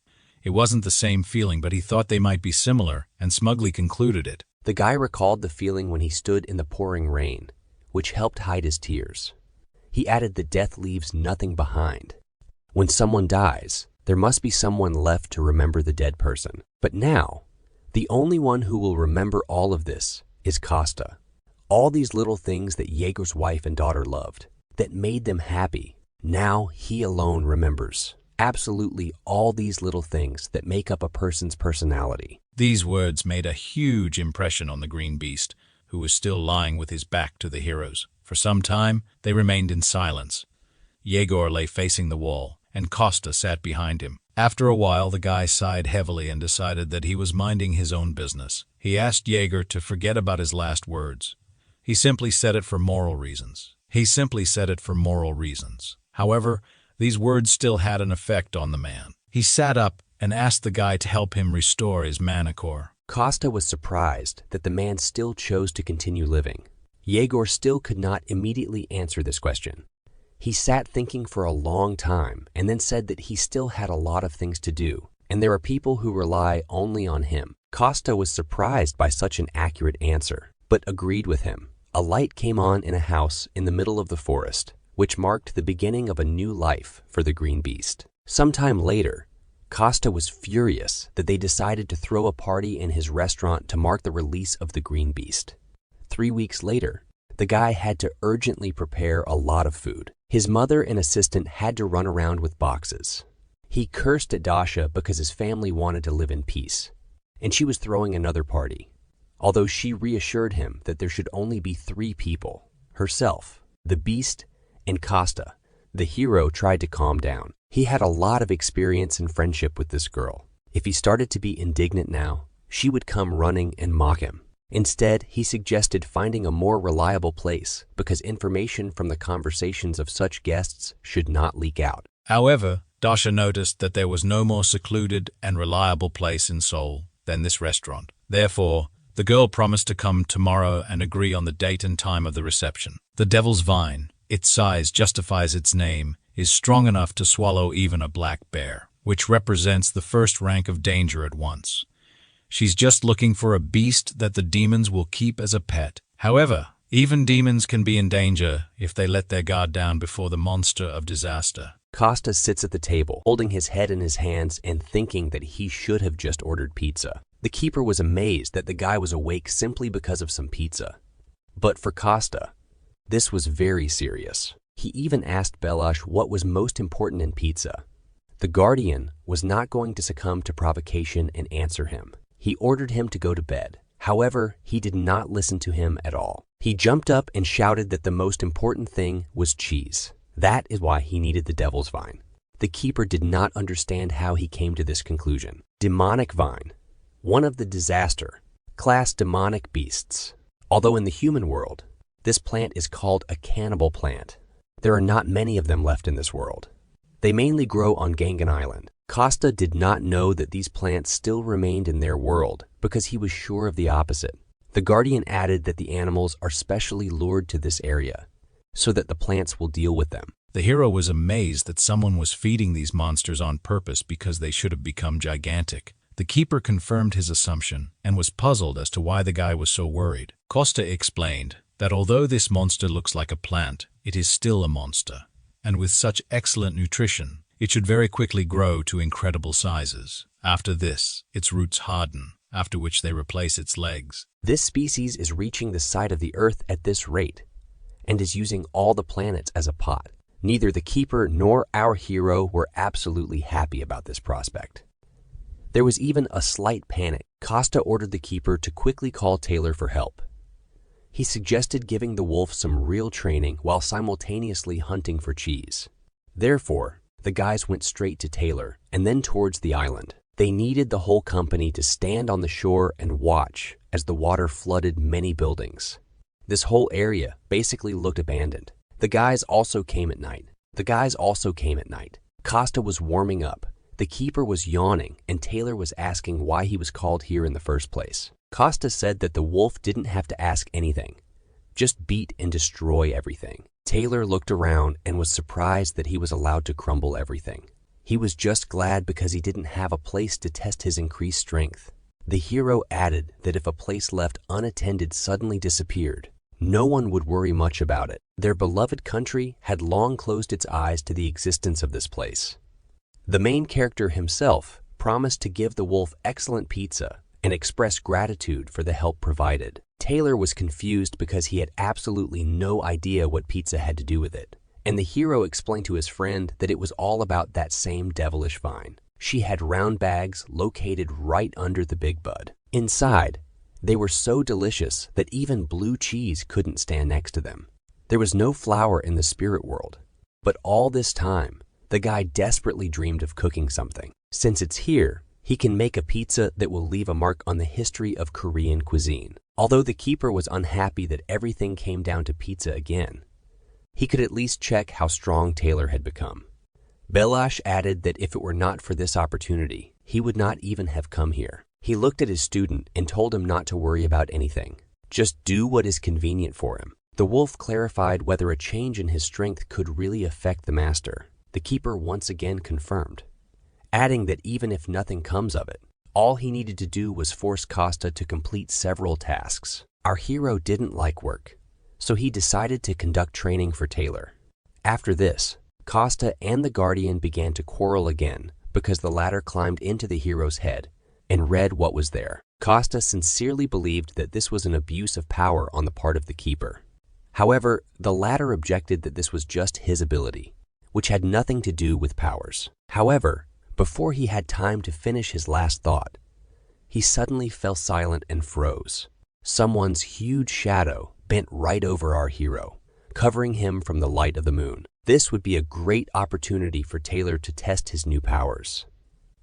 It wasn't the same feeling, but he thought they might be similar and smugly concluded it. The guy recalled the feeling when he stood in the pouring rain, which helped hide his tears. He added that death leaves nothing behind. When someone dies, there must be someone left to remember the dead person. But now, the only one who will remember all of this is Costa. All these little things that Yegor's wife and daughter loved, that made them happy, now he alone remembers. Absolutely all these little things that make up a person's personality. These words made a huge impression on the green beast, who was still lying with his back to the heroes. For some time, they remained in silence. Yegor lay facing the wall, and Costa sat behind him. After a while, the guy sighed heavily and decided that he was minding his own business. He asked Yegor to forget about his last words. He simply said it for moral reasons. However, these words still had an effect on the man. He sat up and asked the guy to help him restore his mana core. Costa was surprised that the man still chose to continue living. Yegor still could not immediately answer this question. He sat thinking for a long time and then said that he still had a lot of things to do, and there are people who rely only on him. Costa was surprised by such an accurate answer, but agreed with him. A light came on in a house in the middle of the forest, which marked the beginning of a new life for the green beast. Sometime later, Costa was furious that they decided to throw a party in his restaurant to mark the release of the green beast. 3 weeks later, the guy had to urgently prepare a lot of food. His mother and assistant had to run around with boxes. He cursed at Dasha because his family wanted to live in peace, and she was throwing another party. Although she reassured him that there should only be 3 people, herself, the beast, and Costa, the hero tried to calm down. He had a lot of experience and friendship with this girl. If he started to be indignant now, she would come running and mock him. Instead, he suggested finding a more reliable place because information from the conversations of such guests should not leak out. However, Dasha noticed that there was no more secluded and reliable place in Seoul than this restaurant. Therefore, the girl promised to come tomorrow and agree on the date and time of the reception. The devil's vine, its size justifies its name, is strong enough to swallow even a black bear, which represents the first rank of danger at once. She's just looking for a beast that the demons will keep as a pet. However, even demons can be in danger if they let their guard down before the monster of disaster. Costa sits at the table, holding his head in his hands and thinking that he should have just ordered pizza. The keeper was amazed that the guy was awake simply because of some pizza. But for Costa, this was very serious. He even asked Belash what was most important in pizza. The Guardian was not going to succumb to provocation and answer him. He ordered him to go to bed. However, he did not listen to him at all. He jumped up and shouted that the most important thing was cheese. That is why he needed the devil's vine. The keeper did not understand how he came to this conclusion. Demonic vine, one of the disaster class demonic beasts. Although in the human world, this plant is called a cannibal plant. There are not many of them left in this world. They mainly grow on Gangan Island. Costa did not know that these plants still remained in their world because he was sure of the opposite. The Guardian added that the animals are specially lured to this area so that the plants will deal with them. The hero was amazed that someone was feeding these monsters on purpose because they should have become gigantic. The keeper confirmed his assumption and was puzzled as to why the guy was so worried. Costa explained that although this monster looks like a plant, it is still a monster, and with such excellent nutrition, it should very quickly grow to incredible sizes. After this, its roots harden, after which they replace its legs. This species is reaching the side of the Earth at this rate and is using all the planets as a pot. Neither the keeper nor our hero were absolutely happy about this prospect. There was even a slight panic. Costa ordered the keeper to quickly call Taylor for help. He suggested giving the wolf some real training while simultaneously hunting for cheese. Therefore, the guys went straight to Taylor and then towards the island. They needed the whole company to stand on the shore and watch as the water flooded many buildings. This whole area basically looked abandoned. The guys also came at night. Costa was warming up. The keeper was yawning and Taylor was asking why he was called here in the first place. Costa said that the wolf didn't have to ask anything, just beat and destroy everything. Taylor looked around and was surprised that he was allowed to crumble everything. He was just glad because he didn't have a place to test his increased strength. The hero added that if a place left unattended suddenly disappeared, no one would worry much about it. Their beloved country had long closed its eyes to the existence of this place. The main character himself promised to give the wolf excellent pizza and express gratitude for the help provided. Taylor was confused because he had absolutely no idea what pizza had to do with it, and the hero explained to his friend that it was all about that same devilish vine. She had round bags located right under the big bud. Inside, they were so delicious that even blue cheese couldn't stand next to them. There was no flour in the spirit world, but all this time, the guy desperately dreamed of cooking something. Since it's here, he can make a pizza that will leave a mark on the history of Korean cuisine. Although the keeper was unhappy that everything came down to pizza again, he could at least check how strong Taylor had become. Belash added that if it were not for this opportunity, he would not even have come here. He looked at his student and told him not to worry about anything. Just do what is convenient for him. The wolf clarified whether a change in his strength could really affect the master. The keeper once again confirmed, adding that even if nothing comes of it, all he needed to do was force Costa to complete several tasks. Our hero didn't like work, so he decided to conduct training for Taylor. After this, Costa and the Guardian began to quarrel again because the latter climbed into the hero's head and read what was there. Costa sincerely believed that this was an abuse of power on the part of the keeper. However, the latter objected that this was just his ability, which had nothing to do with powers. However, before he had time to finish his last thought, he suddenly fell silent and froze. Someone's huge shadow bent right over our hero, covering him from the light of the moon. This would be a great opportunity for Taylor to test his new powers.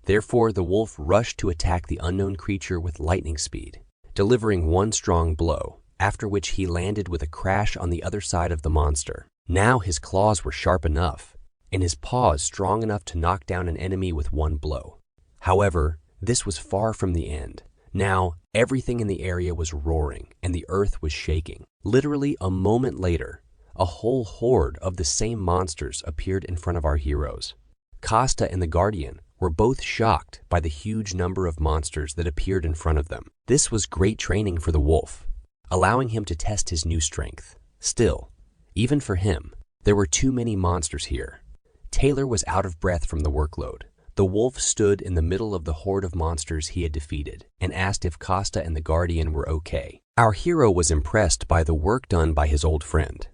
Therefore, the wolf rushed to attack the unknown creature with lightning speed, delivering one strong blow, after which he landed with a crash on the other side of the monster. Now his claws were sharp enough, and his paws strong enough to knock down an enemy with one blow. However, this was far from the end. Now, everything in the area was roaring, and the earth was shaking. Literally a moment later, a whole horde of the same monsters appeared in front of our heroes. Costa and the Guardian were both shocked by the huge number of monsters that appeared in front of them. This was great training for the wolf, allowing him to test his new strength. Still, even for him, there were too many monsters here. Taylor was out of breath from the workload. The wolf stood in the middle of the horde of monsters he had defeated and asked if Costa and the Guardian were okay. Our hero was impressed by the work done by his old friend.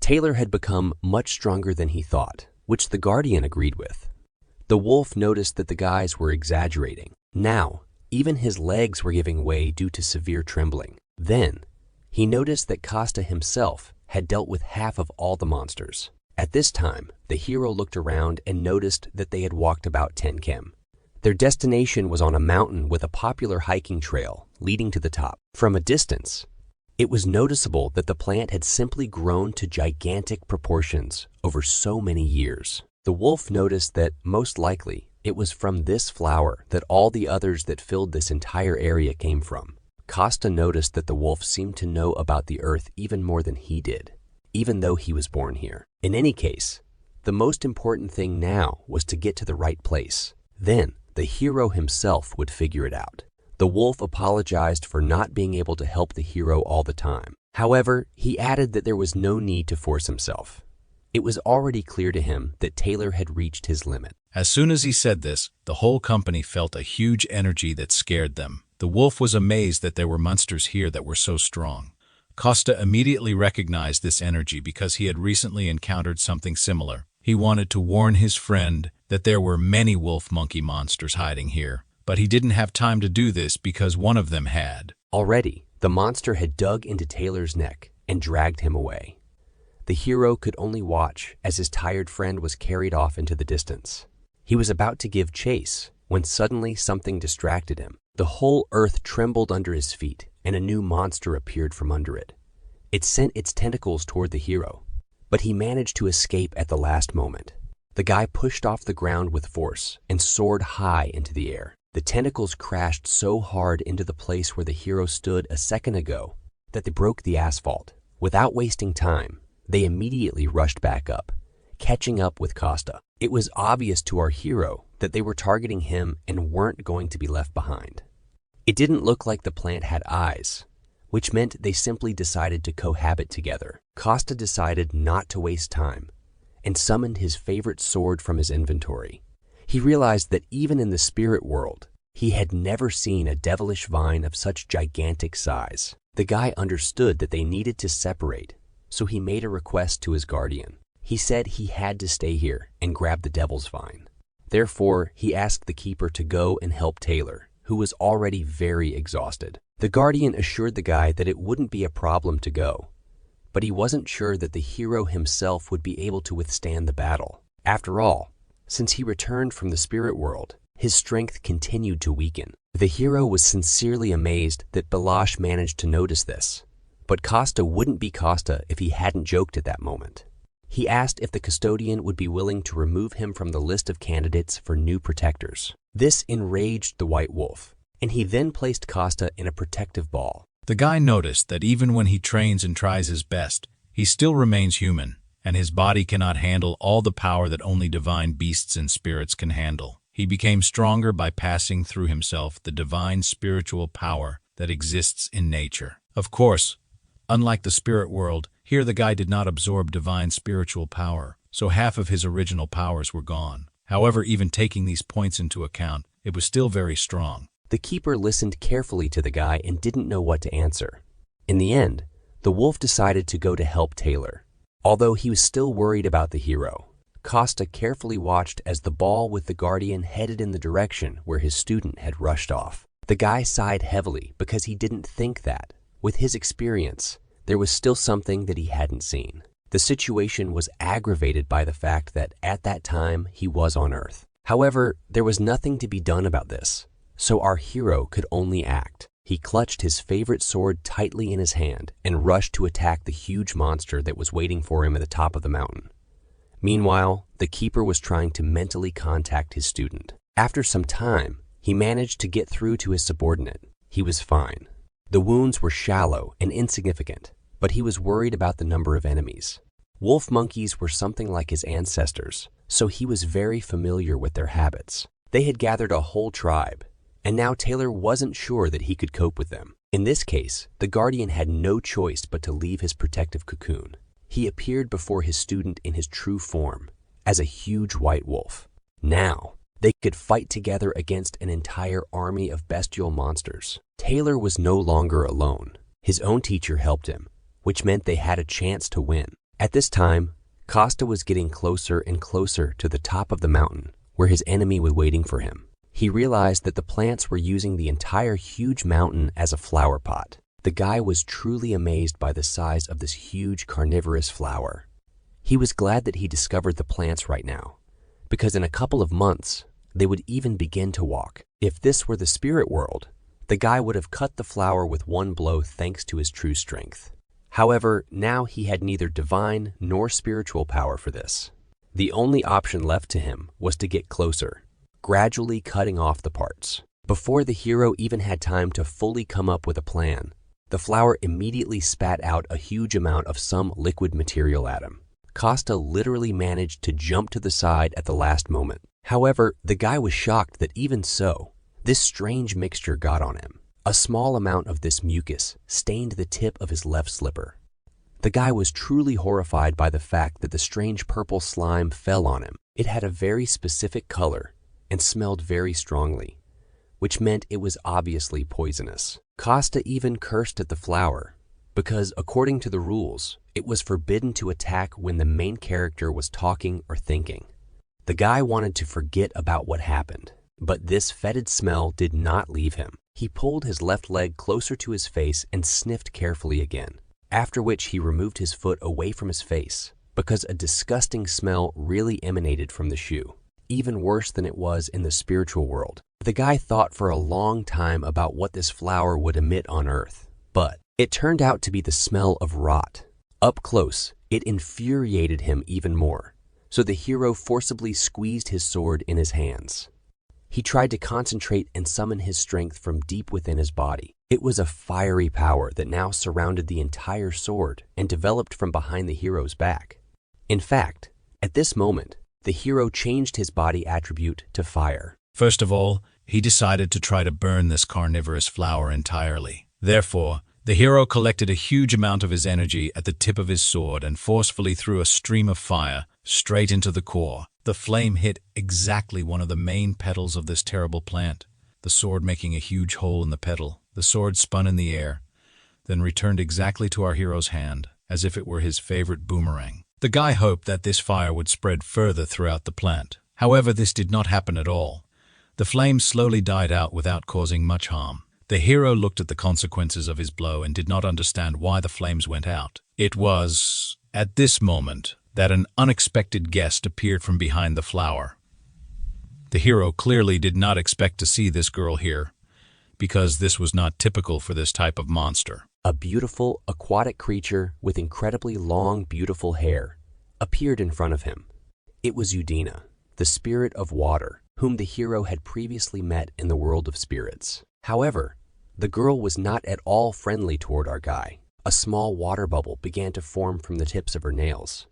Taylor had become much stronger than he thought, which the Guardian agreed with. The wolf noticed that the guys were exaggerating. Now, even his legs were giving way due to severe trembling. Then, he noticed that Costa himself had dealt with half of all the monsters. At this time, the hero looked around and noticed that they had walked about 10 km. Their destination was on a mountain with a popular hiking trail leading to the top. From a distance, it was noticeable that the plant had simply grown to gigantic proportions over so many years. The wolf noticed that, most likely, it was from this flower that all the others that filled this entire area came from. Costa noticed that the wolf seemed to know about the earth even more than he did, even though he was born here. In any case, the most important thing now was to get to the right place. Then, the hero himself would figure it out. The wolf apologized for not being able to help the hero all the time. However, he added that there was no need to force himself. It was already clear to him that Taylor had reached his limit. As soon as he said this, the whole company felt a huge energy that scared them. The wolf was amazed that there were monsters here that were so strong. Costa immediately recognized this energy because he had recently encountered something similar. He wanted to warn his friend that there were many wolf-monkey monsters hiding here, but he didn't have time to do this because one of them had. Already, the monster had dug into Taylor's neck and dragged him away. The hero could only watch as his tired friend was carried off into the distance. He was about to give chase when suddenly something distracted him. The whole earth trembled under his feet, and a new monster appeared from under it. It sent its tentacles toward the hero, but he managed to escape at the last moment. The guy pushed off the ground with force and soared high into the air. The tentacles crashed so hard into the place where the hero stood a second ago that they broke the asphalt. Without wasting time, they immediately rushed back up, catching up with Costa. It was obvious to our hero that they were targeting him and weren't going to be left behind. It didn't look like the plant had eyes, which meant they simply decided to cohabit together. Costa decided not to waste time and summoned his favorite sword from his inventory. He realized that even in the spirit world, he had never seen a devilish vine of such gigantic size. The guy understood that they needed to separate, so he made a request to his guardian. He said he had to stay here and grab the devil's vine. Therefore, he asked the keeper to go and help Taylor, who was already very exhausted. The guardian assured the guy that it wouldn't be a problem to go, but he wasn't sure that the hero himself would be able to withstand the battle. After all, since he returned from the spirit world, his strength continued to weaken. The hero was sincerely amazed that Balash managed to notice this, but Costa wouldn't be Costa if he hadn't joked at that moment. He asked if the custodian would be willing to remove him from the list of candidates for new protectors. This enraged the white wolf, and he then placed Costa in a protective ball. The guy noticed that even when he trains and tries his best, he still remains human, and his body cannot handle all the power that only divine beasts and spirits can handle. He became stronger by passing through himself the divine spiritual power that exists in nature. Of course, unlike the spirit world, here the guy did not absorb divine spiritual power, so half of his original powers were gone. However, even taking these points into account, it was still very strong. The keeper listened carefully to the guy and didn't know what to answer. In the end, the wolf decided to go to help Taylor. Although he was still worried about the hero, Costa carefully watched as the ball with the guardian headed in the direction where his student had rushed off. The guy sighed heavily because he didn't think that, with his experience, there was still something that he hadn't seen. The situation was aggravated by the fact that at that time he was on Earth. However, there was nothing to be done about this, so our hero could only act. He clutched his favorite sword tightly in his hand and rushed to attack the huge monster that was waiting for him at the top of the mountain. Meanwhile, the keeper was trying to mentally contact his student. After some time, he managed to get through to his subordinate. He was fine. The wounds were shallow and insignificant, but he was worried about the number of enemies. Wolf monkeys were something like his ancestors, so he was very familiar with their habits. They had gathered a whole tribe, and now Taylor wasn't sure that he could cope with them. In this case, the guardian had no choice but to leave his protective cocoon. He appeared before his student in his true form, as a huge white wolf. Now, they could fight together against an entire army of bestial monsters. Taylor was no longer alone. His own teacher helped him, which meant they had a chance to win. At this time, Costa was getting closer and closer to the top of the mountain where his enemy was waiting for him. He realized that the plants were using the entire huge mountain as a flower pot. The guy was truly amazed by the size of this huge carnivorous flower. He was glad that he discovered the plants right now, because in a couple of months, they would even begin to walk. If this were the spirit world, the guy would have cut the flower with one blow thanks to his true strength. However, now he had neither divine nor spiritual power for this. The only option left to him was to get closer, gradually cutting off the parts. Before the hero even had time to fully come up with a plan, the flower immediately spat out a huge amount of some liquid material at him. Costa literally managed to jump to the side at the last moment. However, the guy was shocked that even so, this strange mixture got on him. A small amount of this mucus stained the tip of his left slipper. The guy was truly horrified by the fact that the strange purple slime fell on him. It had a very specific color and smelled very strongly, which meant it was obviously poisonous. Costa even cursed at the flower because, according to the rules, it was forbidden to attack when the main character was talking or thinking. The guy wanted to forget about what happened, but this fetid smell did not leave him. He pulled his left leg closer to his face and sniffed carefully again, after which he removed his foot away from his face because a disgusting smell really emanated from the shoe, even worse than it was in the spiritual world. The guy thought for a long time about what this flower would emit on Earth, but it turned out to be the smell of rot. Up close, it infuriated him even more, so the hero forcibly squeezed his sword in his hands. He tried to concentrate and summon his strength from deep within his body. It was a fiery power that now surrounded the entire sword and developed from behind the hero's back. In fact, at this moment, the hero changed his body attribute to fire. First of all, he decided to try to burn this carnivorous flower entirely. Therefore, the hero collected a huge amount of his energy at the tip of his sword and forcefully threw a stream of fire straight into the core. The flame hit exactly one of the main petals of this terrible plant, the sword making a huge hole in the petal. The sword spun in the air, then returned exactly to our hero's hand, as if it were his favorite boomerang. The guy hoped that this fire would spread further throughout the plant. However, this did not happen at all. The flame slowly died out without causing much harm. The hero looked at the consequences of his blow and did not understand why the flames went out. It was at this moment that an unexpected guest appeared from behind the flower. The hero clearly did not expect to see this girl here, because this was not typical for this type of monster. A beautiful aquatic creature with incredibly long, beautiful hair appeared in front of him. It was Udina, the spirit of water, whom the hero had previously met in the world of spirits. However, the girl was not at all friendly toward our guy. A small water bubble began to form from the tips of her nails,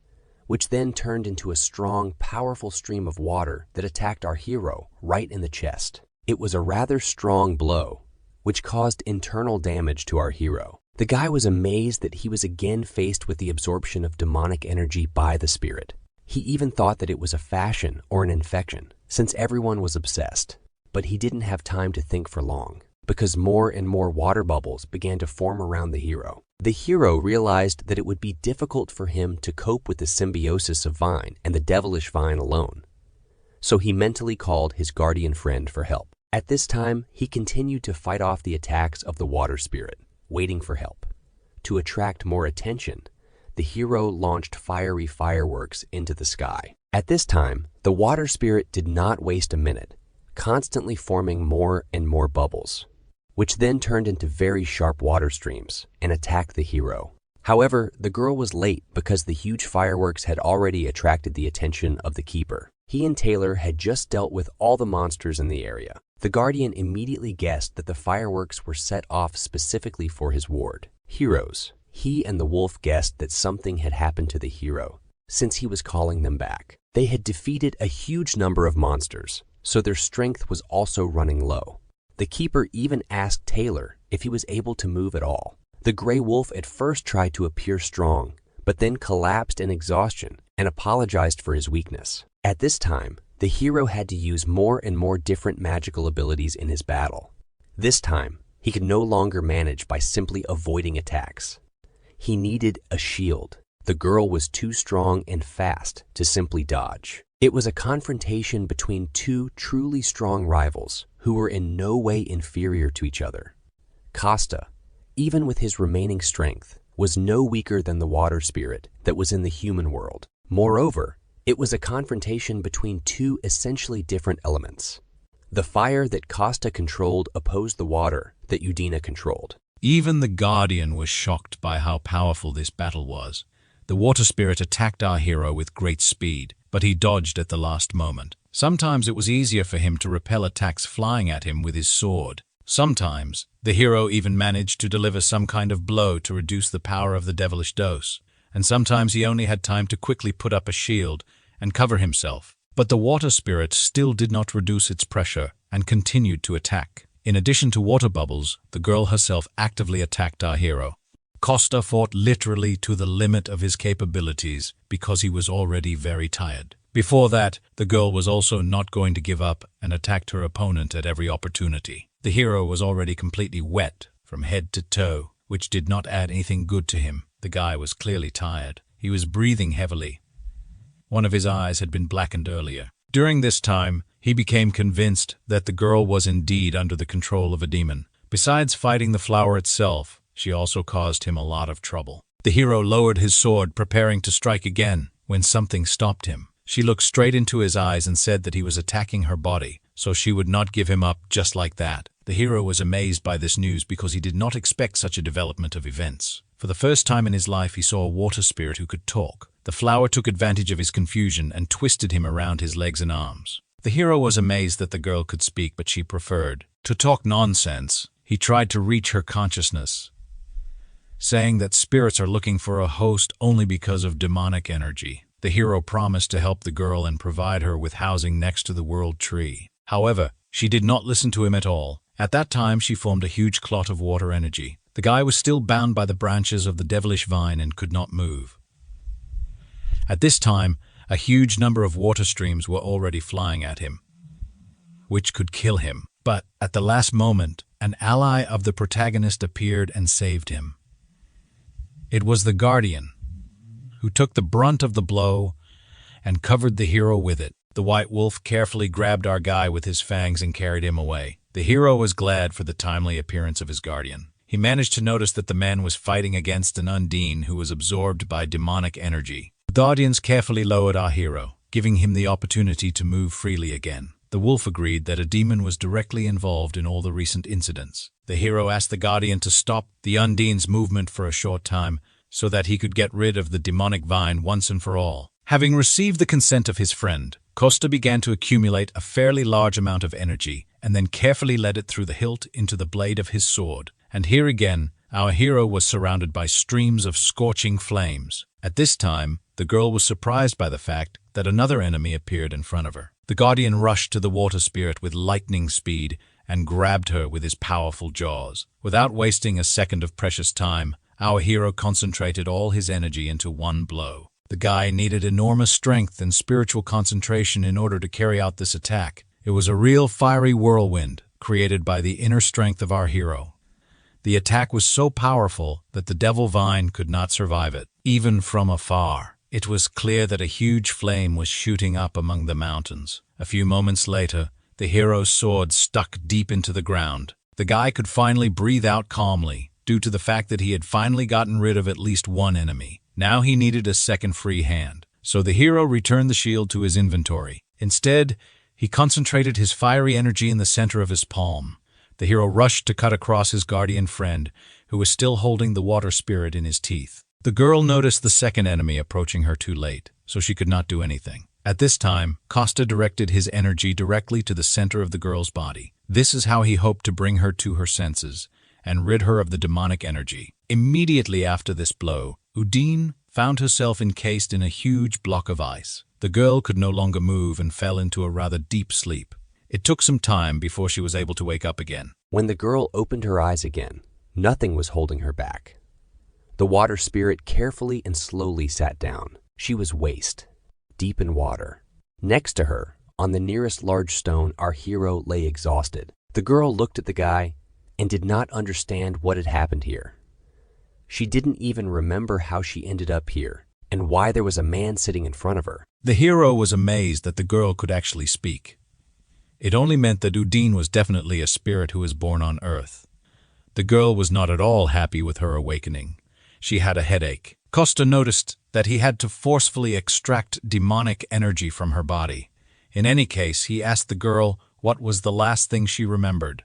which then turned into a strong, powerful stream of water that attacked our hero right in the chest. It was a rather strong blow, which caused internal damage to our hero. The guy was amazed that he was again faced with the absorption of demonic energy by the spirit. He even thought that it was a fashion or an infection, since everyone was obsessed. But he didn't have time to think for long, because more and more water bubbles began to form around the hero. The hero realized that it would be difficult for him to cope with the symbiosis of Vine and the devilish Vine alone. So he mentally called his guardian friend for help. At this time, he continued to fight off the attacks of the water spirit, waiting for help. To attract more attention, the hero launched fiery fireworks into the sky. At this time, the water spirit did not waste a minute, constantly forming more and more bubbles, which then turned into very sharp water streams and attacked the hero. However, the girl was late because the huge fireworks had already attracted the attention of the keeper. He and Taylor had just dealt with all the monsters in the area. The guardian immediately guessed that the fireworks were set off specifically for his ward. Heroes. He and the wolf guessed that something had happened to the hero, since he was calling them back. They had defeated a huge number of monsters, so their strength was also running low. The keeper even asked Taylor if he was able to move at all. The gray wolf at first tried to appear strong, but then collapsed in exhaustion and apologized for his weakness. At this time, the hero had to use more and more different magical abilities in his battle. This time, he could no longer manage by simply avoiding attacks. He needed a shield. The girl was too strong and fast to simply dodge. It was a confrontation between two truly strong rivals who were in no way inferior to each other. Costa, even with his remaining strength, was no weaker than the water spirit that was in the human world. Moreover, it was a confrontation between two essentially different elements. The fire that Costa controlled opposed the water that Udina controlled. Even the Guardian was shocked by how powerful this battle was. The water spirit attacked our hero with great speed, but he dodged at the last moment. Sometimes it was easier for him to repel attacks flying at him with his sword. Sometimes, the hero even managed to deliver some kind of blow to reduce the power of the devilish dose, and sometimes he only had time to quickly put up a shield and cover himself. But the water spirit still did not reduce its pressure and continued to attack. In addition to water bubbles, the girl herself actively attacked our hero. Costa fought literally to the limit of his capabilities because he was already very tired. Before that, the girl was also not going to give up and attacked her opponent at every opportunity. The hero was already completely wet from head to toe, which did not add anything good to him. The guy was clearly tired. He was breathing heavily. One of his eyes had been blackened earlier. During this time, he became convinced that the girl was indeed under the control of a demon. Besides fighting the flower itself, she also caused him a lot of trouble. The hero lowered his sword, preparing to strike again, when something stopped him. She looked straight into his eyes and said that he was attacking her body, so she would not give him up just like that. The hero was amazed by this news because he did not expect such a development of events. For the first time in his life, he saw a water spirit who could talk. The flower took advantage of his confusion and twisted him around his legs and arms. The hero was amazed that the girl could speak, but she preferred to talk nonsense. He tried to reach her consciousness, saying that spirits are looking for a host only because of demonic energy. The hero promised to help the girl and provide her with housing next to the world tree. However, she did not listen to him at all. At that time, she formed a huge clot of water energy. The guy was still bound by the branches of the devilish vine and could not move. At this time, a huge number of water streams were already flying at him, which could kill him. But at the last moment, an ally of the protagonist appeared and saved him. It was the Guardian, who took the brunt of the blow and covered the hero with it. The white wolf carefully grabbed our guy with his fangs and carried him away. The hero was glad for the timely appearance of his guardian. He managed to notice that the man was fighting against an undine who was absorbed by demonic energy. The audience carefully lowered our hero, giving him the opportunity to move freely again. The wolf agreed that a demon was directly involved in all the recent incidents. The hero asked the guardian to stop the undine's movement for a short time so that he could get rid of the demonic vine once and for all. Having received the consent of his friend, Costa began to accumulate a fairly large amount of energy and then carefully led it through the hilt into the blade of his sword. And here again, our hero was surrounded by streams of scorching flames. At this time, the girl was surprised by the fact that another enemy appeared in front of her. The guardian rushed to the water spirit with lightning speed and grabbed her with his powerful jaws. Without wasting a second of precious time, our hero concentrated all his energy into one blow. The guy needed enormous strength and spiritual concentration in order to carry out this attack. It was a real fiery whirlwind created by the inner strength of our hero. The attack was so powerful that the devil vine could not survive it. Even from afar, it was clear that a huge flame was shooting up among the mountains. A few moments later, the hero's sword stuck deep into the ground. The guy could finally breathe out calmly, due to the fact that he had finally gotten rid of at least one enemy. Now he needed a second free hand. So the hero returned the shield to his inventory. Instead, he concentrated his fiery energy in the center of his palm. The hero rushed to cut across his guardian friend, who was still holding the water spirit in his teeth. The girl noticed the second enemy approaching her too late, so she could not do anything. At this time, Costa directed his energy directly to the center of the girl's body. This is how he hoped to bring her to her senses and rid her of the demonic energy. Immediately after this blow, Udine found herself encased in a huge block of ice. The girl could no longer move and fell into a rather deep sleep. It took some time before she was able to wake up again. When the girl opened her eyes again, nothing was holding her back. The water spirit carefully and slowly sat down. She was waist deep in water. Next to her, on the nearest large stone, our hero lay exhausted. The girl looked at the guy and did not understand what had happened here. She didn't even remember how she ended up here. and why there was a man sitting in front of her. The hero was amazed that the girl could actually speak. It only meant that Udine was definitely a spirit who was born on Earth. The girl was not at all happy with her awakening. She had a headache. Costa noticed that he had to forcefully extract demonic energy from her body. In any case, he asked the girl what was the last thing she remembered.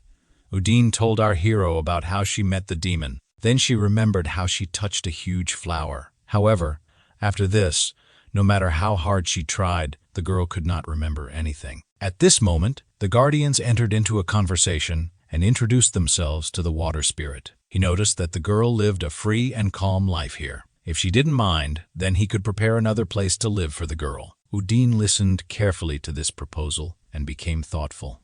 Udine told our hero about how she met the demon. Then she remembered how she touched a huge flower. However, after this, no matter how hard she tried, the girl could not remember anything. At this moment, the guardians entered into a conversation and introduced themselves to the water spirit. He noticed that the girl lived a free and calm life here. If she didn't mind, then he could prepare another place to live for the girl. Udine listened carefully to this proposal and became thoughtful.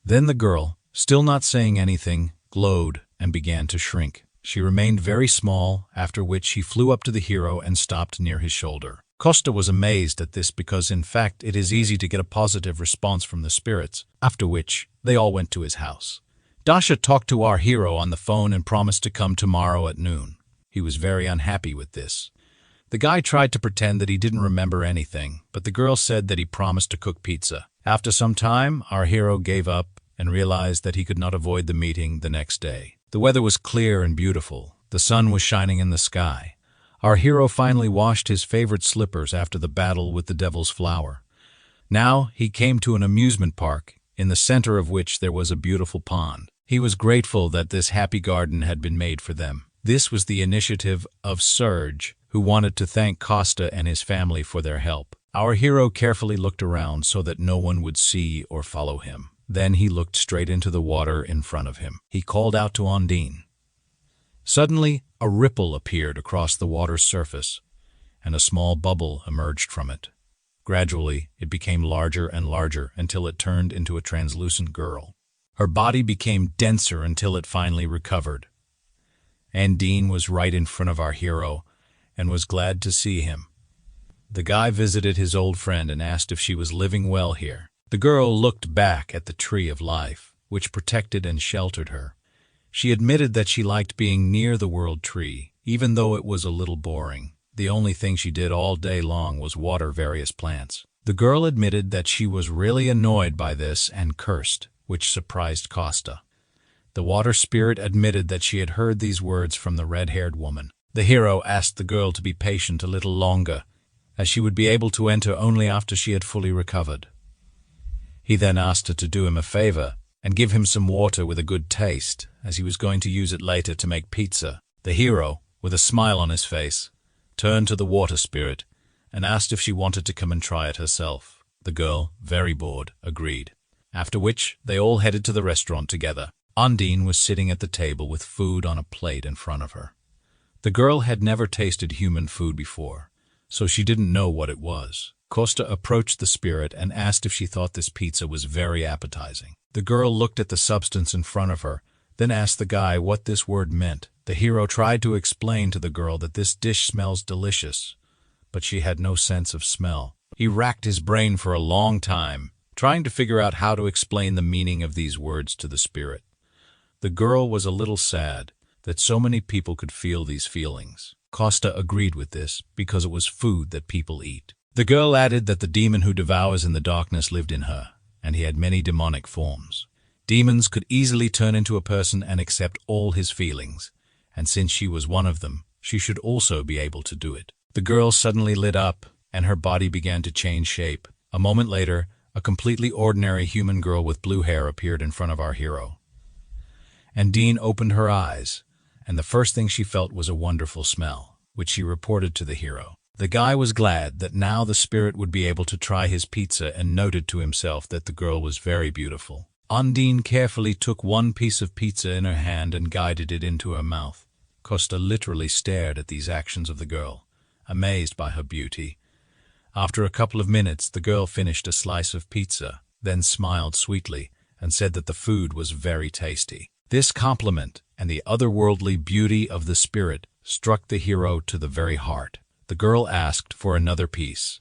Then the girl, still not saying anything, glowed and began to shrink. She remained very small, after which he flew up to the hero and stopped near his shoulder. Costa was amazed at this because, in fact, it is easy to get a positive response from the spirits, after which they all went to his house. Dasha talked to our hero on the phone and promised to come tomorrow at noon. He was very unhappy with this. The guy tried to pretend that he didn't remember anything, but the girl said that he promised to cook pizza. After some time, our hero gave up and realized that he could not avoid the meeting the next day. The weather was clear and beautiful. The sun was shining in the sky. Our hero finally washed his favorite slippers after the battle with the devil's flower. Now he came to an amusement park, in the center of which there was a beautiful pond. He was grateful that this happy garden had been made for them. This was the initiative of Serge, who wanted to thank Costa and his family for their help. Our hero carefully looked around so that no one would see or follow him. Then he looked straight into the water in front of him. He called out to Undine. Suddenly, a ripple appeared across the water's surface, and a small bubble emerged from it. Gradually, it became larger and larger until it turned into a translucent girl. Her body became denser until it finally recovered. Undine was right in front of our hero and was glad to see him. The guy visited his old friend and asked if she was living well here. The girl looked back at the tree of life, which protected and sheltered her. She admitted that she liked being near the world tree, even though it was a little boring. The only thing she did all day long was water various plants. The girl admitted that she was really annoyed by this and cursed, which surprised Costa. The water spirit admitted that she had heard these words from the red-haired woman. The hero asked the girl to be patient a little longer, as she would be able to enter only after she had fully recovered. He then asked her to do him a favor and give him some water with a good taste, as he was going to use it later to make pizza. The hero, with a smile on his face, turned to the water spirit and asked if she wanted to come and try it herself. The girl, very bored, agreed, after which they all headed to the restaurant together. Undine was sitting at the table with food on a plate in front of her. The girl had never tasted human food before, so she didn't know what it was. Costa approached the spirit and asked if she thought this pizza was very appetizing. The girl looked at the substance in front of her, then asked the guy what this word meant. The hero tried to explain to the girl that this dish smells delicious, but she had no sense of smell. He racked his brain for a long time, trying to figure out how to explain the meaning of these words to the spirit. The girl was a little sad that so many people could feel these feelings. Costa agreed with this because it was food that people eat. The girl added that the demon who devours in the darkness lived in her, and he had many demonic forms. Demons could easily turn into a person and accept all his feelings, and since she was one of them, she should also be able to do it. The girl suddenly lit up, and her body began to change shape. A moment later, a completely ordinary human girl with blue hair appeared in front of our hero. Undine opened her eyes, and the first thing she felt was a wonderful smell, which she reported to the hero. The guy was glad that now the spirit would be able to try his pizza and noted to himself that the girl was very beautiful. Undine carefully took one piece of pizza in her hand and guided it into her mouth. Costa literally stared at these actions of the girl, amazed by her beauty. After a couple of minutes, the girl finished a slice of pizza, then smiled sweetly and said that the food was very tasty. This compliment and the otherworldly beauty of the spirit struck the hero to the very heart. The girl asked for another piece,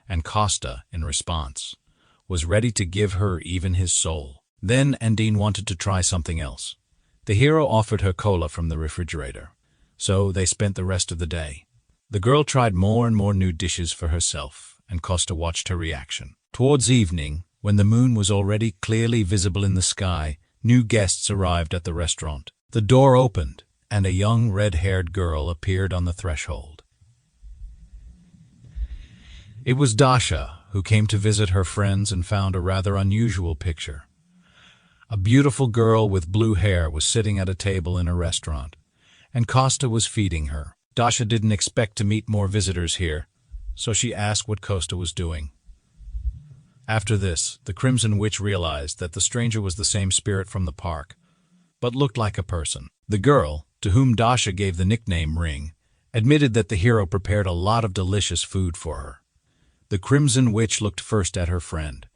and Costa, in response, was ready to give her even his soul. Then Undine wanted to try something else. The hero offered her cola from the refrigerator, so they spent the rest of the day. The girl tried more and more new dishes for herself, and Costa watched her reaction. Towards evening, when the moon was already clearly visible in the sky, new guests arrived at the restaurant. The door opened, and a young red-haired girl appeared on the threshold. It was Dasha, who came to visit her friends and found a rather unusual picture. A beautiful girl with blue hair was sitting at a table in a restaurant, and Costa was feeding her. Dasha didn't expect to meet more visitors here, so she asked what Costa was doing. After this, the Crimson Witch realized that the stranger was the same spirit from the park, but looked like a person. The girl, to whom Dasha gave the nickname Ring, admitted that the hero prepared a lot of delicious food for her. The Crimson Witch looked first at her friend,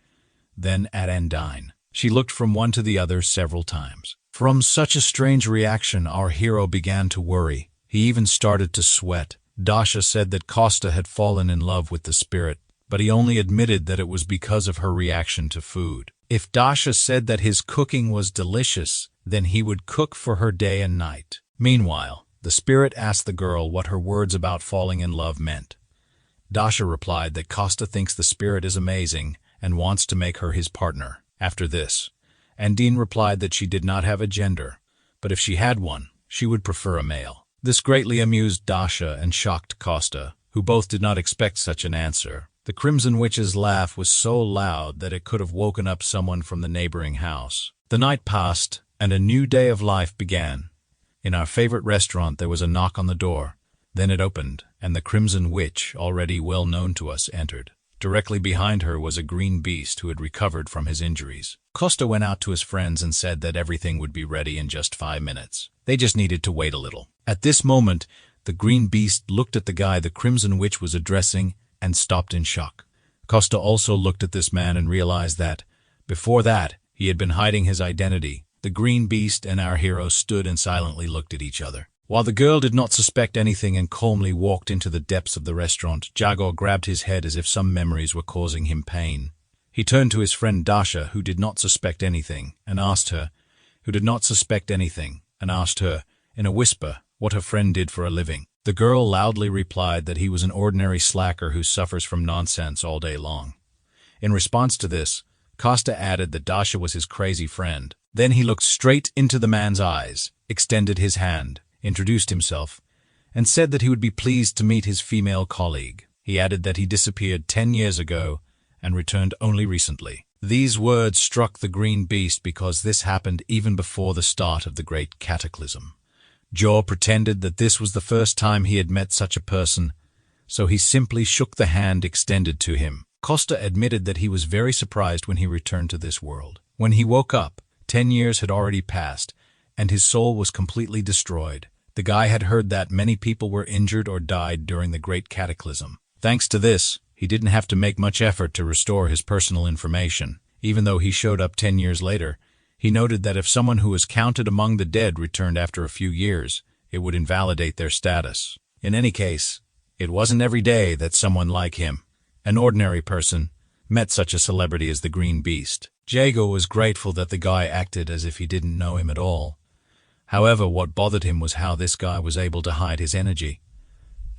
then at Undine. She looked from one to the other several times. From such a strange reaction, our hero began to worry. He even started to sweat. Dasha said that Costa had fallen in love with the spirit, but he only admitted that it was because of her reaction to food. If Dasha said that his cooking was delicious, then he would cook for her day and night. Meanwhile, the spirit asked the girl what her words about falling in love meant. Dasha replied that Costa thinks the spirit is amazing and wants to make her his partner. After this, Undine replied that she did not have a gender, but if she had one, she would prefer a male. This greatly amused Dasha and shocked Costa, who both did not expect such an answer. The Crimson Witch's laugh was so loud that it could have woken up someone from the neighboring house. The night passed, and a new day of life began. In our favorite restaurant there was a knock on the door. Then it opened, and the Crimson Witch, already well known to us, entered. Directly behind her was a green beast who had recovered from his injuries. Costa went out to his friends and said that everything would be ready in just 5 minutes. They just needed to wait a little. At this moment, the green beast looked at the guy the Crimson Witch was addressing and stopped in shock. Costa also looked at this man and realized that, before that, he had been hiding his identity. The green beast and our hero stood and silently looked at each other. While the girl did not suspect anything and calmly walked into the depths of the restaurant, Jago grabbed his head as if some memories were causing him pain. He turned to his friend Dasha, who did not suspect anything, and asked her, in a whisper, what her friend did for a living. The girl loudly replied that he was an ordinary slacker who suffers from nonsense all day long. In response to this, Costa added that Dasha was his crazy friend. Then he looked straight into the man's eyes, extended his hand, introduced himself, and said that he would be pleased to meet his female colleague. He added that he disappeared 10 years ago and returned only recently. These words struck the green beast because this happened even before the start of the great cataclysm. Jaw pretended that this was the first time he had met such a person, so he simply shook the hand extended to him. Costa admitted that he was very surprised when he returned to this world. When he woke up, 10 years had already passed, and his soul was completely destroyed. The guy had heard that many people were injured or died during the Great Cataclysm. Thanks to this, he didn't have to make much effort to restore his personal information. Even though he showed up 10 years later, he noted that if someone who was counted among the dead returned after a few years, it would invalidate their status. In any case, it wasn't every day that someone like him, an ordinary person, met such a celebrity as the Green Beast. Jago was grateful that the guy acted as if he didn't know him at all. However, what bothered him was how this guy was able to hide his energy.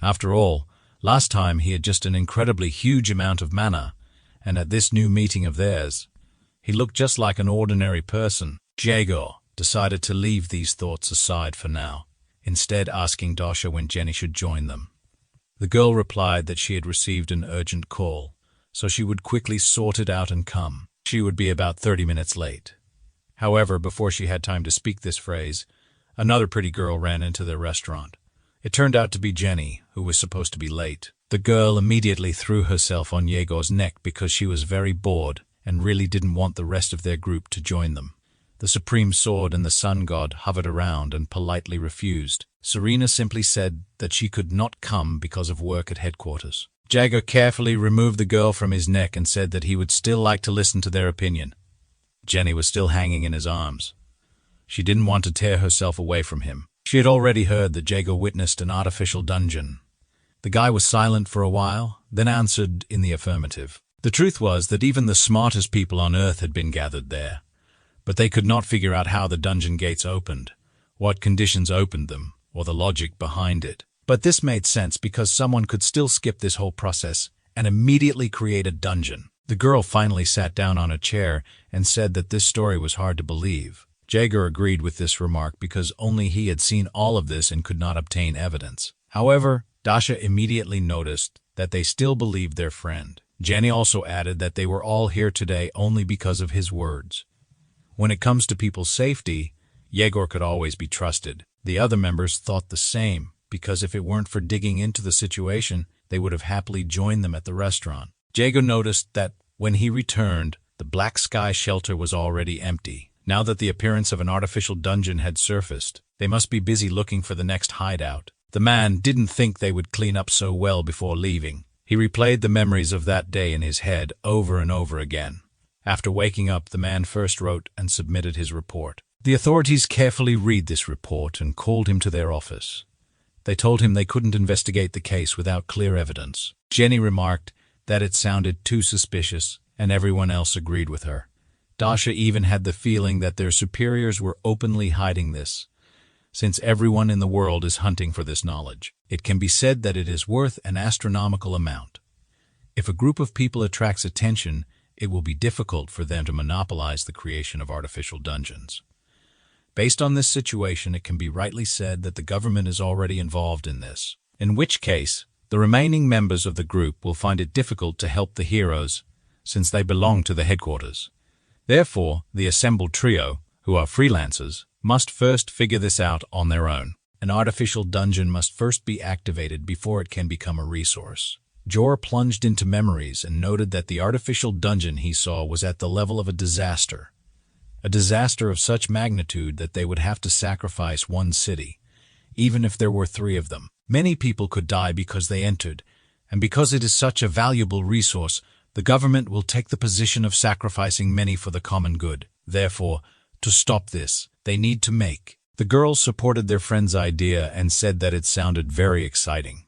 After all, last time he had just an incredibly huge amount of mana, and at this new meeting of theirs, he looked just like an ordinary person. Jago decided to leave these thoughts aside for now, instead asking Dasha when Jenny should join them. The girl replied that she had received an urgent call, so she would quickly sort it out and come. She would be about 30 minutes late. However, before she had time to speak this phrase, another pretty girl ran into their restaurant. It turned out to be Jenny, who was supposed to be late. The girl immediately threw herself on Jago's neck because she was very bored and really didn't want the rest of their group to join them. The Supreme Sword and the Sun God hovered around and politely refused. Serena simply said that she could not come because of work at headquarters. Jago carefully removed the girl from his neck and said that he would still like to listen to their opinion. Jenny was still hanging in his arms. She didn't want to tear herself away from him. She had already heard that Jago witnessed an artificial dungeon. The guy was silent for a while, then answered in the affirmative. The truth was that even the smartest people on Earth had been gathered there, but they could not figure out how the dungeon gates opened, what conditions opened them, or the logic behind it. But this made sense because someone could still skip this whole process and immediately create a dungeon. The girl finally sat down on a chair and said that this story was hard to believe. Jaeger agreed with this remark because only he had seen all of this and could not obtain evidence. However, Dasha immediately noticed that they still believed their friend. Jenny also added that they were all here today only because of his words. When it comes to people's safety, Jaeger could always be trusted. The other members thought the same, because if it weren't for digging into the situation, they would have happily joined them at the restaurant. Jaeger noticed that when he returned, the Black Sky shelter was already empty. Now that the appearance of an artificial dungeon had surfaced, they must be busy looking for the next hideout. The man didn't think they would clean up so well before leaving. He replayed the memories of that day in his head over and over again. After waking up, the man first wrote and submitted his report. The authorities carefully read this report and called him to their office. They told him they couldn't investigate the case without clear evidence. Jenny remarked that it sounded too suspicious, and everyone else agreed with her. Dasha even had the feeling that their superiors were openly hiding this, since everyone in the world is hunting for this knowledge. It can be said that it is worth an astronomical amount. If a group of people attracts attention, it will be difficult for them to monopolize the creation of artificial dungeons. Based on this situation, it can be rightly said that the government is already involved in this, in which case, the remaining members of the group will find it difficult to help the heroes, since they belong to the headquarters. Therefore, the assembled trio, who are freelancers, must first figure this out on their own. An artificial dungeon must first be activated before it can become a resource. Jor plunged into memories and noted that the artificial dungeon he saw was at the level of a disaster of such magnitude that they would have to sacrifice one city, even if there were 3 of them. Many people could die because they entered, and because it is such a valuable resource, the government will take the position of sacrificing many for the common good. Therefore, to stop this, they need to make. The girls supported their friend's idea and said that it sounded very exciting.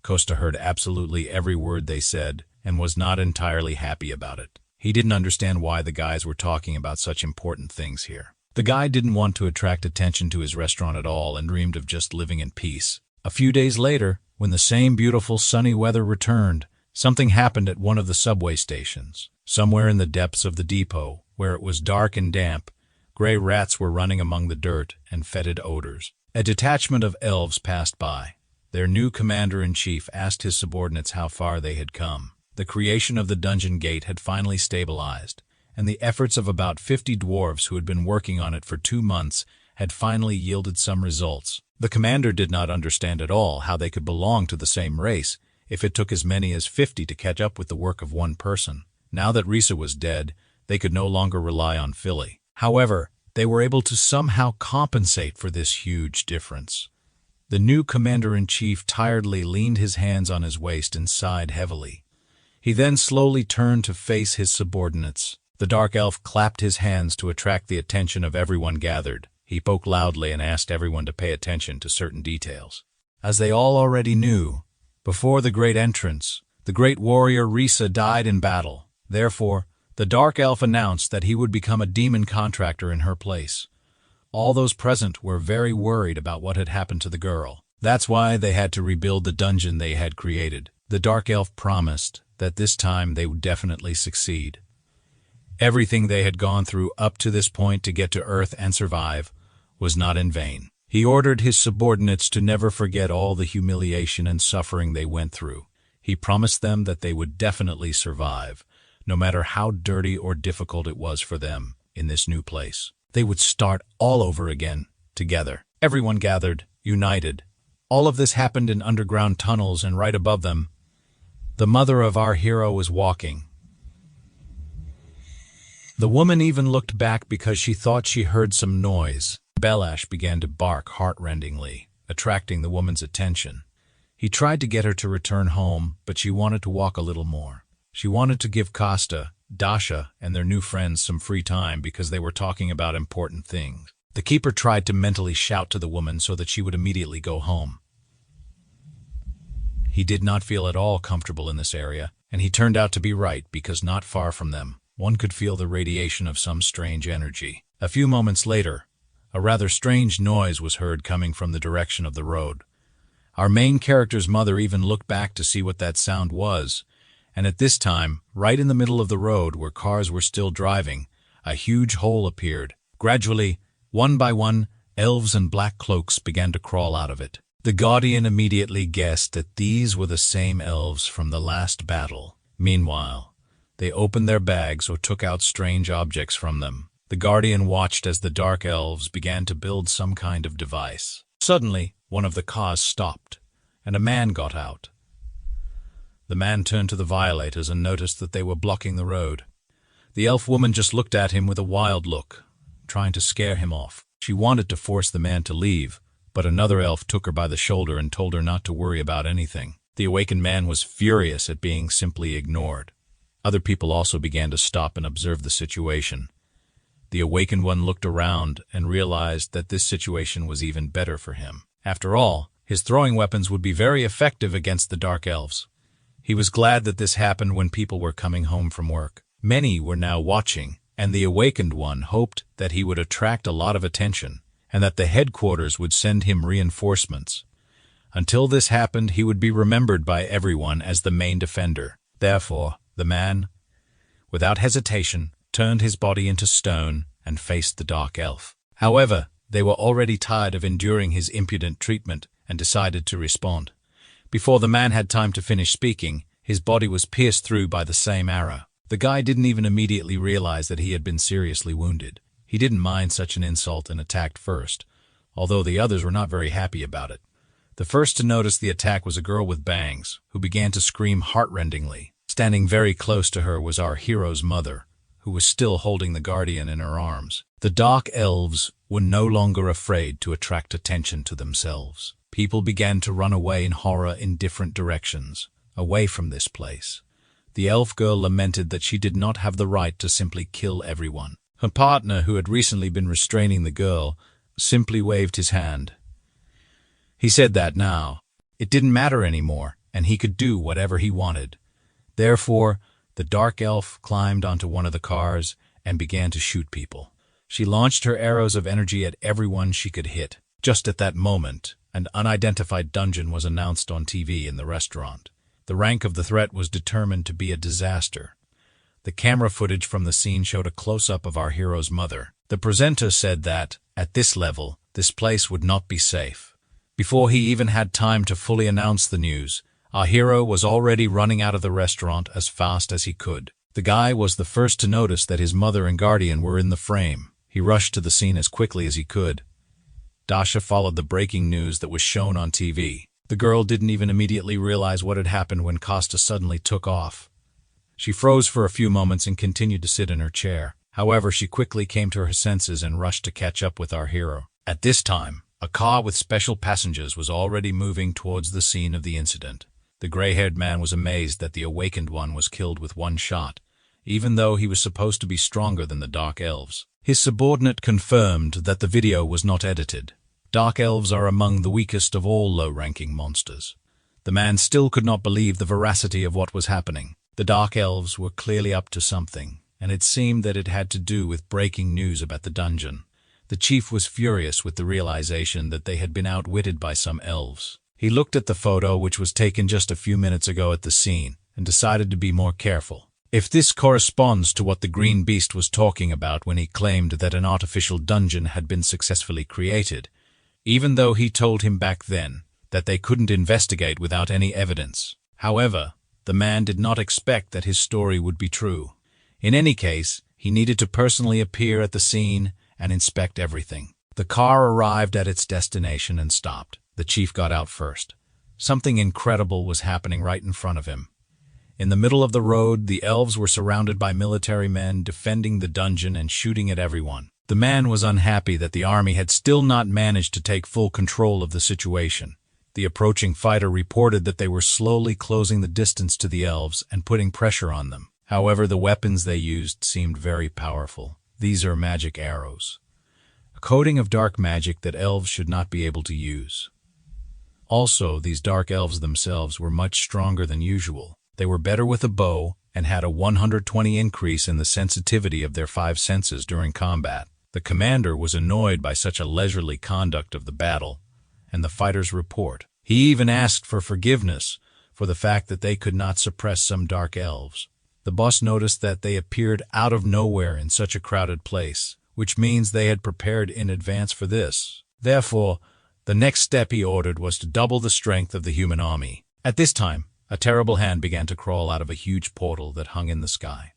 Costa heard absolutely every word they said and was not entirely happy about it. He didn't understand why the guys were talking about such important things here. The guy didn't want to attract attention to his restaurant at all and dreamed of just living in peace. A few days later, when the same beautiful sunny weather returned, something happened at one of the subway stations. Somewhere in the depths of the depot, where it was dark and damp, gray rats were running among the dirt and fetid odors. A detachment of elves passed by. Their new commander-in-chief asked his subordinates how far they had come. The creation of the dungeon gate had finally stabilized, and the efforts of about 50 dwarves who had been working on it for 2 months had finally yielded some results. The commander did not understand at all how they could belong to the same race if it took as many as 50 to catch up with the work of one person. Now that Risa was dead, they could no longer rely on Philly. However, they were able to somehow compensate for this huge difference. The new commander-in-chief tiredly leaned his hands on his waist and sighed heavily. He then slowly turned to face his subordinates. The dark elf clapped his hands to attract the attention of everyone gathered. He spoke loudly and asked everyone to pay attention to certain details. As they all already knew, before the great entrance, the great warrior Risa died in battle. Therefore, the dark elf announced that he would become a demon contractor in her place. All those present were very worried about what had happened to the girl. That's why they had to rebuild the dungeon they had created. The dark elf promised that this time they would definitely succeed. Everything they had gone through up to this point to get to Earth and survive was not in vain. He ordered his subordinates to never forget all the humiliation and suffering they went through. He promised them that they would definitely survive, no matter how dirty or difficult it was for them in this new place. They would start all over again, together. Everyone gathered, united. All of this happened in underground tunnels, and right above them, the mother of our hero was walking. The woman even looked back because she thought she heard some noise. Belash began to bark heart-rendingly, attracting the woman's attention. He tried to get her to return home, but she wanted to walk a little more. She wanted to give Costa, Dasha, and their new friends some free time because they were talking about important things. The keeper tried to mentally shout to the woman so that she would immediately go home. He did not feel at all comfortable in this area, and he turned out to be right because not far from them, one could feel the radiation of some strange energy. A few moments later, a rather strange noise was heard coming from the direction of the road. Our main character's mother even looked back to see what that sound was, and at this time, right in the middle of the road where cars were still driving, a huge hole appeared. Gradually, one by one, elves in black cloaks began to crawl out of it. The Guardian immediately guessed that these were the same elves from the last battle. Meanwhile, they opened their bags or took out strange objects from them. The Guardian watched as the dark elves began to build some kind of device. Suddenly, one of the cars stopped, and a man got out. The man turned to the violators and noticed that they were blocking the road. The elf woman just looked at him with a wild look, trying to scare him off. She wanted to force the man to leave, but another elf took her by the shoulder and told her not to worry about anything. The awakened man was furious at being simply ignored. Other people also began to stop and observe the situation. The awakened one looked around and realized that this situation was even better for him. After all, his throwing weapons would be very effective against the dark elves. He was glad that this happened when people were coming home from work. Many were now watching, and the awakened one hoped that he would attract a lot of attention and that the headquarters would send him reinforcements. Until this happened, he would be remembered by everyone as the main defender. Therefore, the man, without hesitation, turned his body into stone and faced the dark elf. However, they were already tired of enduring his impudent treatment and decided to respond. Before the man had time to finish speaking, his body was pierced through by the same arrow. The guy didn't even immediately realize that he had been seriously wounded. He didn't mind such an insult and attacked first, although the others were not very happy about it. The first to notice the attack was a girl with bangs, who began to scream heartrendingly. Standing very close to her was our hero's mother, who was still holding the Guardian in her arms. The dark elves were no longer afraid to attract attention to themselves. People began to run away in horror in different directions, away from this place. The elf girl lamented that she did not have the right to simply kill everyone. Her partner, who had recently been restraining the girl, simply waved his hand. He said that now, it didn't matter anymore, and he could do whatever he wanted. Therefore, the dark elf climbed onto one of the cars and began to shoot people. She launched her arrows of energy at everyone she could hit. Just at that moment, an unidentified dungeon was announced on TV in the restaurant. The rank of the threat was determined to be a disaster. The camera footage from the scene showed a close-up of our hero's mother. The presenter said that, at this level, this place would not be safe. Before he even had time to fully announce the news, our hero was already running out of the restaurant as fast as he could. The guy was the first to notice that his mother and guardian were in the frame. He rushed to the scene as quickly as he could. Dasha followed the breaking news that was shown on TV. The girl didn't even immediately realize what had happened when Costa suddenly took off. She froze for a few moments and continued to sit in her chair. However, she quickly came to her senses and rushed to catch up with our hero. At this time, a car with special passengers was already moving towards the scene of the incident. The gray-haired man was amazed that the awakened one was killed with one shot, even though he was supposed to be stronger than the dark elves. His subordinate confirmed that the video was not edited. Dark elves are among the weakest of all low-ranking monsters. The man still could not believe the veracity of what was happening. The dark elves were clearly up to something, and it seemed that it had to do with breaking news about the dungeon. The chief was furious with the realization that they had been outwitted by some elves. He looked at the photo, which was taken just a few minutes ago at the scene, and decided to be more careful. If this corresponds to what the green beast was talking about when he claimed that an artificial dungeon had been successfully created, even though he told him back then that they couldn't investigate without any evidence. However, the man did not expect that his story would be true. In any case, he needed to personally appear at the scene and inspect everything. The car arrived at its destination and stopped. The chief got out first. Something incredible was happening right in front of him. In the middle of the road, the elves were surrounded by military men defending the dungeon and shooting at everyone. The man was unhappy that the army had still not managed to take full control of the situation. The approaching fighter reported that they were slowly closing the distance to the elves and putting pressure on them. However, the weapons they used seemed very powerful. These are magic arrows, a coating of dark magic that elves should not be able to use. Also, these dark elves themselves were much stronger than usual. They were better with a bow and had a 120 increase in the sensitivity of their 5 senses during combat. The commander was annoyed by such a leisurely conduct of the battle and the fighter's report. He even asked for forgiveness for the fact that they could not suppress some dark elves. The boss noticed that they appeared out of nowhere in such a crowded place, which means they had prepared in advance for this. Therefore, the next step he ordered was to double the strength of the human army. At this time, a terrible hand began to crawl out of a huge portal that hung in the sky.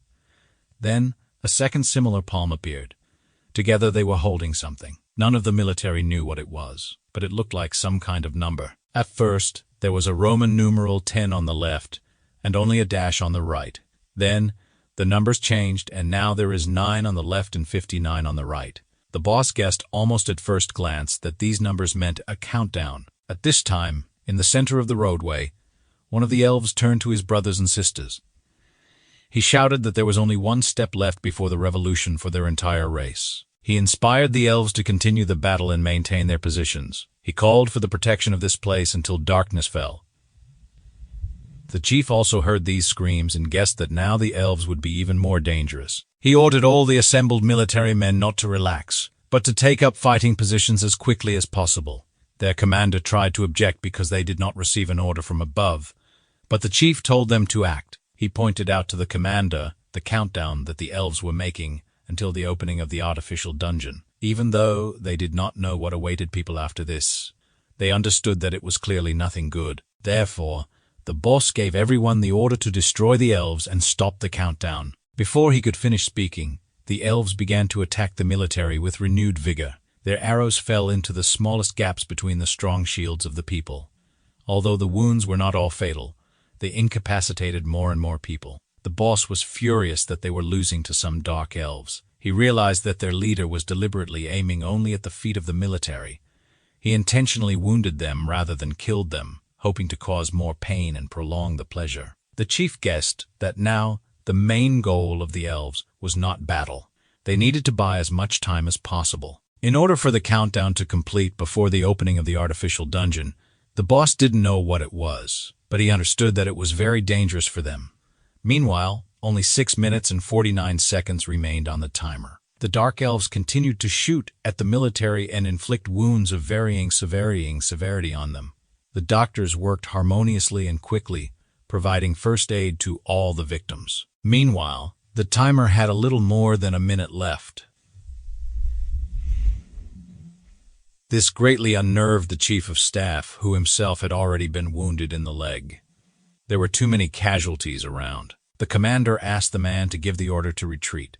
Then, a second similar palm appeared. Together they were holding something. None of the military knew what it was, but it looked like some kind of number. At first, there was a Roman numeral 10 on the left, and only a dash on the right. Then, the numbers changed, and now there is 9 on the left and 59 on the right. The boss guessed almost at first glance that these numbers meant a countdown. At this time, in the center of the roadway, one of the elves turned to his brothers and sisters. He shouted that there was only one step left before the revolution for their entire race. He inspired the elves to continue the battle and maintain their positions. He called for the protection of this place until darkness fell. The chief also heard these screams and guessed that now the elves would be even more dangerous. He ordered all the assembled military men not to relax, but to take up fighting positions as quickly as possible. Their commander tried to object because they did not receive an order from above, but the chief told them to act. He pointed out to the commander the countdown that the elves were making until the opening of the artificial dungeon. Even though they did not know what awaited people after this, they understood that it was clearly nothing good. Therefore, the boss gave everyone the order to destroy the elves and stop the countdown. Before he could finish speaking, the elves began to attack the military with renewed vigor. Their arrows fell into the smallest gaps between the strong shields of the people. Although the wounds were not all fatal, they incapacitated more and more people. The boss was furious that they were losing to some dark elves. He realized that their leader was deliberately aiming only at the feet of the military. He intentionally wounded them rather than killed them, hoping to cause more pain and prolong the pleasure. The chief guessed that now the main goal of the elves was not battle. They needed to buy as much time as possible. In order for the countdown to complete before the opening of the artificial dungeon, the boss didn't know what it was, but he understood that it was very dangerous for them. Meanwhile, only 6 minutes and 49 seconds remained on the timer. The Dark Elves continued to shoot at the military and inflict wounds of varying severity on them. The doctors worked harmoniously and quickly, providing first aid to all the victims. Meanwhile, the timer had a little more than a minute left. This greatly unnerved the chief of staff, who himself had already been wounded in the leg. There were too many casualties around. The commander asked the man to give the order to retreat.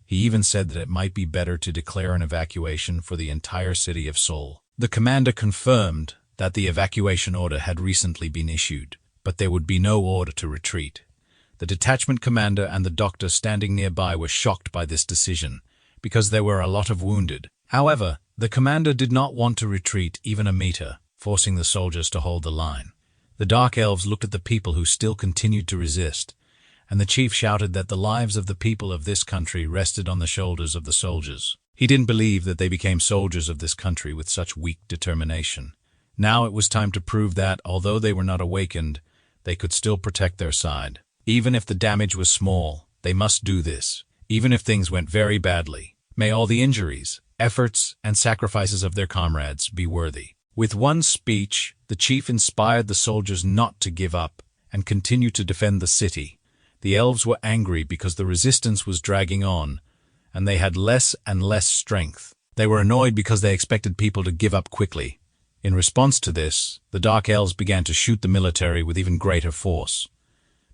He even said that it might be better to declare an evacuation for the entire city of Seoul. The commander confirmed that the evacuation order had recently been issued, but there would be no order to retreat. The detachment commander and the doctor standing nearby were shocked by this decision, because there were a lot of wounded. However, the commander did not want to retreat even a meter, forcing the soldiers to hold the line. The Dark Elves looked at the people who still continued to resist, and the chief shouted that the lives of the people of this country rested on the shoulders of the soldiers. He didn't believe that they became soldiers of this country with such weak determination. Now it was time to prove that, although they were not awakened, they could still protect their side. Even if the damage was small, they must do this. Even if things went very badly, may all the injuries, efforts, and sacrifices of their comrades be worthy. With one speech, the chief inspired the soldiers not to give up and continue to defend the city. The elves were angry because the resistance was dragging on, and they had less and less strength. They were annoyed because they expected people to give up quickly. In response to this, the Dark Elves began to shoot the military with even greater force.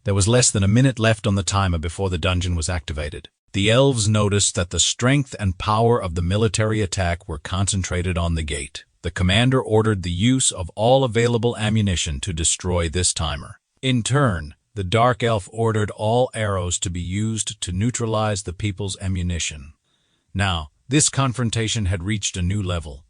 There was less than a minute left on the timer before the dungeon was activated. The elves noticed that the strength and power of the military attack were concentrated on the gate. The commander ordered the use of all available ammunition to destroy this timer. In turn, the Dark Elf ordered all arrows to be used to neutralize the people's ammunition. Now, this confrontation had reached a new level,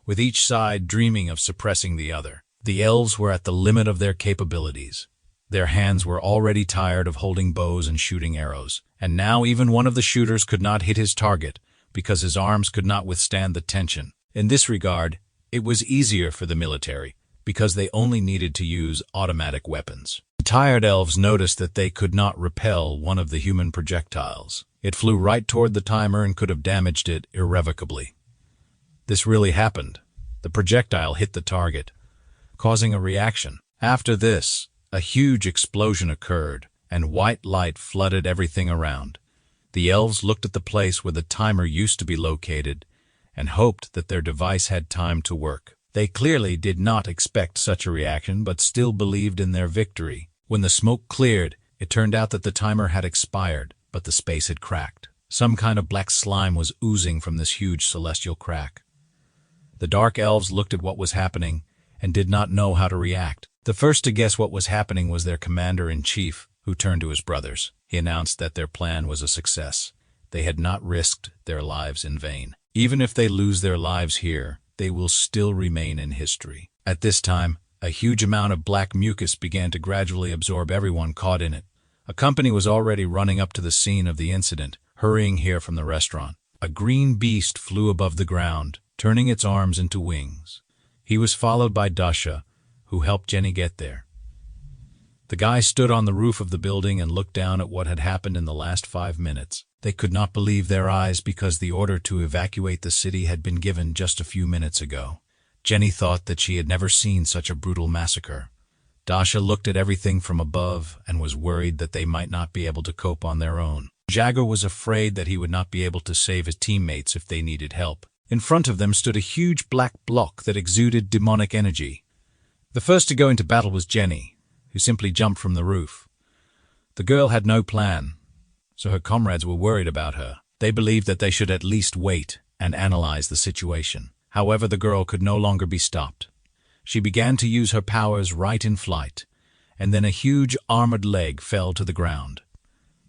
with each side dreaming of suppressing the other. The elves were at the limit of their capabilities. Their hands were already tired of holding bows and shooting arrows, and now even one of the shooters could not hit his target because his arms could not withstand the tension. In this regard, it was easier for the military because they only needed to use automatic weapons. The tired elves noticed that they could not repel one of the human projectiles. It flew right toward the timer and could have damaged it irrevocably. This really happened. The projectile hit the target, causing a reaction. After this, a huge explosion occurred, and white light flooded everything around. The elves looked at the place where the timer used to be located and hoped that their device had time to work. They clearly did not expect such a reaction, but still believed in their victory. When the smoke cleared, it turned out that the timer had expired, but the space had cracked. Some kind of black slime was oozing from this huge celestial crack. The dark elves looked at what was happening and did not know how to react. The first to guess what was happening was their commander-in-chief, who turned to his brothers. He announced that their plan was a success. They had not risked their lives in vain. Even if they lose their lives here, they will still remain in history. At this time, a huge amount of black mucus began to gradually absorb everyone caught in it. A company was already running up to the scene of the incident, hurrying here from the restaurant. A green beast flew above the ground, turning its arms into wings. He was followed by Dasha, who helped Jenny get there. The guy stood on the roof of the building and looked down at what had happened in the last 5 minutes. They could not believe their eyes because the order to evacuate the city had been given just a few minutes ago. Jenny thought that she had never seen such a brutal massacre. Dasha looked at everything from above and was worried that they might not be able to cope on their own. Jagger was afraid that he would not be able to save his teammates if they needed help. In front of them stood a huge black block that exuded demonic energy. The first to go into battle was Jenny, who simply jumped from the roof. The girl had no plan, so her comrades were worried about her. They believed that they should at least wait and analyze the situation. However, the girl could no longer be stopped. She began to use her powers right in flight, and then a huge armored leg fell to the ground,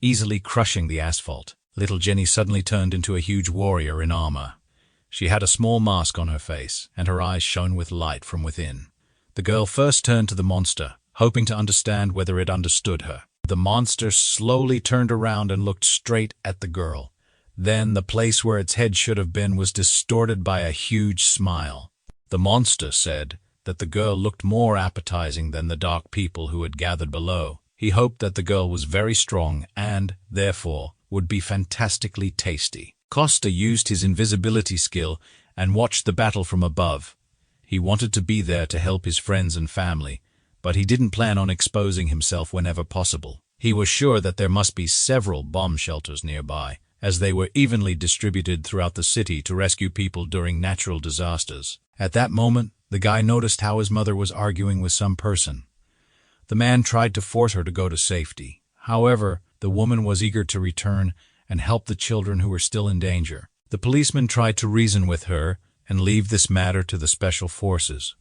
easily crushing the asphalt. Little Jenny suddenly turned into a huge warrior in armor. She had a small mask on her face, and her eyes shone with light from within. The girl first turned to the monster, hoping to understand whether it understood her. The monster slowly turned around and looked straight at the girl. Then the place where its head should have been was distorted by a huge smile. The monster said that the girl looked more appetizing than the dark people who had gathered below. He hoped that the girl was very strong and, therefore, would be fantastically tasty. Costa used his invisibility skill and watched the battle from above. He wanted to be there to help his friends and family, but he didn't plan on exposing himself whenever possible. He was sure that there must be several bomb shelters nearby, as they were evenly distributed throughout the city to rescue people during natural disasters. At that moment, the guy noticed how his mother was arguing with some person. The man tried to force her to go to safety. However, the woman was eager to return and help the children who were still in danger. The policeman tried to reason with her and leave this matter to the special forces,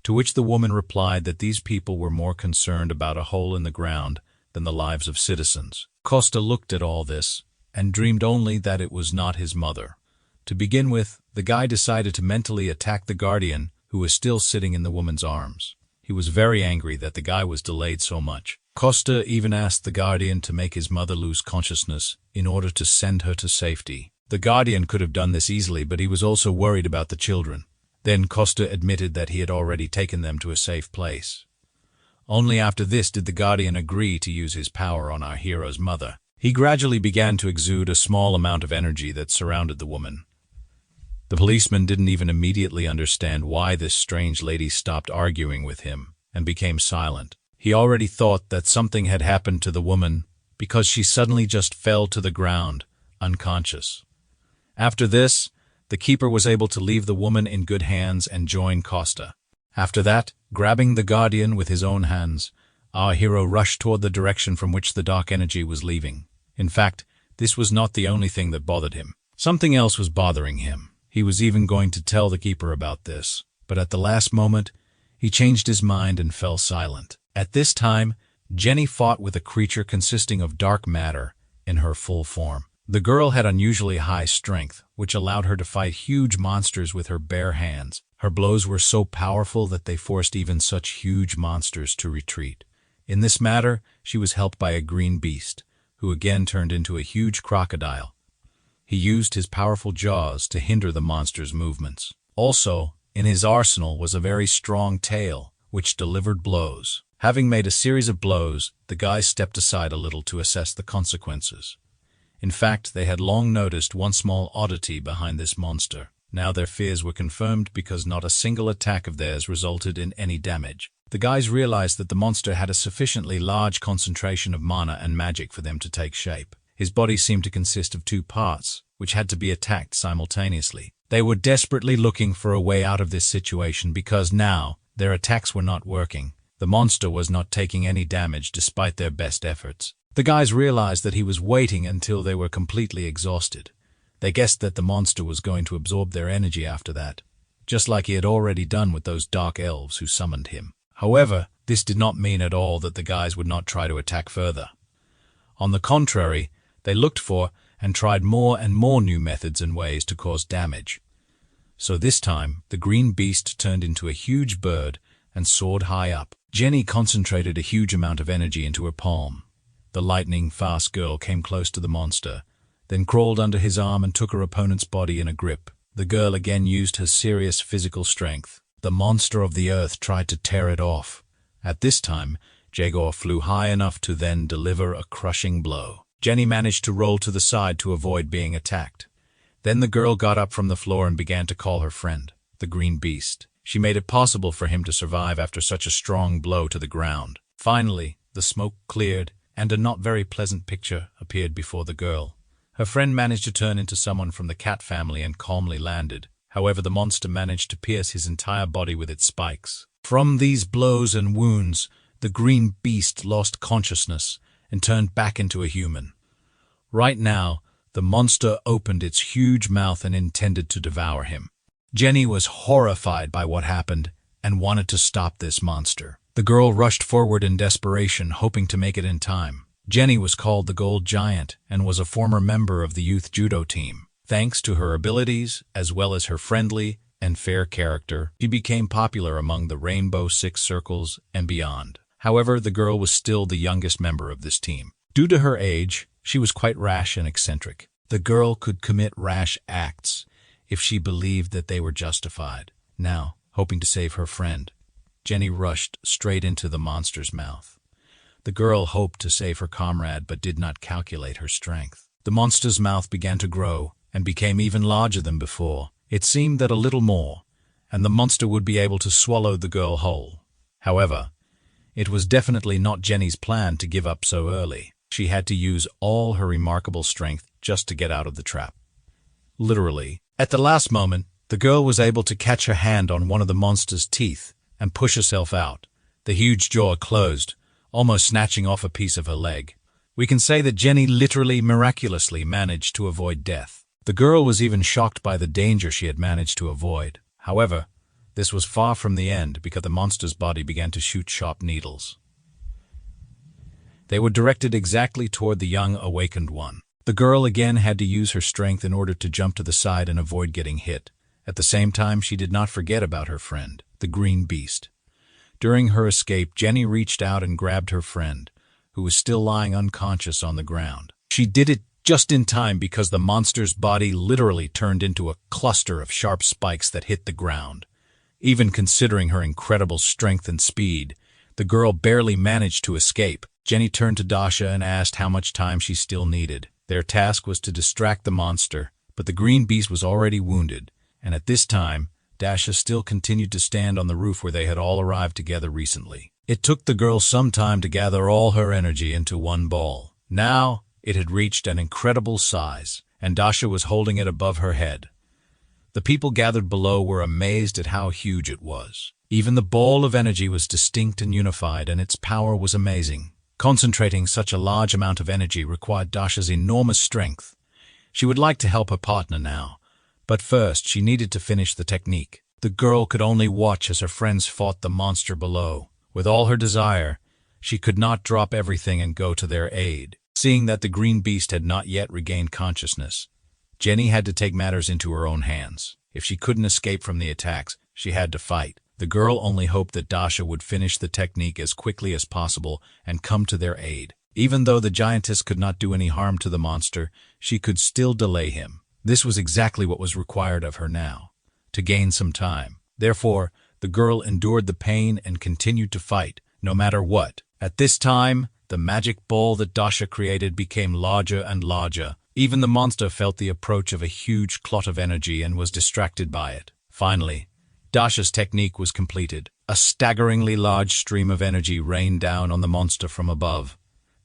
to which the woman replied that these people were more concerned about a hole in the ground than the lives of citizens. Costa looked at all this and dreamed only that it was not his mother. To begin with, the guy decided to mentally attack the guardian who was still sitting in the woman's arms. He was very angry that the guy was delayed so much. Costa even asked the guardian to make his mother lose consciousness in order to send her to safety. The guardian could have done this easily, but he was also worried about the children. Then Costa admitted that he had already taken them to a safe place. Only after this did the guardian agree to use his power on our hero's mother. He gradually began to exude a small amount of energy that surrounded the woman. The policeman didn't even immediately understand why this strange lady stopped arguing with him and became silent. He already thought that something had happened to the woman because she suddenly just fell to the ground, unconscious. After this, the keeper was able to leave the woman in good hands and join Costa. After that, grabbing the guardian with his own hands, our hero rushed toward the direction from which the dark energy was leaving. In fact, this was not the only thing that bothered him. Something else was bothering him. He was even going to tell the keeper about this, but at the last moment, he changed his mind and fell silent. At this time, Jenny fought with a creature consisting of dark matter in her full form. The girl had unusually high strength, which allowed her to fight huge monsters with her bare hands. Her blows were so powerful that they forced even such huge monsters to retreat. In this matter, she was helped by a green beast, who again turned into a huge crocodile. He used his powerful jaws to hinder the monster's movements. Also, in his arsenal was a very strong tail, which delivered blows. Having made a series of blows, the guy stepped aside a little to assess the consequences. In fact, they had long noticed one small oddity behind this monster. Now their fears were confirmed because not a single attack of theirs resulted in any damage. The guys realized that the monster had a sufficiently large concentration of mana and magic for them to take shape. His body seemed to consist of two parts, which had to be attacked simultaneously. They were desperately looking for a way out of this situation because now their attacks were not working. The monster was not taking any damage despite their best efforts. The guys realized that he was waiting until they were completely exhausted. They guessed that the monster was going to absorb their energy after that, just like he had already done with those dark elves who summoned him. However, this did not mean at all that the guys would not try to attack further. On the contrary, they looked for and tried more and more new methods and ways to cause damage. So this time, the green beast turned into a huge bird and soared high up. Jenny concentrated a huge amount of energy into her palm. The lightning-fast girl came close to the monster, then crawled under his arm and took her opponent's body in a grip. The girl again used her serious physical strength. The monster of the earth tried to tear it off. At this time, Jaegor flew high enough to then deliver a crushing blow. Jenny managed to roll to the side to avoid being attacked. Then the girl got up from the floor and began to call her friend, the green beast. She made it possible for him to survive after such a strong blow to the ground. Finally, the smoke cleared, and a not very pleasant picture appeared before the girl. Her friend managed to turn into someone from the cat family and calmly landed. However, the monster managed to pierce his entire body with its spikes. From these blows and wounds, the green beast lost consciousness and turned back into a human. Right now, the monster opened its huge mouth and intended to devour him. Jenny was horrified by what happened and wanted to stop this monster. The girl rushed forward in desperation, hoping to make it in time. Jenny was called the Gold Giant and was a former member of the youth judo team. Thanks to her abilities, as well as her friendly and fair character, she became popular among the Rainbow Six Circles and beyond. However, the girl was still the youngest member of this team. Due to her age, she was quite rash and eccentric. The girl could commit rash acts if she believed that they were justified. Now, hoping to save her friend, Jenny rushed straight into the monster's mouth. The girl hoped to save her comrade but did not calculate her strength. The monster's mouth began to grow and became even larger than before. It seemed that a little more, and the monster would be able to swallow the girl whole. However, it was definitely not Jenny's plan to give up so early. She had to use all her remarkable strength just to get out of the trap. Literally, at the last moment, the girl was able to catch her hand on one of the monster's teeth and push herself out. The huge jaw closed, almost snatching off a piece of her leg. We can say that Jenny literally miraculously managed to avoid death. The girl was even shocked by the danger she had managed to avoid. However, this was far from the end because the monster's body began to shoot sharp needles. They were directed exactly toward the young awakened one. The girl again had to use her strength in order to jump to the side and avoid getting hit. At the same time, she did not forget about her friend, the green beast. During her escape, Jenny reached out and grabbed her friend, who was still lying unconscious on the ground. She did it just in time because the monster's body literally turned into a cluster of sharp spikes that hit the ground. Even considering her incredible strength and speed, the girl barely managed to escape. Jenny turned to Dasha and asked how much time she still needed. Their task was to distract the monster, but the green beast was already wounded, and at this time, Dasha still continued to stand on the roof where they had all arrived together recently. It took the girl some time to gather all her energy into one ball. Now, it had reached an incredible size, and Dasha was holding it above her head. The people gathered below were amazed at how huge it was. Even the ball of energy was distinct and unified, and its power was amazing. Concentrating such a large amount of energy required Dasha's enormous strength. She would like to help her partner now, but first she needed to finish the technique. The girl could only watch as her friends fought the monster below. With all her desire, she could not drop everything and go to their aid. Seeing that the green beast had not yet regained consciousness, Jenny had to take matters into her own hands. If she couldn't escape from the attacks, she had to fight. The girl only hoped that Dasha would finish the technique as quickly as possible and come to their aid. Even though the giantess could not do any harm to the monster, she could still delay him. This was exactly what was required of her now, to gain some time. Therefore, the girl endured the pain and continued to fight, no matter what. At this time, the magic ball that Dasha created became larger and larger. Even the monster felt the approach of a huge clot of energy and was distracted by it. Finally, Dasha's technique was completed. A staggeringly large stream of energy rained down on the monster from above.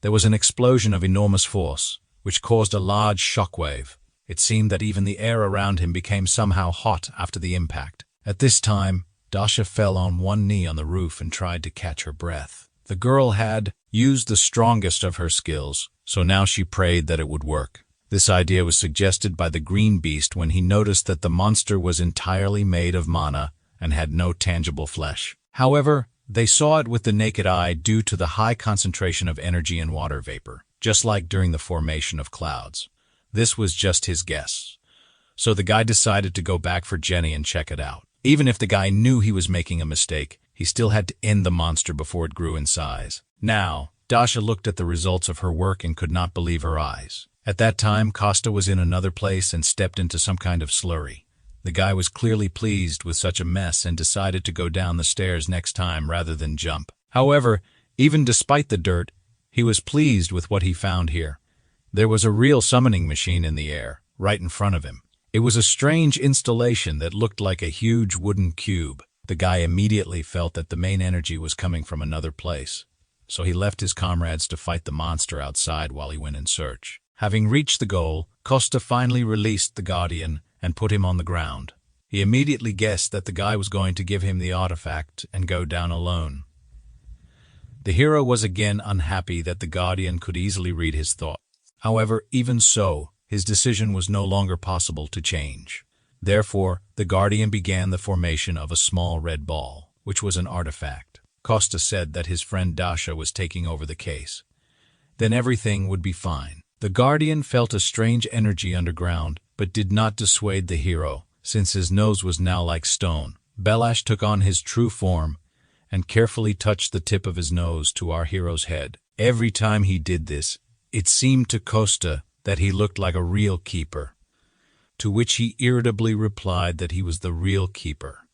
There was an explosion of enormous force, which caused a large shockwave. It seemed that even the air around him became somehow hot after the impact. At this time, Dasha fell on one knee on the roof and tried to catch her breath. The girl had used the strongest of her skills, so now she prayed that it would work. This idea was suggested by the green beast when he noticed that the monster was entirely made of mana and had no tangible flesh. However, they saw it with the naked eye due to the high concentration of energy in water vapor, just like during the formation of clouds. This was just his guess. So the guy decided to go back for Jenny and check it out. Even if the guy knew he was making a mistake, he still had to end the monster before it grew in size. Now, Dasha looked at the results of her work and could not believe her eyes. At that time, Costa was in another place and stepped into some kind of slurry. The guy was clearly pleased with such a mess and decided to go down the stairs next time rather than jump. However, even despite the dirt, he was pleased with what he found here. There was a real summoning machine in the air, right in front of him. It was a strange installation that looked like a huge wooden cube. The guy immediately felt that the main energy was coming from another place, so he left his comrades to fight the monster outside while he went in search. Having reached the goal, Costa finally released the Guardian and put him on the ground. He immediately guessed that the guy was going to give him the artifact and go down alone. The hero was again unhappy that the Guardian could easily read his thoughts. However, even so, his decision was no longer possible to change. Therefore, the Guardian began the formation of a small red ball, which was an artifact. Costa said that his friend Dasha was taking over the case. Then everything would be fine. The Guardian felt a strange energy underground, but did not dissuade the hero, since his nose was now like stone. Belash took on his true form and carefully touched the tip of his nose to our hero's head. Every time he did this, it seemed to Costa that he looked like a real keeper, to which he irritably replied that he was the real keeper.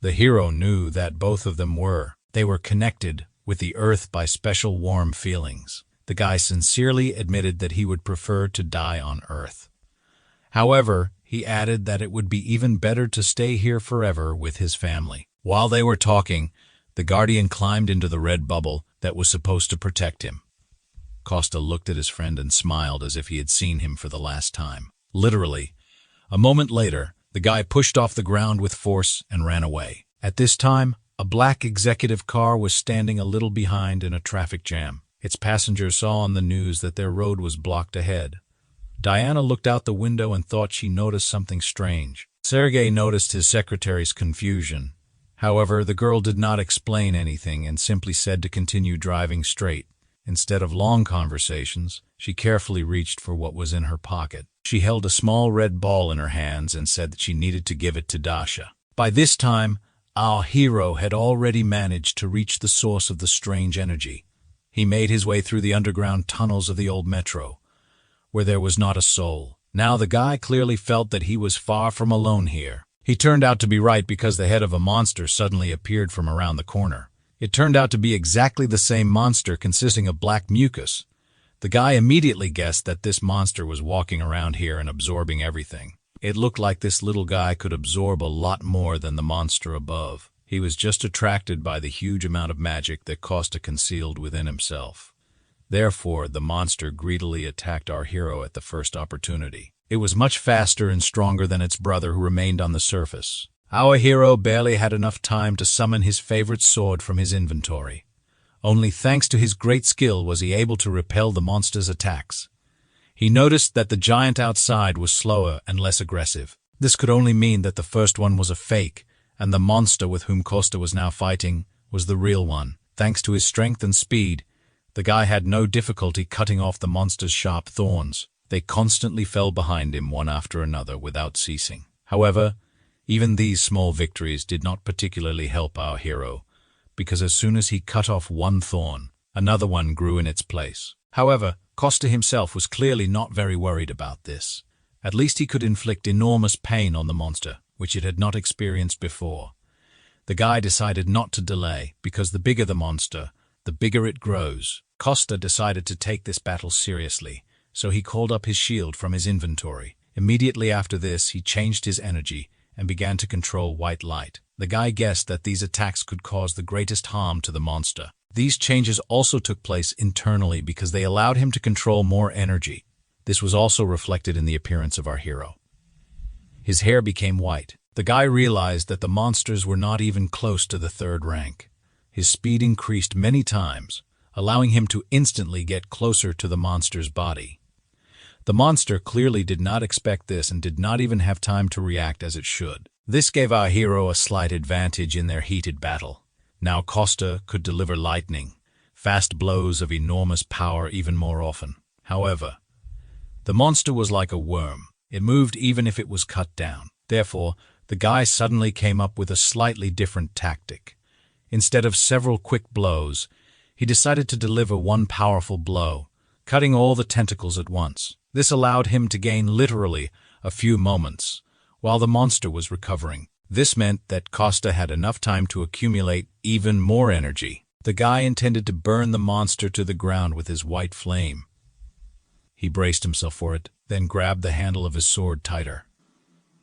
The hero knew that both of them were. They were connected with the earth by special warm feelings. The guy sincerely admitted that he would prefer to die on Earth. However, he added that it would be even better to stay here forever with his family. While they were talking, the Guardian climbed into the red bubble that was supposed to protect him. Costa looked at his friend and smiled as if he had seen him for the last time. Literally, a moment later, the guy pushed off the ground with force and ran away. At this time, a black executive car was standing a little behind in a traffic jam. Its passengers saw on the news that their road was blocked ahead. Diana looked out the window and thought she noticed something strange. Sergei noticed his secretary's confusion. However, the girl did not explain anything and simply said to continue driving straight. Instead of long conversations, she carefully reached for what was in her pocket. She held a small red ball in her hands and said that she needed to give it to Dasha. By this time, our hero had already managed to reach the source of the strange energy. He made his way through the underground tunnels of the old metro, where there was not a soul. Now the guy clearly felt that he was far from alone here. He turned out to be right because the head of a monster suddenly appeared from around the corner. It turned out to be exactly the same monster consisting of black mucus. The guy immediately guessed that this monster was walking around here and absorbing everything. It looked like this little guy could absorb a lot more than the monster above. He was just attracted by the huge amount of magic that Costa concealed within himself. Therefore, the monster greedily attacked our hero at the first opportunity. It was much faster and stronger than its brother, who remained on the surface. Our hero barely had enough time to summon his favorite sword from his inventory. Only thanks to his great skill was he able to repel the monster's attacks. He noticed that the giant outside was slower and less aggressive. This could only mean that the first one was a fake, and the monster with whom Costa was now fighting was the real one. Thanks to his strength and speed, the guy had no difficulty cutting off the monster's sharp thorns. They constantly fell behind him one after another without ceasing. However, even these small victories did not particularly help our hero, because as soon as he cut off one thorn, another one grew in its place. However, Costa himself was clearly not very worried about this. At least he could inflict enormous pain on the monster, which it had not experienced before. The guy decided not to delay, because the bigger the monster, the bigger it grows. Costa decided to take this battle seriously, so he called up his shield from his inventory. Immediately after this, he changed his energy and began to control white light. The guy guessed that these attacks could cause the greatest harm to the monster. These changes also took place internally because they allowed him to control more energy. This was also reflected in the appearance of our hero. His hair became white. The guy realized that the monsters were not even close to the third rank. His speed increased many times, allowing him to instantly get closer to the monster's body. The monster clearly did not expect this and did not even have time to react as it should. This gave our hero a slight advantage in their heated battle. Now Costa could deliver lightning, fast blows of enormous power even more often. However, the monster was like a worm. It moved even if it was cut down. Therefore, the guy suddenly came up with a slightly different tactic. Instead of several quick blows, he decided to deliver one powerful blow, cutting all the tentacles at once. This allowed him to gain literally a few moments, while the monster was recovering. This meant that Costa had enough time to accumulate even more energy. The guy intended to burn the monster to the ground with his white flame. He braced himself for it, then grabbed the handle of his sword tighter.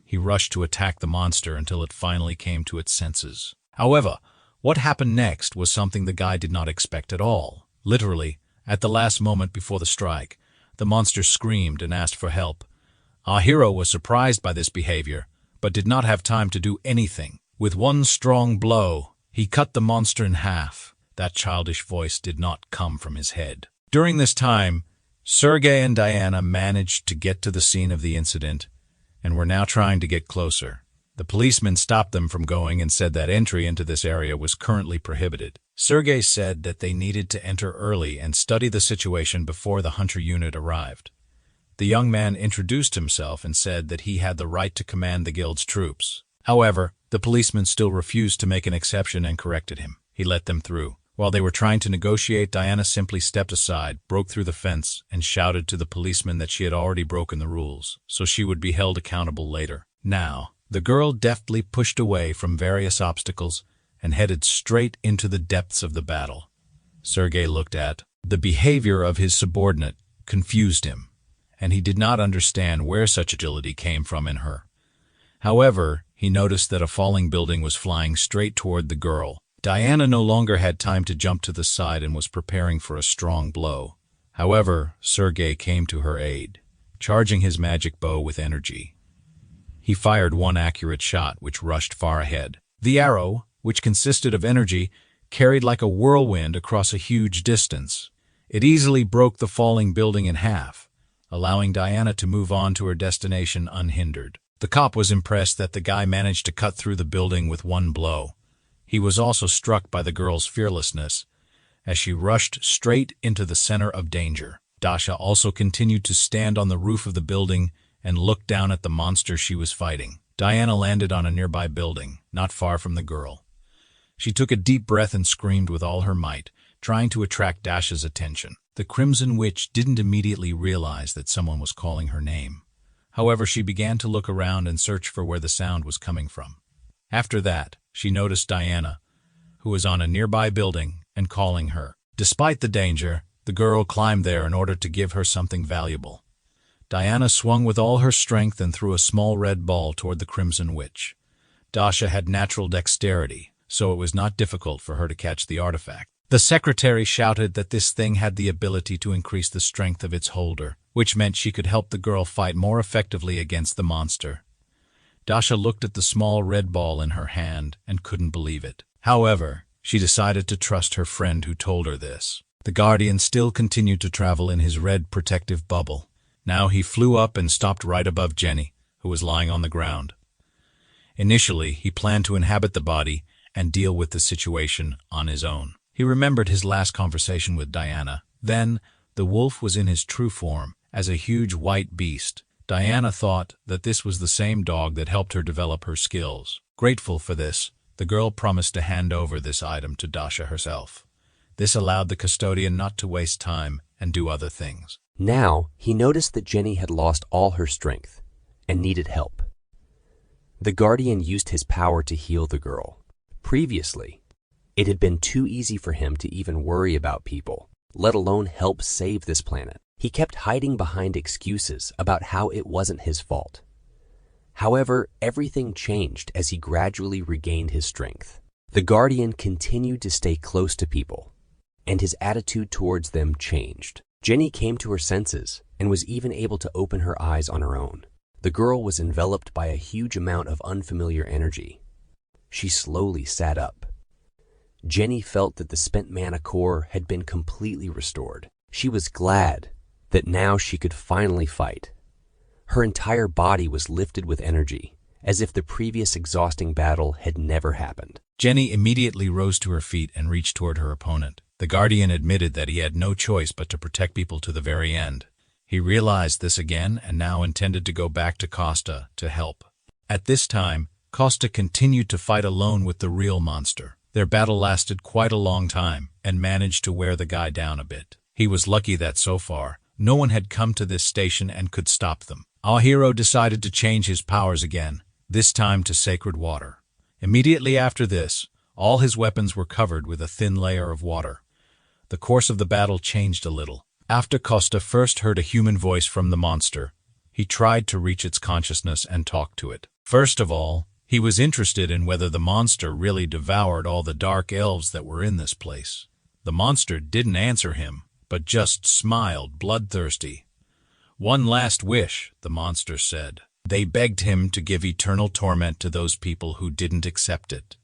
He rushed to attack the monster until it finally came to its senses. However, what happened next was something the guy did not expect at all. Literally, at the last moment before the strike, the monster screamed and asked for help. Our hero was surprised by this behavior, but did not have time to do anything. With one strong blow, he cut the monster in half. That childish voice did not come from his head. During this time, Sergei and Diana managed to get to the scene of the incident and were now trying to get closer. The policeman stopped them from going and said that entry into this area was currently prohibited. Sergei said that they needed to enter early and study the situation before the hunter unit arrived. The young man introduced himself and said that he had the right to command the guild's troops. However, the policeman still refused to make an exception and corrected him. He let them through. While they were trying to negotiate, Diana simply stepped aside, broke through the fence, and shouted to the policeman that she had already broken the rules, so she would be held accountable later. Now, the girl deftly pushed away from various obstacles and headed straight into the depths of the battle. Sergei looked at the behavior of his subordinate, confused him, and he did not understand where such agility came from in her. However, he noticed that a falling building was flying straight toward the girl. Diana no longer had time to jump to the side and was preparing for a strong blow. However, Sergei came to her aid, charging his magic bow with energy. He fired one accurate shot, which rushed far ahead. The arrow, which consisted of energy, carried like a whirlwind across a huge distance. It easily broke the falling building in half, allowing Diana to move on to her destination unhindered. The cop was impressed that the guy managed to cut through the building with one blow. He was also struck by the girl's fearlessness, as she rushed straight into the center of danger. Dasha also continued to stand on the roof of the building and look down at the monster she was fighting. Diana landed on a nearby building, not far from the girl. She took a deep breath and screamed with all her might, trying to attract Dasha's attention. The Crimson Witch didn't immediately realize that someone was calling her name. However, she began to look around and search for where the sound was coming from. After that, she noticed Diana, who was on a nearby building, and calling her. Despite the danger, the girl climbed there in order to give her something valuable. Diana swung with all her strength and threw a small red ball toward the Crimson Witch. Dasha had natural dexterity, so it was not difficult for her to catch the artifact. The secretary shouted that this thing had the ability to increase the strength of its holder, which meant she could help the girl fight more effectively against the monster. Dasha looked at the small red ball in her hand and couldn't believe it. However, she decided to trust her friend who told her this. The Guardian still continued to travel in his red protective bubble. Now he flew up and stopped right above Jenny, who was lying on the ground. Initially, he planned to inhabit the body and deal with the situation on his own. He remembered his last conversation with Diana. Then, the wolf was in his true form, as a huge white beast. Diana thought that this was the same dog that helped her develop her skills. Grateful for this, the girl promised to hand over this item to Dasha herself. This allowed the custodian not to waste time and do other things. Now, he noticed that Jenny had lost all her strength and needed help. The Guardian used his power to heal the girl. Previously, it had been too easy for him to even worry about people, let alone help save this planet. He kept hiding behind excuses about how it wasn't his fault. However, everything changed as he gradually regained his strength. The Guardian continued to stay close to people, and his attitude towards them changed. Jenny came to her senses and was even able to open her eyes on her own. The girl was enveloped by a huge amount of unfamiliar energy. She slowly sat up. Jenny felt that the spent mana core had been completely restored. She was glad that now she could finally fight. Her entire body was lifted with energy, as if the previous exhausting battle had never happened. Jenny immediately rose to her feet and reached toward her opponent. The Guardian admitted that he had no choice but to protect people to the very end. He realized this again and now intended to go back to Costa to help. At this time, Costa continued to fight alone with the real monster. Their battle lasted quite a long time and managed to wear the guy down a bit. He was lucky that so far, no one had come to this station and could stop them. Our hero decided to change his powers again, this time to sacred water. Immediately after this, all his weapons were covered with a thin layer of water. The course of the battle changed a little. After Costa first heard a human voice from the monster, he tried to reach its consciousness and talk to it. First of all, he was interested in whether the monster really devoured all the dark elves that were in this place. The monster didn't answer him, but just smiled bloodthirsty. "One last wish," the monster said. They begged him to give eternal torment to those people who didn't accept it.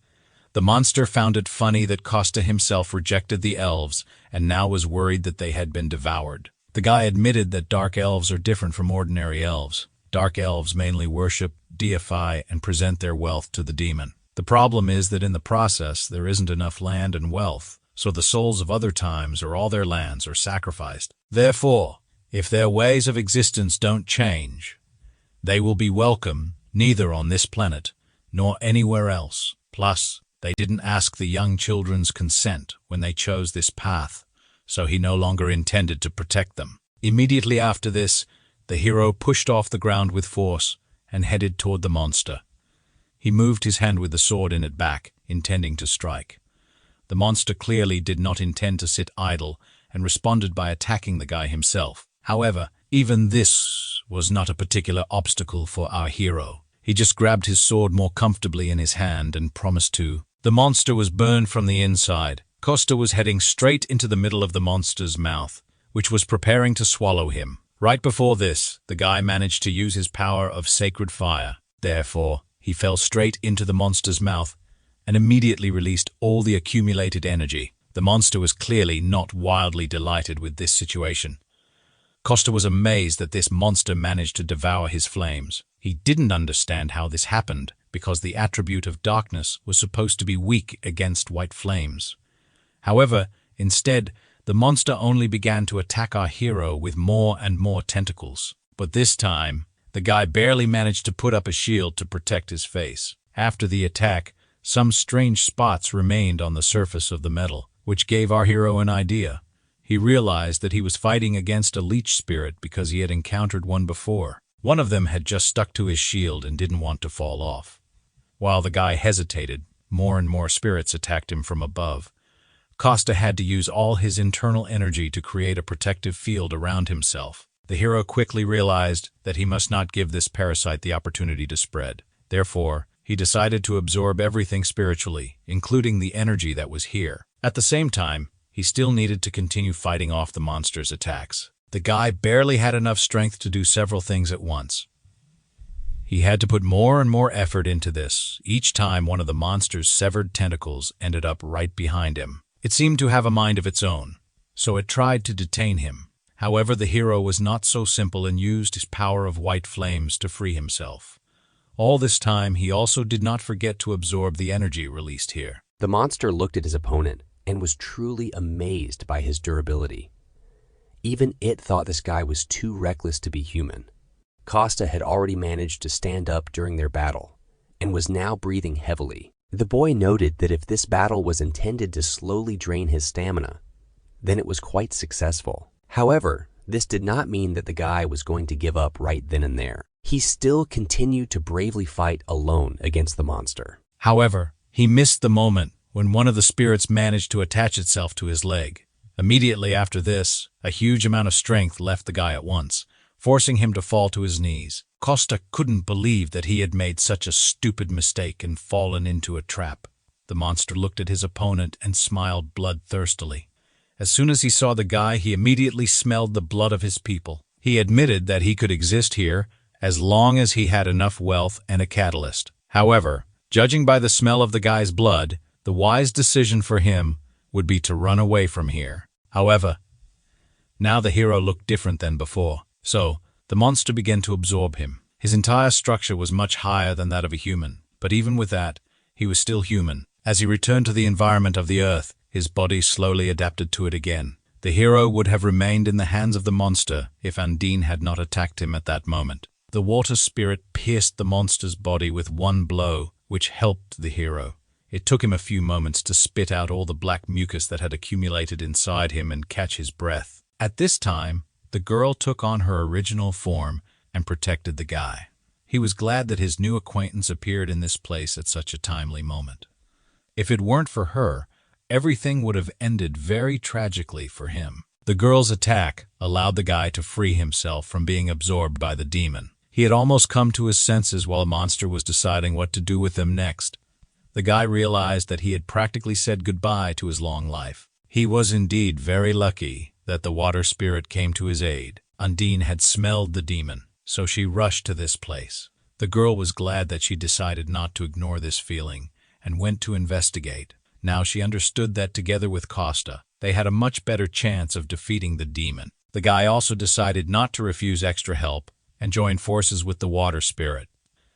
The monster found it funny that Costa himself rejected the elves and now was worried that they had been devoured. The guy admitted that dark elves are different from ordinary elves. Dark elves mainly worship, deify, and present their wealth to the demon. The problem is that in the process there isn't enough land and wealth, so the souls of other times or all their lands are sacrificed. Therefore, if their ways of existence don't change, they will be welcome neither on this planet nor anywhere else. Plus, they didn't ask the young children's consent when they chose this path, so he no longer intended to protect them. Immediately after this, the hero pushed off the ground with force and headed toward the monster. He moved his hand with the sword in it back, intending to strike. The monster clearly did not intend to sit idle and responded by attacking the guy himself. However, even this was not a particular obstacle for our hero. He just grabbed his sword more comfortably in his hand and promised to. The monster was burned from the inside. Costa was heading straight into the middle of the monster's mouth, which was preparing to swallow him. Right before this, the guy managed to use his power of sacred fire. Therefore, he fell straight into the monster's mouth and immediately released all the accumulated energy. The monster was clearly not wildly delighted with this situation. Costa was amazed that this monster managed to devour his flames. He didn't understand how this happened because the attribute of darkness was supposed to be weak against white flames. However, instead, the monster only began to attack our hero with more and more tentacles. But this time, the guy barely managed to put up a shield to protect his face. After the attack, some strange spots remained on the surface of the metal, which gave our hero an idea. He realized that he was fighting against a leech spirit because he had encountered one before. One of them had just stuck to his shield and didn't want to fall off. While the guy hesitated, more and more spirits attacked him from above. Costa had to use all his internal energy to create a protective field around himself. The hero quickly realized that he must not give this parasite the opportunity to spread. Therefore, he decided to absorb everything spiritually, including the energy that was here. At the same time, he still needed to continue fighting off the monster's attacks. The guy barely had enough strength to do several things at once. He had to put more and more effort into this. Each time one of the monster's severed tentacles ended up right behind him. It seemed to have a mind of its own, so it tried to detain him. However, the hero was not so simple and used his power of white flames to free himself. All this time, he also did not forget to absorb the energy released here. The monster looked at his opponent and was truly amazed by his durability. Even it thought this guy was too reckless to be human. Costa had already managed to stand up during their battle and was now breathing heavily. The boy noted that if this battle was intended to slowly drain his stamina, then it was quite successful. However, this did not mean that the guy was going to give up right then and there. He still continued to bravely fight alone against the monster. However, he missed the moment when one of the spirits managed to attach itself to his leg. Immediately after this, a huge amount of strength left the guy at once, forcing him to fall to his knees. Costa couldn't believe that he had made such a stupid mistake and fallen into a trap. The monster looked at his opponent and smiled bloodthirstily. As soon as he saw the guy, he immediately smelled the blood of his people. He admitted that he could exist here as long as he had enough wealth and a catalyst. However, judging by the smell of the guy's blood, the wise decision for him would be to run away from here. However, now the hero looked different than before, so the monster began to absorb him. His entire structure was much higher than that of a human, but even with that, he was still human. As he returned to the environment of the earth, his body slowly adapted to it again. The hero would have remained in the hands of the monster if Undine had not attacked him at that moment. The water spirit pierced the monster's body with one blow, which helped the hero. It took him a few moments to spit out all the black mucus that had accumulated inside him and catch his breath. At this time, the girl took on her original form and protected the guy. He was glad that his new acquaintance appeared in this place at such a timely moment. If it weren't for her, everything would have ended very tragically for him. The girl's attack allowed the guy to free himself from being absorbed by the demon. He had almost come to his senses while a monster was deciding what to do with him next. The guy realized that he had practically said goodbye to his long life. He was indeed very lucky that the water spirit came to his aid. Undine had smelled the demon, so she rushed to this place. The girl was glad that she decided not to ignore this feeling and went to investigate. Now she understood that together with Costa, they had a much better chance of defeating the demon. The guy also decided not to refuse extra help and join forces with the water spirit.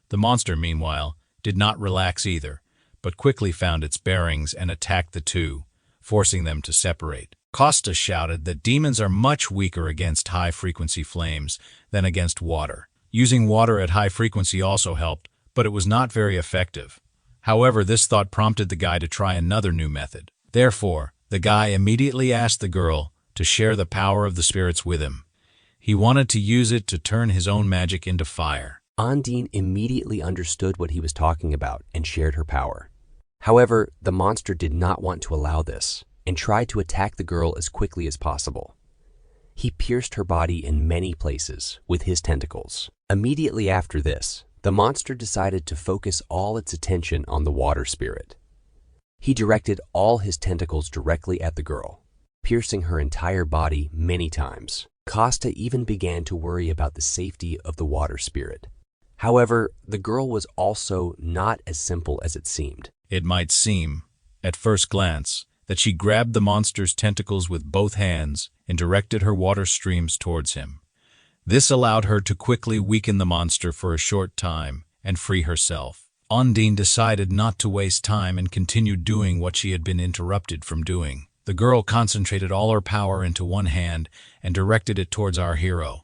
The monster, meanwhile, did not relax either, but quickly found its bearings and attacked the two, forcing them to separate. Costa shouted that demons are much weaker against high-frequency flames than against water. Using water at high frequency also helped, but it was not very effective. However, this thought prompted the guy to try another new method. Therefore, the guy immediately asked the girl to share the power of the spirits with him. He wanted to use it to turn his own magic into fire. Undine immediately understood what he was talking about and shared her power. However, the monster did not want to allow this and tried to attack the girl as quickly as possible. He pierced her body in many places with his tentacles. Immediately after this, the monster decided to focus all its attention on the water spirit. He directed all his tentacles directly at the girl, piercing her entire body many times. Costa even began to worry about the safety of the water spirit. However, the girl was also not as simple as it seemed. It might seem, at first glance, that she grabbed the monster's tentacles with both hands and directed her water streams towards him. This allowed her to quickly weaken the monster for a short time and free herself. Undine decided not to waste time and continued doing what she had been interrupted from doing. The girl concentrated all her power into one hand and directed it towards our hero.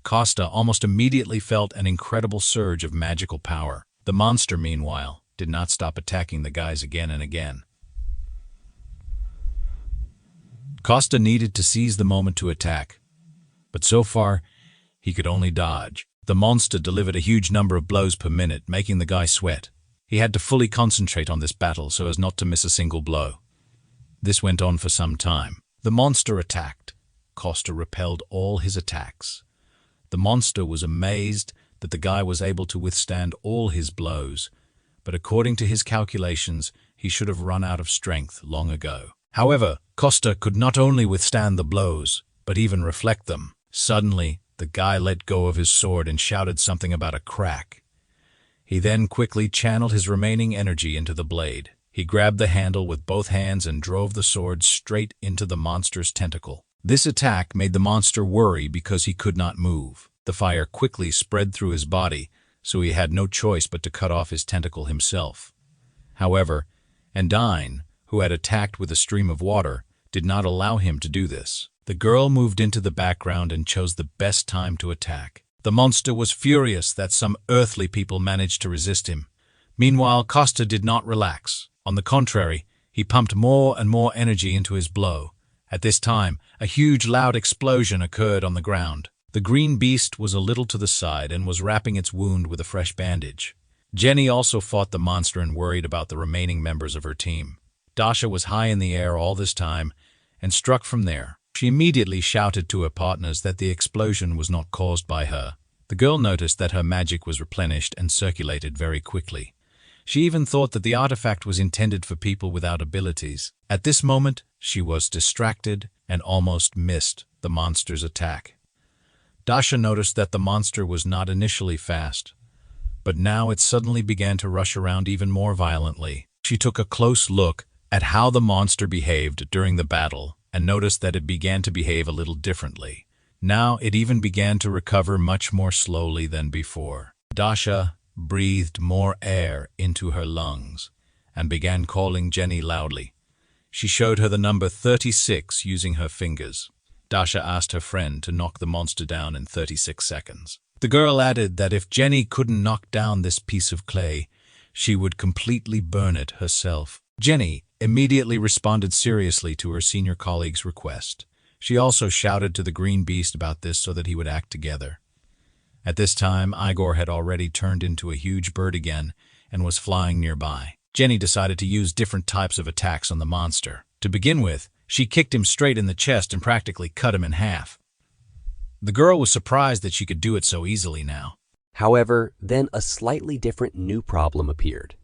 Costa almost immediately felt an incredible surge of magical power. The monster, meanwhile, did not stop attacking the guys again and again. Costa needed to seize the moment to attack, but so far, he could only dodge. The monster delivered a huge number of blows per minute, making the guy sweat. He had to fully concentrate on this battle so as not to miss a single blow. This went on for some time. The monster attacked. Costa repelled all his attacks. The monster was amazed that the guy was able to withstand all his blows, but according to his calculations, he should have run out of strength long ago. However, Costa could not only withstand the blows, but even reflect them. Suddenly, the guy let go of his sword and shouted something about a crack. He then quickly channeled his remaining energy into the blade. He grabbed the handle with both hands and drove the sword straight into the monster's tentacle. This attack made the monster worry because he could not move. The fire quickly spread through his body, so he had no choice but to cut off his tentacle himself. However, Undine, who had attacked with a stream of water, did not allow him to do this. The girl moved into the background and chose the best time to attack. The monster was furious that some earthly people managed to resist him. Meanwhile, Costa did not relax. On the contrary, he pumped more and more energy into his blow. At this time, a huge loud explosion occurred on the ground. The green beast was a little to the side and was wrapping its wound with a fresh bandage. Jenny also fought the monster and worried about the remaining members of her team. Dasha was high in the air all this time and struck from there. She immediately shouted to her partners that the explosion was not caused by her. The girl noticed that her magic was replenished and circulated very quickly. She even thought that the artifact was intended for people without abilities. At this moment, she was distracted and almost missed the monster's attack. Dasha noticed that the monster was not initially fast, but now it suddenly began to rush around even more violently. She took a close look at how the monster behaved during the battle and noticed that it began to behave a little differently. Now it even began to recover much more slowly than before. Dasha breathed more air into her lungs and began calling Jenny loudly. She showed her the number 36 using her fingers. Dasha asked her friend to knock the monster down in 36 seconds. The girl added that if Jenny couldn't knock down this piece of clay, she would completely burn it herself. Jenny immediately responded seriously to her senior colleague's request. She also shouted to the green beast about this so that he would act together. At this time, Igor had already turned into a huge bird again and was flying nearby. Jenny decided to use different types of attacks on the monster. To begin with, she kicked him straight in the chest and practically cut him in half. The girl was surprised that she could do it so easily now. However, then a slightly different new problem appeared.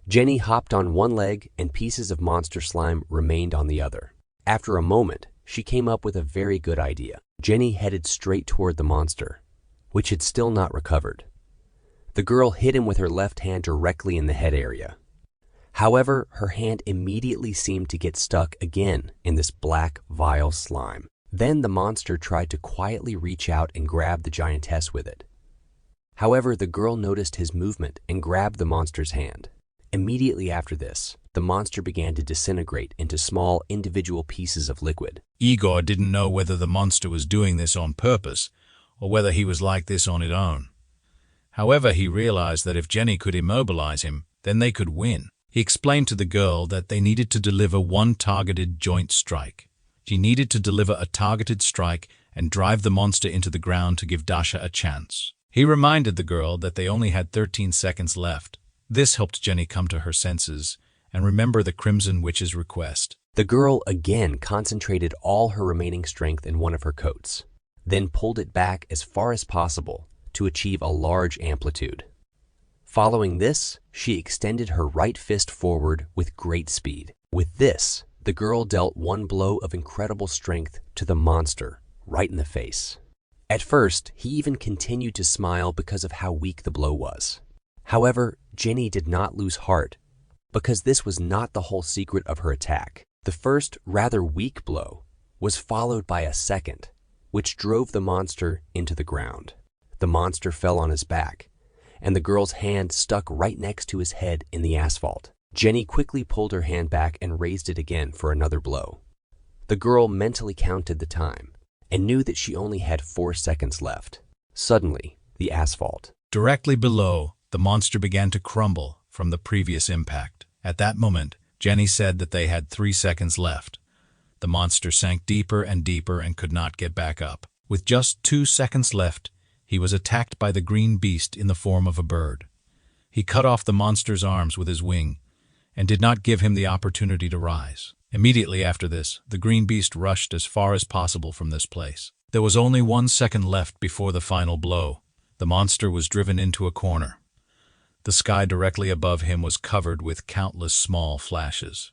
Jenny hopped on one leg and pieces of monster slime remained on the other. After a moment, she came up with a very good idea. Jenny headed straight toward the monster, which had still not recovered. The girl hit him with her left hand directly in the head area. However, her hand immediately seemed to get stuck again in this black, vile slime. Then the monster tried to quietly reach out and grab the giantess with it. However, the girl noticed his movement and grabbed the monster's hand. Immediately after this, the monster began to disintegrate into small individual pieces of liquid. Igor didn't know whether the monster was doing this on purpose or whether he was like this on its own. However, he realized that if Jenny could immobilize him, then they could win. He explained to the girl that they needed to deliver one targeted joint strike. She needed to deliver a targeted strike and drive the monster into the ground to give Dasha a chance. He reminded the girl that they only had 13 seconds left. This helped Jenny come to her senses and remember the Crimson Witch's request. The girl again concentrated all her remaining strength in one of her coats, then pulled it back as far as possible to achieve a large amplitude. Following this, she extended her right fist forward with great speed. With this, the girl dealt one blow of incredible strength to the monster right in the face. At first, he even continued to smile because of how weak the blow was. However, Jenny did not lose heart because this was not the whole secret of her attack. The first, rather weak blow was followed by a second, which drove the monster into the ground. The monster fell on his back, and the girl's hand stuck right next to his head in the asphalt. Jenny quickly pulled her hand back and raised it again for another blow. The girl mentally counted the time and knew that she only had 4 seconds left. Suddenly, the asphalt. Directly below, the monster began to crumble from the previous impact. At that moment, Jenny said that they had 3 seconds left. The monster sank deeper and deeper and could not get back up. With just 2 seconds left, he was attacked by the green beast in the form of a bird. He cut off the monster's arms with his wing and did not give him the opportunity to rise. Immediately after this, the green beast rushed as far as possible from this place. There was only 1 second left before the final blow. The monster was driven into a corner. The sky directly above him was covered with countless small flashes.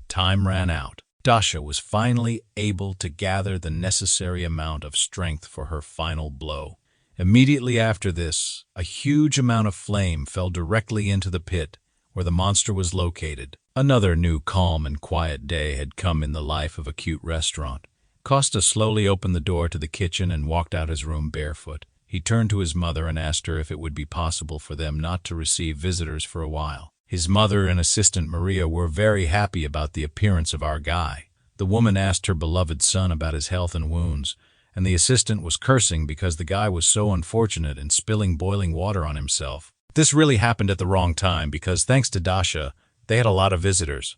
Time ran out. Dasha was finally able to gather the necessary amount of strength for her final blow. Immediately after this, a huge amount of flame fell directly into the pit where the monster was located. Another new calm and quiet day had come in the life of a cute restaurant. Costa slowly opened the door to the kitchen and walked out his room barefoot. He turned to his mother and asked her if it would be possible for them not to receive visitors for a while. His mother and assistant Maria were very happy about the appearance of our guy. The woman asked her beloved son about his health and wounds, and the assistant was cursing because the guy was so unfortunate in spilling boiling water on himself. This really happened at the wrong time because, thanks to Dasha, they had a lot of visitors.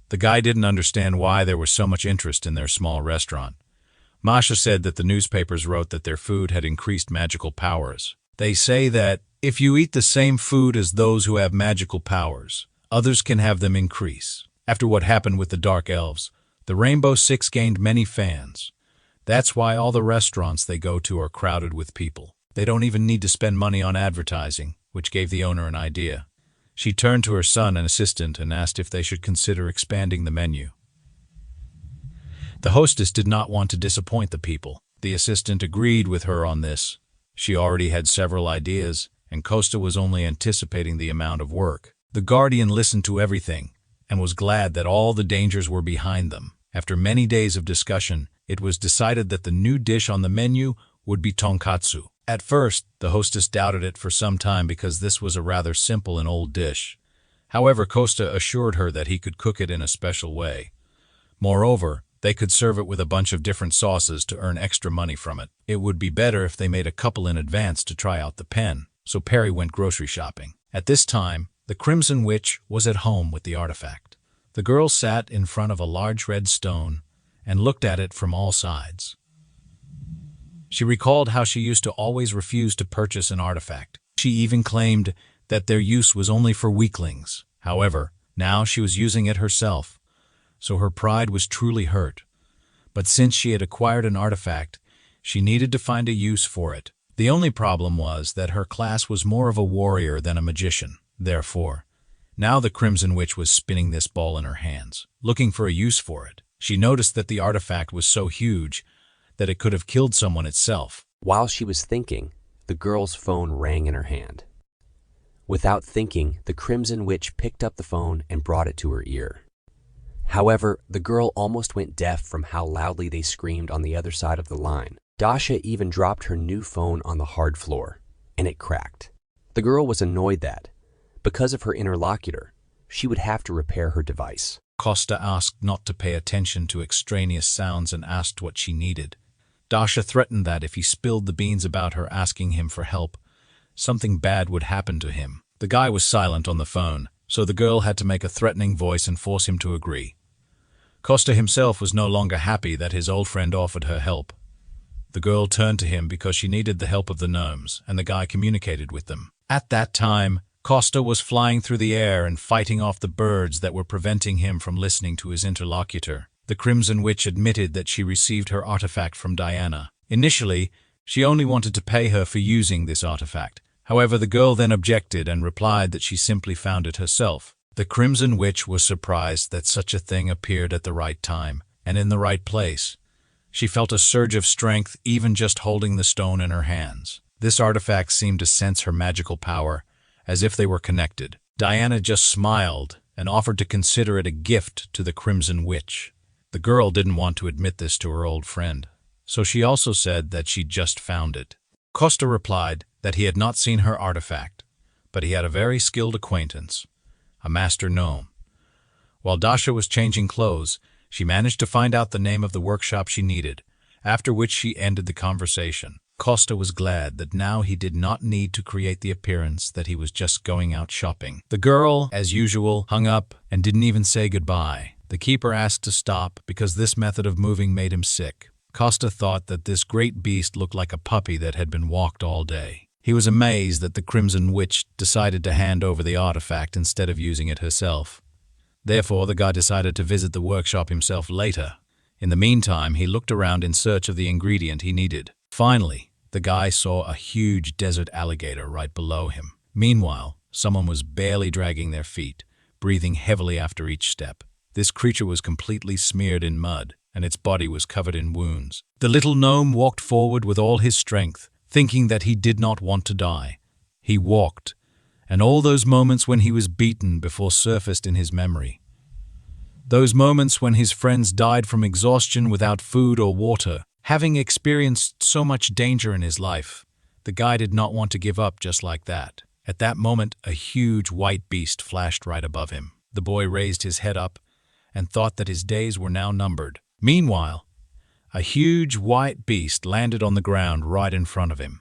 The guy didn't understand why there was so much interest in their small restaurant. Masha said that the newspapers wrote that their food had increased magical powers. They say that if you eat the same food as those who have magical powers, others can have them increase. After what happened with the Dark Elves, The Rainbow Six gained many fans. That's why all the restaurants they go to are crowded with people. They don't even need to spend money on advertising, which gave the owner an idea. She turned to her son and assistant and asked if they should consider expanding the menu. The hostess did not want to disappoint the people. The assistant agreed with her on this. She already had several ideas, and Costa was only anticipating the amount of work. The guardian listened to everything and was glad that all the dangers were behind them. After many days of discussion, it was decided that the new dish on the menu would be tonkatsu. At first, the hostess doubted it for some time because this was a rather simple and old dish. However, Costa assured her that he could cook it in a special way. Moreover, they could serve it with a bunch of different sauces to earn extra money from it. It would be better if they made a couple in advance to try out the pen, so Perry went grocery shopping. At this time, the Crimson Witch was at home with the artifact. The girl sat in front of a large red stone and looked at it from all sides. She recalled how she used to always refuse to purchase an artifact. She even claimed that their use was only for weaklings. However, now she was using it herself, so her pride was truly hurt. But since she had acquired an artifact, she needed to find a use for it. The only problem was that her class was more of a warrior than a magician. Therefore, now the Crimson Witch was spinning this ball in her hands, looking for a use for it. She noticed that the artifact was so huge that it could have killed someone itself. While she was thinking, the girl's phone rang in her hand. Without thinking, the Crimson Witch picked up the phone and brought it to her ear. However, the girl almost went deaf from how loudly they screamed on the other side of the line. Dasha even dropped her new phone on the hard floor, and it cracked. The girl was annoyed that, because of her interlocutor, she would have to repair her device. Costa asked not to pay attention to extraneous sounds and asked what she needed. Dasha threatened that if he spilled the beans about her asking him for help, something bad would happen to him. The guy was silent on the phone, so the girl had to make a threatening voice and force him to agree. Costa himself was no longer happy that his old friend offered her help. The girl turned to him because she needed the help of the gnomes, and the guy communicated with them. At that time, Costa was flying through the air and fighting off the birds that were preventing him from listening to his interlocutor. The Crimson Witch admitted that she received her artifact from Diana. Initially, she only wanted to pay her for using this artifact. However, the girl then objected and replied that she simply found it herself. The Crimson Witch was surprised that such a thing appeared at the right time and in the right place. She felt a surge of strength even just holding the stone in her hands. This artifact seemed to sense her magical power, as if they were connected. Diana just smiled and offered to consider it a gift to the Crimson Witch. The girl didn't want to admit this to her old friend, so she also said that she just found it. Costa replied that he had not seen her artifact, but he had a very skilled acquaintance, a master gnome. While Dasha was changing clothes, she managed to find out the name of the workshop she needed, after which she ended the conversation. Costa was glad that now he did not need to create the appearance that he was just going out shopping. The girl, as usual, hung up and didn't even say goodbye. The keeper asked to stop because this method of moving made him sick. Costa thought that this great beast looked like a puppy that had been walked all day. He was amazed that the Crimson Witch decided to hand over the artifact instead of using it herself. Therefore, the guy decided to visit the workshop himself later. In the meantime, he looked around in search of the ingredient he needed. Finally, the guy saw a huge desert alligator right below him. Meanwhile, someone was barely dragging their feet, breathing heavily after each step. This creature was completely smeared in mud, and its body was covered in wounds. The little gnome walked forward with all his strength, thinking that he did not want to die. He walked, and all those moments when he was beaten before surfaced in his memory. Those moments when his friends died from exhaustion without food or water. Having experienced so much danger in his life, the guy did not want to give up just like that. At that moment, a huge white beast flashed right above him. The boy raised his head up and thought that his days were now numbered. Meanwhile, a huge white beast landed on the ground right in front of him.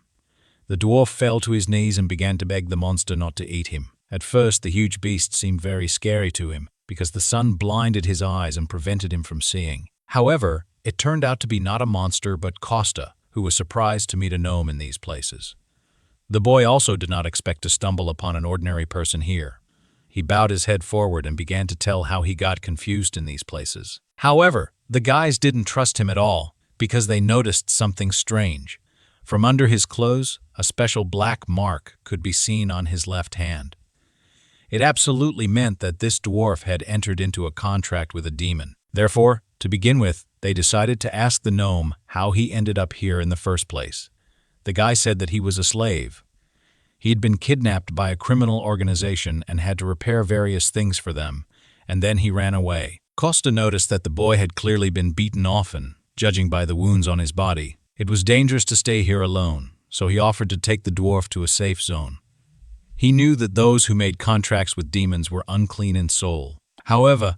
The dwarf fell to his knees and began to beg the monster not to eat him. At first, the huge beast seemed very scary to him because the sun blinded his eyes and prevented him from seeing. However, it turned out to be not a monster but Costa, who was surprised to meet a gnome in these places. The boy also did not expect to stumble upon an ordinary person here. He bowed his head forward and began to tell how he got confused in these places. However, the guys didn't trust him at all because they noticed something strange. From under his clothes, a special black mark could be seen on his left hand. It absolutely meant that this dwarf had entered into a contract with a demon. Therefore, to begin with, they decided to ask the gnome how he ended up here in the first place. The guy said that he was a slave. He had been kidnapped by a criminal organization and had to repair various things for them, and then he ran away. Costa noticed that the boy had clearly been beaten often, judging by the wounds on his body. It was dangerous to stay here alone, so he offered to take the dwarf to a safe zone. He knew that those who made contracts with demons were unclean in soul. However,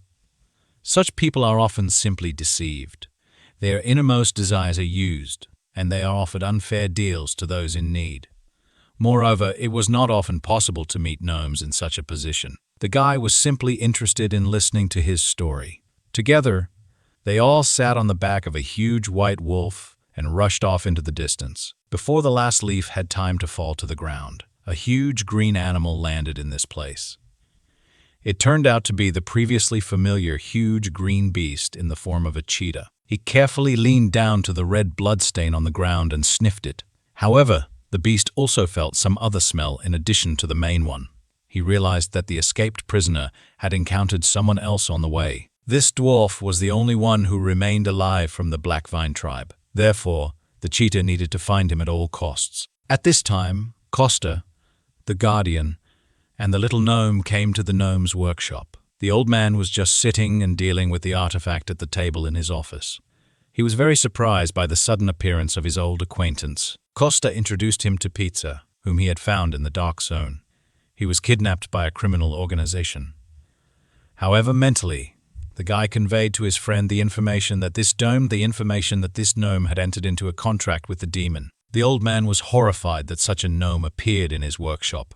such people are often simply deceived. Their innermost desires are used, and they are offered unfair deals to those in need. Moreover, it was not often possible to meet gnomes in such a position. The guy was simply interested in listening to his story. Together, they all sat on the back of a huge white wolf and rushed off into the distance. Before the last leaf had time to fall to the ground, a huge green animal landed in this place. It turned out to be the previously familiar huge green beast in the form of a cheetah. He carefully leaned down to the red bloodstain on the ground and sniffed it. However, the beast also felt some other smell in addition to the main one. He realized that the escaped prisoner had encountered someone else on the way. This dwarf was the only one who remained alive from the Blackvine tribe. Therefore, the cheetah needed to find him at all costs. At this time, Costa, the guardian, and the little gnome came to the gnome's workshop. The old man was just sitting and dealing with the artifact at the table in his office. He was very surprised by the sudden appearance of his old acquaintance. Costa introduced him to Pizza, whom he had found in the dark zone. He was kidnapped by a criminal organization. However, mentally, the guy conveyed to his friend the information that this gnome had entered into a contract with the demon. The old man was horrified that such a gnome appeared in his workshop.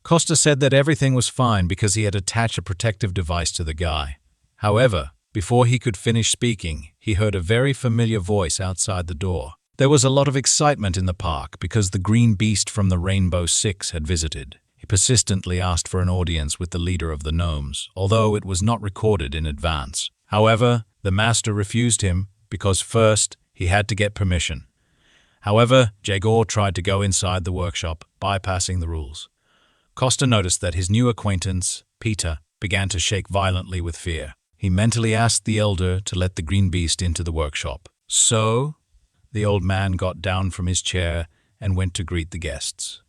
Costa said that everything was fine because he had attached a protective device to the guy. However, before he could finish speaking, he heard a very familiar voice outside the door. There was a lot of excitement in the park because the green beast from the Rainbow Six had visited. He persistently asked for an audience with the leader of the gnomes, although it was not recorded in advance. However, the master refused him because first he had to get permission. However, Jagor tried to go inside the workshop, bypassing the rules. Costa noticed that his new acquaintance, Peter, began to shake violently with fear. He mentally asked the elder to let the green beast into the workshop. So, the old man got down from his chair and went to greet the guests.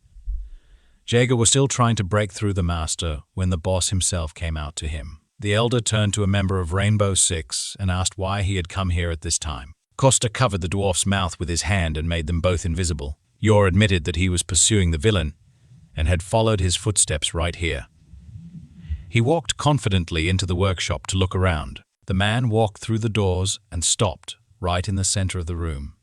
Jager was still trying to break through the master when the boss himself came out to him. The elder turned to a member of Rainbow Six and asked why he had come here at this time. Costa covered the dwarf's mouth with his hand and made them both invisible. Yor admitted that he was pursuing the villain and had followed his footsteps right here. He walked confidently into the workshop to look around. The man walked through the doors and stopped right in the center of the room.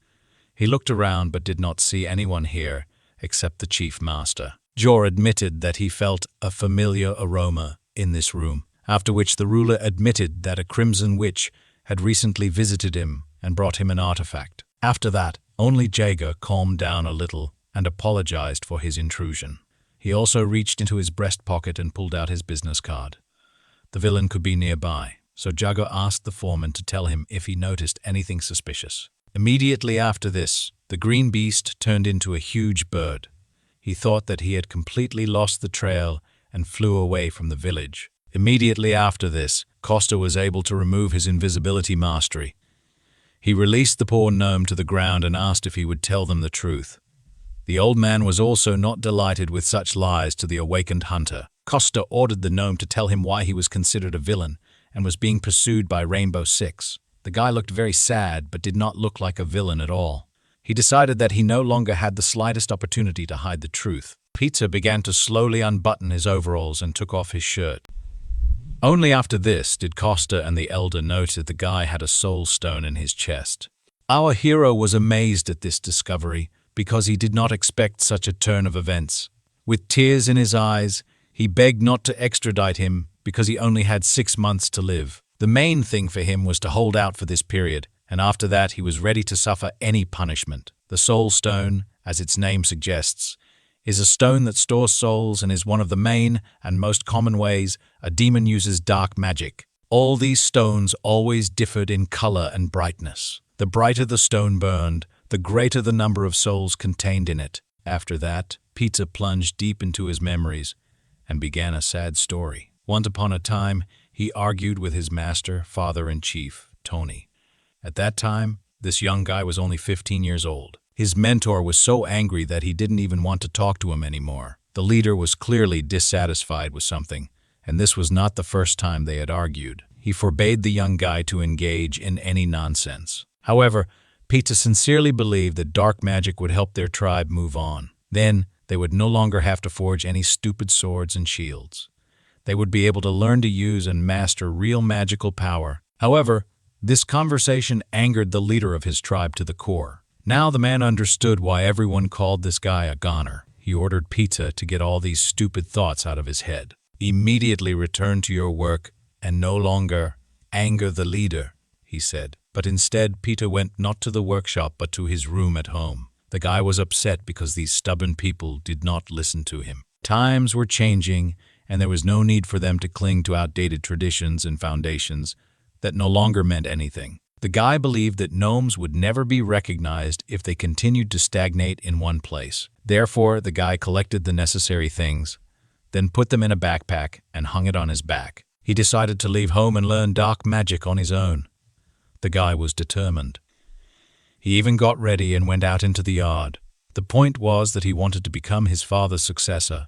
He looked around but did not see anyone here except the chief master. Jor admitted that he felt a familiar aroma in this room, after which the ruler admitted that a crimson witch had recently visited him and brought him an artifact. After that, only Jager calmed down a little and apologized for his intrusion. He also reached into his breast pocket and pulled out his business card. The villain could be nearby, so Jager asked the foreman to tell him if he noticed anything suspicious. Immediately after this, the green beast turned into a huge bird. He thought that he had completely lost the trail and flew away from the village. Immediately after this, Costa was able to remove his invisibility mastery. He released the poor gnome to the ground and asked if he would tell them the truth. The old man was also not delighted with such lies to the awakened hunter. Costa ordered the gnome to tell him why he was considered a villain and was being pursued by Rainbow Six. The guy looked very sad but did not look like a villain at all. He decided that he no longer had the slightest opportunity to hide the truth. Pizza began to slowly unbutton his overalls and took off his shirt. Only after this did Costa and the elder note that the guy had a soul stone in his chest. Our hero was amazed at this discovery because he did not expect such a turn of events. With tears in his eyes, he begged not to extradite him because he only had 6 months to live. The main thing for him was to hold out for this period, and after that he was ready to suffer any punishment. The Soul Stone, as its name suggests, is a stone that stores souls and is one of the main and most common ways a demon uses dark magic. All these stones always differed in color and brightness. The brighter the stone burned, the greater the number of souls contained in it. After that, Peter plunged deep into his memories and began a sad story. Once upon a time, he argued with his master, father-in-chief, Tony. At that time, this young guy was only 15 years old. His mentor was so angry that he didn't even want to talk to him anymore. The leader was clearly dissatisfied with something, and this was not the first time they had argued. He forbade the young guy to engage in any nonsense. However, Peter sincerely believed that dark magic would help their tribe move on. Then, they would no longer have to forge any stupid swords and shields. They would be able to learn to use and master real magical power. However, this conversation angered the leader of his tribe to the core. Now the man understood why everyone called this guy a goner. He ordered Peter to get all these stupid thoughts out of his head. Immediately return to your work and no longer anger the leader, he said. But instead, Peter went not to the workshop but to his room at home. The guy was upset because these stubborn people did not listen to him. Times were changing, and there was no need for them to cling to outdated traditions and foundations that no longer meant anything. The guy believed that gnomes would never be recognized if they continued to stagnate in one place. Therefore, the guy collected the necessary things, then put them in a backpack and hung it on his back. He decided to leave home and learn dark magic on his own. The guy was determined. He even got ready and went out into the yard. The point was that he wanted to become his father's successor,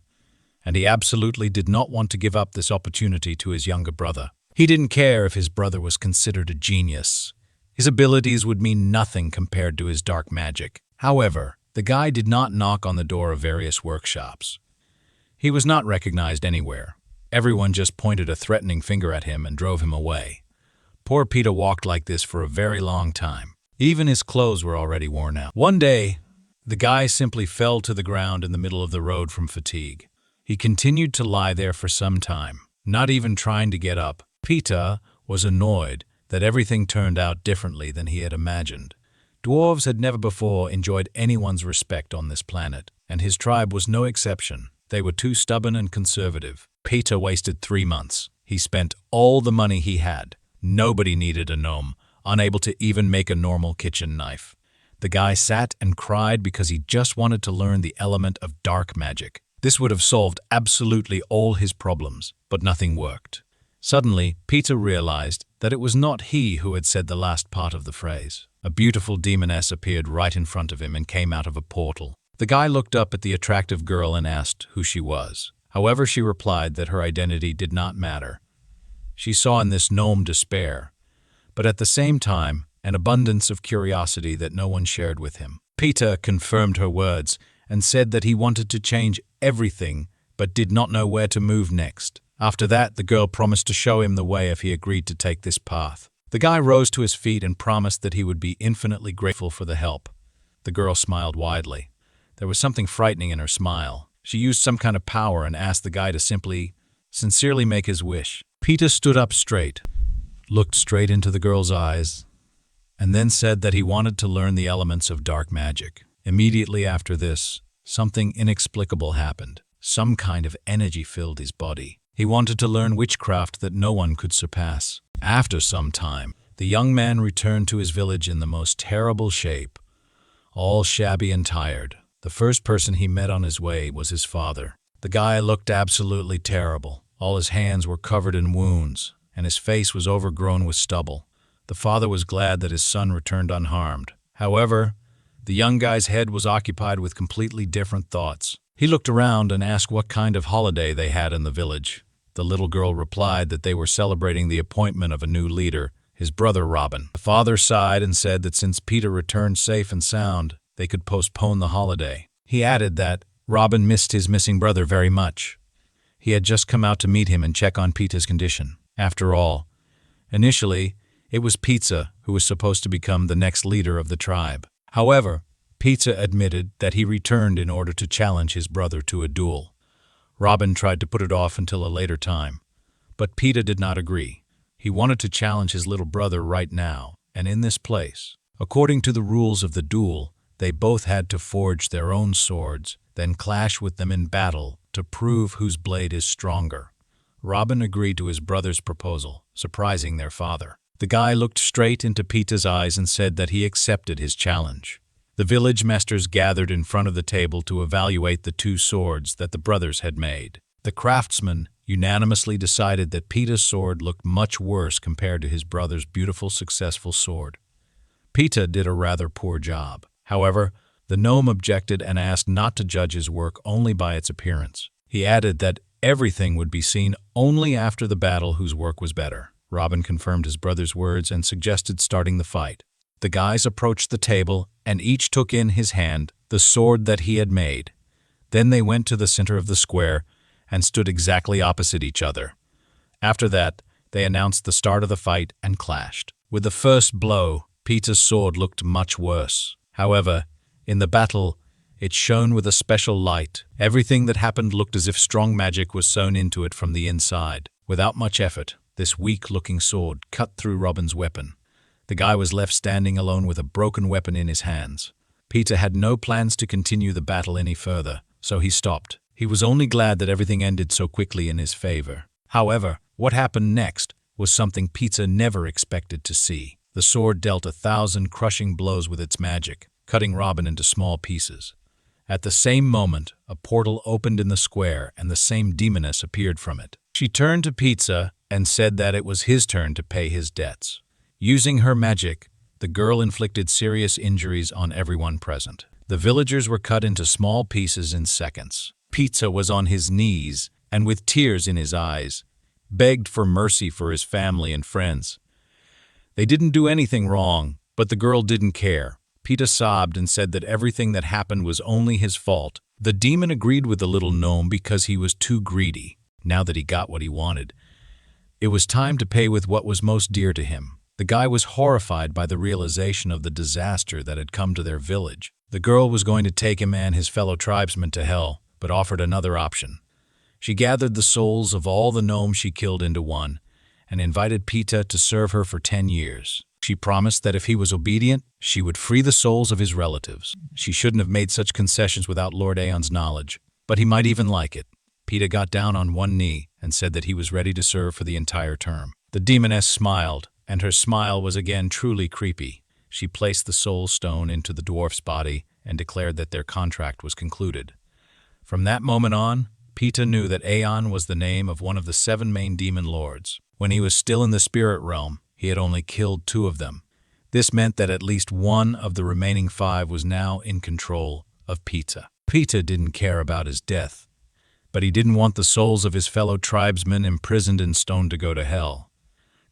and he absolutely did not want to give up this opportunity to his younger brother. He didn't care if his brother was considered a genius. His abilities would mean nothing compared to his dark magic. However, the guy did not knock on the door of various workshops. He was not recognized anywhere. Everyone just pointed a threatening finger at him and drove him away. Poor Peter walked like this for a very long time. Even his clothes were already worn out. One day, the guy simply fell to the ground in the middle of the road from fatigue. He continued to lie there for some time, not even trying to get up. Peter was annoyed that everything turned out differently than he had imagined. Dwarves had never before enjoyed anyone's respect on this planet, and his tribe was no exception. They were too stubborn and conservative. Peter wasted 3 months. He spent all the money he had. Nobody needed a gnome, unable to even make a normal kitchen knife. The guy sat and cried because he just wanted to learn the element of dark magic. This would have solved absolutely all his problems, but nothing worked. Suddenly, Peter realized that it was not he who had said the last part of the phrase. A beautiful demoness appeared right in front of him and came out of a portal. The guy looked up at the attractive girl and asked who she was. However, she replied that her identity did not matter. She saw in this gnome despair, but at the same time, an abundance of curiosity that no one shared with him. Peter confirmed her words and said that he wanted to change everything but did not know where to move next. After that, the girl promised to show him the way if he agreed to take this path. The guy rose to his feet and promised that he would be infinitely grateful for the help. The girl smiled widely. There was something frightening in her smile. She used some kind of power and asked the guy to sincerely make his wish. Peter stood up straight, looked straight into the girl's eyes, and then said that he wanted to learn the elements of dark magic. Immediately after this, something inexplicable happened. Some kind of energy filled his body. He wanted to learn witchcraft that no one could surpass. After some time, the young man returned to his village in the most terrible shape, all shabby and tired. The first person he met on his way was his father. The guy looked absolutely terrible. All his hands were covered in wounds, and his face was overgrown with stubble. The father was glad that his son returned unharmed. However, the young guy's head was occupied with completely different thoughts. He looked around and asked what kind of holiday they had in the village. The little girl replied that they were celebrating the appointment of a new leader, his brother Robin. The father sighed and said that since Peter returned safe and sound, they could postpone the holiday. He added that Robin missed his missing brother very much. He had just come out to meet him and check on Peter's condition. After all, initially, it was Peter who was supposed to become the next leader of the tribe. However, Peter admitted that he returned in order to challenge his brother to a duel. Robin tried to put it off until a later time, but Peter did not agree. He wanted to challenge his little brother right now, and in this place. According to the rules of the duel, they both had to forge their own swords, then clash with them in battle to prove whose blade is stronger. Robin agreed to his brother's proposal, surprising their father. The guy looked straight into Peter's eyes and said that he accepted his challenge. The village masters gathered in front of the table to evaluate the two swords that the brothers had made. The craftsmen unanimously decided that Peter's sword looked much worse compared to his brother's beautiful, successful sword. Peter did a rather poor job. However, the gnome objected and asked not to judge his work only by its appearance. He added that everything would be seen only after the battle whose work was better. Robin confirmed his brother's words and suggested starting the fight. The guys approached the table and each took in his hand the sword that he had made. Then they went to the center of the square and stood exactly opposite each other. After that, they announced the start of the fight and clashed. With the first blow, Peter's sword looked much worse. However, in the battle, it shone with a special light. Everything that happened looked as if strong magic was sewn into it from the inside. Without much effort, this weak-looking sword cut through Robin's weapon. The guy was left standing alone with a broken weapon in his hands. Peter had no plans to continue the battle any further, so he stopped. He was only glad that everything ended so quickly in his favor. However, what happened next was something Peter never expected to see. The sword dealt 1,000 crushing blows with its magic, cutting Robin into small pieces. At the same moment, a portal opened in the square and the same demoness appeared from it. She turned to Peter and said that it was his turn to pay his debts. Using her magic, the girl inflicted serious injuries on everyone present. The villagers were cut into small pieces in seconds. Peter was on his knees and with tears in his eyes, begged for mercy for his family and friends. They didn't do anything wrong, but the girl didn't care. Peter sobbed and said that everything that happened was only his fault. The demon agreed with the little gnome because he was too greedy. Now that he got what he wanted, it was time to pay with what was most dear to him. The guy was horrified by the realization of the disaster that had come to their village. The girl was going to take him and his fellow tribesmen to hell, but offered another option. She gathered the souls of all the gnomes she killed into one and invited Peter to serve her for 10 years. She promised that if he was obedient, she would free the souls of his relatives. She shouldn't have made such concessions without Lord Aeon's knowledge, but he might even like it. Peter got down on one knee and said that he was ready to serve for the entire term. The demoness smiled, and her smile was again truly creepy. She placed the soul stone into the dwarf's body and declared that their contract was concluded. From that moment on, Peter knew that Aeon was the name of one of the 7 main demon lords. When he was still in the spirit realm, he had only killed 2 of them. This meant that at least one of the remaining 5 was now in control of Peter. Peter didn't care about his death, but he didn't want the souls of his fellow tribesmen imprisoned in stone to go to hell.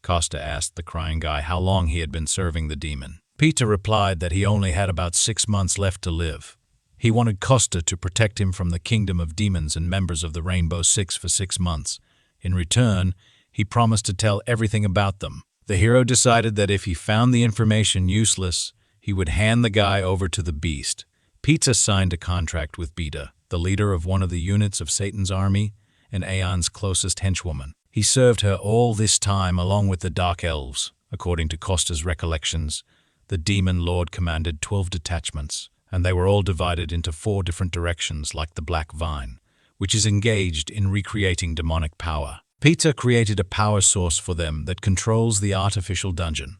Costa asked the crying guy how long he had been serving the demon. Peter replied that he only had about 6 months left to live. He wanted Costa to protect him from the kingdom of demons and members of the Rainbow Six for 6 months. In return, he promised to tell everything about them. The hero decided that if he found the information useless, he would hand the guy over to the beast. Peter signed a contract with Beta, the leader of one of the units of Satan's army and Aeon's closest henchwoman. He served her all this time along with the Dark Elves. According to Costa's recollections, the demon lord commanded 12 detachments, and they were all divided into 4 different directions like the Black Vine, which is engaged in recreating demonic power. Peter created a power source for them that controls the artificial dungeon.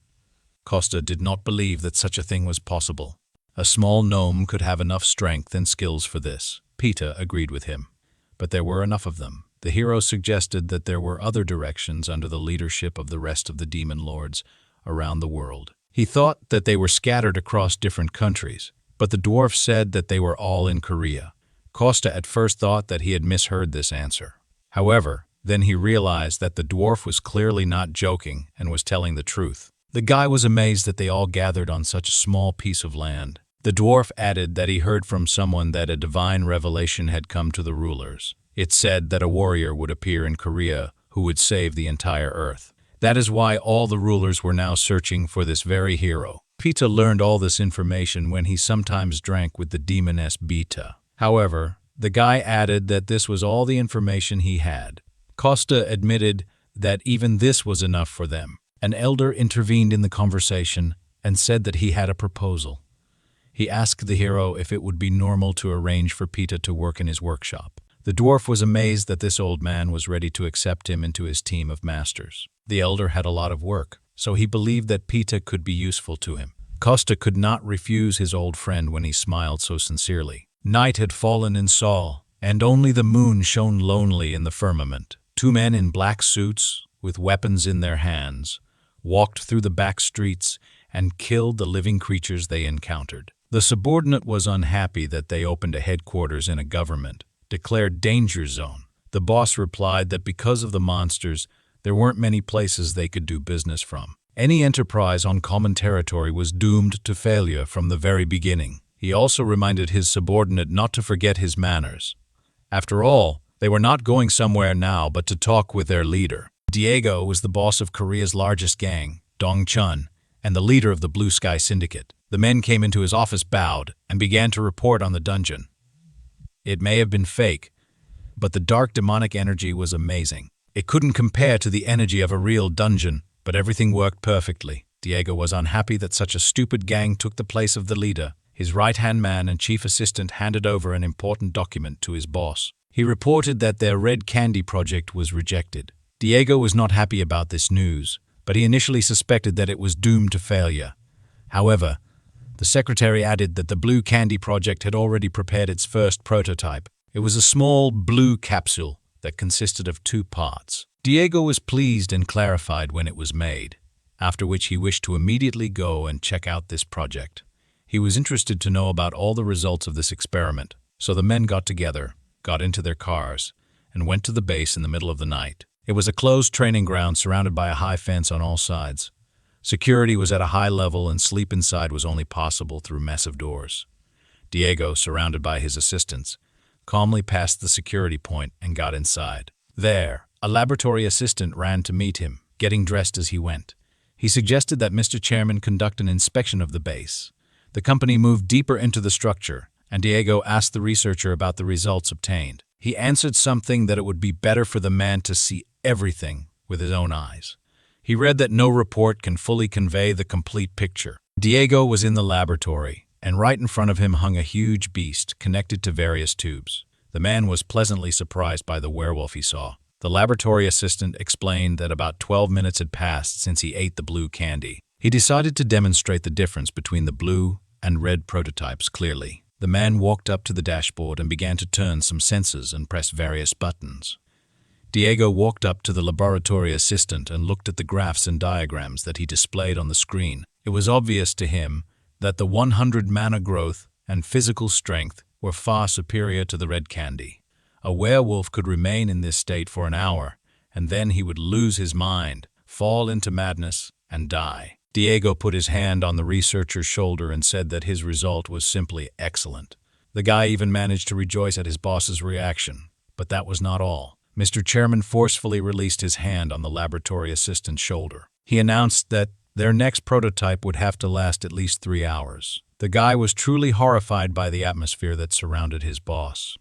Costa did not believe that such a thing was possible. A small gnome could have enough strength and skills for this. Peter agreed with him, but there were enough of them. The hero suggested that there were other directions under the leadership of the rest of the demon lords around the world. He thought that they were scattered across different countries, but the dwarf said that they were all in Korea. Costa at first thought that he had misheard this answer. However, then he realized that the dwarf was clearly not joking and was telling the truth. The guy was amazed that they all gathered on such a small piece of land. The dwarf added that he heard from someone that a divine revelation had come to the rulers. It said that a warrior would appear in Korea who would save the entire earth. That is why all the rulers were now searching for this very hero. Peter learned all this information when he sometimes drank with the demoness Beta. However, the guy added that this was all the information he had. Costa admitted that even this was enough for them. An elder intervened in the conversation and said that he had a proposal. He asked the hero if it would be normal to arrange for Peter to work in his workshop. The dwarf was amazed that this old man was ready to accept him into his team of masters. The elder had a lot of work, so he believed that Peter could be useful to him. Costa could not refuse his old friend when he smiled so sincerely. Night had fallen in Saul, and only the moon shone lonely in the firmament. Two men in black suits, with weapons in their hands, walked through the back streets and killed the living creatures they encountered. The subordinate was unhappy that they opened a headquarters in a government, declared danger zone. The boss replied that because of the monsters, there weren't many places they could do business from. Any enterprise on common territory was doomed to failure from the very beginning. He also reminded his subordinate not to forget his manners. After all, they were not going somewhere now but to talk with their leader. Diego was the boss of Korea's largest gang, Dongchun, and the leader of the Blue Sky Syndicate. The men came into his office, bowed, and began to report on the dungeon. It may have been fake, but the dark demonic energy was amazing. It couldn't compare to the energy of a real dungeon, but everything worked perfectly. Diego was unhappy that such a stupid gang took the place of the leader. His right-hand man and chief assistant handed over an important document to his boss. He reported that their red candy project was rejected. Diego was not happy about this news, but he initially suspected that it was doomed to failure. However, the secretary added that the blue candy project had already prepared its first prototype. It was a small blue capsule that consisted of 2 parts. Diego was pleased and clarified when it was made, after which he wished to immediately go and check out this project. He was interested to know about all the results of this experiment, so the men got together, got into their cars, and went to the base in the middle of the night. It was a closed training ground surrounded by a high fence on all sides. Security was at a high level and sleep inside was only possible through massive doors. Diego, surrounded by his assistants, calmly passed the security point and got inside. There, a laboratory assistant ran to meet him, getting dressed as he went. He suggested that Mr. Chairman conduct an inspection of the base. The company moved deeper into the structure, and Diego asked the researcher about the results obtained. He answered something that it would be better for the man to see everything with his own eyes. He read that no report can fully convey the complete picture. Diego was in the laboratory, and right in front of him hung a huge beast connected to various tubes. The man was pleasantly surprised by the werewolf he saw. The laboratory assistant explained that about 12 minutes had passed since he ate the blue candy. He decided to demonstrate the difference between the blue and red prototypes clearly. The man walked up to the dashboard and began to turn some sensors and press various buttons. Diego walked up to the laboratory assistant and looked at the graphs and diagrams that he displayed on the screen. It was obvious to him that the 100 mana growth and physical strength were far superior to the red candy. A werewolf could remain in this state for an hour, and then he would lose his mind, fall into madness, and die. Diego put his hand on the researcher's shoulder and said that his result was simply excellent. The guy even managed to rejoice at his boss's reaction, but that was not all. Mr. Chairman forcefully released his hand on the laboratory assistant's shoulder. He announced that their next prototype would have to last at least 3 hours. The guy was truly horrified by the atmosphere that surrounded his boss.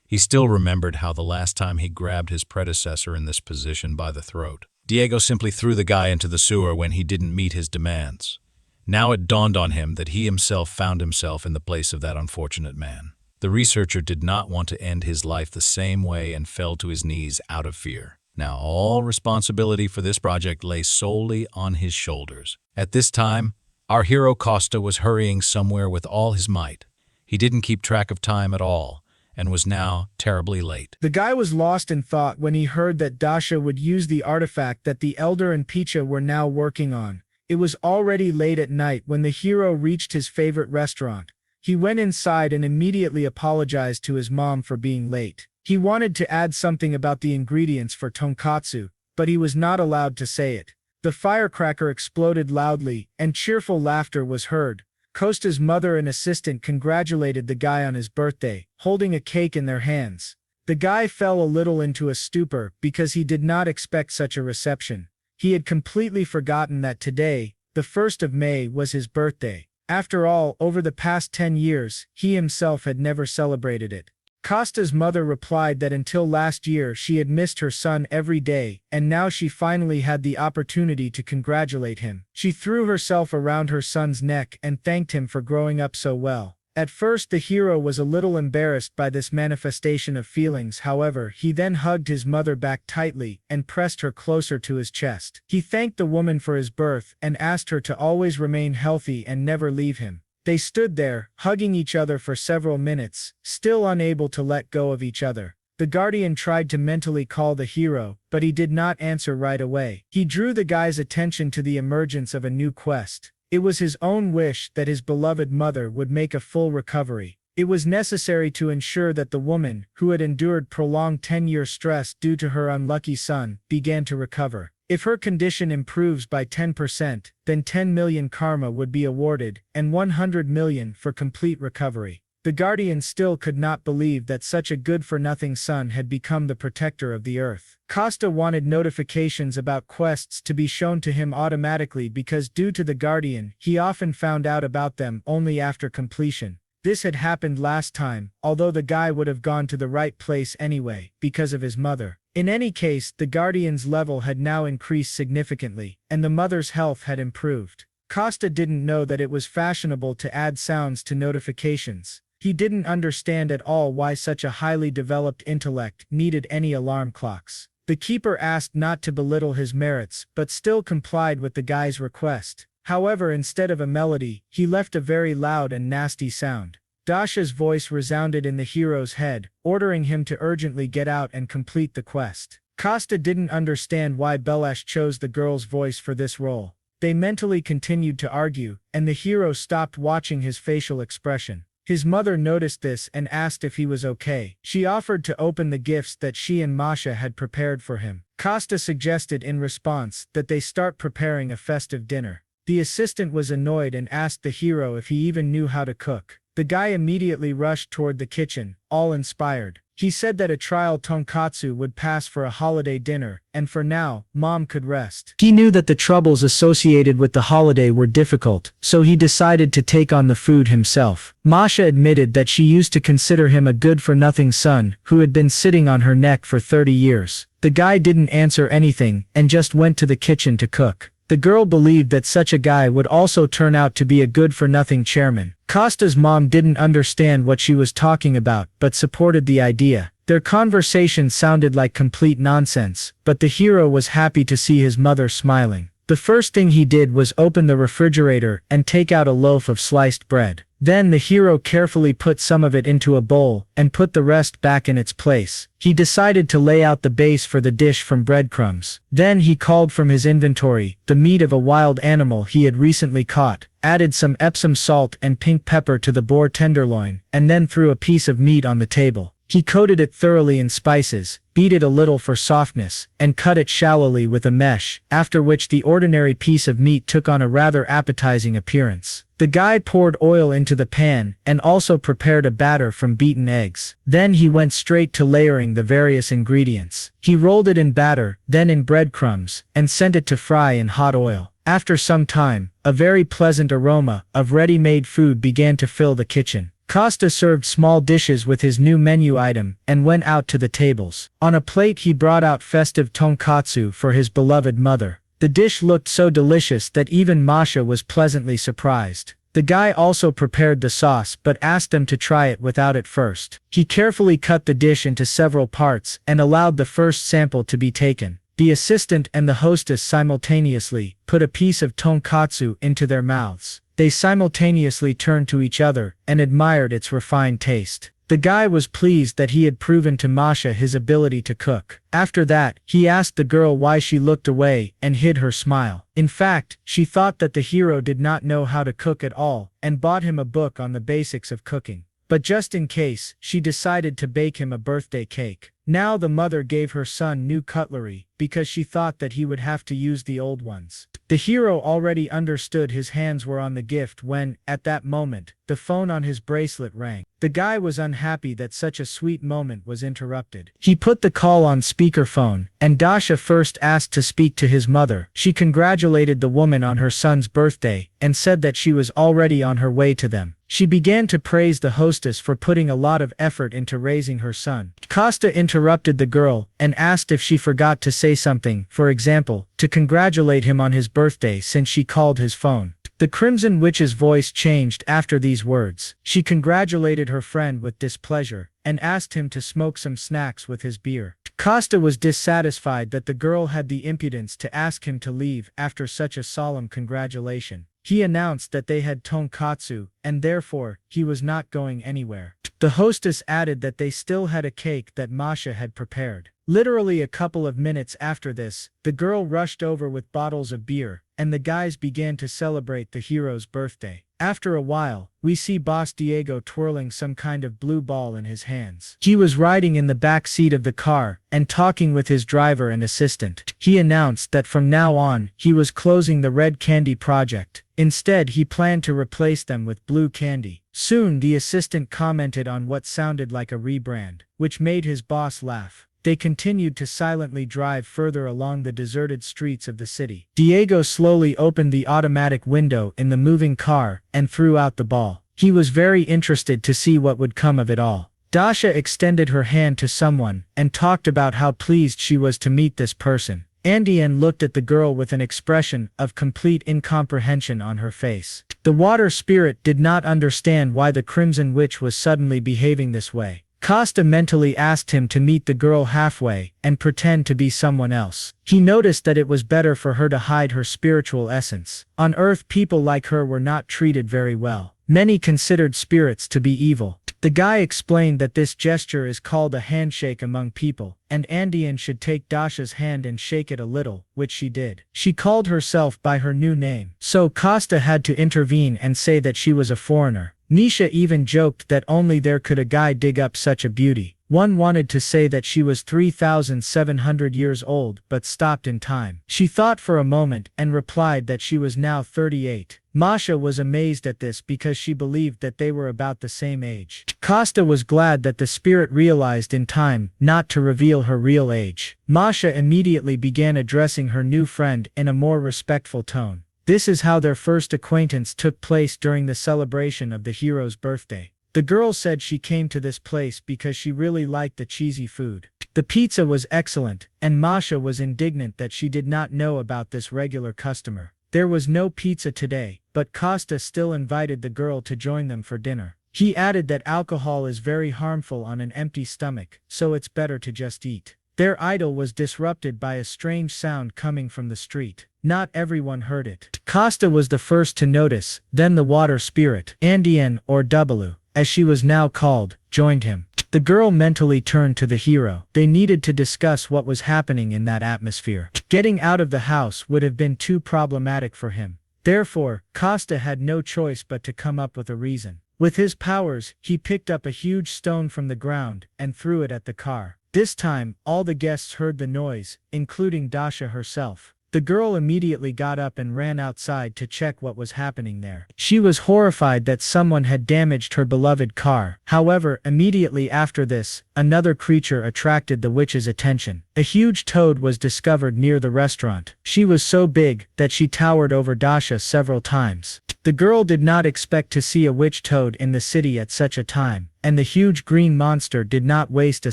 He still remembered how the last time he grabbed his predecessor in this position by the throat. Diego simply threw the guy into the sewer when he didn't meet his demands. Now it dawned on him that he himself found himself in the place of that unfortunate man. The researcher did not want to end his life the same way and fell to his knees out of fear. Now all responsibility for this project lay solely on his shoulders. At this time, our hero Costa was hurrying somewhere with all his might. He didn't keep track of time at all, and was now terribly late. The guy was lost in thought when he heard that Dasha would use the artifact that the Elder and Picha were now working on. It was already late at night when the hero reached his favorite restaurant. He went inside and immediately apologized to his mom for being late. He wanted to add something about the ingredients for tonkatsu, but he was not allowed to say it. The firecracker exploded loudly, and cheerful laughter was heard. Costa's mother and assistant congratulated the guy on his birthday, holding a cake in their hands. The guy fell a little into a stupor because he did not expect such a reception. He had completely forgotten that today, the 1st of May, was his birthday. After all, over the past 10 years, he himself had never celebrated it. Costa's mother replied that until last year she had missed her son every day, and now she finally had the opportunity to congratulate him. She threw herself around her son's neck and thanked him for growing up so well. At first the hero was a little embarrassed by this manifestation of feelings, however, he then hugged his mother back tightly and pressed her closer to his chest. He thanked the woman for his birth and asked her to always remain healthy and never leave him. They stood there, hugging each other for several minutes, still unable to let go of each other. The guardian tried to mentally call the hero, but he did not answer right away. He drew the guy's attention to the emergence of a new quest. It was his own wish that his beloved mother would make a full recovery. It was necessary to ensure that the woman, who had endured prolonged 10-year stress due to her unlucky son, began to recover. If her condition improves by 10%, then 10 million karma would be awarded, and 100 million for complete recovery. The guardian still could not believe that such a good-for-nothing son had become the protector of the earth. Costa wanted notifications about quests to be shown to him automatically because due to the guardian, he often found out about them only after completion. This had happened last time, although the guy would have gone to the right place anyway, because of his mother. In any case, the guardian's level had now increased significantly, and the mother's health had improved. Costa didn't know that it was fashionable to add sounds to notifications. He didn't understand at all why such a highly developed intellect needed any alarm clocks. The keeper asked not to belittle his merits, but still complied with the guy's request. However, instead of a melody, he left a very loud and nasty sound. Dasha's voice resounded in the hero's head, ordering him to urgently get out and complete the quest. Costa didn't understand why Belesh chose the girl's voice for this role. They mentally continued to argue, and the hero stopped watching his facial expression. His mother noticed this and asked if he was okay. She offered to open the gifts that she and Masha had prepared for him. Costa suggested in response that they start preparing a festive dinner. The assistant was annoyed and asked the hero if he even knew how to cook. The guy immediately rushed toward the kitchen, all inspired. He said that a trial tonkatsu would pass for a holiday dinner, and for now, Mom could rest. He knew that the troubles associated with the holiday were difficult, so he decided to take on the food himself. Masha admitted that she used to consider him a good-for-nothing son who had been sitting on her neck for 30 years. The guy didn't answer anything and just went to the kitchen to cook. The girl believed that such a guy would also turn out to be a good-for-nothing chairman. Costa's mom didn't understand what she was talking about, but supported the idea. Their conversation sounded like complete nonsense, but the hero was happy to see his mother smiling. The first thing he did was open the refrigerator and take out a loaf of sliced bread. Then the hero carefully put some of it into a bowl and put the rest back in its place. He decided to lay out the base for the dish from breadcrumbs. Then he called from his inventory the meat of a wild animal he had recently caught, added some Epsom salt and pink pepper to the boar tenderloin, and then threw a piece of meat on the table. He coated it thoroughly in spices, beat it a little for softness, and cut it shallowly with a mesh, after which the ordinary piece of meat took on a rather appetizing appearance. The guy poured oil into the pan and also prepared a batter from beaten eggs. Then he went straight to layering the various ingredients. He rolled it in batter, then in breadcrumbs, and sent it to fry in hot oil. After some time, a very pleasant aroma of ready-made food began to fill the kitchen. Costa served small dishes with his new menu item and went out to the tables. On a plate he brought out festive tonkatsu for his beloved mother. The dish looked so delicious that even Masha was pleasantly surprised. The guy also prepared the sauce but asked them to try it without it first. He carefully cut the dish into several parts and allowed the first sample to be taken. The assistant and the hostess simultaneously put a piece of tonkatsu into their mouths. They simultaneously turned to each other and admired its refined taste. The guy was pleased that he had proven to Masha his ability to cook. After that, he asked the girl why she looked away and hid her smile. In fact, she thought that the hero did not know how to cook at all and bought him a book on the basics of cooking. But just in case, she decided to bake him a birthday cake. Now the mother gave her son new cutlery because she thought that he would have to use the old ones. The hero already understood his hands were on the gift when, at that moment, the phone on his bracelet rang. The guy was unhappy that such a sweet moment was interrupted. He put the call on speakerphone, and Dasha first asked to speak to his mother. She congratulated the woman on her son's birthday and said that she was already on her way to them. She began to praise the hostess for putting a lot of effort into raising her son. Costa interrupted the girl and asked if she forgot to say something, for example, to congratulate him on his birthday since she called his phone. The Crimson Witch's voice changed after these words. She congratulated her friend with displeasure and asked him to smoke some snacks with his beer. Costa was dissatisfied that the girl had the impudence to ask him to leave after such a solemn congratulation. He announced that they had tonkatsu, and therefore, he was not going anywhere. The hostess added that they still had a cake that Masha had prepared. Literally a couple of minutes after this, the girl rushed over with bottles of beer, and the guys began to celebrate the hero's birthday. After a while, we see Boss Diego twirling some kind of blue ball in his hands. He was riding in the back seat of the car and talking with his driver and assistant. He announced that from now on, he was closing the red candy project. Instead, he planned to replace them with blue candy. Soon, the assistant commented on what sounded like a rebrand, which made his boss laugh. They continued to silently drive further along the deserted streets of the city. Diego slowly opened the automatic window in the moving car and threw out the ball. He was very interested to see what would come of it all. Dasha extended her hand to someone and talked about how pleased she was to meet this person. Andian looked at the girl with an expression of complete incomprehension on her face. The water spirit did not understand why the Crimson Witch was suddenly behaving this way. Costa mentally asked him to meet the girl halfway and pretend to be someone else. He noticed that it was better for her to hide her spiritual essence. On Earth, people like her were not treated very well. Many considered spirits to be evil. The guy explained that this gesture is called a handshake among people, and Andian should take Dasha's hand and shake it a little, which she did. She called herself by her new name, so Costa had to intervene and say that she was a foreigner. Nisha even joked that only there could a guy dig up such a beauty. One wanted to say that she was 3,700 years old but stopped in time. She thought for a moment and replied that she was now 38. Masha was amazed at this because she believed that they were about the same age. Costa was glad that the spirit realized in time not to reveal her real age. Masha immediately began addressing her new friend in a more respectful tone. This is how their first acquaintance took place during the celebration of the hero's birthday. The girl said she came to this place because she really liked the cheesy food. The pizza was excellent, and Masha was indignant that she did not know about this regular customer. There was no pizza today, but Costa still invited the girl to join them for dinner. He added that alcohol is very harmful on an empty stomach, so it's better to just eat. Their idyll was disrupted by a strange sound coming from the street. Not everyone heard it. Costa was the first to notice, then the water spirit, Andian or W, as she was now called, joined him. The girl mentally turned to the hero. They needed to discuss what was happening in that atmosphere. Getting out of the house would have been too problematic for him. Therefore, Costa had no choice but to come up with a reason. With his powers, he picked up a huge stone from the ground and threw it at the car. This time, all the guests heard the noise, including Dasha herself. The girl immediately got up and ran outside to check what was happening there. She was horrified that someone had damaged her beloved car. However, immediately after this, another creature attracted the witch's attention. A huge toad was discovered near the restaurant. She was so big that she towered over Dasha several times. The girl did not expect to see a witch toad in the city at such a time, and the huge green monster did not waste a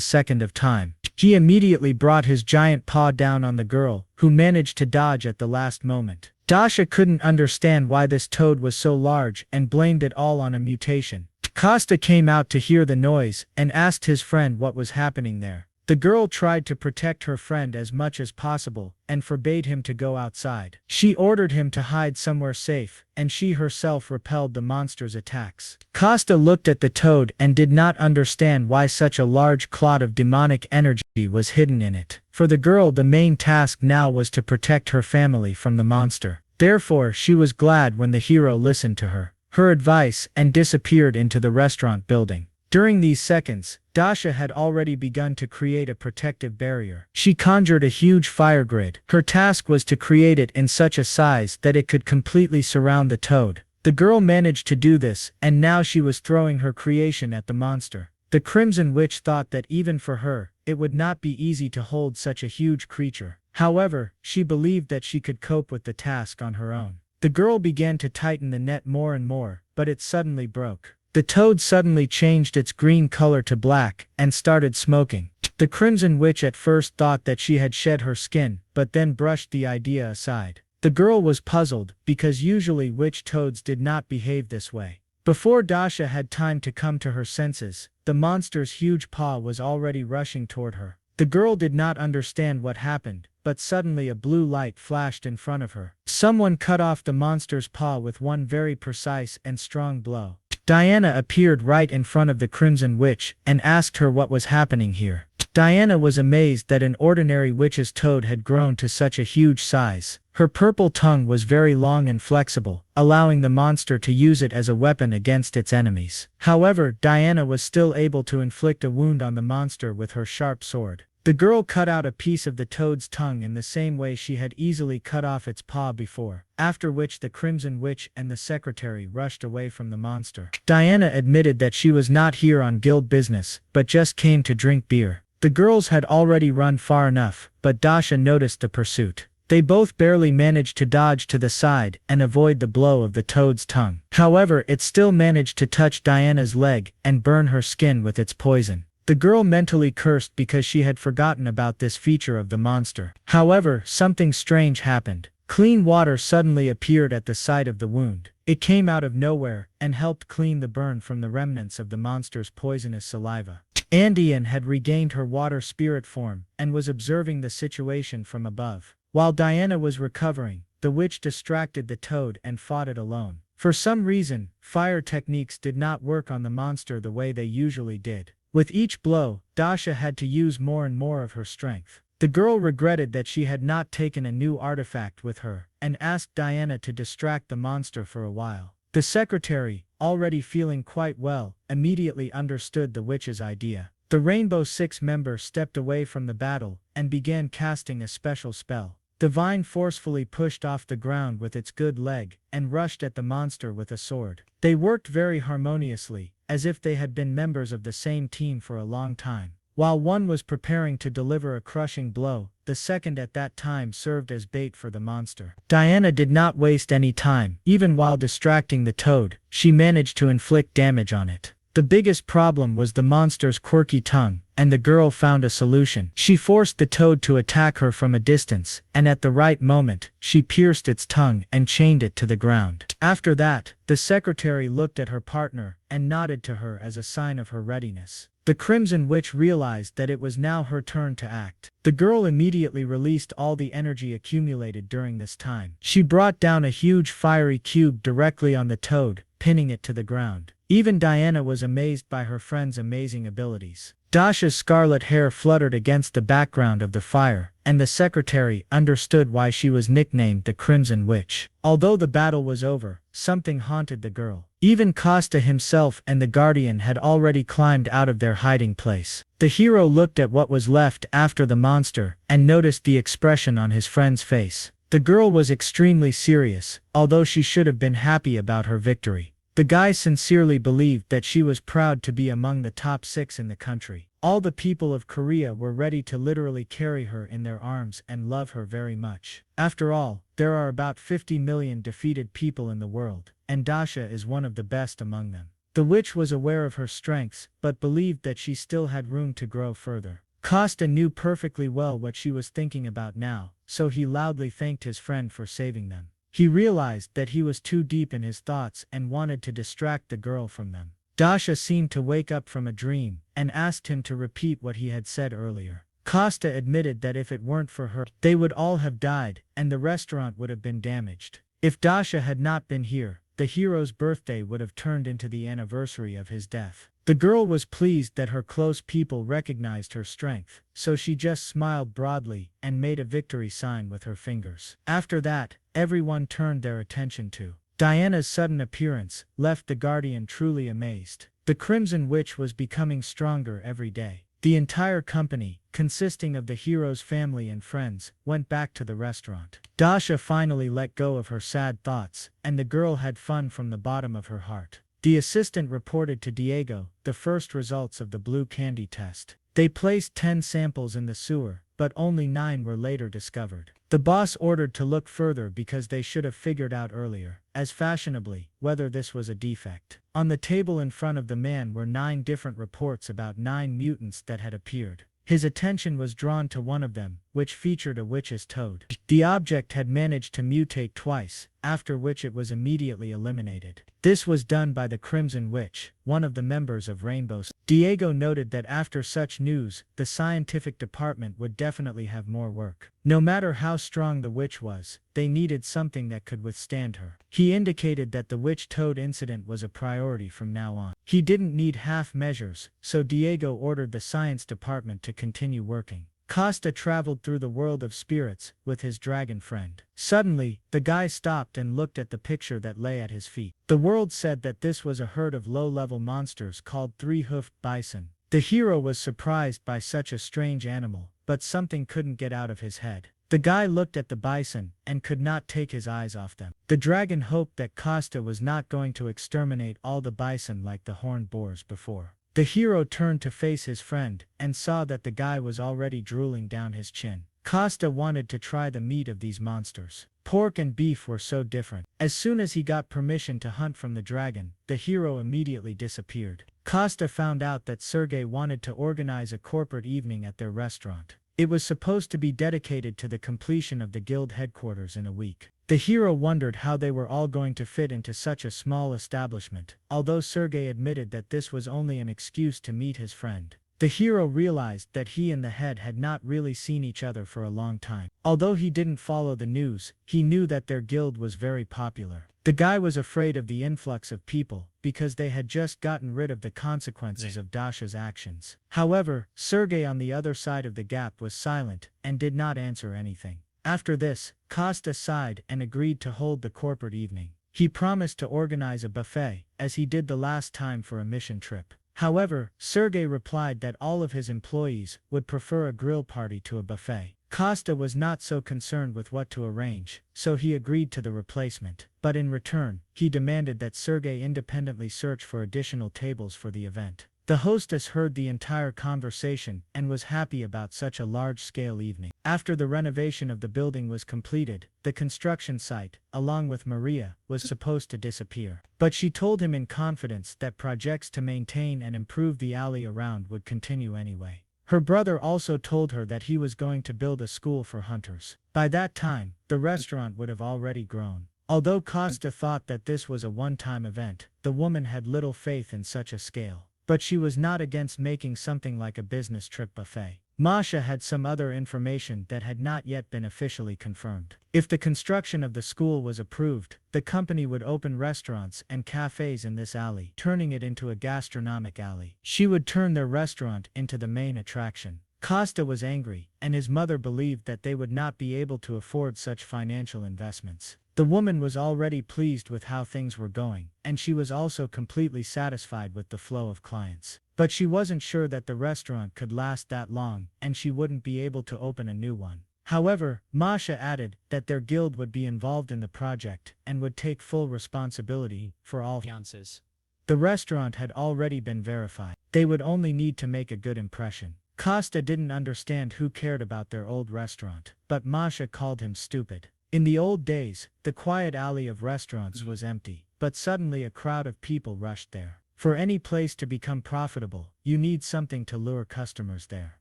second of time. He immediately brought his giant paw down on the girl, who managed to dodge at the last moment. Dasha couldn't understand why this toad was so large and blamed it all on a mutation. Costa came out to hear the noise and asked his friend what was happening there. The girl tried to protect her friend as much as possible and forbade him to go outside. She ordered him to hide somewhere safe, and she herself repelled the monster's attacks. Costa looked at the toad and did not understand why such a large clot of demonic energy was hidden in it. For the girl, the main task now was to protect her family from the monster. Therefore, she was glad when the hero listened to her advice and disappeared into the restaurant building. During these seconds, Dasha had already begun to create a protective barrier. She conjured a huge fire grid. Her task was to create it in such a size that it could completely surround the toad. The girl managed to do this, and now she was throwing her creation at the monster. The Crimson Witch thought that even for her, it would not be easy to hold such a huge creature. However, she believed that she could cope with the task on her own. The girl began to tighten the net more and more, but it suddenly broke. The toad suddenly changed its green color to black and started smoking. The Crimson Witch at first thought that she had shed her skin, but then brushed the idea aside. The girl was puzzled, because usually witch toads did not behave this way. Before Dasha had time to come to her senses, the monster's huge paw was already rushing toward her. The girl did not understand what happened, but suddenly a blue light flashed in front of her. Someone cut off the monster's paw with one very precise and strong blow. Diana appeared right in front of the Crimson Witch and asked her what was happening here. Diana was amazed that an ordinary witch's toad had grown to such a huge size. Her purple tongue was very long and flexible, allowing the monster to use it as a weapon against its enemies. However, Diana was still able to inflict a wound on the monster with her sharp sword. The girl cut out a piece of the toad's tongue in the same way she had easily cut off its paw before, after which the Crimson Witch and the secretary rushed away from the monster. Diana admitted that she was not here on guild business, but just came to drink beer. The girls had already run far enough, but Dasha noticed the pursuit. They both barely managed to dodge to the side and avoid the blow of the toad's tongue. However, it still managed to touch Diana's leg and burn her skin with its poison. The girl mentally cursed because she had forgotten about this feature of the monster. However, something strange happened. Clean water suddenly appeared at the site of the wound. It came out of nowhere and helped clean the burn from the remnants of the monster's poisonous saliva. Andean had regained her water spirit form and was observing the situation from above. While Diana was recovering, the witch distracted the toad and fought it alone. For some reason, fire techniques did not work on the monster the way they usually did. With each blow, Dasha had to use more and more of her strength. The girl regretted that she had not taken a new artifact with her, and asked Diana to distract the monster for a while. The secretary, already feeling quite well, immediately understood the witch's idea. The Rainbow Six member stepped away from the battle, and began casting a special spell. The vine forcefully pushed off the ground with its good leg, and rushed at the monster with a sword. They worked very harmoniously, as if they had been members of the same team for a long time. While one was preparing to deliver a crushing blow, the second at that time served as bait for the monster. Diana did not waste any time. Even while distracting the toad, she managed to inflict damage on it. The biggest problem was the monster's quirky tongue, and the girl found a solution. She forced the toad to attack her from a distance, and at the right moment, she pierced its tongue and chained it to the ground. After that, the secretary looked at her partner and nodded to her as a sign of her readiness. The Crimson Witch realized that it was now her turn to act. The girl immediately released all the energy accumulated during this time. She brought down a huge fiery cube directly on the toad, pinning it to the ground. Even Diana was amazed by her friend's amazing abilities. Dasha's scarlet hair fluttered against the background of the fire, and the secretary understood why she was nicknamed the Crimson Witch. Although the battle was over, something haunted the girl. Even Costa himself and the Guardian had already climbed out of their hiding place. The hero looked at what was left after the monster, and noticed the expression on his friend's face. The girl was extremely serious, although she should have been happy about her victory. The guy sincerely believed that she was proud to be among the top 6 in the country. All the people of Korea were ready to literally carry her in their arms and love her very much. After all, there are about 50 million defeated people in the world, and Dasha is one of the best among them. The witch was aware of her strengths, but believed that she still had room to grow further. Costa knew perfectly well what she was thinking about now, so he loudly thanked his friend for saving them. He realized that he was too deep in his thoughts and wanted to distract the girl from them. Dasha seemed to wake up from a dream, and asked him to repeat what he had said earlier. Costa admitted that if it weren't for her, they would all have died, and the restaurant would have been damaged. If Dasha had not been here, the hero's birthday would have turned into the anniversary of his death. The girl was pleased that her close people recognized her strength, so she just smiled broadly and made a victory sign with her fingers. After that, everyone turned their attention to Diana's sudden appearance, left the Guardian truly amazed. The Crimson Witch was becoming stronger every day. The entire company, consisting of the hero's family and friends, went back to the restaurant. Dasha finally let go of her sad thoughts, and the girl had fun from the bottom of her heart. The assistant reported to Diego the first results of the blue candy test. They placed 10 samples in the sewer, but only 9 were later discovered. The boss ordered to look further because they should have figured out earlier, as fashionably, whether this was a defect. On the table in front of the man were 9 different reports about 9 mutants that had appeared. His attention was drawn to one of them, which featured a witch's toad. The object had managed to mutate twice, after which it was immediately eliminated. This was done by the Crimson Witch, one of the members of Rainbow. Diego noted that after such news, the scientific department would definitely have more work. No matter how strong the witch was, they needed something that could withstand her. He indicated that the witch-toad incident was a priority from now on. He didn't need half measures, so Diego ordered the science department to continue working. Costa traveled through the world of spirits with his dragon friend. Suddenly, the guy stopped and looked at the picture that lay at his feet. The world said that this was a herd of low-level monsters called three-hoofed bison. The hero was surprised by such a strange animal, but something couldn't get out of his head. The guy looked at the bison and could not take his eyes off them. The dragon hoped that Costa was not going to exterminate all the bison like the horned boars before. The hero turned to face his friend and saw that the guy was already drooling down his chin. Costa wanted to try the meat of these monsters. Pork and beef were so different. As soon as he got permission to hunt from the dragon, the hero immediately disappeared. Costa found out that Sergei wanted to organize a corporate evening at their restaurant. It was supposed to be dedicated to the completion of the guild headquarters in a week. The hero wondered how they were all going to fit into such a small establishment, although Sergei admitted that this was only an excuse to meet his friend. The hero realized that he and the head had not really seen each other for a long time. Although he didn't follow the news, he knew that their guild was very popular. The guy was afraid of the influx of people, because they had just gotten rid of the consequences of Dasha's actions. However, Sergei on the other side of the gap was silent, and did not answer anything. After this, Costa sighed and agreed to hold the corporate evening. He promised to organize a buffet, as he did the last time for a mission trip. However, Sergei replied that all of his employees would prefer a grill party to a buffet. Costa was not so concerned with what to arrange, so he agreed to the replacement. But in return, he demanded that Sergei independently search for additional tables for the event. The hostess heard the entire conversation and was happy about such a large-scale evening. After the renovation of the building was completed, the construction site, along with Maria, was supposed to disappear. But she told him in confidence that projects to maintain and improve the alley around would continue anyway. Her brother also told her that he was going to build a school for hunters. By that time, the restaurant would have already grown. Although Costa thought that this was a one-time event, the woman had little faith in such a scale. But she was not against making something like a business trip buffet. Masha had some other information that had not yet been officially confirmed. If the construction of the school was approved, the company would open restaurants and cafes in this alley, turning it into a gastronomic alley. She would turn their restaurant into the main attraction. Costa was angry, and his mother believed that they would not be able to afford such financial investments. The woman was already pleased with how things were going, and she was also completely satisfied with the flow of clients. But she wasn't sure that the restaurant could last that long, and she wouldn't be able to open a new one. However, Masha added that their guild would be involved in the project and would take full responsibility for all fiances. The restaurant had already been verified. They would only need to make a good impression. Costa didn't understand who cared about their old restaurant, but Masha called him stupid. In the old days, the quiet alley of restaurants was empty, but suddenly a crowd of people rushed there. For any place to become profitable, you need something to lure customers there.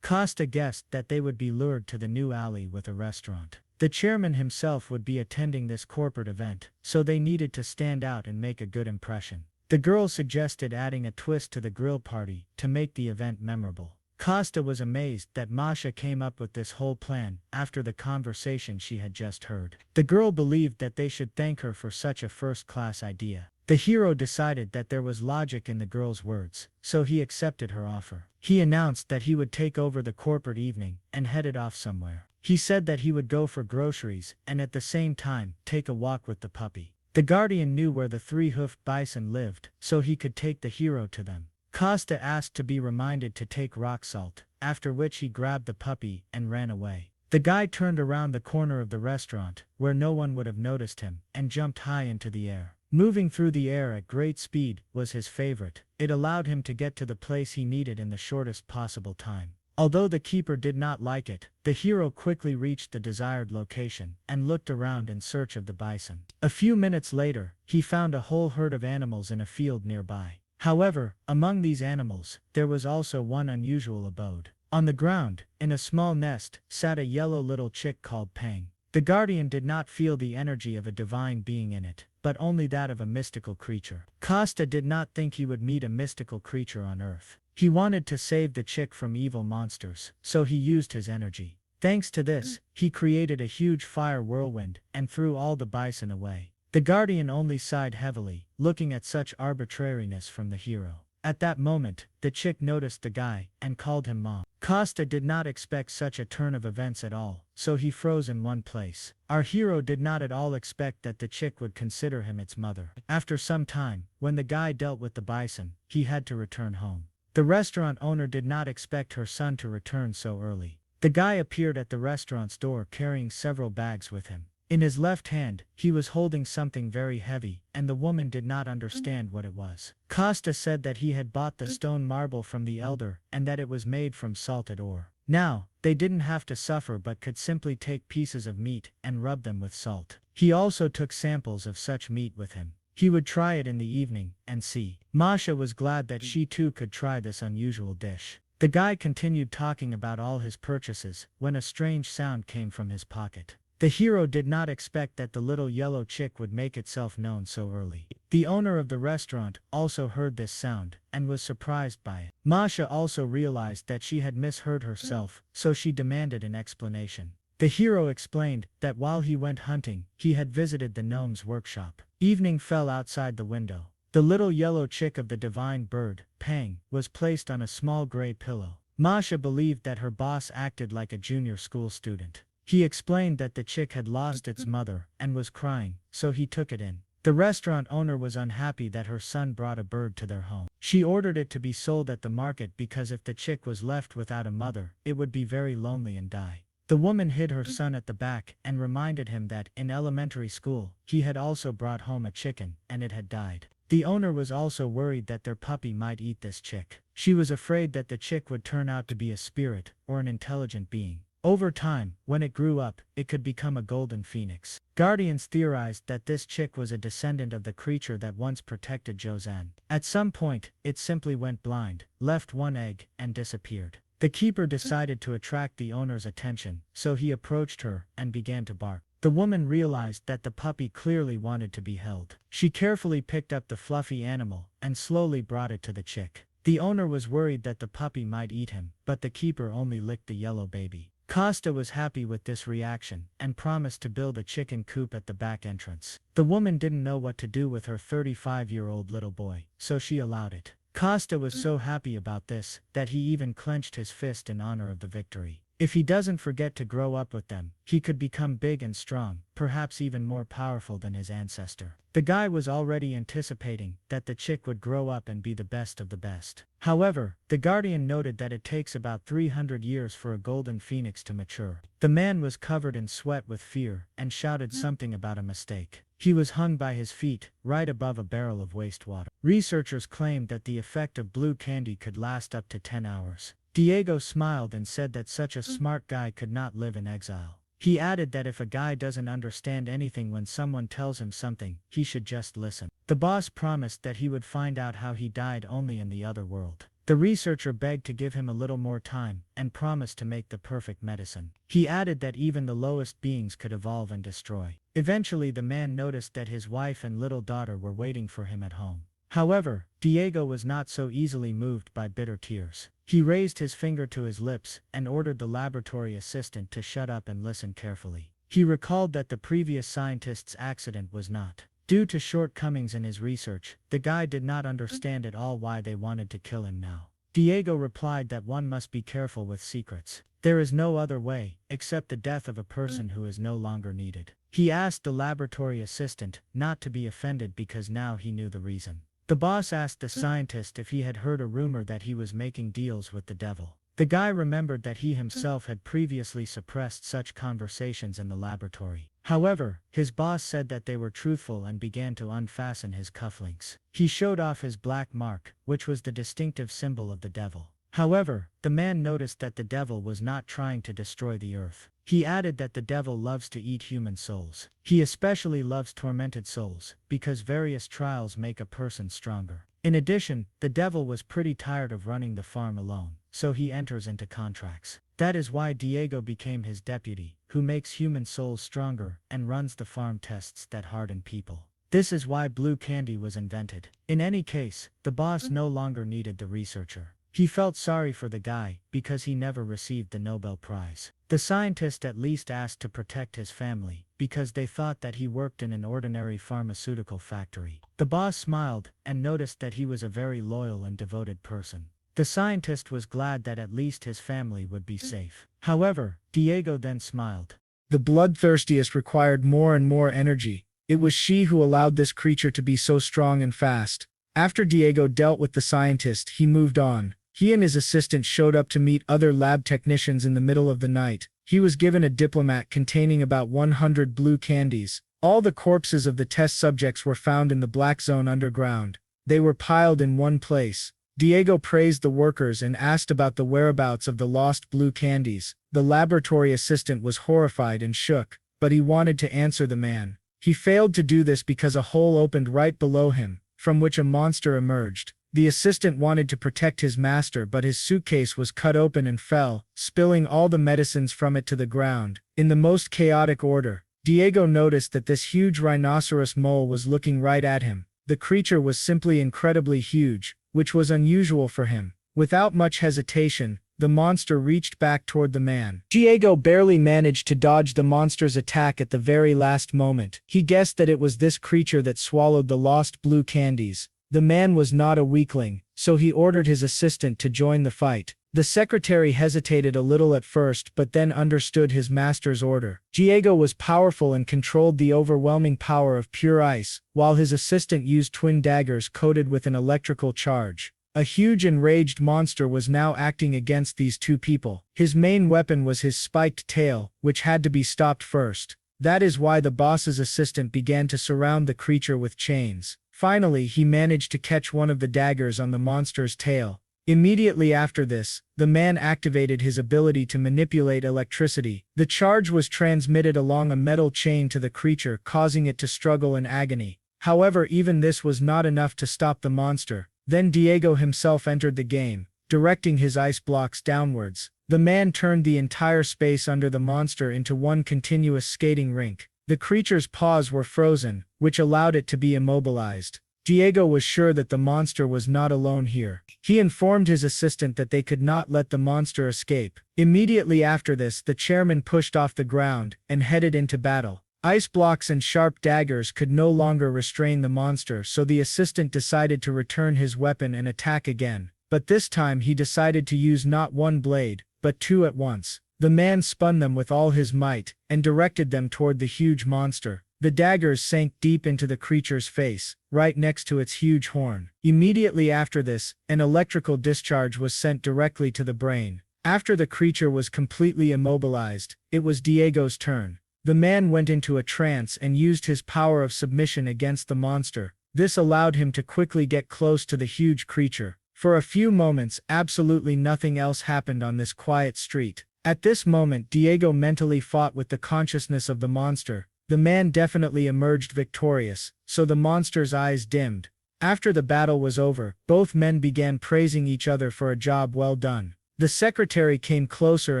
Costa guessed that they would be lured to the new alley with a restaurant. The chairman himself would be attending this corporate event, so they needed to stand out and make a good impression. The girl suggested adding a twist to the grill party to make the event memorable. Costa was amazed that Masha came up with this whole plan after the conversation she had just heard. The girl believed that they should thank her for such a first-class idea. The hero decided that there was logic in the girl's words, so he accepted her offer. He announced that he would take over the corporate evening and headed off somewhere. He said that he would go for groceries and at the same time take a walk with the puppy. The guardian knew where the three-hoofed bison lived, so he could take the hero to them. Costa asked to be reminded to take rock salt, after which he grabbed the puppy and ran away. The guy turned around the corner of the restaurant, where no one would have noticed him, and jumped high into the air. Moving through the air at great speed was his favorite. It allowed him to get to the place he needed in the shortest possible time. Although the keeper did not like it, the hero quickly reached the desired location and looked around in search of the bison. A few minutes later, he found a whole herd of animals in a field nearby. However, among these animals, there was also one unusual abode. On the ground, in a small nest, sat a yellow little chick called Pang. The guardian did not feel the energy of a divine being in it, but only that of a mystical creature. Costa did not think he would meet a mystical creature on Earth. He wanted to save the chick from evil monsters, so he used his energy. Thanks to this, he created a huge fire whirlwind and threw all the bison away. The guardian only sighed heavily, looking at such arbitrariness from the hero. At that moment, the chick noticed the guy and called him mom. Costa did not expect such a turn of events at all, so he froze in one place. Our hero did not at all expect that the chick would consider him its mother. After some time, when the guy dealt with the bison, he had to return home. The restaurant owner did not expect her son to return so early. The guy appeared at the restaurant's door carrying several bags with him. In his left hand, he was holding something very heavy, and the woman did not understand what it was. Costa said that he had bought the stone marble from the elder, and that it was made from salted ore. Now, they didn't have to suffer but could simply take pieces of meat and rub them with salt. He also took samples of such meat with him. He would try it in the evening, and see. Masha was glad that she too could try this unusual dish. The guy continued talking about all his purchases, when a strange sound came from his pocket. The hero did not expect that the little yellow chick would make itself known so early. The owner of the restaurant also heard this sound, and was surprised by it. Masha also realized that she had misheard herself, so she demanded an explanation. The hero explained that while he went hunting, he had visited the gnome's workshop. Evening fell outside the window. The little yellow chick of the divine bird, Pang, was placed on a small gray pillow. Masha believed that her boss acted like a junior school student. He explained that the chick had lost its mother and was crying, so he took it in. The restaurant owner was unhappy that her son brought a bird to their home. She ordered it to be sold at the market because if the chick was left without a mother, it would be very lonely and die. The woman hid her son at the back and reminded him that, in elementary school, he had also brought home a chicken, and it had died. The owner was also worried that their puppy might eat this chick. She was afraid that the chick would turn out to be a spirit or an intelligent being. Over time, when it grew up, it could become a golden phoenix. Guardians theorized that this chick was a descendant of the creature that once protected Joseon. At some point, it simply went blind, left one egg, and disappeared. The keeper decided to attract the owner's attention, so he approached her and began to bark. The woman realized that the puppy clearly wanted to be held. She carefully picked up the fluffy animal and slowly brought it to the chick. The owner was worried that the puppy might eat him, but the keeper only licked the yellow baby. Costa was happy with this reaction and promised to build a chicken coop at the back entrance. The woman didn't know what to do with her 35-year-old little boy, so she allowed it. Costa was so happy about this that he even clenched his fist in honor of the victory. If he doesn't forget to grow up with them, he could become big and strong, perhaps even more powerful than his ancestor. The guy was already anticipating that the chick would grow up and be the best of the best. However, the guardian noted that it takes about 300 years for a golden phoenix to mature. The man was covered in sweat with fear and shouted something about a mistake. He was hung by his feet, right above a barrel of wastewater. Researchers claimed that the effect of blue candy could last up to 10 hours. Diego smiled and said that such a smart guy could not live in exile. He added that if a guy doesn't understand anything when someone tells him something, he should just listen. The boss promised that he would find out how he died only in the other world. The researcher begged to give him a little more time and promised to make the perfect medicine. He added that even the lowest beings could evolve and destroy. Eventually the man noticed that his wife and little daughter were waiting for him at home. However, Diego was not so easily moved by bitter tears. He raised his finger to his lips and ordered the laboratory assistant to shut up and listen carefully. He recalled that the previous scientist's accident was not due to shortcomings in his research. The guy did not understand at all why they wanted to kill him now. Diego replied that one must be careful with secrets. There is no other way, except the death of a person who is no longer needed. He asked the laboratory assistant not to be offended because now he knew the reason. The boss asked the scientist if he had heard a rumor that he was making deals with the devil. The guy remembered that he himself had previously suppressed such conversations in the laboratory. However, his boss said that they were truthful and began to unfasten his cufflinks. He showed off his black mark, which was the distinctive symbol of the devil. However, the man noticed that the devil was not trying to destroy the earth. He added that the devil loves to eat human souls. He especially loves tormented souls, because various trials make a person stronger. In addition, the devil was pretty tired of running the farm alone, so he enters into contracts. That is why Diego became his deputy, who makes human souls stronger and runs the farm tests that harden people. This is why blue candy was invented. In any case, the boss no longer needed the researcher. He felt sorry for the guy because he never received the Nobel Prize. The scientist at least asked to protect his family because they thought that he worked in an ordinary pharmaceutical factory. The boss smiled and noticed that he was a very loyal and devoted person. The scientist was glad that at least his family would be safe. However, Diego then smiled. The bloodthirstiest required more and more energy. It was she who allowed this creature to be so strong and fast. After Diego dealt with the scientist, he moved on. He and his assistant showed up to meet other lab technicians in the middle of the night. He was given a diplomat containing about 100 blue candies. All the corpses of the test subjects were found in the black zone underground. They were piled in one place. Diego praised the workers and asked about the whereabouts of the lost blue candies. The laboratory assistant was horrified and shook, but he wanted to answer the man. He failed to do this because a hole opened right below him, from which a monster emerged. The assistant wanted to protect his master, but his suitcase was cut open and fell, spilling all the medicines from it to the ground. In the most chaotic order, Diego noticed that this huge rhinoceros mole was looking right at him. The creature was simply incredibly huge, which was unusual for him. Without much hesitation, the monster reached back toward the man. Diego barely managed to dodge the monster's attack at the very last moment. He guessed that it was this creature that swallowed the lost blue candies. The man was not a weakling, so he ordered his assistant to join the fight. The secretary hesitated a little at first but then understood his master's order. Diego was powerful and controlled the overwhelming power of pure ice, while his assistant used twin daggers coated with an electrical charge. A huge enraged monster was now acting against these two people. His main weapon was his spiked tail, which had to be stopped first. That is why the boss's assistant began to surround the creature with chains. Finally, he managed to catch one of the daggers on the monster's tail. Immediately after this, the man activated his ability to manipulate electricity. The charge was transmitted along a metal chain to the creature, causing it to struggle in agony. However, even this was not enough to stop the monster. Then Diego himself entered the game, directing his ice blocks downwards. The man turned the entire space under the monster into one continuous skating rink. The creature's paws were frozen, which allowed it to be immobilized. Diego was sure that the monster was not alone here. He informed his assistant that they could not let the monster escape. Immediately after this, the chairman pushed off the ground and headed into battle. Ice blocks and sharp daggers could no longer restrain the monster, so the assistant decided to return his weapon and attack again. But this time he decided to use not one blade, but two at once. The man spun them with all his might and directed them toward the huge monster. The daggers sank deep into the creature's face, right next to its huge horn. Immediately after this, an electrical discharge was sent directly to the brain. After the creature was completely immobilized, it was Diego's turn. The man went into a trance and used his power of submission against the monster. This allowed him to quickly get close to the huge creature. For a few moments, absolutely nothing else happened on this quiet street. At this moment, Diego mentally fought with the consciousness of the monster. The man definitely emerged victorious, so the monster's eyes dimmed. After the battle was over, both men began praising each other for a job well done. The secretary came closer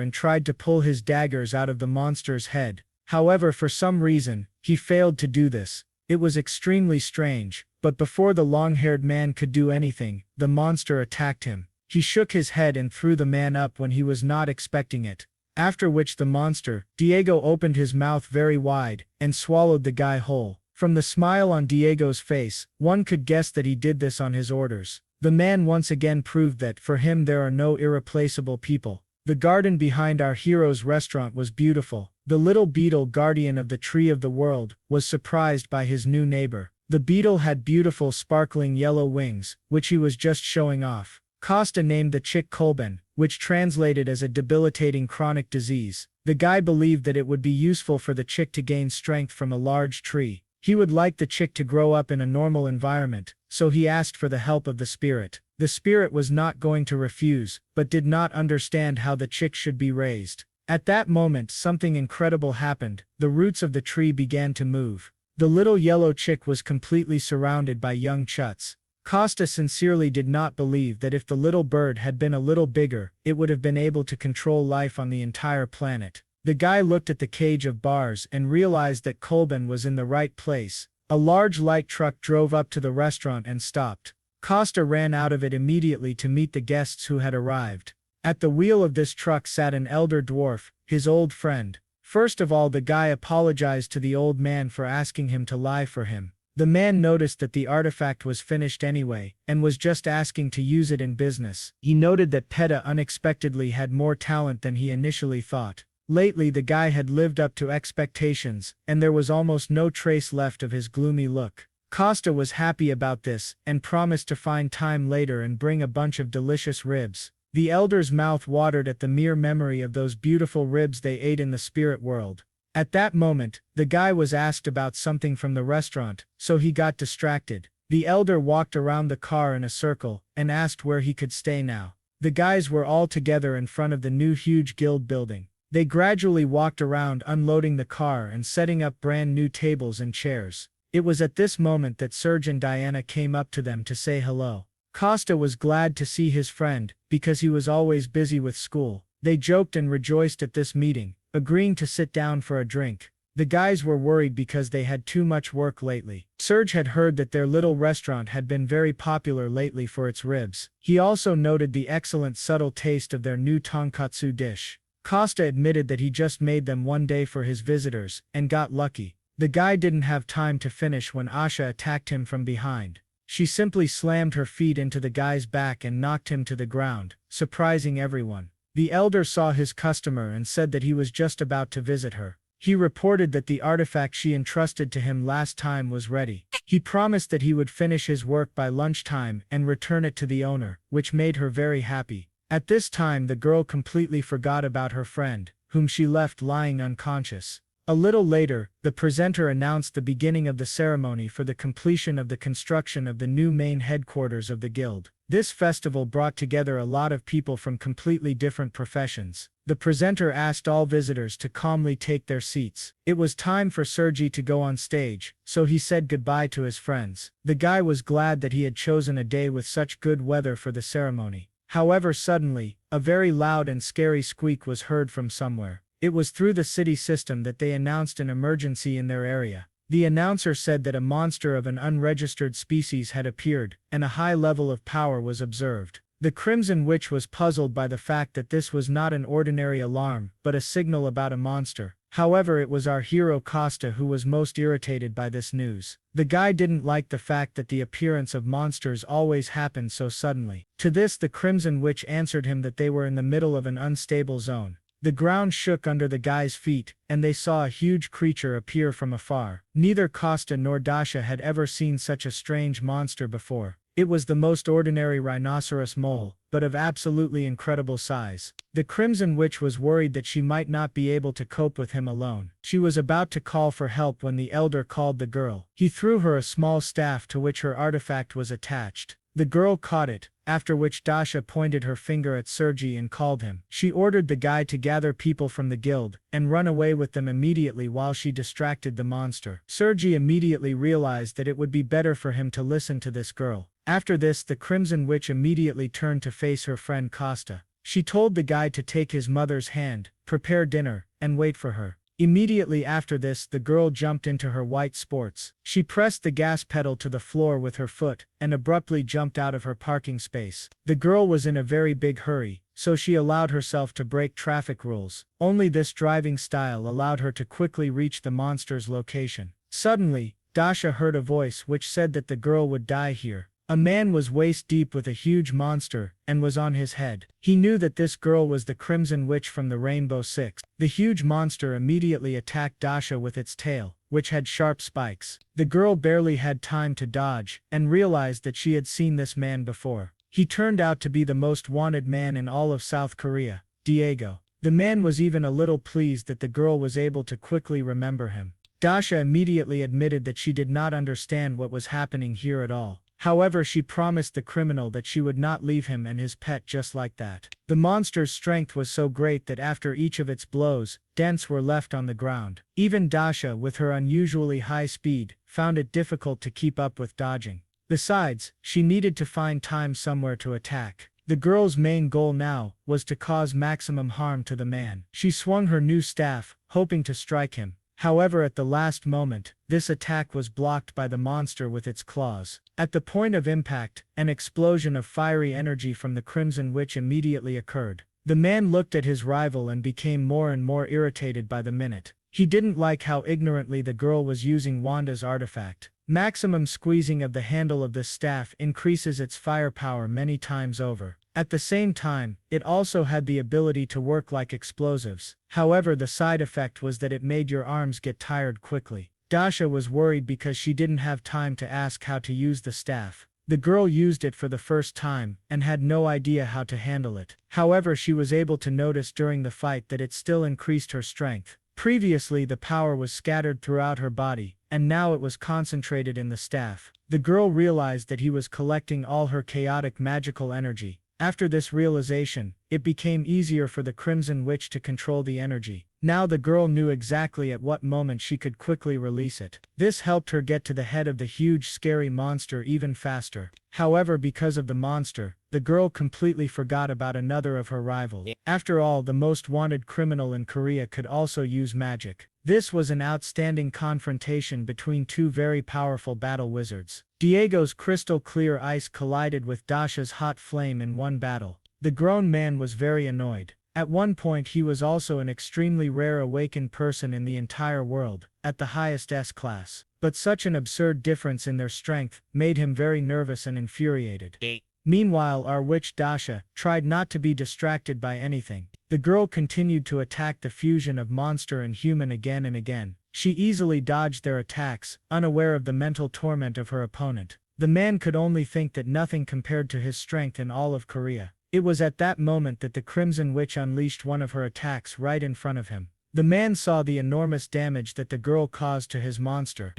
and tried to pull his daggers out of the monster's head. However, for some reason, he failed to do this. It was extremely strange, but before the long-haired man could do anything, the monster attacked him. He shook his head and threw the man up when he was not expecting it. After which the monster, Diego, opened his mouth very wide and swallowed the guy whole. From the smile on Diego's face, one could guess that he did this on his orders. The man once again proved that for him there are no irreplaceable people. The garden behind our hero's restaurant was beautiful. The little beetle, guardian of the tree of the world, was surprised by his new neighbor. The beetle had beautiful sparkling yellow wings, which he was just showing off. Costa named the chick Kolben, which translated as a debilitating chronic disease. The guy believed that it would be useful for the chick to gain strength from a large tree. He would like the chick to grow up in a normal environment, so he asked for the help of the spirit. The spirit was not going to refuse, but did not understand how the chick should be raised. At that moment, something incredible happened. The roots of the tree began to move. The little yellow chick was completely surrounded by young chuts. Costa sincerely did not believe that if the little bird had been a little bigger, it would have been able to control life on the entire planet. The guy looked at the cage of bars and realized that Kolben was in the right place. A large light truck drove up to the restaurant and stopped. Costa ran out of it immediately to meet the guests who had arrived. At the wheel of this truck sat an elder dwarf, his old friend. First of all, the guy apologized to the old man for asking him to lie for him. The man noticed that the artifact was finished anyway, and was just asking to use it in business. He noted that Peta unexpectedly had more talent than he initially thought. Lately the guy had lived up to expectations, and there was almost no trace left of his gloomy look. Costa was happy about this, and promised to find time later and bring a bunch of delicious ribs. The elder's mouth watered at the mere memory of those beautiful ribs they ate in the spirit world. At that moment, the guy was asked about something from the restaurant, so he got distracted. The elder walked around the car in a circle, and asked where he could stay now. The guys were all together in front of the new huge guild building. They gradually walked around unloading the car and setting up brand new tables and chairs. It was at this moment that Serge and Diana came up to them to say hello. Costa was glad to see his friend, because he was always busy with school. They joked and rejoiced at this meeting, agreeing to sit down for a drink. The guys were worried because they had too much work lately. Serge had heard that their little restaurant had been very popular lately for its ribs. He also noted the excellent subtle taste of their new tonkatsu dish. Costa admitted that he just made them one day for his visitors, and got lucky. The guy didn't have time to finish when Asha attacked him from behind. She simply slammed her feet into the guy's back and knocked him to the ground, surprising everyone. The elder saw his customer and said that he was just about to visit her. He reported that the artifact she entrusted to him last time was ready. He promised that he would finish his work by lunchtime and return it to the owner, which made her very happy. At this time the girl completely forgot about her friend, whom she left lying unconscious. A little later, the presenter announced the beginning of the ceremony for the completion of the construction of the new main headquarters of the guild. This festival brought together a lot of people from completely different professions. The presenter asked all visitors to calmly take their seats. It was time for Sergi to go on stage, so he said goodbye to his friends. The guy was glad that he had chosen a day with such good weather for the ceremony. However, suddenly, a very loud and scary squeak was heard from somewhere. It was through the city system that they announced an emergency in their area. The announcer said that a monster of an unregistered species had appeared, and a high level of power was observed. The Crimson Witch was puzzled by the fact that this was not an ordinary alarm, but a signal about a monster. However, it was our hero Costa who was most irritated by this news. The guy didn't like the fact that the appearance of monsters always happened so suddenly. To this the Crimson Witch answered him that they were in the middle of an unstable zone. The ground shook under the guy's feet, and they saw a huge creature appear from afar. Neither Costa nor Dasha had ever seen such a strange monster before. It was the most ordinary rhinoceros mole, but of absolutely incredible size. The Crimson Witch was worried that she might not be able to cope with him alone. She was about to call for help when the elder called the girl. He threw her a small staff to which her artifact was attached. The girl caught it, after which Dasha pointed her finger at Sergi and called him. She ordered the guy to gather people from the guild, and run away with them immediately while she distracted the monster. Sergi immediately realized that it would be better for him to listen to this girl. After this, the Crimson Witch immediately turned to face her friend Costa. She told the guy to take his mother's hand, prepare dinner, and wait for her. Immediately after this, the girl jumped into her white sports. She pressed the gas pedal to the floor with her foot, and abruptly jumped out of her parking space. The girl was in a very big hurry, so she allowed herself to break traffic rules. Only this driving style allowed her to quickly reach the monster's location. Suddenly, Dasha heard a voice which said that the girl would die here. A man was waist deep with a huge monster, and was on his head. He knew that this girl was the Crimson Witch from the Rainbow Six. The huge monster immediately attacked Dasha with its tail, which had sharp spikes. The girl barely had time to dodge, and realized that she had seen this man before. He turned out to be the most wanted man in all of South Korea, Diego. The man was even a little pleased that the girl was able to quickly remember him. Dasha immediately admitted that she did not understand what was happening here at all. However, she promised the criminal that she would not leave him and his pet just like that. The monster's strength was so great that after each of its blows, dents were left on the ground. Even Dasha, with her unusually high speed, found it difficult to keep up with dodging. Besides, she needed to find time somewhere to attack. The girl's main goal now was to cause maximum harm to the man. She swung her new staff, hoping to strike him. However, at the last moment, this attack was blocked by the monster with its claws. At the point of impact, an explosion of fiery energy from the Crimson Witch immediately occurred. The man looked at his rival and became more and more irritated by the minute. He didn't like how ignorantly the girl was using Wanda's artifact. Maximum squeezing of the handle of this staff increases its firepower many times over. At the same time, it also had the ability to work like explosives. However, the side effect was that it made your arms get tired quickly. Dasha was worried because she didn't have time to ask how to use the staff. The girl used it for the first time and had no idea how to handle it. However, she was able to notice during the fight that it still increased her strength. Previously, the power was scattered throughout her body, and now it was concentrated in the staff. The girl realized that he was collecting all her chaotic magical energy. After this realization, it became easier for the Crimson Witch to control the energy. Now the girl knew exactly at what moment she could quickly release it. This helped her get to the head of the huge scary monster even faster. However, because of the monster, the girl completely forgot about another of her rivals. After all, the most wanted criminal in Korea could also use magic. This was an outstanding confrontation between two very powerful battle wizards. Diego's crystal clear ice collided with Dasha's hot flame in one battle. The grown man was very annoyed. At one point he was also an extremely rare awakened person in the entire world, at the highest S class. But such an absurd difference in their strength made him very nervous and infuriated. Meanwhile, our witch Dasha tried not to be distracted by anything. The girl continued to attack the fusion of monster and human again and again. She easily dodged their attacks, unaware of the mental torment of her opponent. The man could only think that nothing compared to his strength in all of Korea. It was at that moment that the Crimson Witch unleashed one of her attacks right in front of him. The man saw the enormous damage that the girl caused to his monster.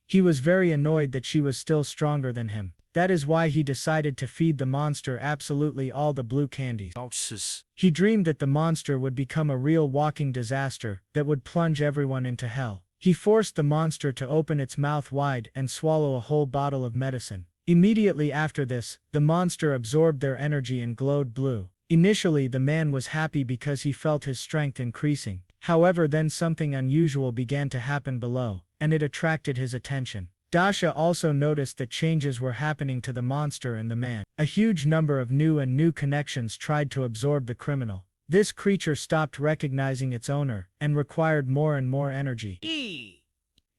He was very annoyed that she was still stronger than him. That is why he decided to feed the monster absolutely all the blue candies. He dreamed that the monster would become a real walking disaster that would plunge everyone into hell. He forced the monster to open its mouth wide and swallow a whole bottle of medicine. Immediately after this, the monster absorbed their energy and glowed blue. Initially, the man was happy because he felt his strength increasing. However, then something unusual began to happen below, and it attracted his attention. Dasha also noticed that changes were happening to the monster and the man. A huge number of new connections tried to absorb the criminal. This creature stopped recognizing its owner and required more and more energy.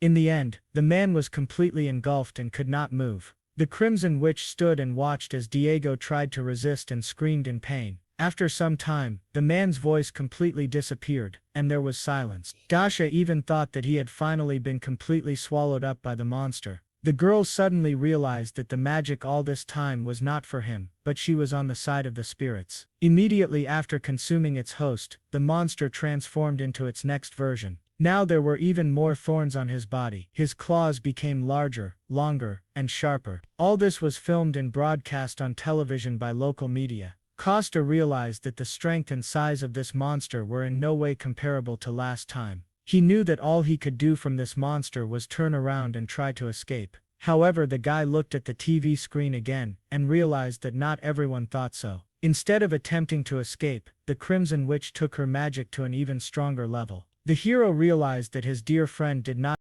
In the end, the man was completely engulfed and could not move. The Crimson Witch stood and watched as Diego tried to resist and screamed in pain. After some time, the man's voice completely disappeared, and there was silence. Dasha even thought that he had finally been completely swallowed up by the monster. The girl suddenly realized that the magic all this time was not for him, but she was on the side of the spirits. Immediately after consuming its host, the monster transformed into its next version. Now there were even more thorns on his body. His claws became larger, longer, and sharper. All this was filmed and broadcast on television by local media. Costa realized that the strength and size of this monster were in no way comparable to last time. He knew that all he could do from this monster was turn around and try to escape. However, the guy looked at the TV screen again and realized that not everyone thought so. Instead of attempting to escape, the Crimson Witch took her magic to an even stronger level. The hero realized that his dear friend did not